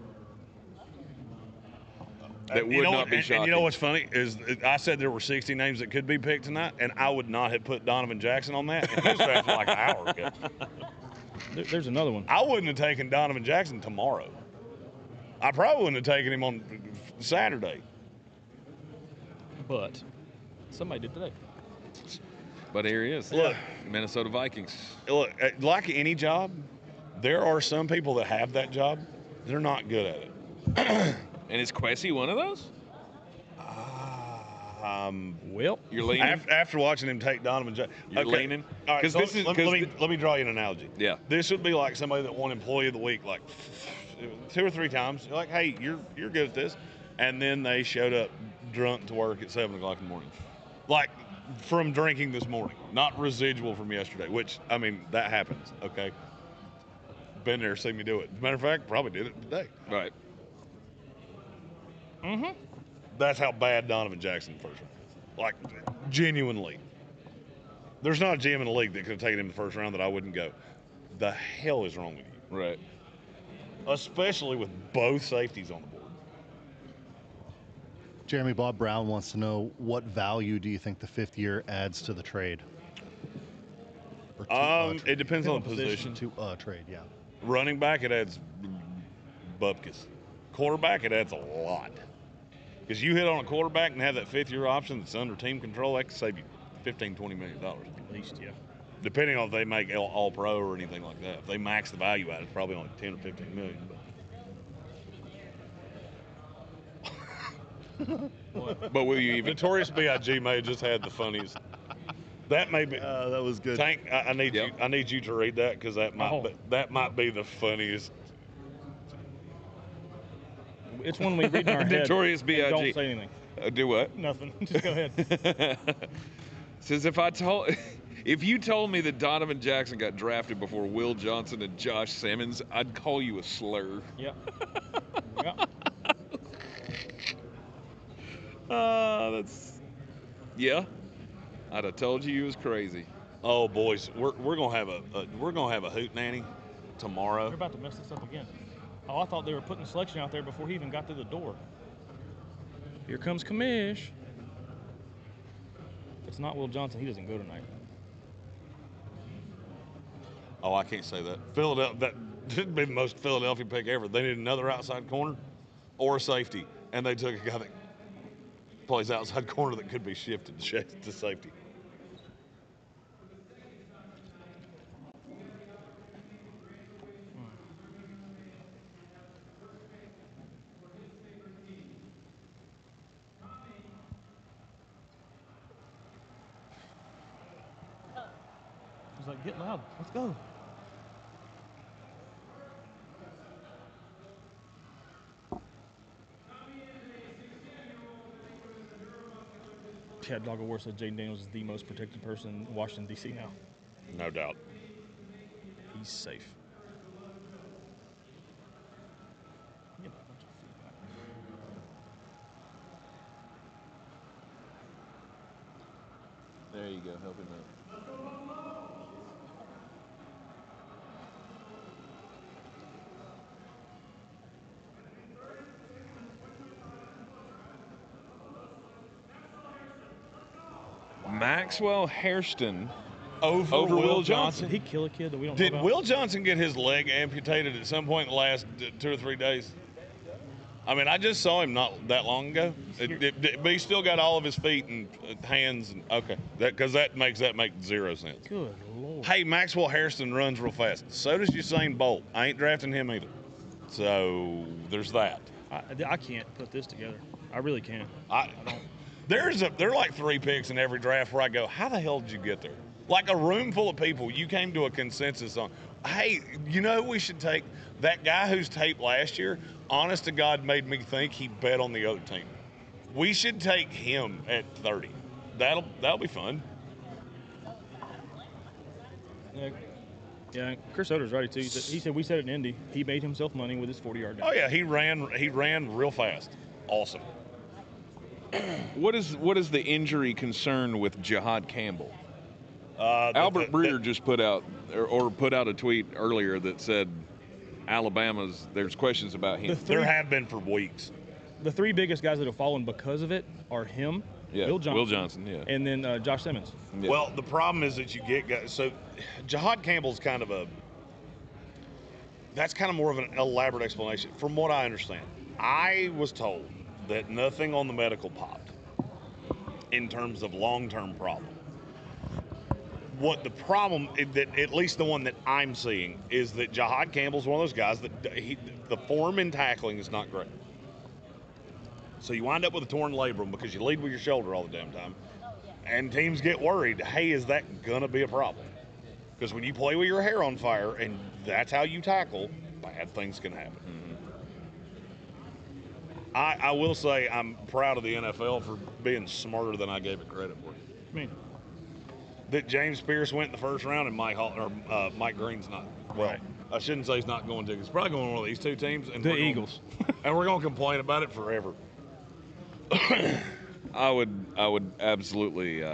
That would not be shocking. And you know what's funny is I said there were 60 names that could be picked tonight, and I would not have put Donovan Jackson on that. And this draft like an hour ago. There's another one. I wouldn't have taken Donovan Jackson tomorrow. I probably wouldn't have taken him on Saturday. But somebody did today. But here he is. Look, Minnesota Vikings. Look, like any job, there are some people that have that job. They're not good at it. And is Quessy one of those? Well, you're leaning. After watching him take Donovan Jackson, you're leaning. All right, so let me draw you an analogy. Yeah. This would be like somebody that won Employee of the Week like 2 or 3 times. You're like, hey, you're good at this, and then they showed up drunk to work at 7 o'clock in the morning, like from drinking this morning, not residual from yesterday. Which I mean, that happens. Okay. Been there, seen me do it. Matter of fact, probably did it today. Right. Mm-hmm. That's how bad Donovan Jackson first round is. Like, genuinely. There's not a GM in the league that could have taken him in the first round that I wouldn't go. The hell is wrong with you? Right. Especially with both safeties on the board. Jeremy, Bob Brown wants to know, what value do you think the 5th year adds to the trade? Or to It depends on the position. To a trade, yeah. Running back, it adds bupkis. Quarterback, it adds a lot. Because you hit on a quarterback and have that 5th year option that's under team control, that could save you $15, $20 million. At least, yeah. Depending on if they make all pro or anything like that. If they max the value out, it's probably only 10 or 15 million. But will you even? Notorious B.I.G. may have just had the funniest. That may be. That was good. Tank, I need you. I need you to read that because that might be the funniest. It's one we read in our head. Notorious B.I.G. Don't say anything. Do what? Nothing. Just go ahead. Says if you told me that Donovan Jackson got drafted before Will Johnson and Josh Simmons, I'd call you a slur. Yeah. Yeah. Yeah. I'd have told you was crazy. Oh boys, we're gonna have a hoot nanny tomorrow. They're about to mess this up again. Oh, I thought they were putting the selection out there before he even got through the door. Here comes Kamish. If it's not Will Johnson, he doesn't go tonight. Oh, I can't say that. Philadelphia, that should be the most Philadelphia pick ever. They need another outside corner or a safety, and they took a guy that plays outside corner that could be shifted to safety. He's like, get loud. Let's go. Chad Dogglewar said Jaden Daniels is the most protected person in Washington, D.C. now. No doubt. He's safe. There you go. Help him out. Maxwell Hairston over Will Johnson. Did he kill a kid that we don't know Did about? Will Johnson get his leg amputated at some point in the last 2 or 3 days? I mean, I just saw him not that long ago, but he still got all of his feet and hands. And okay, because that makes zero sense. Good Lord. Hey, Maxwell Hairston runs real fast. So does Usain Bolt. I ain't drafting him either. So there's that. I can't put this together. I really can't. I don't. There are like 3 picks in every draft where I go, how the hell did you get there? Like a room full of people, you came to a consensus on, hey, you know we should take that guy who's taped last year. Honest to God, made me think he bet on the other team. We should take him at 30. That'll be fun. Yeah, Chris Soder's right too. He said we said it in Indy. He made himself money with his 40-yard dash. Oh yeah, he ran real fast. Awesome. What is the injury concern with Jihad Campbell? Albert Breer just put out a tweet earlier that said there's questions about him. There have been for weeks. The 3 biggest guys that have fallen because of it are him, Will Johnson, and then Josh Simmons. Yeah. Well, the problem is that you get guys. So Jihad Campbell's that's kind of more of an elaborate explanation. From what I understand, I was told that nothing on the medical popped in terms of long-term problem. What the problem, that at least the one that I'm seeing, is that Jihad Campbell's one of those guys that the form in tackling is not great. So you wind up with a torn labrum because you lead with your shoulder all the damn time. And teams get worried, hey, is that going to be a problem? Because when you play with your hair on fire and that's how you tackle, bad things can happen. Mm-hmm. I will say I'm proud of the NFL for being smarter than I gave it credit for. I mean, that James Pierce went in the first round and Mike Greene's not. Well, right. I shouldn't say he's not going to. He's probably going to one of these 2 teams. And the Eagles. And we're going to complain about it forever. I would absolutely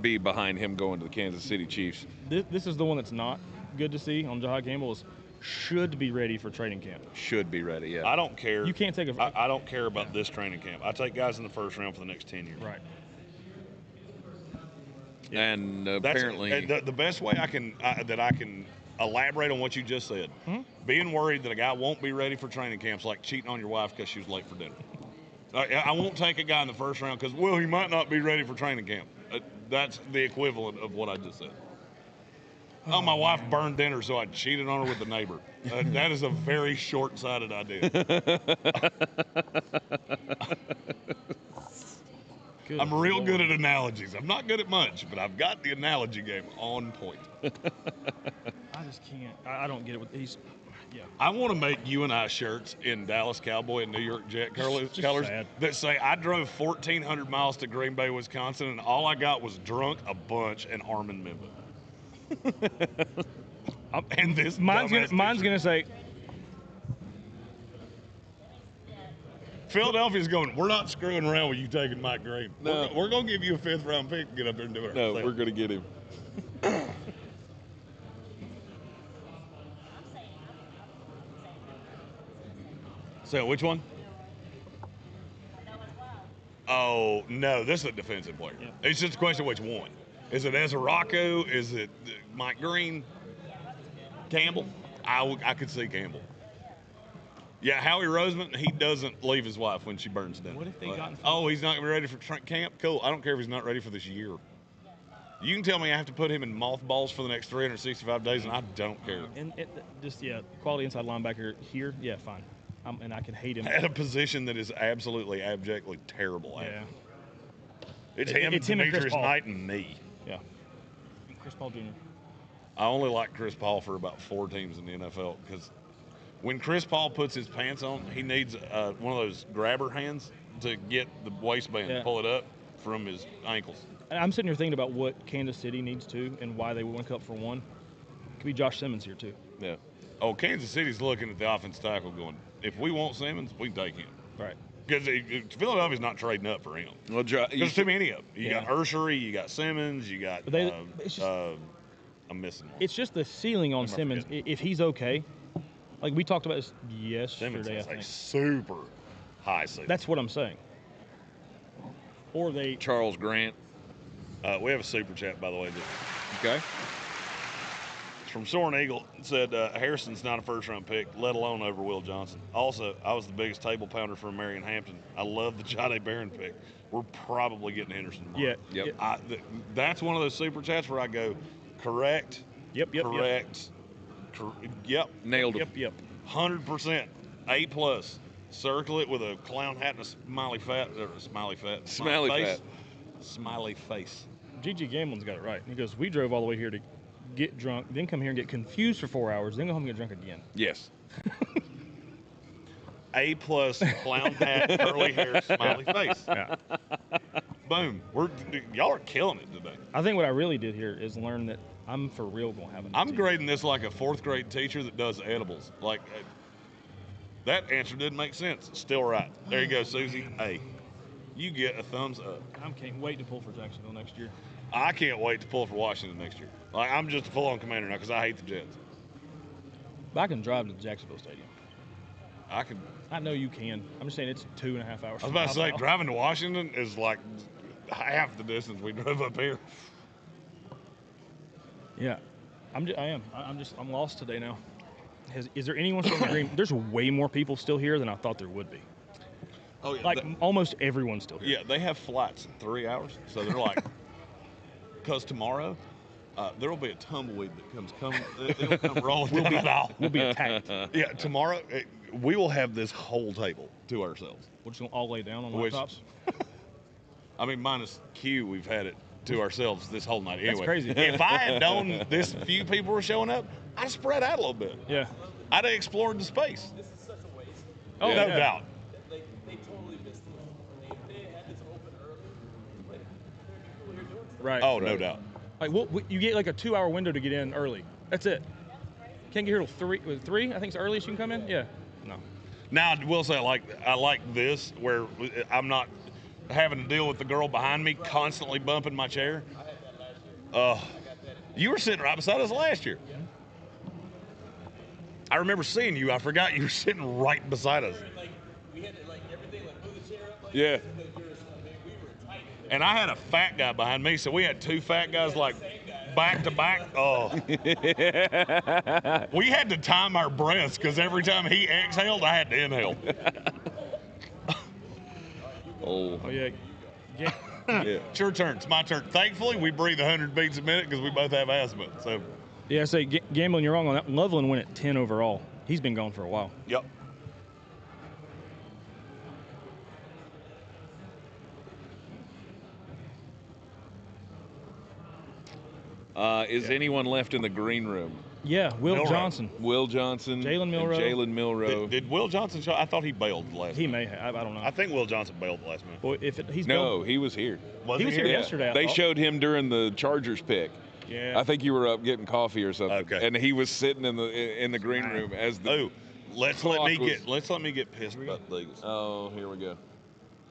be behind him going to the Kansas City Chiefs. This is the one that's not good to see on Jihad Campbell. Should be ready for training camp. Should be ready, yeah. I don't care. You can't take I don't care about this training camp. I take guys in the first round for the next 10 years. Right. And apparently, the best way I can elaborate on what you just said, being worried that a guy won't be ready for training camps like cheating on your wife because she was late for dinner. I won't take a guy in the first round because, well, he might not be ready for training camp. That's the equivalent of what I just said. Oh, my wife burned dinner, so I cheated on her with the neighbor. That is a very short-sighted idea. I'm real good at analogies. I'm not good at much, but I've got the analogy game on point. I just can't. I don't get it with these. Yeah. I want to make you and I shirts in Dallas Cowboy and New York Jet colors that say I drove 1,400 miles to Green Bay, Wisconsin, and all I got was drunk a bunch and Armin Mimba. And this mine's gonna say Philadelphia's going, we're not screwing around with you taking Mike Green. No. We're going to give you a 5th round pick to get up there and do it. No, we're going to get him. So, which one? Oh, no, this is a defensive player. Yeah. It's just a question of which one. Is it Ezra Rocco? Is it Mike Green? Campbell? I could see Campbell. Yeah, Howie Roseman, he doesn't leave his wife when she burns dinner. What if they got... Oh, he's not going to be ready for camp? Cool. I don't care if he's not ready for this year. You can tell me I have to put him in mothballs for the next 365 days, and I don't care. And quality inside linebacker here, yeah, fine. And I can hate him. At a position that is absolutely, abjectly terrible at. Yeah. It's him and Demetrius Knight and me. Yeah. And Chris Paul Jr. I only like Chris Paul for about 4 teams in the NFL because when Chris Paul puts his pants on, he needs one of those grabber hands to get the waistband, pull it up from his ankles. And I'm sitting here thinking about what Kansas City needs to and why they went up for 1. Could be Josh Simmons here too. Yeah. Oh, Kansas City's looking at the offensive tackle going, if we want Simmons, we can take him. Right. Because Philadelphia's not trading up for him. Well, there's too many of them. You got Ursery, you got Simmons, you got I'm missing one. It's just the ceiling on Simmons. If he's okay, like we talked about this yesterday, Simmons I is think. a super high ceiling. That's what I'm saying. Or Charles Grant. We have a super chat, by the way. Okay. From Soaring Eagle said Harrison's not a first-round pick, let alone over Will Johnson. Also, I was the biggest table pounder for Marion Hampton. I love the Jahdae Barron pick. We're probably getting Henderson tomorrow. Yeah. Yep. That's one of those super chats where I go, correct, correct, yep. Nailed it. Yep. 100%. A+. Circle it with a clown hat and a smiley face. Gigi Gamlin's got it right. He goes, we drove all the way here to get drunk, then come here and get confused for 4 hours, then go home and get drunk again. Yes. A+, clown hat, curly hair, smiley face. Yeah. Boom. Y'all are killing it today. I think what I really did here is learn that I'm for real going to have a I'm grading this like a 4th grade teacher that does edibles. Like, that answer didn't make sense. Still right. There you go, Susie. A. You get a thumbs up. I can't wait to pull for Jacksonville next year. I can't wait to pull for Washington next year. Like, I'm just a full-on commander now because I hate the Jets. But I can drive to the Jacksonville Stadium. I know you can. I'm just saying it's 2.5 hours. I was about to say, driving to Washington is like half the distance we drove up here. Yeah, I'm lost today now. Is there anyone from the Greene? There's way more people still here than I thought there would be. Oh yeah, like almost everyone's still here. Yeah, they have flights in 3 hours, so they're like, because tomorrow there will be a tumbleweed that it'll come rolling down that aisle. We'll be attacked. Yeah, tomorrow we will have this whole table to ourselves. We're just gonna all lay down on laptops. I mean, minus Q, we've had it to ourselves this whole night. Anyway, that's crazy. If I had known this few people were showing up, I'd have spread out a little bit. Yeah. I'd have explored the space. This is such a waste. Oh, no doubt. They totally missed it. If they had this open early, like, people here doing stuff. Right. Oh, no doubt. Like, you get like a 2-hour window to get in early. That's it. Can't get here till 3. With 3, I think it's the earliest you can come in. Yeah. No. Now, I will say, I like this where I'm not having to deal with the girl behind me constantly bumping my chair. I had that last year. You were sitting right beside us last year. Yeah. I remember seeing you. I forgot you were sitting right beside us. Like, we had to, like, everything, like, move the chair up. Like, Yeah. we were tight. And I had a fat guy behind me, so we had 2 fat guys, like, back to back. Oh. We had to time our breaths because every time he exhaled, I had to inhale. Oh, yeah. yeah. It's your turn. It's my turn. Thankfully, we breathe 100 beats a minute because we both have asthma. So. Yeah, I say, Gamblin, you're wrong on that. Loveland went at 10 overall. He's been gone for a while. Yep. Is anyone left in the green room? Yeah, Will Milroe. Johnson. Will Johnson. Jalen Milroe. And Jalen Milroe. Did Will Johnson show? I thought he bailed the last He minute. may have. I don't know. I think Will Johnson bailed the last minute. Well, he's No, he was here. Was he was here Yeah. yesterday. I They thought. showed him during the Chargers pick. Yeah. I think you were up getting coffee or something. Okay. And he was sitting in the green room as the. Oh, let's let me clock get pissed about the Eagles. Oh, here we go.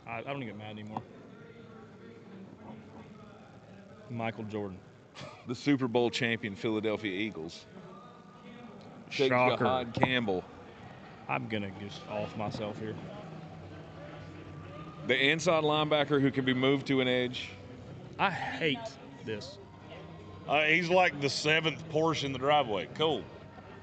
I don't get mad anymore. Michael Jordan. The Super Bowl champion Philadelphia Eagles. Takes Shocker. Jahad Campbell. I'm going to just off myself here. The inside linebacker who can be moved to an edge. I hate this. He's like the 7th Porsche in the driveway. Cool.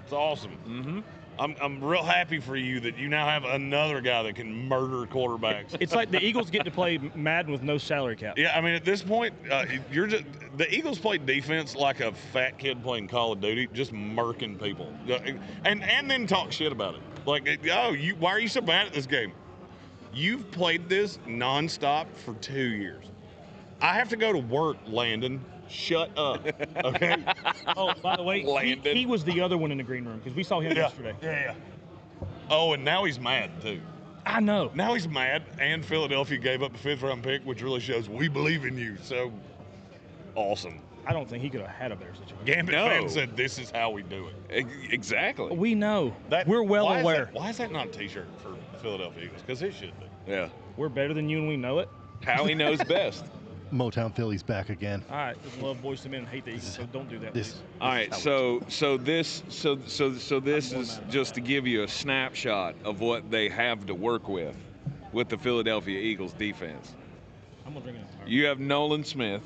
It's awesome. Mm-hmm. I'm real happy for you that you now have another guy that can murder quarterbacks. It's like the Eagles get to play Madden with no salary cap. Yeah, I mean, at this point, the Eagles play defense like a fat kid playing Call of Duty, just murking people, and then talk shit about it. Like, why are you so bad at this game? You've played this nonstop for 2 years. I have to go to work, Landon. Shut up, okay? Oh, by the way, he was the other one in the green room because we saw him yesterday. Yeah. Oh, and now he's mad too. I know. Now he's mad, and Philadelphia gave up a 5th-round pick, which really shows we believe in you. So awesome. I don't think he could have had a better situation. Gambit fans said this is how we do it. Exactly. We know. We're well aware. Why is that not a T-shirt for Philadelphia Eagles? Because it should be. Yeah. We're better than you and we know it. How he knows best. Motown Philly's back again. All right, just love Boys to Men and hate the Eagles, so don't do that. Please. All right, so this is just to give you a snapshot of what they have to work with the Philadelphia Eagles defense. I'm gonna drink it. You have Nolan Smith.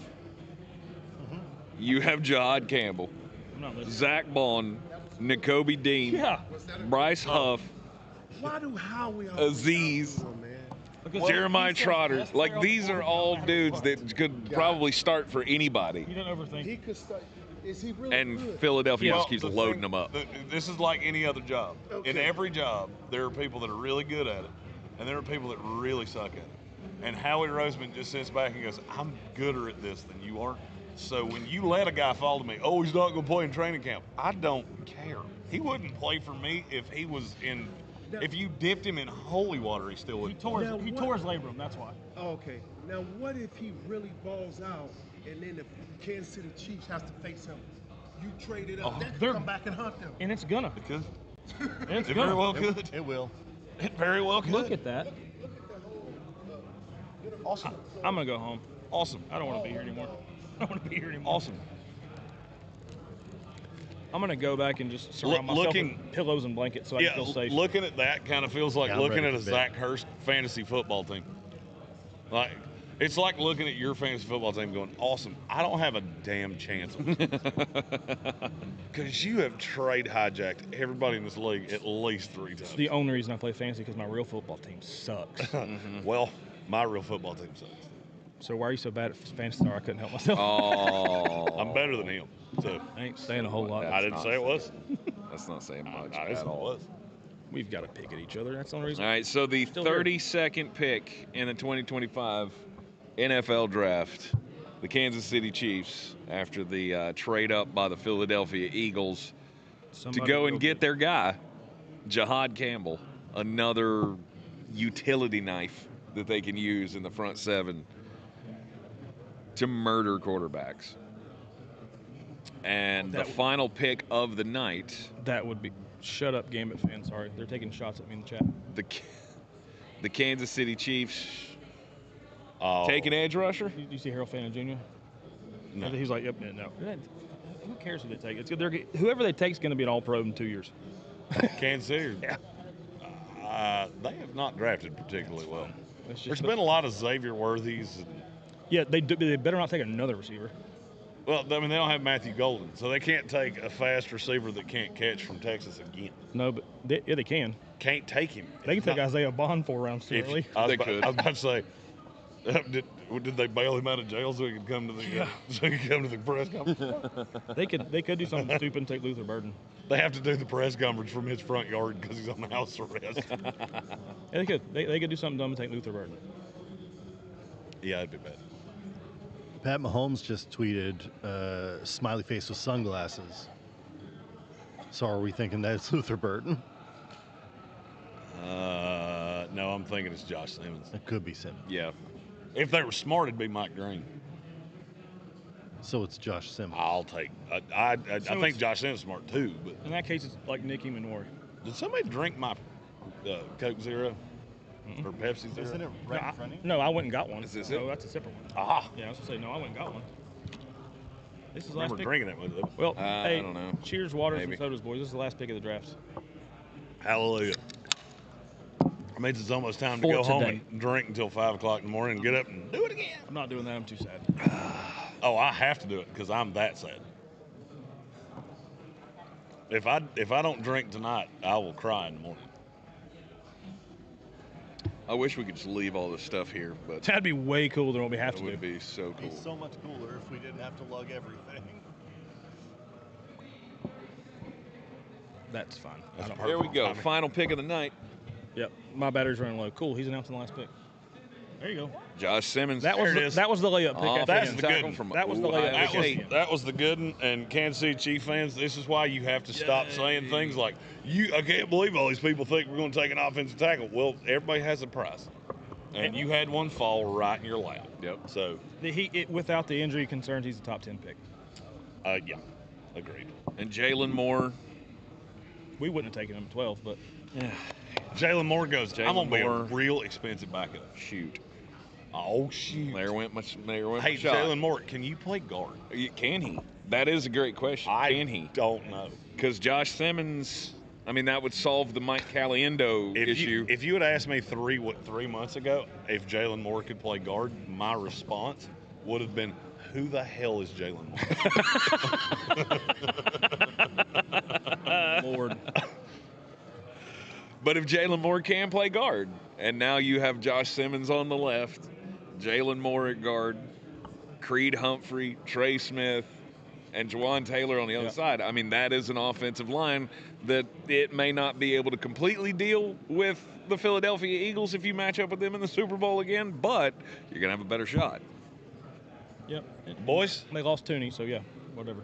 You have Jahad Campbell. I'm not listening. Zach Bond, N'Kobe Dean, Yeah. Bryce Huff, Why do Howie Aziz, Because Jeremiah he's the Trotter. best player Like, on the these board are no all matter dudes what. that could probably start for anybody. You don't overthink. He could start. Is he really And good? Philadelphia Well, just keeps the loading thing- them up. This is like any other job. Okay. In every job, there are people that are really good at it, and there are people that really suck at it. And Howie Roseman just sits back and goes, I'm gooder at this than you are. So when you let a guy fall to me, oh, he's not going to play in training camp, I don't care. He wouldn't play for me if he was in, if you dipped him in holy water, he still He wouldn't. tore Now his what- labrum. That's why. Okay. Now, what if he really balls out, and then the Kansas City Chiefs have to face him? You trade it up. That could they're- come back and hunt them. And it's gonna. It could. It's It gonna. very well could. It will. It very well could. Look at that. Awesome. I'm gonna go home. Awesome. I don't want to be here anymore. I don't want to be here anymore. Awesome. I'm gonna go back and just surround myself looking- with pillows and blankets so I Yeah, can feel safe. looking at that kind of feels like Yeah, I'm looking ready at a for bed. Zach Hurst fantasy football team. Like, it's like looking at your fantasy football team going, awesome, I don't have a damn chance. Because you have trade hijacked everybody in this league at least 3 times. It's the only reason I play fantasy because my real football team sucks. Well, my real football team sucks. So why are you so bad at fantasy star? I couldn't help myself. Oh. I'm better than him. So I ain't saying a whole lot. That's I didn't say it was. That's not saying much I at didn't say it all. was. We've got to pick at each other. That's the only reason. All right, so the Still here. 32nd pick in the 2025 NFL Draft, the Kansas City Chiefs, after the trade up by the Philadelphia Eagles to Somebody go real and get good. their guy, Jahad Campbell, another utility knife that they can use in the front seven to murder quarterbacks. And the final pick of the night, That would be. Shut up, Gambit fans. Sorry, they're taking shots at me in the chat. the Kansas City Chiefs Oh, take an edge rusher. You see Harold Fana Jr.? No. He's like, yep, yeah, no. Who cares who they take? It's whoever they take is going to be an All-Pro in 2 years. Kansas City. Yeah. They have not drafted particularly well. It's just There's been a lot of Xavier Worthies. And, Yeah, they better not take another receiver. well, I mean, they don't have Matthew Golden, so they can't take a fast receiver that can't catch from Texas again. No, but they can. Can't take him. They can take Not- Isaiah Bond 4 rounds too if- early. I was They about- could. I was about to say, did they bail him out of jail so he could come to the press conference? They could do something stupid and take Luther Burden. They have to do the press conference from his front yard because he's on house arrest. Yeah, they could. They could do something dumb and take Luther Burden. Yeah, it'd be bad. Pat Mahomes just tweeted smiley face with sunglasses. So are we thinking that's Luther Burton? No, I'm thinking it's Josh Simmons. It could be Simmons. Yeah. If they were smart, it'd be Mike Greene. So it's Josh Simmons. I'll take. I So think it's- Josh Simmons is smart too. But In that case, it's like Nicki Minori. did somebody drink my Coke Zero or Pepsi Zero? Isn't it right in front of you? No, I went and got one. Is this no, it? that's a separate one. Ah, Yeah, I was gonna say no, I went and got one. This is I the last remember pick. drinking that one. Though. Well, I hey, don't know. cheers, waters, Maybe. and sodas, boys. This is the last pick of the draft. Hallelujah. It means it's almost time to For go home today. and drink until 5 o'clock in the morning and get up and do it again. I'm not doing that. I'm too sad. Oh, I have to do it because I'm that sad. If I don't drink tonight, I will cry in the morning. I wish we could just leave all this stuff here, but That'd be way cooler than what we have it to would do. be so cool. It'd be so much cooler if we didn't have to lug everything. That's fine. That's perfect. There we go. timing. Final pick of the night. Yep, my battery's running low. Cool. He's announcing the last pick. There you go. Josh Simmons. That was There it the, is. that was the layup pick. Off at that's the the end. good tackle one. from That was the Ohio layup. State. That was the good one. And Kansas City Chief fans, this is why you have to stop saying things like, I can't believe all these people think we're going to take an offensive tackle. Well, everybody has a price. And you had one fall right in your lap. Yep. So, Without the injury concerns, he's a top 10 pick. yeah, agreed. And Jalen Moore. We wouldn't have taken him at 12, but Jalen Moore goes, I'm going to be a Moore. real expensive backup. Shoot. Oh, shoot. There went my Hey, shot. Jalen Moore, can you play guard? Can he? That is a great question. Can he? Don't know. Because Josh Simmons, I mean, that would solve the Mike Caliendo issue. If you had asked me 3 months ago if Jalen Moore could play guard, my response would have been, who the hell is Jalen Moore? Lord. But if Jalen Moore can play guard, and now you have Josh Simmons on the left, Jalen Moore at guard, Creed Humphrey, Trey Smith, and Juwan Taylor on the other side. I mean, that is an offensive line that it may not be able to completely deal with the Philadelphia Eagles if you match up with them in the Super Bowl again, but you're going to have a better shot. Yep. Boys, They lost Tooney, so yeah, whatever.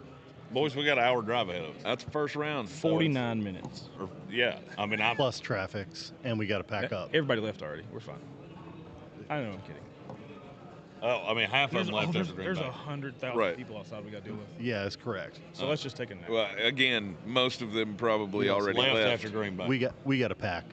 we got an hour drive ahead of us. That's first round. 49 minutes. Yeah, I mean, I'm Plus traffics, and we got to pack up. Everybody left already. We're fine. I know, I'm kidding. I mean, half of them left after Green There's Bay. 100,000 people outside we got to deal with. Yeah, that's correct. So let's just take a nap. Well, again, most of them probably already left left. after Green Bay. We got to pack.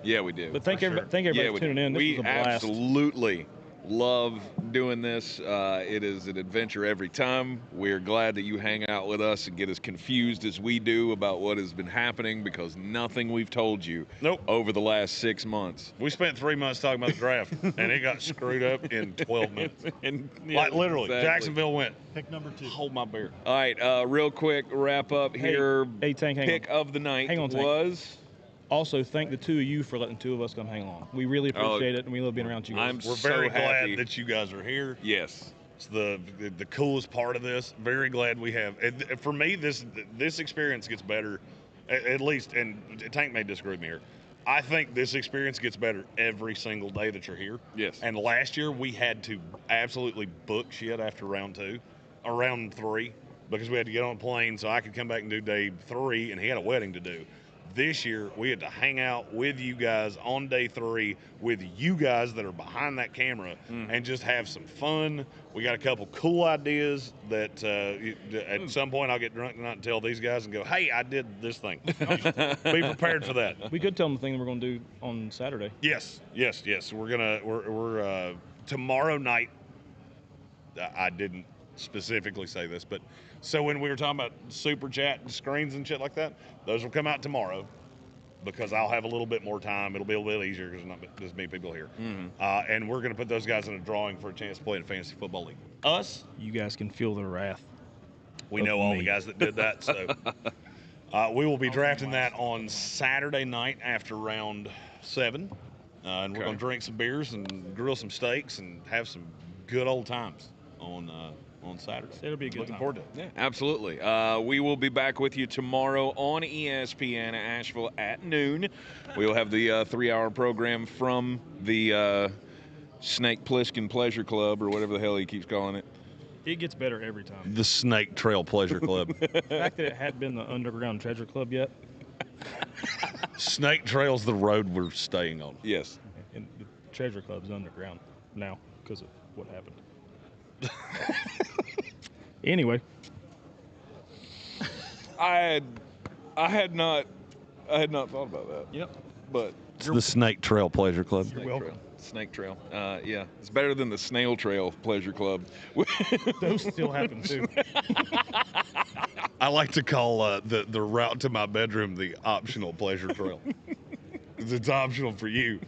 Yeah, we do. But thank everybody Yeah, for tuning in. This we was a blast. absolutely love doing this. It is an adventure every time. We're glad that you hang out with us and get as confused as we do about what has been happening, because nothing we've told you over the last 6 months. We spent 3 months talking about the draft, and it got screwed up in 12 minutes. And, Like, literally, exactly. Jacksonville went, Pick number 2. hold my beer. All right, real quick wrap up here. Hey, Tank, hang Pick on. of the night Hang on, Tank. was. Also, thank the two of you for letting 2 of us come hang along. We really appreciate it, and we love being around you guys. I'm We're so very happy. glad that you guys are here. Yes. It's the coolest part of this. Very glad we have. For me, this experience gets better, at least, and Tank may disagree with me here. I think this experience gets better every single day that you're here. Yes. And last year we had to absolutely book shit after round 3, because we had to get on a plane so I could come back and do day 3, and he had a wedding to do. This year, we had to hang out with you guys on day 3 with you guys that are behind that camera and just have some fun. We got a couple cool ideas that at some point I'll get drunk tonight and tell these guys and go, hey, I did this thing. Be prepared for that. We could tell them the thing that we're going to do on Saturday. Yes. We're tomorrow night. I didn't specifically say this, but so when we were talking about super chat and screens and shit like that, those will come out tomorrow because I'll have a little bit more time. It'll be a little bit easier because there's not as many people here. And we're going to put those guys in a drawing for a chance to play in a fantasy football league. Us, You guys can feel the wrath. we of know all me. the guys that did that. So we will be drafting that on Saturday night after round 7. And we're going to drink some beers and grill some steaks and have some good old times on Saturday. It'll be a good Looking time. forward to it. Yeah, absolutely. We will be back with you tomorrow on ESPN Asheville at noon. We'll have the 3-hour program from the Snake Plissken Pleasure Club, or whatever the hell he keeps calling it. It gets better every time. The Snake Trail Pleasure Club. The fact that it hadn't been the Underground Treasure Club yet, Snake Trail's the road we're staying on. Yes. and the Treasure Club's underground now because of what happened. Anyway, I had not thought about that. yep. But It's the Snake Trail Pleasure Club. Snake welcome. Trail. Snake Trail. Yeah, it's better than the Snail Trail Pleasure Club. Those still happen too. I like to call the route to my bedroom the optional pleasure trail. 'Cause it's optional for you.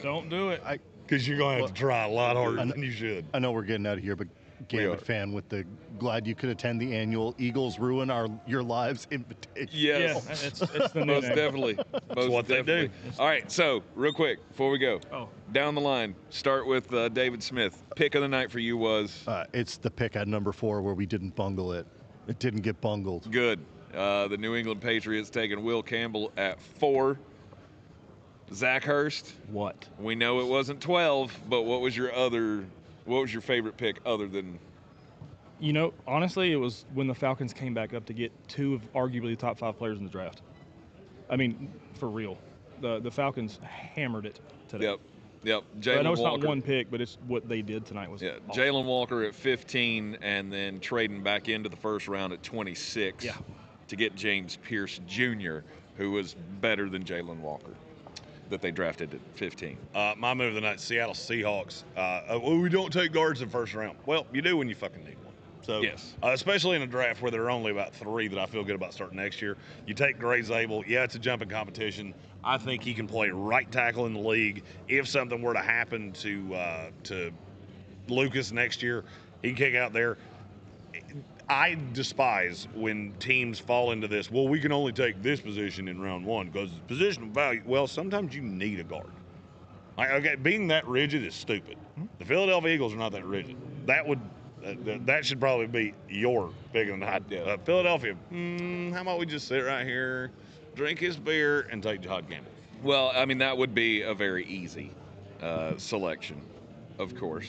Don't do it. Because you're going to have to try a lot harder than you should. I know we're getting out of here, but Gambit fan with the glad you could attend the annual Eagles Ruin Your Lives invitation. Yes. Yeah, it's the new Most name. definitely. Most what they definitely. All right, so real quick before we go, Oh. down the line, start with David Smith. Pick of the night for you was It's the pick at number 4 where we didn't bungle it. It didn't get bungled. good. The New England Patriots taking Will Campbell at 4. Zach Hurst. What? We know it wasn't 12, but what was your favorite pick other than? You know, honestly, it was when the Falcons came back up to get 2 of arguably the top 5 players in the draft. I mean, for real. The Falcons hammered it today. Yep. I know Jalen it's Walker. not one pick, but it's what they did tonight was awesome. Jalen Walker at 15, and then trading back into the first round at 26 to get James Pierce Jr., who was better than Jalen Walker, that they drafted at 15. My move of the night, Seattle Seahawks. We don't take guards in the first round. Well, you do when you fucking need one. So, Yes. Especially in a draft where there are only about 3 that I feel good about starting next year. You take Gray Zabel. Yeah, it's a jumping competition. I think he can play right tackle in the league. If something were to happen to Lucas next year, he can kick out there. I despise when teams fall into this. Well, we can only take this position in round one because it's positional value. Well, sometimes you need a guard. Like, okay, being that rigid is stupid. The Philadelphia Eagles are not that rigid. That should probably be your pick of the night. Philadelphia, how about we just sit right here, drink his beer, and take Jahad Campbell? Well, I mean, that would be a very easy selection, of course.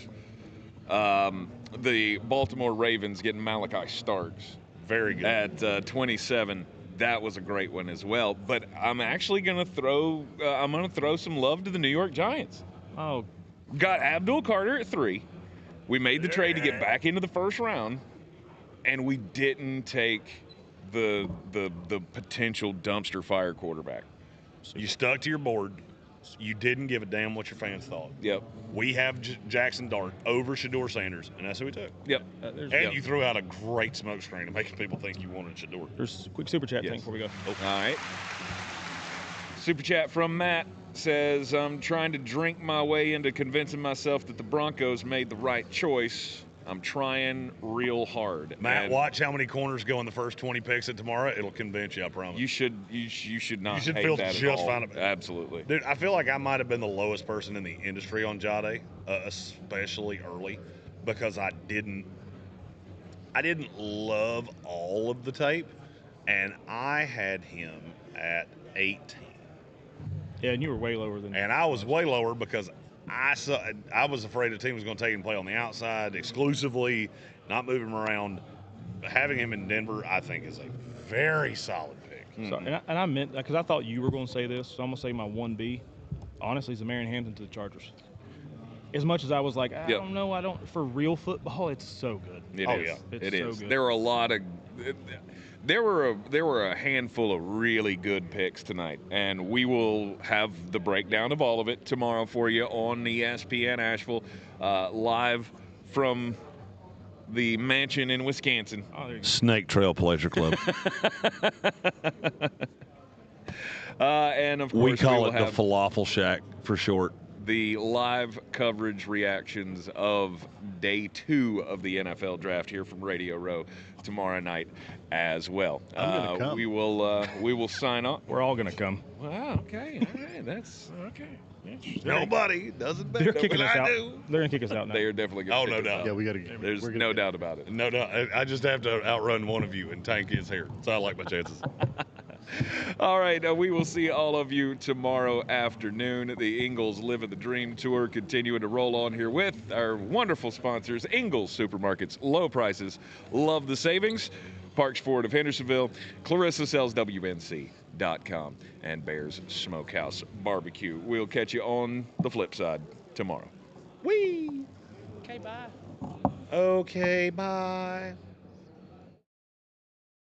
The Baltimore Ravens getting Malachi Starks. Very good. At 27. That was a great one as well. But I'm actually going to throw some love to the New York Giants. Oh. Got Abdul Carter at 3. We made the trade to get back into the first round, and we didn't take the potential dumpster fire quarterback. You stuck to your board. You didn't give a damn what your fans thought. Yep. We have Jackson Dart over Shador Sanders, and that's who we took. Yep. You threw out a great smoke screen to make people think you wanted Shador. There's a quick super chat thing before we go. All right. Super chat from Matt says, I'm trying to drink my way into convincing myself that the Broncos made the right choice. I'm trying real hard. Matt, watch how many corners go in the first 20 picks at tomorrow. It'll convince you, I promise. You should not. You should hate feel that just at all. fine about it. Absolutely. Dude, I feel like I might have been the lowest person in the industry on Jade, especially early, because I didn't love all of the tape, and I had him at 18. Yeah, and you were way lower than. And I was way lower because I was afraid the team was going to take him and play on the outside exclusively, not move him around. Having him in Denver, I think, is a very solid pick. So, and I meant because I thought you were going to say this, so I'm going to say my 1B. Honestly, is the Marion Hampton to the Chargers. As much as I was like, I don't know, for real football, it's so good. It is. It's It so is. good. There were a lot of. There were a handful of really good picks tonight, and we will have the breakdown of all of it tomorrow for you on ESPN Asheville, live from the mansion in Wisconsin. Oh, there you go. Snake Trail Pleasure Club. And of course, we call it the have Falafel Shack for short. the live coverage reactions of day 2 of the NFL draft here from Radio Row tomorrow night as well. I'm gonna come. We will sign off. We're all going to come. Wow. Okay. All right. That's okay. Nobody doesn't bet They're that, kicking but us I out. do. They're going to kick us out now. They are definitely going to. Oh, no doubt. Yeah, we got to. There's no doubt about it. No, I just have to outrun one of you and tank his hair. So I like my chances. All right, we will see all of you tomorrow afternoon. The Ingles Living the Dream Tour continuing to roll on here with our wonderful sponsors, Ingles Supermarkets, low prices, love the savings, Parks Ford of Hendersonville, Clarissa sells WNC.com, and Bears Smokehouse Barbecue. We'll catch you on the flip side tomorrow. Whee! Okay, bye. Okay, bye.